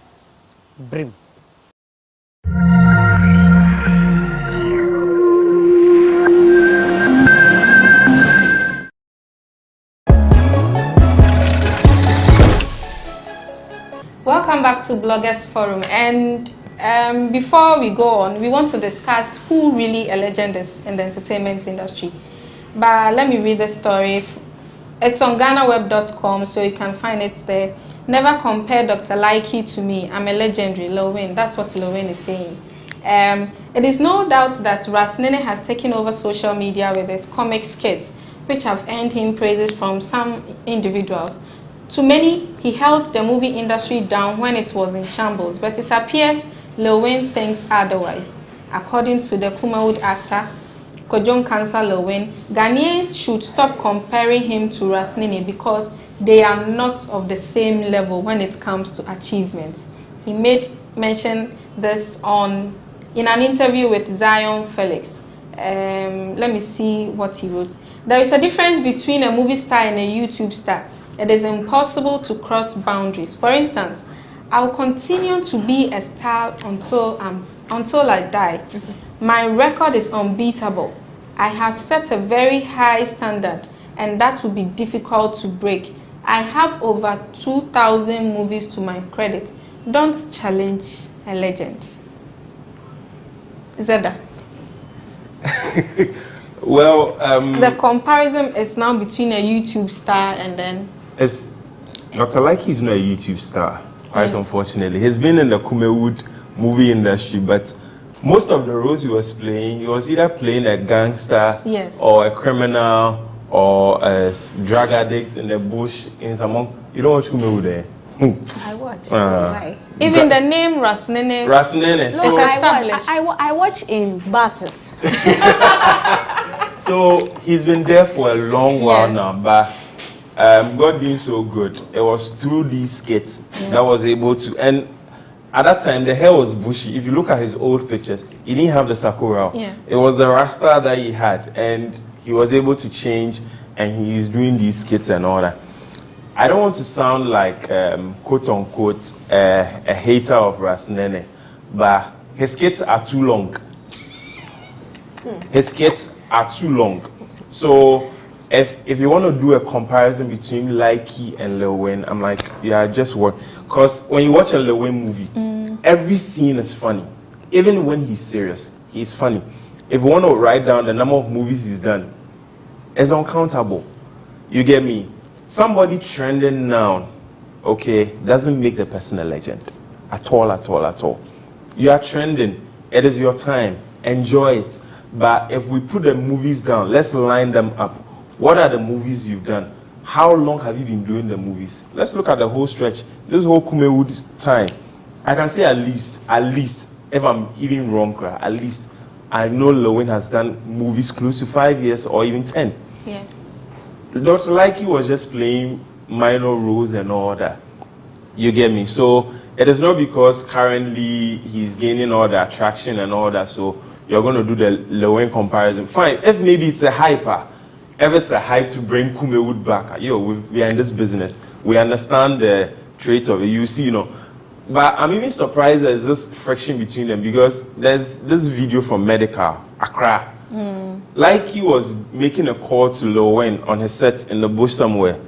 Brim. Welcome back to Bloggers Forum, and Before we go on, we want to discuss who really a legend is in the entertainment industry. But let me read the story. It's on GhanaWeb.com, so you can find it there. Never compare Dr. Likey to me. I'm a legendary, Lil Wayne. That's what Lil Wayne is saying. It is no doubt that Ras Nene has taken over social media with his comic skits, which have earned him praises from some individuals. To many, he held the movie industry down when it was in shambles, but it appears Lil Wayne thinks otherwise. According to the Kumawood actor, Kojon Cancer Lil Wayne, Ghanaians should stop comparing him to Ras Nene because they are not of the same level when it comes to achievements. He made mention this in an interview with Zion Felix. Let me see what he wrote. There is a difference between a movie star and a YouTube star. It is impossible to cross boundaries. For instance, I will continue to be a star until I die. My record is unbeatable. I have set a very high standard, and that will be difficult to break. I have over 2,000 movies to my credit. Don't challenge a legend. Zeda. Well, the comparison is now between a YouTube star and then... Dr. Likey is not a YouTube star, quite unfortunately. He's been in the Kumawood movie industry, but most of the roles he was playing, he was either playing a gangster or a criminal or a drug addict in the bush in some. You don't watch Kumawood there? I watch. Even the name Ras Nene is established. I watch in buses. So he's been there for a long while now, but God being so good, it was through these skits that was able to. And at that time, the hair was bushy. If you look at his old pictures, he didn't have the sakura. It was the rasta that he had, and he was able to change, and he's doing these skits and all that. I don't want to sound like, quote unquote, a hater of Ras Nene, but his skits are too long. His skits are too long. So if you want to do a comparison between Likey and Lil Wayne, I'm like, yeah, just work. Because when you watch a Lil Wayne movie, every scene is funny. Even when he's serious, he's funny. If you want to write down the number of movies he's done, it's uncountable. You get me? Somebody trending now, okay, doesn't make the person a legend. At all, at all, at all. You are trending. It is your time. Enjoy it. But if we put the movies down, let's line them up. What are the movies you've done? How long have you been doing the movies? Let's look at the whole stretch. This whole Kumawood's time. I can say at least, if I'm even wrong, at least, I know Lil Wayne has done movies close to 5 years or even 10. Yeah. Dr. Likey was just playing minor roles and all that. You get me? So it is not because currently he's gaining all the attraction and all that, so you're going to do the Lil Wayne comparison. Fine, if maybe it's a hyper, if it's a hype to bring Kumawood back, yo, we are in this business. We understand the traits of it, you see, you know. But I'm even surprised there's this friction between them because there's this video from Medical, Accra. Likey was making a call to Lil Wayne on his set in the bush somewhere.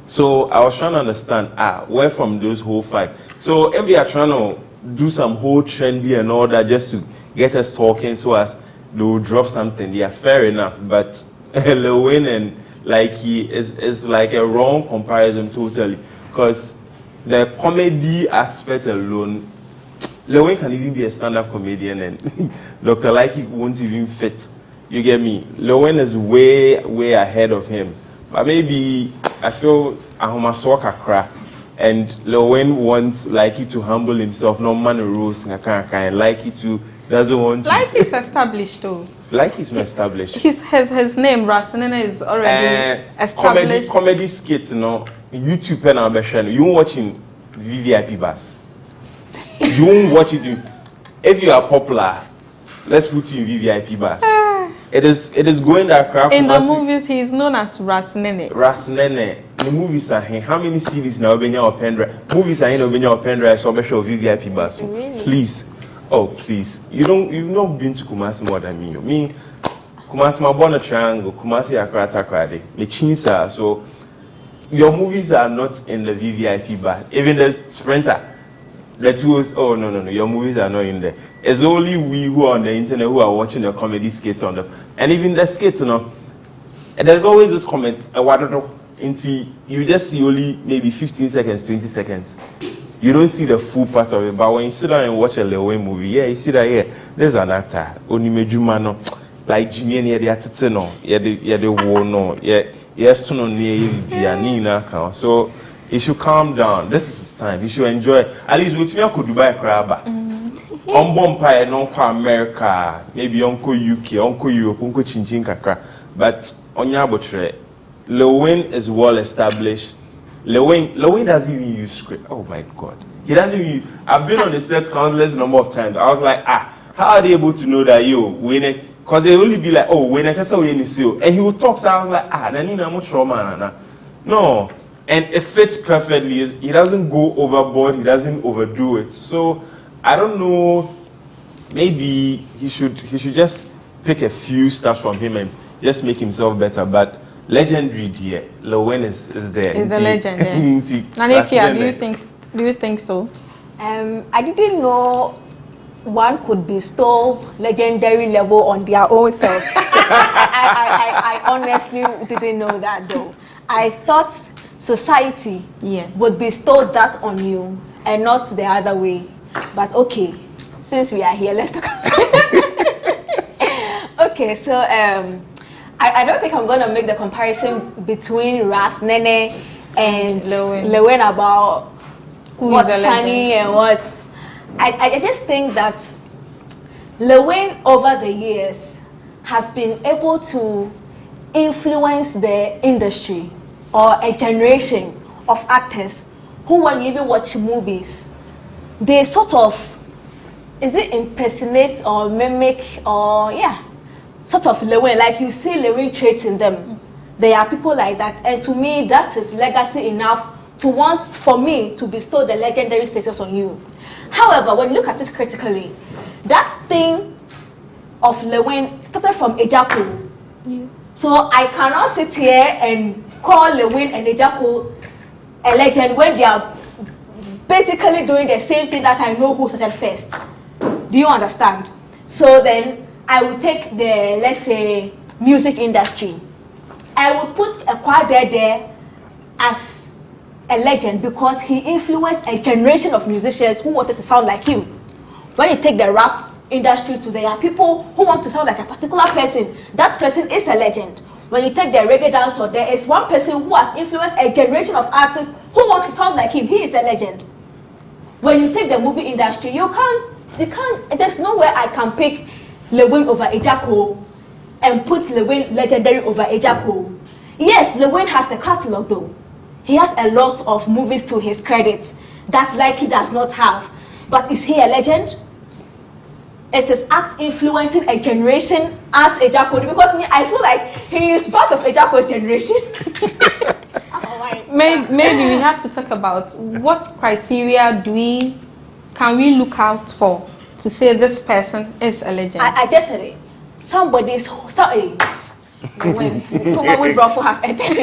So I was trying to understand, where from those whole fight. So if they are trying to do some whole trendy and all that just to get us talking so as they will drop something, yeah, fair enough. But Lil Wayne and Likey is like a wrong comparison totally. Because the comedy aspect alone, Lil Wayne can even be a stand-up comedian and Dr. Likey won't even fit. You get me? Lil Wayne is way ahead of him. But maybe I feel Ahomaswak Accra and Lil Wayne wants Likey to humble himself, no man rules and Likey to doesn't want to. Likey's established though. Likey's not established. His name, Ras Nene, is already established. Comedy skits, you know, YouTube and Ambition, you won't watch in VVIP bus. You won't watch it. If you are popular, let's put you in VVIP bus. It is going that crap. In the movies, he is known as Ras Nene. Ras Nene. The movies are here. How many series now when you're pen drive? Movies are in when you're pen drive. So I'm sure VVIP bus. Really? Please, oh please. You've not been to Kumasi more than me. Me, Kumasi, my born a triangle. Kumasi Accra Takrade. Me Chinsa. So your movies are not in the VVIP bus. Even the Sprinter. the tools, oh no, your movies are not in there. It's only we who are on the internet who are watching the comedy skits on them. And even the skits, there's always this comment, you just see only maybe 15 seconds, 20 seconds. You don't see the full part of it. But when you sit down and watch a Lil Wayne movie, yeah, you see that, yeah, there's an actor, Onimejumano, like Jimmy and the Atitino, the war, no, yes, no, so he should calm down. This is his time. He should enjoy. At least with me, I could Dubai crab. Bompire, Uncle America, maybe Uncle UK, Uncle Europe, Uncle Chinchin Kakra. But on Yabotre, Lil Wayne is well established. Lil Wayne doesn't even use script. Oh my God. He doesn't even I've been on the set countless number of times. I was like, how are they able to know that Wayne? Because they only be like, oh, Wayne, I just saw Wayne seal. And he would talk, so I was like, then you know much trauma. No. And it fits perfectly. He doesn't go overboard. He doesn't overdo it. So I don't know. Maybe he should just pick a few stuff from him and just make himself better. But legendary, dear, Lil Wayne is there. He's a legend. Yeah. Do you think so? I didn't know one could bestow legendary level on their own self. I honestly didn't know that though. I thought society would bestow that on you and not the other way. But okay, since we are here, let's talk about it. Okay, so I don't think I'm going to make the comparison between Ras Nene and Lil Wayne about what's funny and what's... I just think that Lil Wayne over the years has been able to influence the industry or a generation of actors who, when you even watch movies, they sort of, is it impersonate or mimic or sort of Lil Wayne, like you see Lil Wayne traits in them. There are people like that, and to me that is legacy enough to want for me to bestow the legendary status on you. However, when you look at it critically, that thing of Lil Wayne started from Ejako. So I cannot sit here and call Lil Wayne and Ejako a legend when they are basically doing the same thing that I know who started first. Do you understand? So then I would take the, let's say, music industry. I would put a Kwade there as a legend because he influenced a generation of musicians who wanted to sound like him. When you take the rap industry to there are people who want to sound like a particular person. That person is a legend. When you take the reggae dancer, there is one person who has influenced a generation of artists who want to sound like him. He is a legend. When you take the movie industry, you can't, there's no way I can pick Lil Wayne over Ejako and put Lil Wayne legendary over Ejako. Yes, Lil Wayne has the catalog though. He has a lot of movies to his credit that like he does not have. But is he a legend? Is his act influencing a generation as Ejako? Because I feel like he is part of Ejako's generation. Maybe we have to talk about what criteria can we look out for to say this person is a legend. I just said it. Somebody's sorry. When Kumawi Brofo has entered.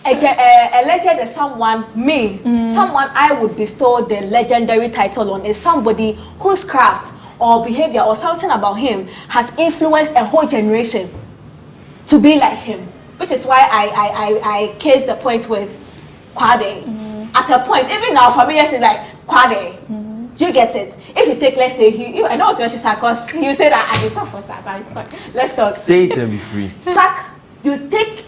A legend is someone I would bestow the legendary title on is somebody whose craft or behavior or something about him has influenced a whole generation to be like him. Which is why I case the point with Kwade. At a point, even now for me, it's like Kwade. Do you get it? If you take, let's say, I know what you say, because you say that I did for Sak. Let's talk. Say it and be free. Sak, you take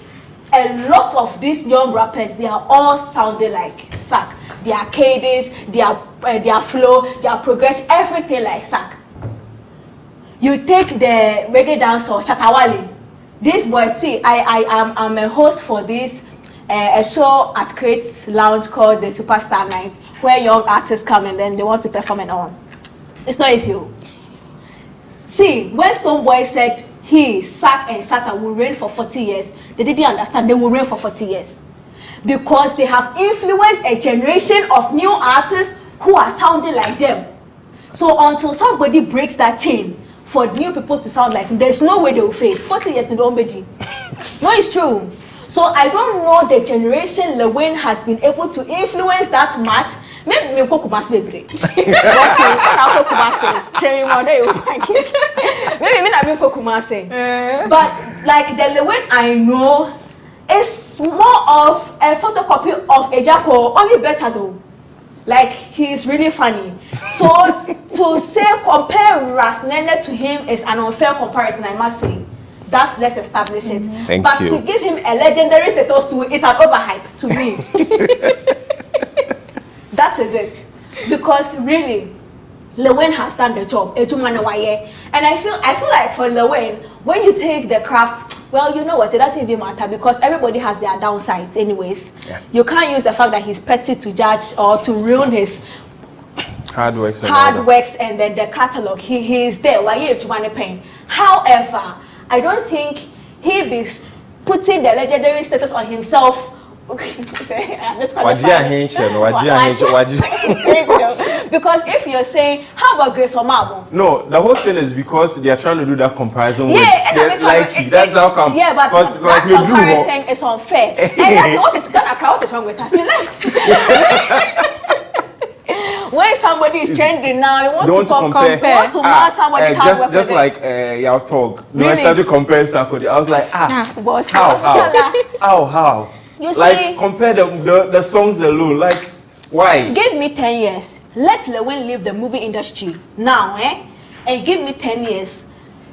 a lot of these young rappers, they are all sounding like Sak. Their cadence, their flow, their progression, everything like Sak. You take the reggae dancer, Shatawale. This boy, see, I'm a host for this a show at Crate's Lounge called the Superstar Night, where young artists come and then they want to perform and on. It's not easy. See, when Stonebwoy said he, Sak and Shatta will reign for 40 years, they didn't understand they will reign for 40 years. Because they have influenced a generation of new artists who are sounding like them. So until somebody breaks that chain for new people to sound like them, there's no way they will fade. 40 years to nobody. No, it's true. So I don't know the generation Lewin has been able to influence that much. Maybe me cook must be break. Maybe me not cook must say. But like the Lewin I know is more of a photocopy of a Jacko, only better though. Like he's really funny. So to say compare Rasnene to him is an unfair comparison, I must say. That let's establish it. But to give him a legendary status to it's an overhype to me. That is it. Because really, Lewin has done the job. And I feel like for Lewin, when you take the craft, well, you know what, it doesn't even matter because everybody has their downsides anyways. Yeah. You can't use the fact that he's petty to judge or to ruin his hard works and then the catalog. He is there. Why you pain? However, I don't think he be putting the legendary status on himself. Because if you're saying, how about Grace Omabo? No, the whole thing is because they are trying to do that comparison with like that's how come. Yeah, but that comparison is unfair. And that's what is gonna crowd is wrong with us. When somebody is trending now, you want to compare. You want to match somebody's hard work. Just like y'all talk. When I started comparing Sarkodie, I was like, how? You like see, compare the songs alone. Like, why? Give me 10 years. Let Lewin leave the movie industry now, and give me 10 years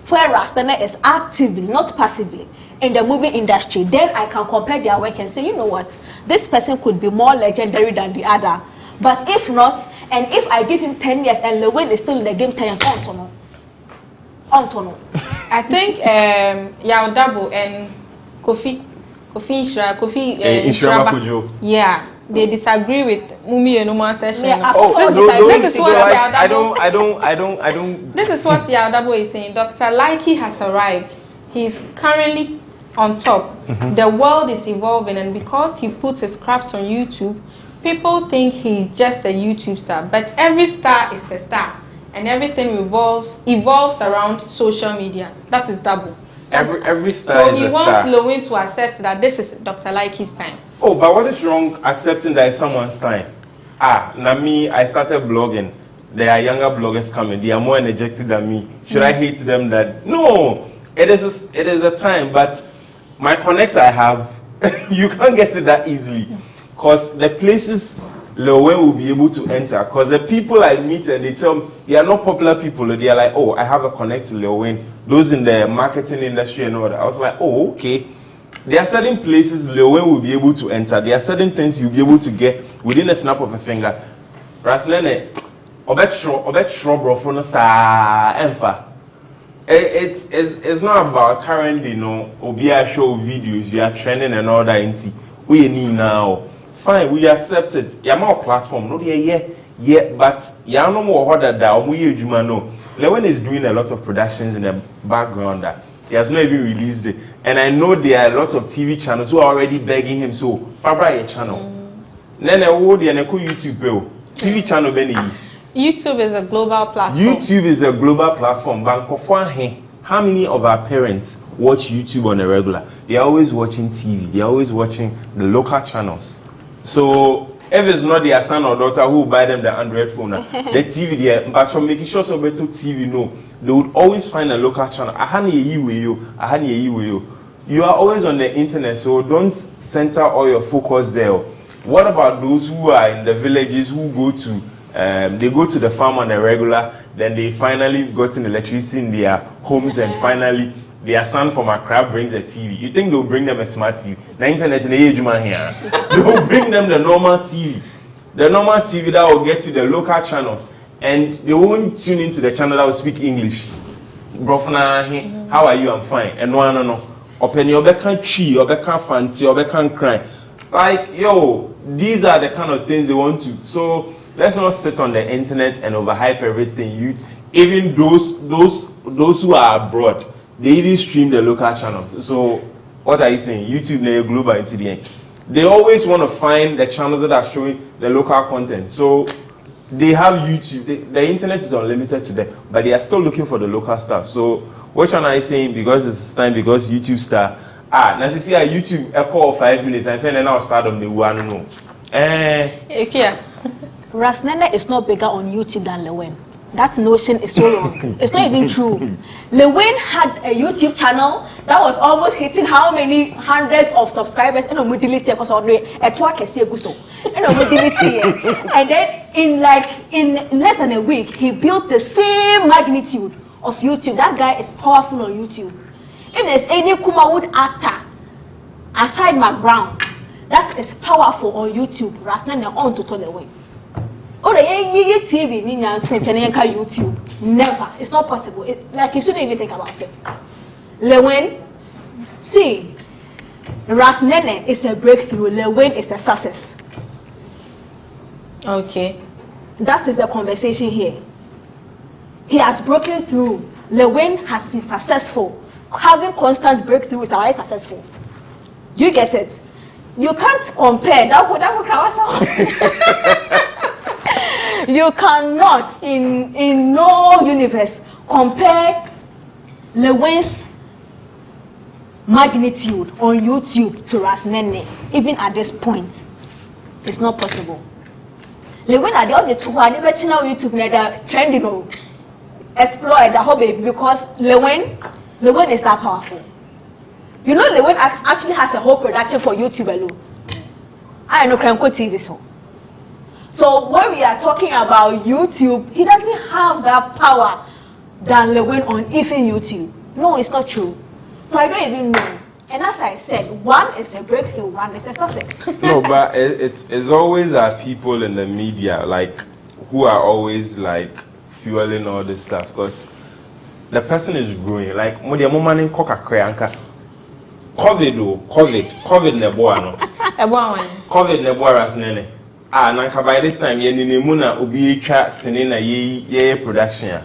where Rastana is actively, not passively, in the movie industry. Then I can compare their work and say, you know what, this person could be more legendary than the other. But if not, and if I give him 10 years and Lewin is still in the game 10 years, on to I think Yaudabo and Kofi Inshiraba. Yeah, they disagree with Mumi and Uma session. This is what Yaudabo is saying. Dr. Laiki has arrived. He's currently on top. The world is evolving, and because he puts his craft on YouTube, people think he's just a YouTube star. But every star is a star, and everything evolves around social media. That is Dabo. Every star is a star. So he wants Lewin to accept that this is Dr. Laiki's time. Oh, but what is wrong accepting that it's someone's time? Now me, I started blogging. There are younger bloggers coming. They are more energetic than me. Should I hate them? That no, it is a time. But my connect I have, you can't get it that easily, cause the places Lewin will be able to enter. Cause the people I meet and they tell me they are not popular people. They are like, oh, I have a connect to Lewin. Those in the marketing industry and all that. I was like, oh, okay. There are certain places Lewin will be able to enter. There are certain things you'll be able to get within a snap of a finger. Braslene, it's not about currently, Obia show videos, you are trending and all that. We need now. Fine, we accept it. You're more platform, no, yeah, but you're no more harder than we know. Lewin is doing a lot of productions in the background that he has not even released it. And I know there are a lot of TV channels who are already begging him, so Fabra a channel. Then I would YouTube bill. TV channel Benny. YouTube is a global platform. YouTube is a global platform. How many of our parents watch YouTube on a regular? They are always watching TV. They are always watching the local channels. So if it's not their son or daughter who will buy them the Android phone, the TV there, but from making sure so better TV, no, they would always find a local channel. You are always on the internet, so don't center all your focus there. What about those who are in the villages who go to they go to the farm on a regular, then they finally got an electricity in their homes, and finally their son from Accra brings a TV. You think they'll bring them a smart TV? The internet in the age here. They'll bring them the normal TV. The normal TV that will get you the local channels. And they won't tune into the channel that will speak English. Brofna, how are you? I'm fine. And no. Open your back and tree, your back and fancy, your back and cry. Like, yo, these are the kind of things they want to. So let's not sit on the internet and overhype everything. Even those who are abroad, they even stream the local channels. So what are you saying? YouTube is global into the end. They always want to find the channels that are showing the local content. So they have YouTube. The internet is unlimited to them, but they are still looking for the local stuff. So what channel are you saying? Because it's time, because YouTube star, now you see YouTube a call 5 minutes and say now start on the one no. Rasnene is not bigger on YouTube than Lewen. That notion is so wrong. It's not even true. Lewen had a YouTube channel that was almost hitting how many hundreds of subscribers and and then in less than a week he built the same magnitude of YouTube. That guy is powerful on YouTube. If there's any Kumawood actor aside Mark Brown that is powerful on YouTube, Rasnene on to Lewen. Oh, the TV, YouTube. Never. It's not possible. You shouldn't even think about it. Lewen, see, Rasnene is a breakthrough. Lewen is a success. Okay. That is the conversation here. He has broken through. Lewen has been successful. Having constant breakthrough is always successful. You get it? You can't compare. You cannot, in no universe, compare Lewen's magnitude on YouTube to Rasnene, even at this point. It's not possible. Lewen are the only two who are never channel YouTube neither trending exploit the whole baby because Lewen is that powerful. You know Lewen actually has a whole production for YouTube alone. I know Kranko TV so. So when we are talking about YouTube, he doesn't have that power than Lewen on even YouTube. No, it's not true. So I don't even know. And as I said, one is a breakthrough, one is a success. No, but it's always people in the media who are always fueling all this stuff because the person is growing. COVID Rasnene. Nanka by this time ye muna obi twa sene na ye production.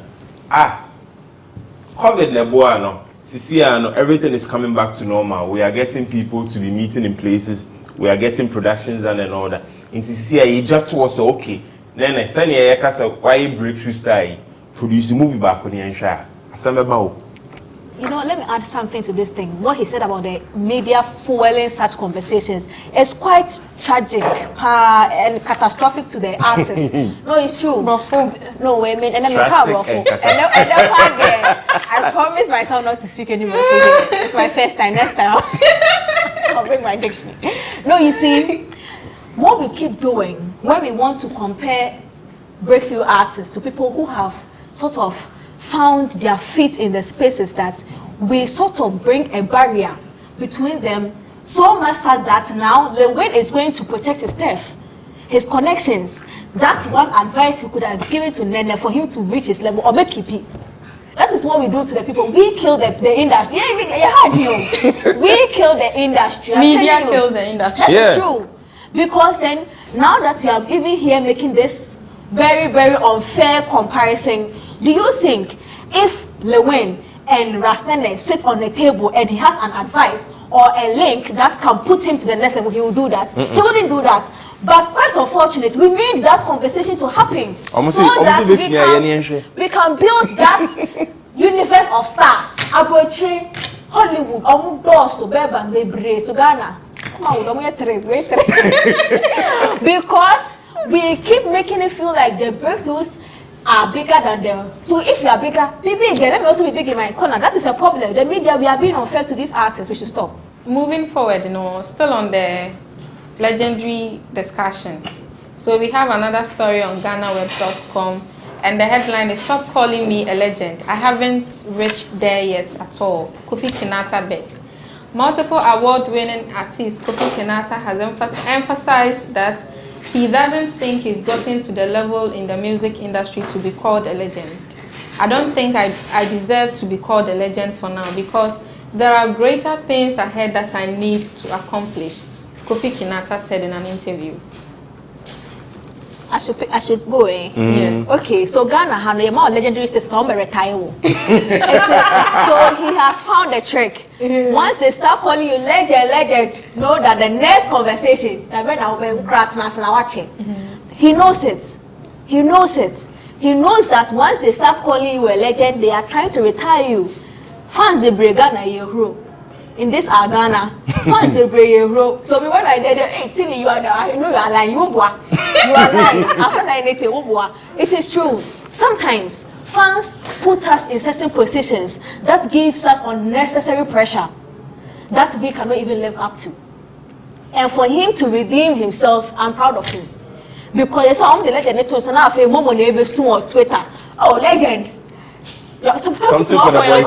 COVID neboa no. Sisia no, everything is coming back to normal. We are getting people to be meeting in places. We are getting productions done and all that. In Sisia ye just was okay. Then send ye kasa why breakthrough style produce movie back on the ensure. Asameba. You know, let me add something to this thing. What he said about the media fueling such conversations is quite tragic and catastrophic to the artist. No, it's true. No, wait a minute. And then I promise myself not to speak anymore. It's my first time. Next time I'll bring my dictionary. No, you see, what we keep doing when we want to compare breakthrough artists to people who have sort of found their feet in the spaces that we sort of bring a barrier between them so much so that now Lewen is going to protect his turf, his connections. That's one advice he could have given to Nene for him to reach his level or make KP. That is what we do to the people. We kill the industry. We kill the industry. Media kills the industry. That's true. Because then, now that you are even here making this very, very unfair comparison, do you think if Lewen and Rasnene sit on a table and he has an advice or a link that can put him to the next level, he will do that? He wouldn't do that. But quite unfortunate, we need that conversation to happen so that we can build that universe of stars. Aboche, Hollywood, Omudoso, Beba, Bebre, Sugana. Because we keep making it feel like the breakthroughs are bigger than them. So if you are bigger, be big. Let me also be big in my corner. That is a problem. The media, we are being unfair to these artists. We should stop. Moving forward, still on the legendary discussion. So we have another story on GhanaWeb.com, and the headline is "Stop calling me a legend. I haven't reached there yet at all." Kofi Kinata begs. Multiple award-winning artist Kofi Kinata has emphasized that he doesn't think he's gotten to the level in the music industry to be called a legend. I don't think I deserve to be called a legend for now because there are greater things ahead that I need to accomplish, Kofi Kinata said in an interview. I should go, eh? Yes. Okay, so Ghana has a more legendary status. So he has found a trick. Once they start calling you legend, know that the next conversation, he knows it. He knows it. He knows that once they start calling you a legend, they are trying to retire you. Fans they bring Ghana you. in this our Ghana, fans be brave. So we went like that, hey, Timmy, you are I know you are lying, you are lying. After anything, it is true. Sometimes fans put us in certain positions that gives us unnecessary pressure that we cannot even live up to. And for him to redeem himself, I'm proud of him. Because it's all the legend, so now I feel more money soon on Twitter. Oh, legend. Something for the boys.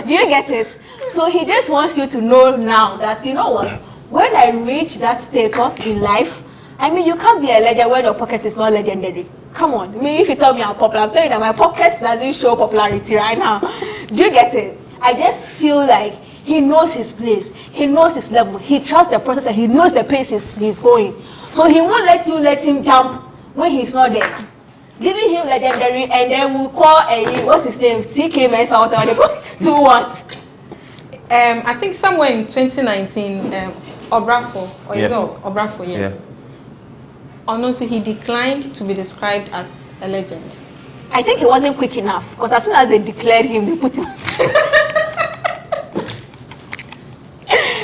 Do you get it? So he just wants you to know now that, you know what, when I reach that status in life, I mean, you can't be a legend when your pocket is not legendary. Come on. I mean, if you tell me I'm popular, I'm telling you that my pocket doesn't show popularity right now. Do you get it? I just feel like he knows his place. He knows his level. He trusts the process and he knows the pace he's going. So he won't let him jump when he's not there. Giving him legendary, and then we'll call what's his name? TK Mensa or to what? I think somewhere in 2019, Obrafo, or is it Obrafo, yes. Or no, so he declined to be described as a legend. I think he wasn't quick enough, because as soon as they declared him, they put him.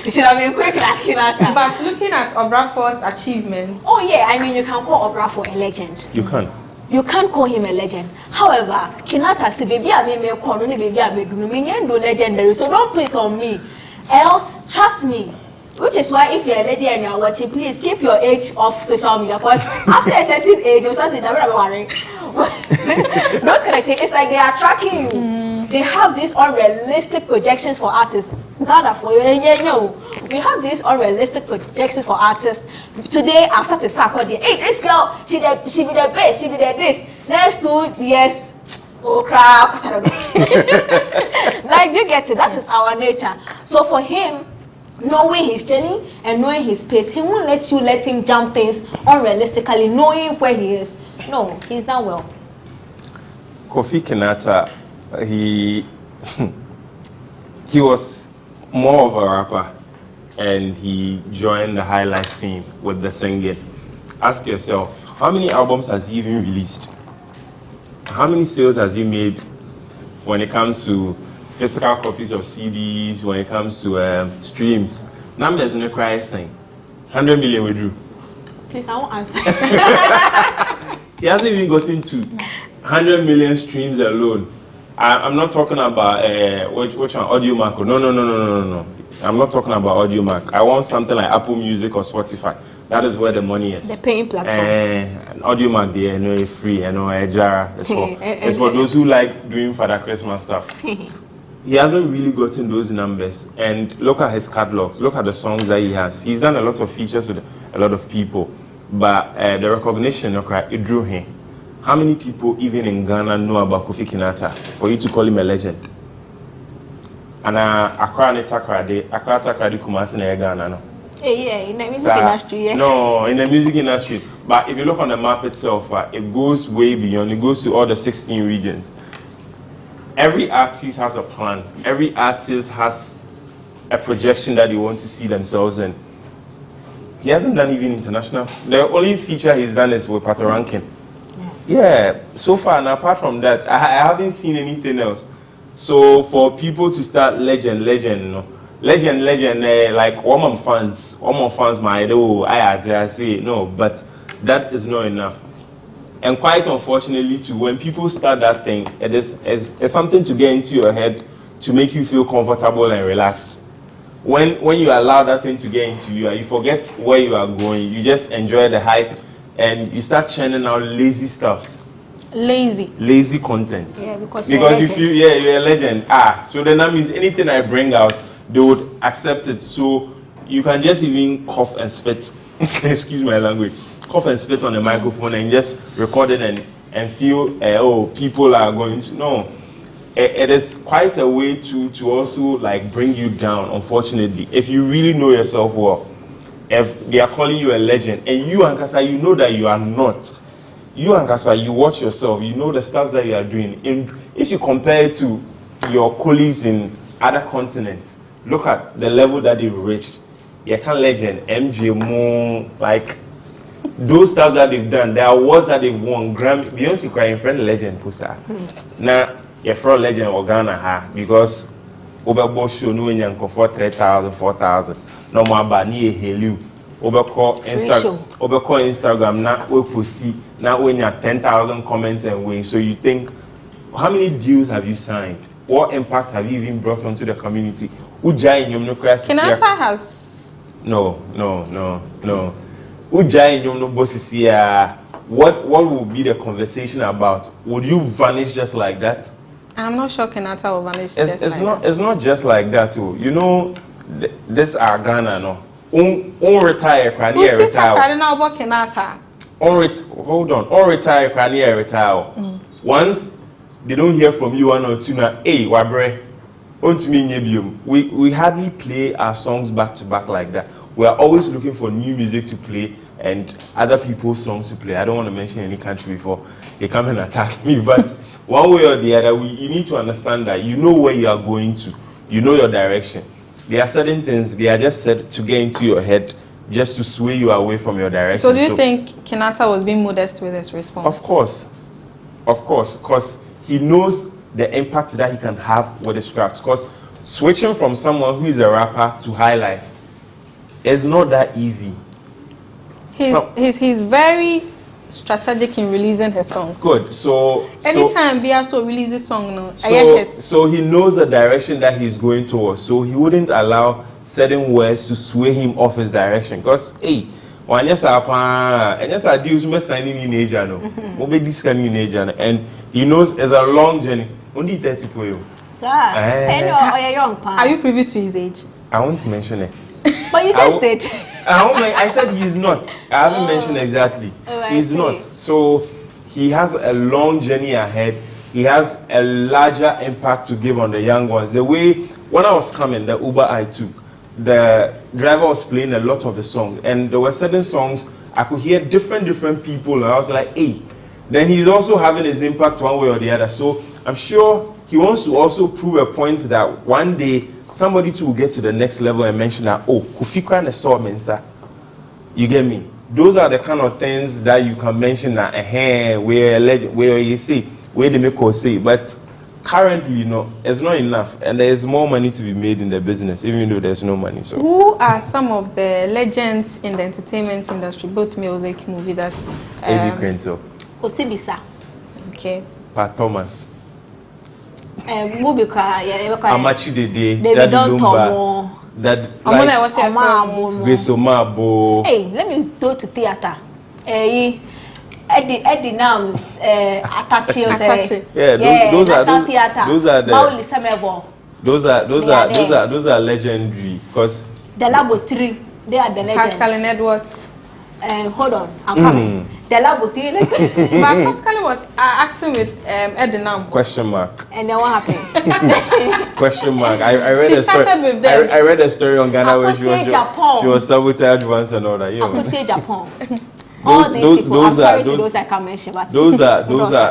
He should have been quick like him. But looking at Obrafo's achievements. Oh yeah, I mean, you can call Obrafo a legend. You can. You can't call him a legend. However, Kinata said, baby, I may call me, baby, I may do no legendary. So don't put it on me. Else, trust me. Which is why if you're a lady and you're watching, please keep your age off social media. Because after a certain age, you'll start to worry. Those kind of things, it's like they are tracking you. They have these unrealistic projections for artists. God, for you, we have these unrealistic projections for artists. Today, I've started to start calling, hey, this girl, she be the best, she be the this. Next 2 years, oh crap. Like, you get it? That is our nature. So for him, knowing his journey and knowing his pace, he won't let him jump things unrealistically, knowing where he is. No, he's done well. Kofi Kinata, he was more of a rapper, and he joined the high life scene with the singing. Ask yourself, how many albums has he even released? How many sales has he made when it comes to physical copies of CDs, when it comes to streams? Numbers in the cry saying 100 million withdrew. Please, I won't answer. He hasn't even gotten to 100 million streams alone. I'm not talking about which one, Audiomack. No. I'm not talking about Audiomack. I want something like Apple Music or Spotify. That is where the money is. The paying platforms. Audiomack, they are free. Jara. It's for those who like doing Father Christmas stuff. He hasn't really gotten those numbers. And look at his catalogs. Look at the songs that he has. He's done a lot of features with a lot of people. But the recognition, it drew him. How many people even in Ghana know about Kofi Kinata for you to call him a legend? And Accra Takrade Kumasi na Ghana no. Yeah, in the music industry, yes. No, in the music industry. But if you look on the map itself, it goes way beyond. It goes to all the 16 regions. Every artist has a plan. Every artist has a projection that they want to see themselves in. He hasn't done even international. The only feature he's done is with Pato Rankin. Yeah, so far, and apart from that, I haven't seen anything else. So for people to start legend, like all my fans might I say no, but that is not enough. And quite unfortunately too, when people start that thing, it's something to get into your head to make you feel comfortable and relaxed. When you allow that thing to get into you, you forget where you are going. You just enjoy the hype, and you start churning out lazy stuffs. Lazy content. Yeah, because you feel you're a legend. So then that means anything I bring out, they would accept it. So you can just even cough and spit. Excuse my language. Cough and spit on the microphone and just record it and feel people are going to know. It is quite a way to also like bring you down, unfortunately. If you really know yourself well, if they are calling you a legend and you Ankasa, you know that you are not. You Ankasa, you watch yourself, you know the stuff that you are doing. And if you compare it to your colleagues in other continents, look at the level that they've reached. You can legend, MJ Moon, like those stuff that they've done, the awards that they've won, Grammy, Beyonce crying friend legend, Pusa. Now, you're from legend or Ghana, because Oba show no nyanko for 3,000, 4,000. No more ba ni ehelu. Oba call Instagram na we pussy na we nya 10,000 comments and way. So you think, how many deals have you signed? What impact have you even brought onto the community? Ujai in your crisis. Kenyatta has no. Ujai in your bosses here. What will be the conversation about? Would you vanish just like that? I'm not sure Kenyatta will vanish It's not just like that too. You know, this are Ghana no. Retire, Krania retire. Hold on. Retire, Krania retire. Once they don't hear from you one or two now, hey, Wabre, we hardly play our songs back to back like that. We are always looking for new music to play and other people's songs to play. I don't want to mention any country before they come and attack me, but one way or the other, you need to understand that you know where you are going to, you know your direction. There are certain things, they are just said to get into your head just to sway you away from your direction. So do you think Kenyatta was being modest with his response? Of course, because he knows the impact that he can have with his craft. Because switching from someone who is a rapper to high life is not that easy. He's very strategic in releasing his songs. Good. So anytime Biaso releases a song now, so he knows the direction that he's going towards. So he wouldn't allow certain words to sway him off his direction. Because hey, and he knows it's a long journey. Only 30 for you. Sir, are you privy to his age? I won't mention it. But you just did. I said he's not. I haven't mentioned exactly. He's not. So he has a long journey ahead. He has a larger impact to give on the young ones. The way, when I was coming, the Uber I took, the driver was playing a lot of the songs. And there were certain songs, I could hear different people. And I was like, hey. Then he's also having his impact one way or the other. So I'm sure he wants to also prove a point that one day, somebody too will get to the next level and mention that, oh, Kufikra and saw Mensa. You get me? Those are the kind of things that you can mention that where you say, where they make us say. But currently, you know, it's not enough. And there's more money to be made in the business, even though there's no money. So who are some of the legends in the entertainment industry, both music, movie, that Eddie Crento. Osibisa. Okay. Pat Thomas. Movie Amachi Dede, David Tomo. That Grace Omabo. Hey, let me go to theater. Eddie now Atachi. Yeah, those are legendary because the laboratory, they are the legends. Pascal and Edwards. Hold on, I'm coming. The laboratory. But Pascal was acting with Edinam. Question mark. And then what happened? Question mark. I read she started with them. I read a story on Ghana where she was sabotaged once and all that. I could say Japan. All these people, I'm sorry to those I can't mention, but those are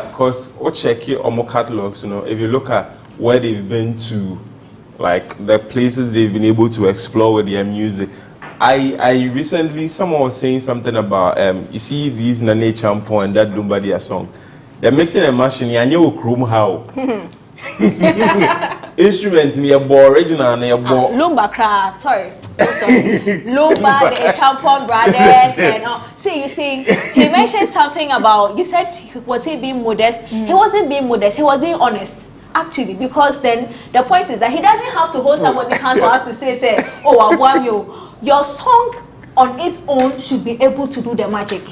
because what check here on more catalogs, you know, if you look at where they've been to, like the places they've been able to explore with their music. I recently, someone was saying something about you see these Nane Champo and that Dumbadia song. They're mixing a machine. I know Chrome how. Instruments me a bo original and a bo. Lumba craft. Sorry. Lumba, the Champon brothers and all. See, you see, he mentioned something about. You said was he being modest? He wasn't being modest. He was being honest. Actually, because then the point is that he doesn't have to hold somebody's hand for us to say, oh, Abuamio. Your song on its own should be able to do the magic.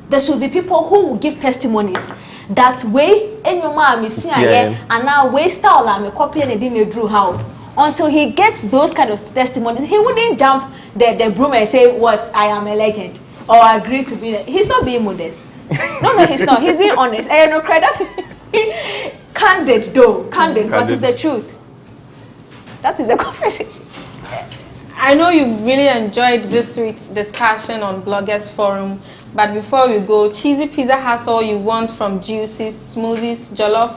There should be people who will give testimonies that way and your mom is and now waste all I'm a copy and didn't drew how until he gets those kind of testimonies. He wouldn't jump the broom and say what I am a legend or agree to be. He's not being modest. No, he's not. He's being honest. And no credit. Candid though, candid. What is the truth? That is the conversation. I know you really enjoyed this week's discussion on Bloggers Forum, but before we go, Cheesy Pizza has all you want from juices, smoothies, jollof,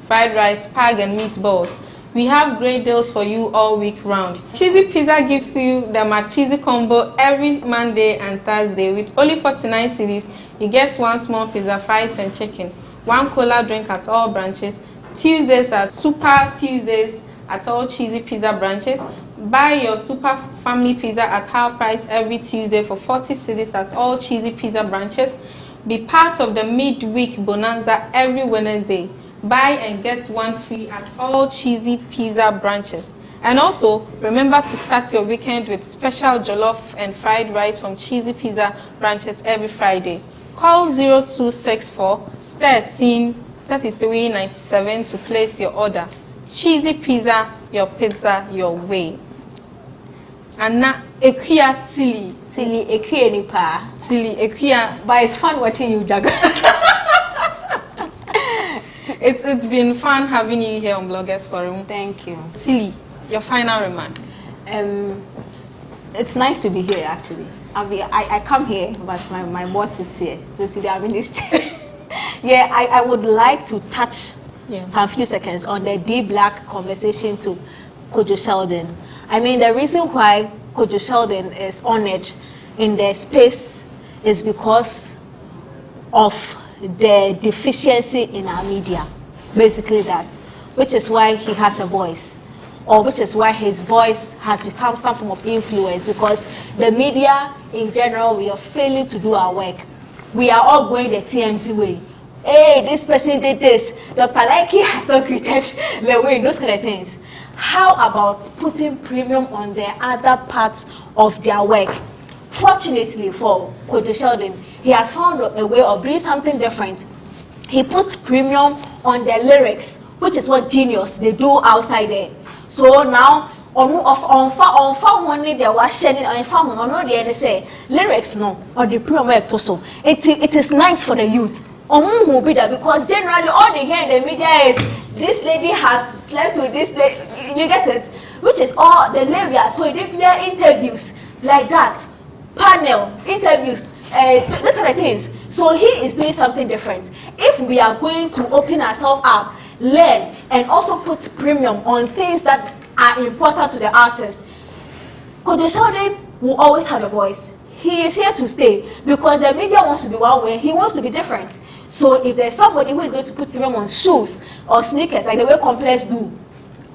fried rice, pag and meatballs. We have great deals for you all week round. Cheesy Pizza gives you the McCheesy combo every Monday and Thursday. With only 49 cedis, you get one small pizza, fries and chicken, one cola drink at all branches. Tuesdays are Super Tuesdays, at all Cheesy Pizza branches. Buy your Super Family Pizza at half price every Tuesday for 40 cedis at all Cheesy Pizza branches. Be part of the midweek bonanza every Wednesday. Buy and get one free at all Cheesy Pizza branches. And also, remember to start your weekend with special jollof and fried rice from Cheesy Pizza branches every Friday. Call 0264 13 33 97 to place your order. Cheesy Pizza, your pizza your way. Anna Ekia Tilly. Tilly Ekia Nipa. Tilly Ekia. But it's fun watching you juggle. It's been fun having you here on Bloggers Forum. Thank you. Tilly, your final remarks. It's nice to be here actually. I come here, but my boss sits here. So today I'm in this chair. Yeah, I would like to touch some few seconds on the D-Black conversation to Kojo Sheldon. I mean, the reason why Kojo Sheldon is honored in the space is because of the deficiency in our media. Basically that, which is why he has a voice, or which is why his voice has become some form of influence, because the media in general, we are failing to do our work. We are all going the TMC way. Hey, this person did this. Dr. Laiki has not greeted the way, those kind of things. How about putting premium on the other parts of their work? Fortunately for Kojo Sheldon, he has found a way of doing something different. He puts premium on the lyrics, which is what genius they do outside there. So now, on money they were sharing on farm on the say lyrics no or the premium so it is nice for the youth. Because generally all they hear in the media is this lady has slept with this lady, you get it? Which is all the lady interviews like that, panel interviews, those kind of things. So he is doing something different. If we are going to open ourselves up, learn, and also put premium on things that are important to the artist, Kojo Sheldon will always have a voice. He is here to stay because the media wants to be one way, he wants to be different. So if there's somebody who is going to put premium on shoes or sneakers, like the way Complex do,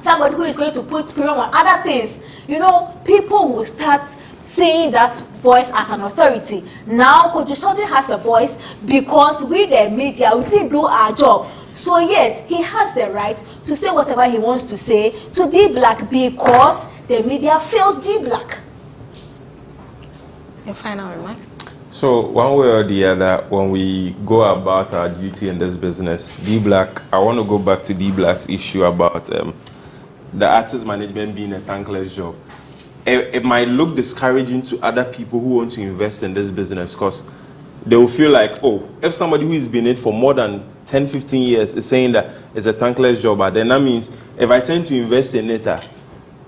somebody who is going to put premium on other things, you know, people will start seeing that voice as an authority. Now, Kojo Sheldon has a voice because we, the media, we didn't do our job. So yes, he has the right to say whatever he wants to say to D-Black because the media fails D-Black. Your final remarks? So one way or the other, when we go about our duty in this business, D-Black, I want to go back to D-Black's issue about the artist management being a thankless job. It might look discouraging to other people who want to invest in this business because they will feel like, oh, if somebody who has been in it for more than 10, 15 years is saying that it's a thankless job, then that means if I tend to invest in it,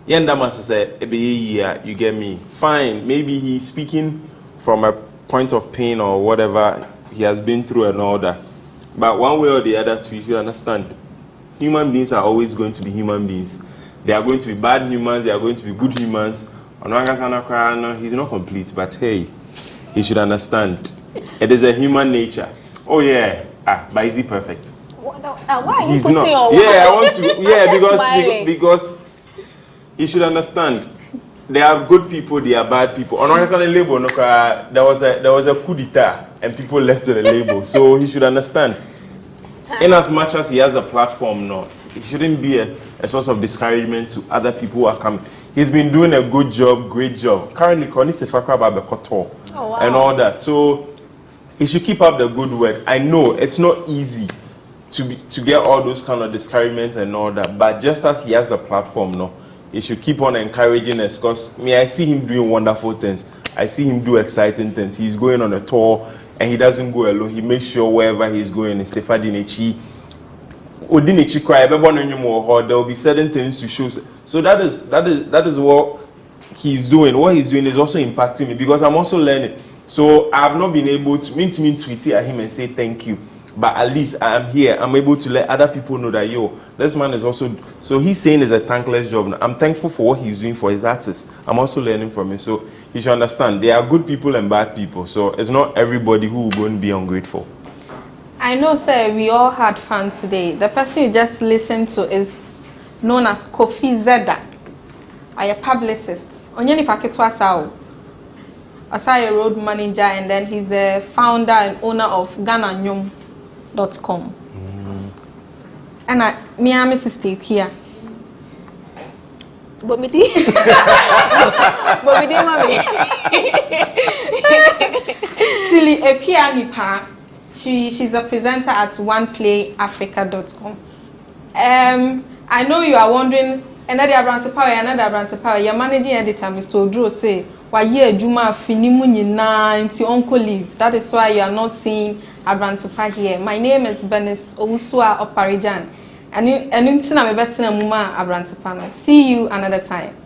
yeah, that must say, you get me. Fine, maybe he's speaking from a point of pain or whatever he has been through and all that. But one way or the other, too, if you understand, human beings are always going to be human beings. They are going to be bad humans, they are going to be good humans. He's not complete, but hey, he should understand. It is a human nature. Oh yeah, but is he perfect? Why he's you not. Yeah, I want to. Yeah, because he should understand. There are good people, there are bad people. On one side, label, there was a coup d'etat, and people left the label. So he should understand. In as much as he has a platform, no, it shouldn't be a source of discouragement to other people who are coming. He's been doing a good job, great job. Currently, and all that. So he should keep up the good work. I know it's not easy to get all those kind of discouragements and all that, but just as he has a platform, no, he should keep on encouraging us because I see him doing wonderful things. I see him do exciting things. He's going on a tour and he doesn't go alone. He makes sure wherever he's going, there will be certain things to show. So that is what he's doing. What he's doing is also impacting me because I'm also learning. So I've not been able to tweet at him and say thank you. But at least I am here. I'm able to let other people know that, yo, this man is also... So he's saying it's a thankless job. I'm thankful for what he's doing for his artists. I'm also learning from him. So you should understand, there are good people and bad people. So it's not everybody who will go and be ungrateful. I know, sir, we all had fun today. The person you just listened to is known as Kofi Zeda, a publicist. Onyeni Paketu Asao. Asaya road manager, and then he's the founder and owner of GhanaNyom.com. And me and Mrs. Steve here. Bomidi. Bomidi mami. Silly Ekia Nipa. She's a presenter at oneplayafrica.com. I know you are wondering, another brand power, your managing editor, Mr. Odro, say, why ye Juma finimu nyina into uncle leave. That is why you are not seeing a brand here. My name is Menace Owusua Oparijan. And I'm better muma a brand. See you another time.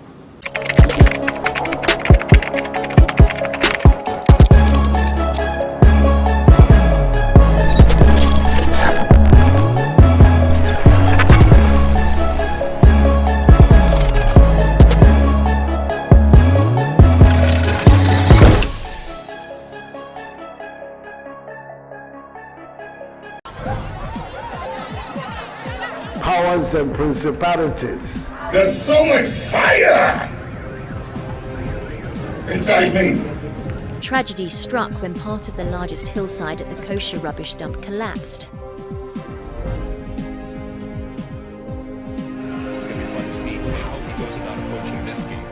Powers and principalities. There's so much fire inside me. Tragedy struck when part of the largest hillside at the kosher rubbish dump collapsed. It's going to be fun to see how he goes about approaching this game.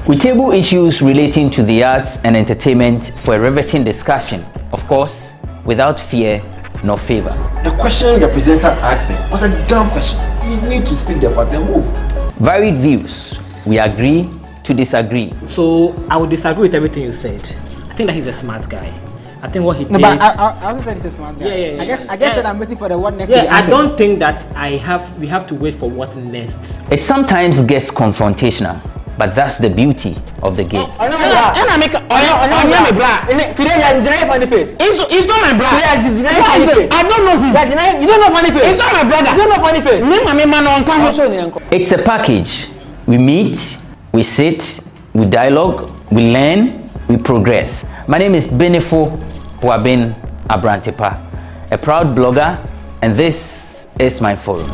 We table issues relating to the arts and entertainment for a riveting discussion, of course, without fear nor favor. The question your presenter asked them was a dumb question. You need to speak the fact and move. Varied views. We agree to disagree. So I would disagree with everything you said. I think that he's a smart guy. I think what he did. No, but I also said he's a smart guy. Yeah. I guess that I'm waiting for the what next. Yeah, I don't think that we have to wait for what next. It sometimes gets confrontational, but that's the beauty of the game. Today you are denying funny face. It's not my brother. Today you are denying funny face. I don't know him. You don't know funny face. It's not my brother. You don't know funny face. It's a package. We meet, we sit, we dialogue, we learn, we progress. My name is Benefo Puabin Abrantepa, a proud blogger, and this is my forum.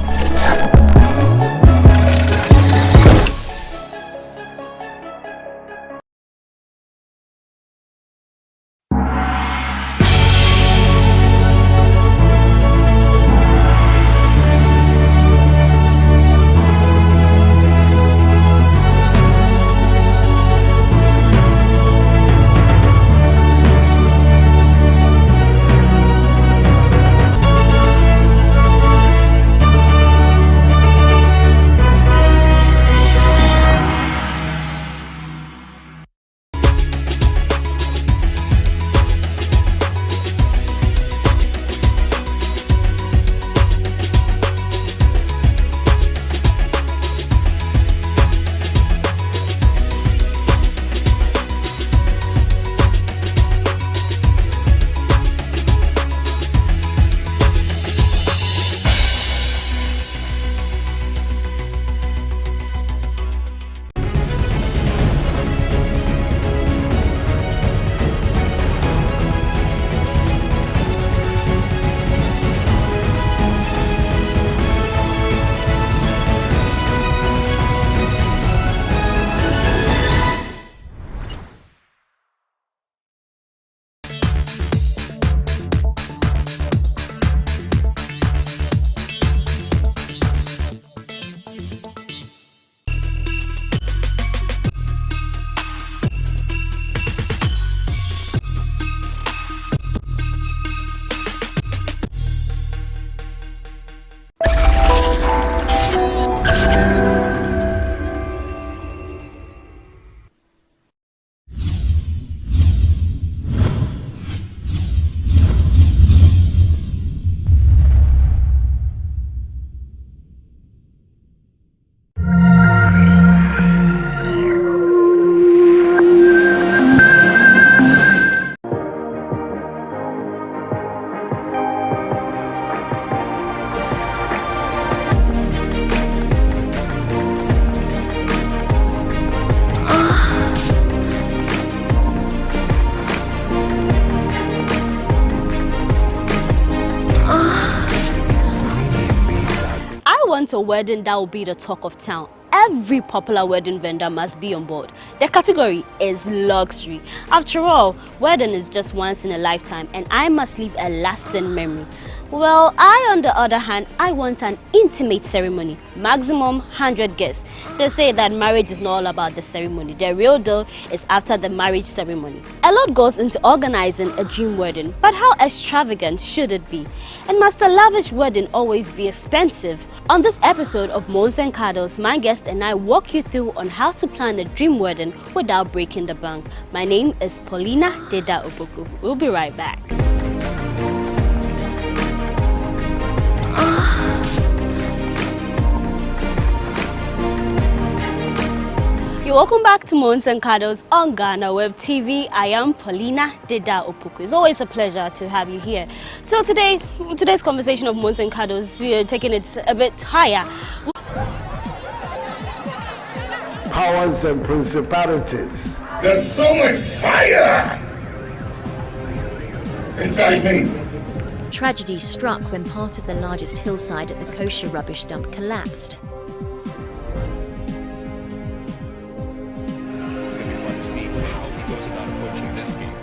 want a wedding that will be the talk of town, every popular wedding vendor must be on board. The category is luxury. After all, wedding is just once in a lifetime and I must leave a lasting memory. Well, I, on the other hand, I want an intimate ceremony, maximum 100 guests. They say that marriage is not all about the ceremony. The real deal is after the marriage ceremony. A lot goes into organizing a dream wedding, but how extravagant should it be? And must a lavish wedding always be expensive? On this episode of Moans and Cuddles, my guest and I walk you through on how to plan a dream wedding without breaking the bank. My name is Paulina Deda Opoku. We'll be right back. Welcome back to Moans and Cuddles on GhanaWeb TV. I am Paulina Deda Opoku. It's always a pleasure to have you here. So today's conversation of Moans and Cuddles, we are taking it a bit higher. Powers and principalities. There's so much fire inside me. Tragedy struck when part of the largest hillside at the kosher rubbish dump collapsed. It's going to be fun to see how he goes about approaching this game.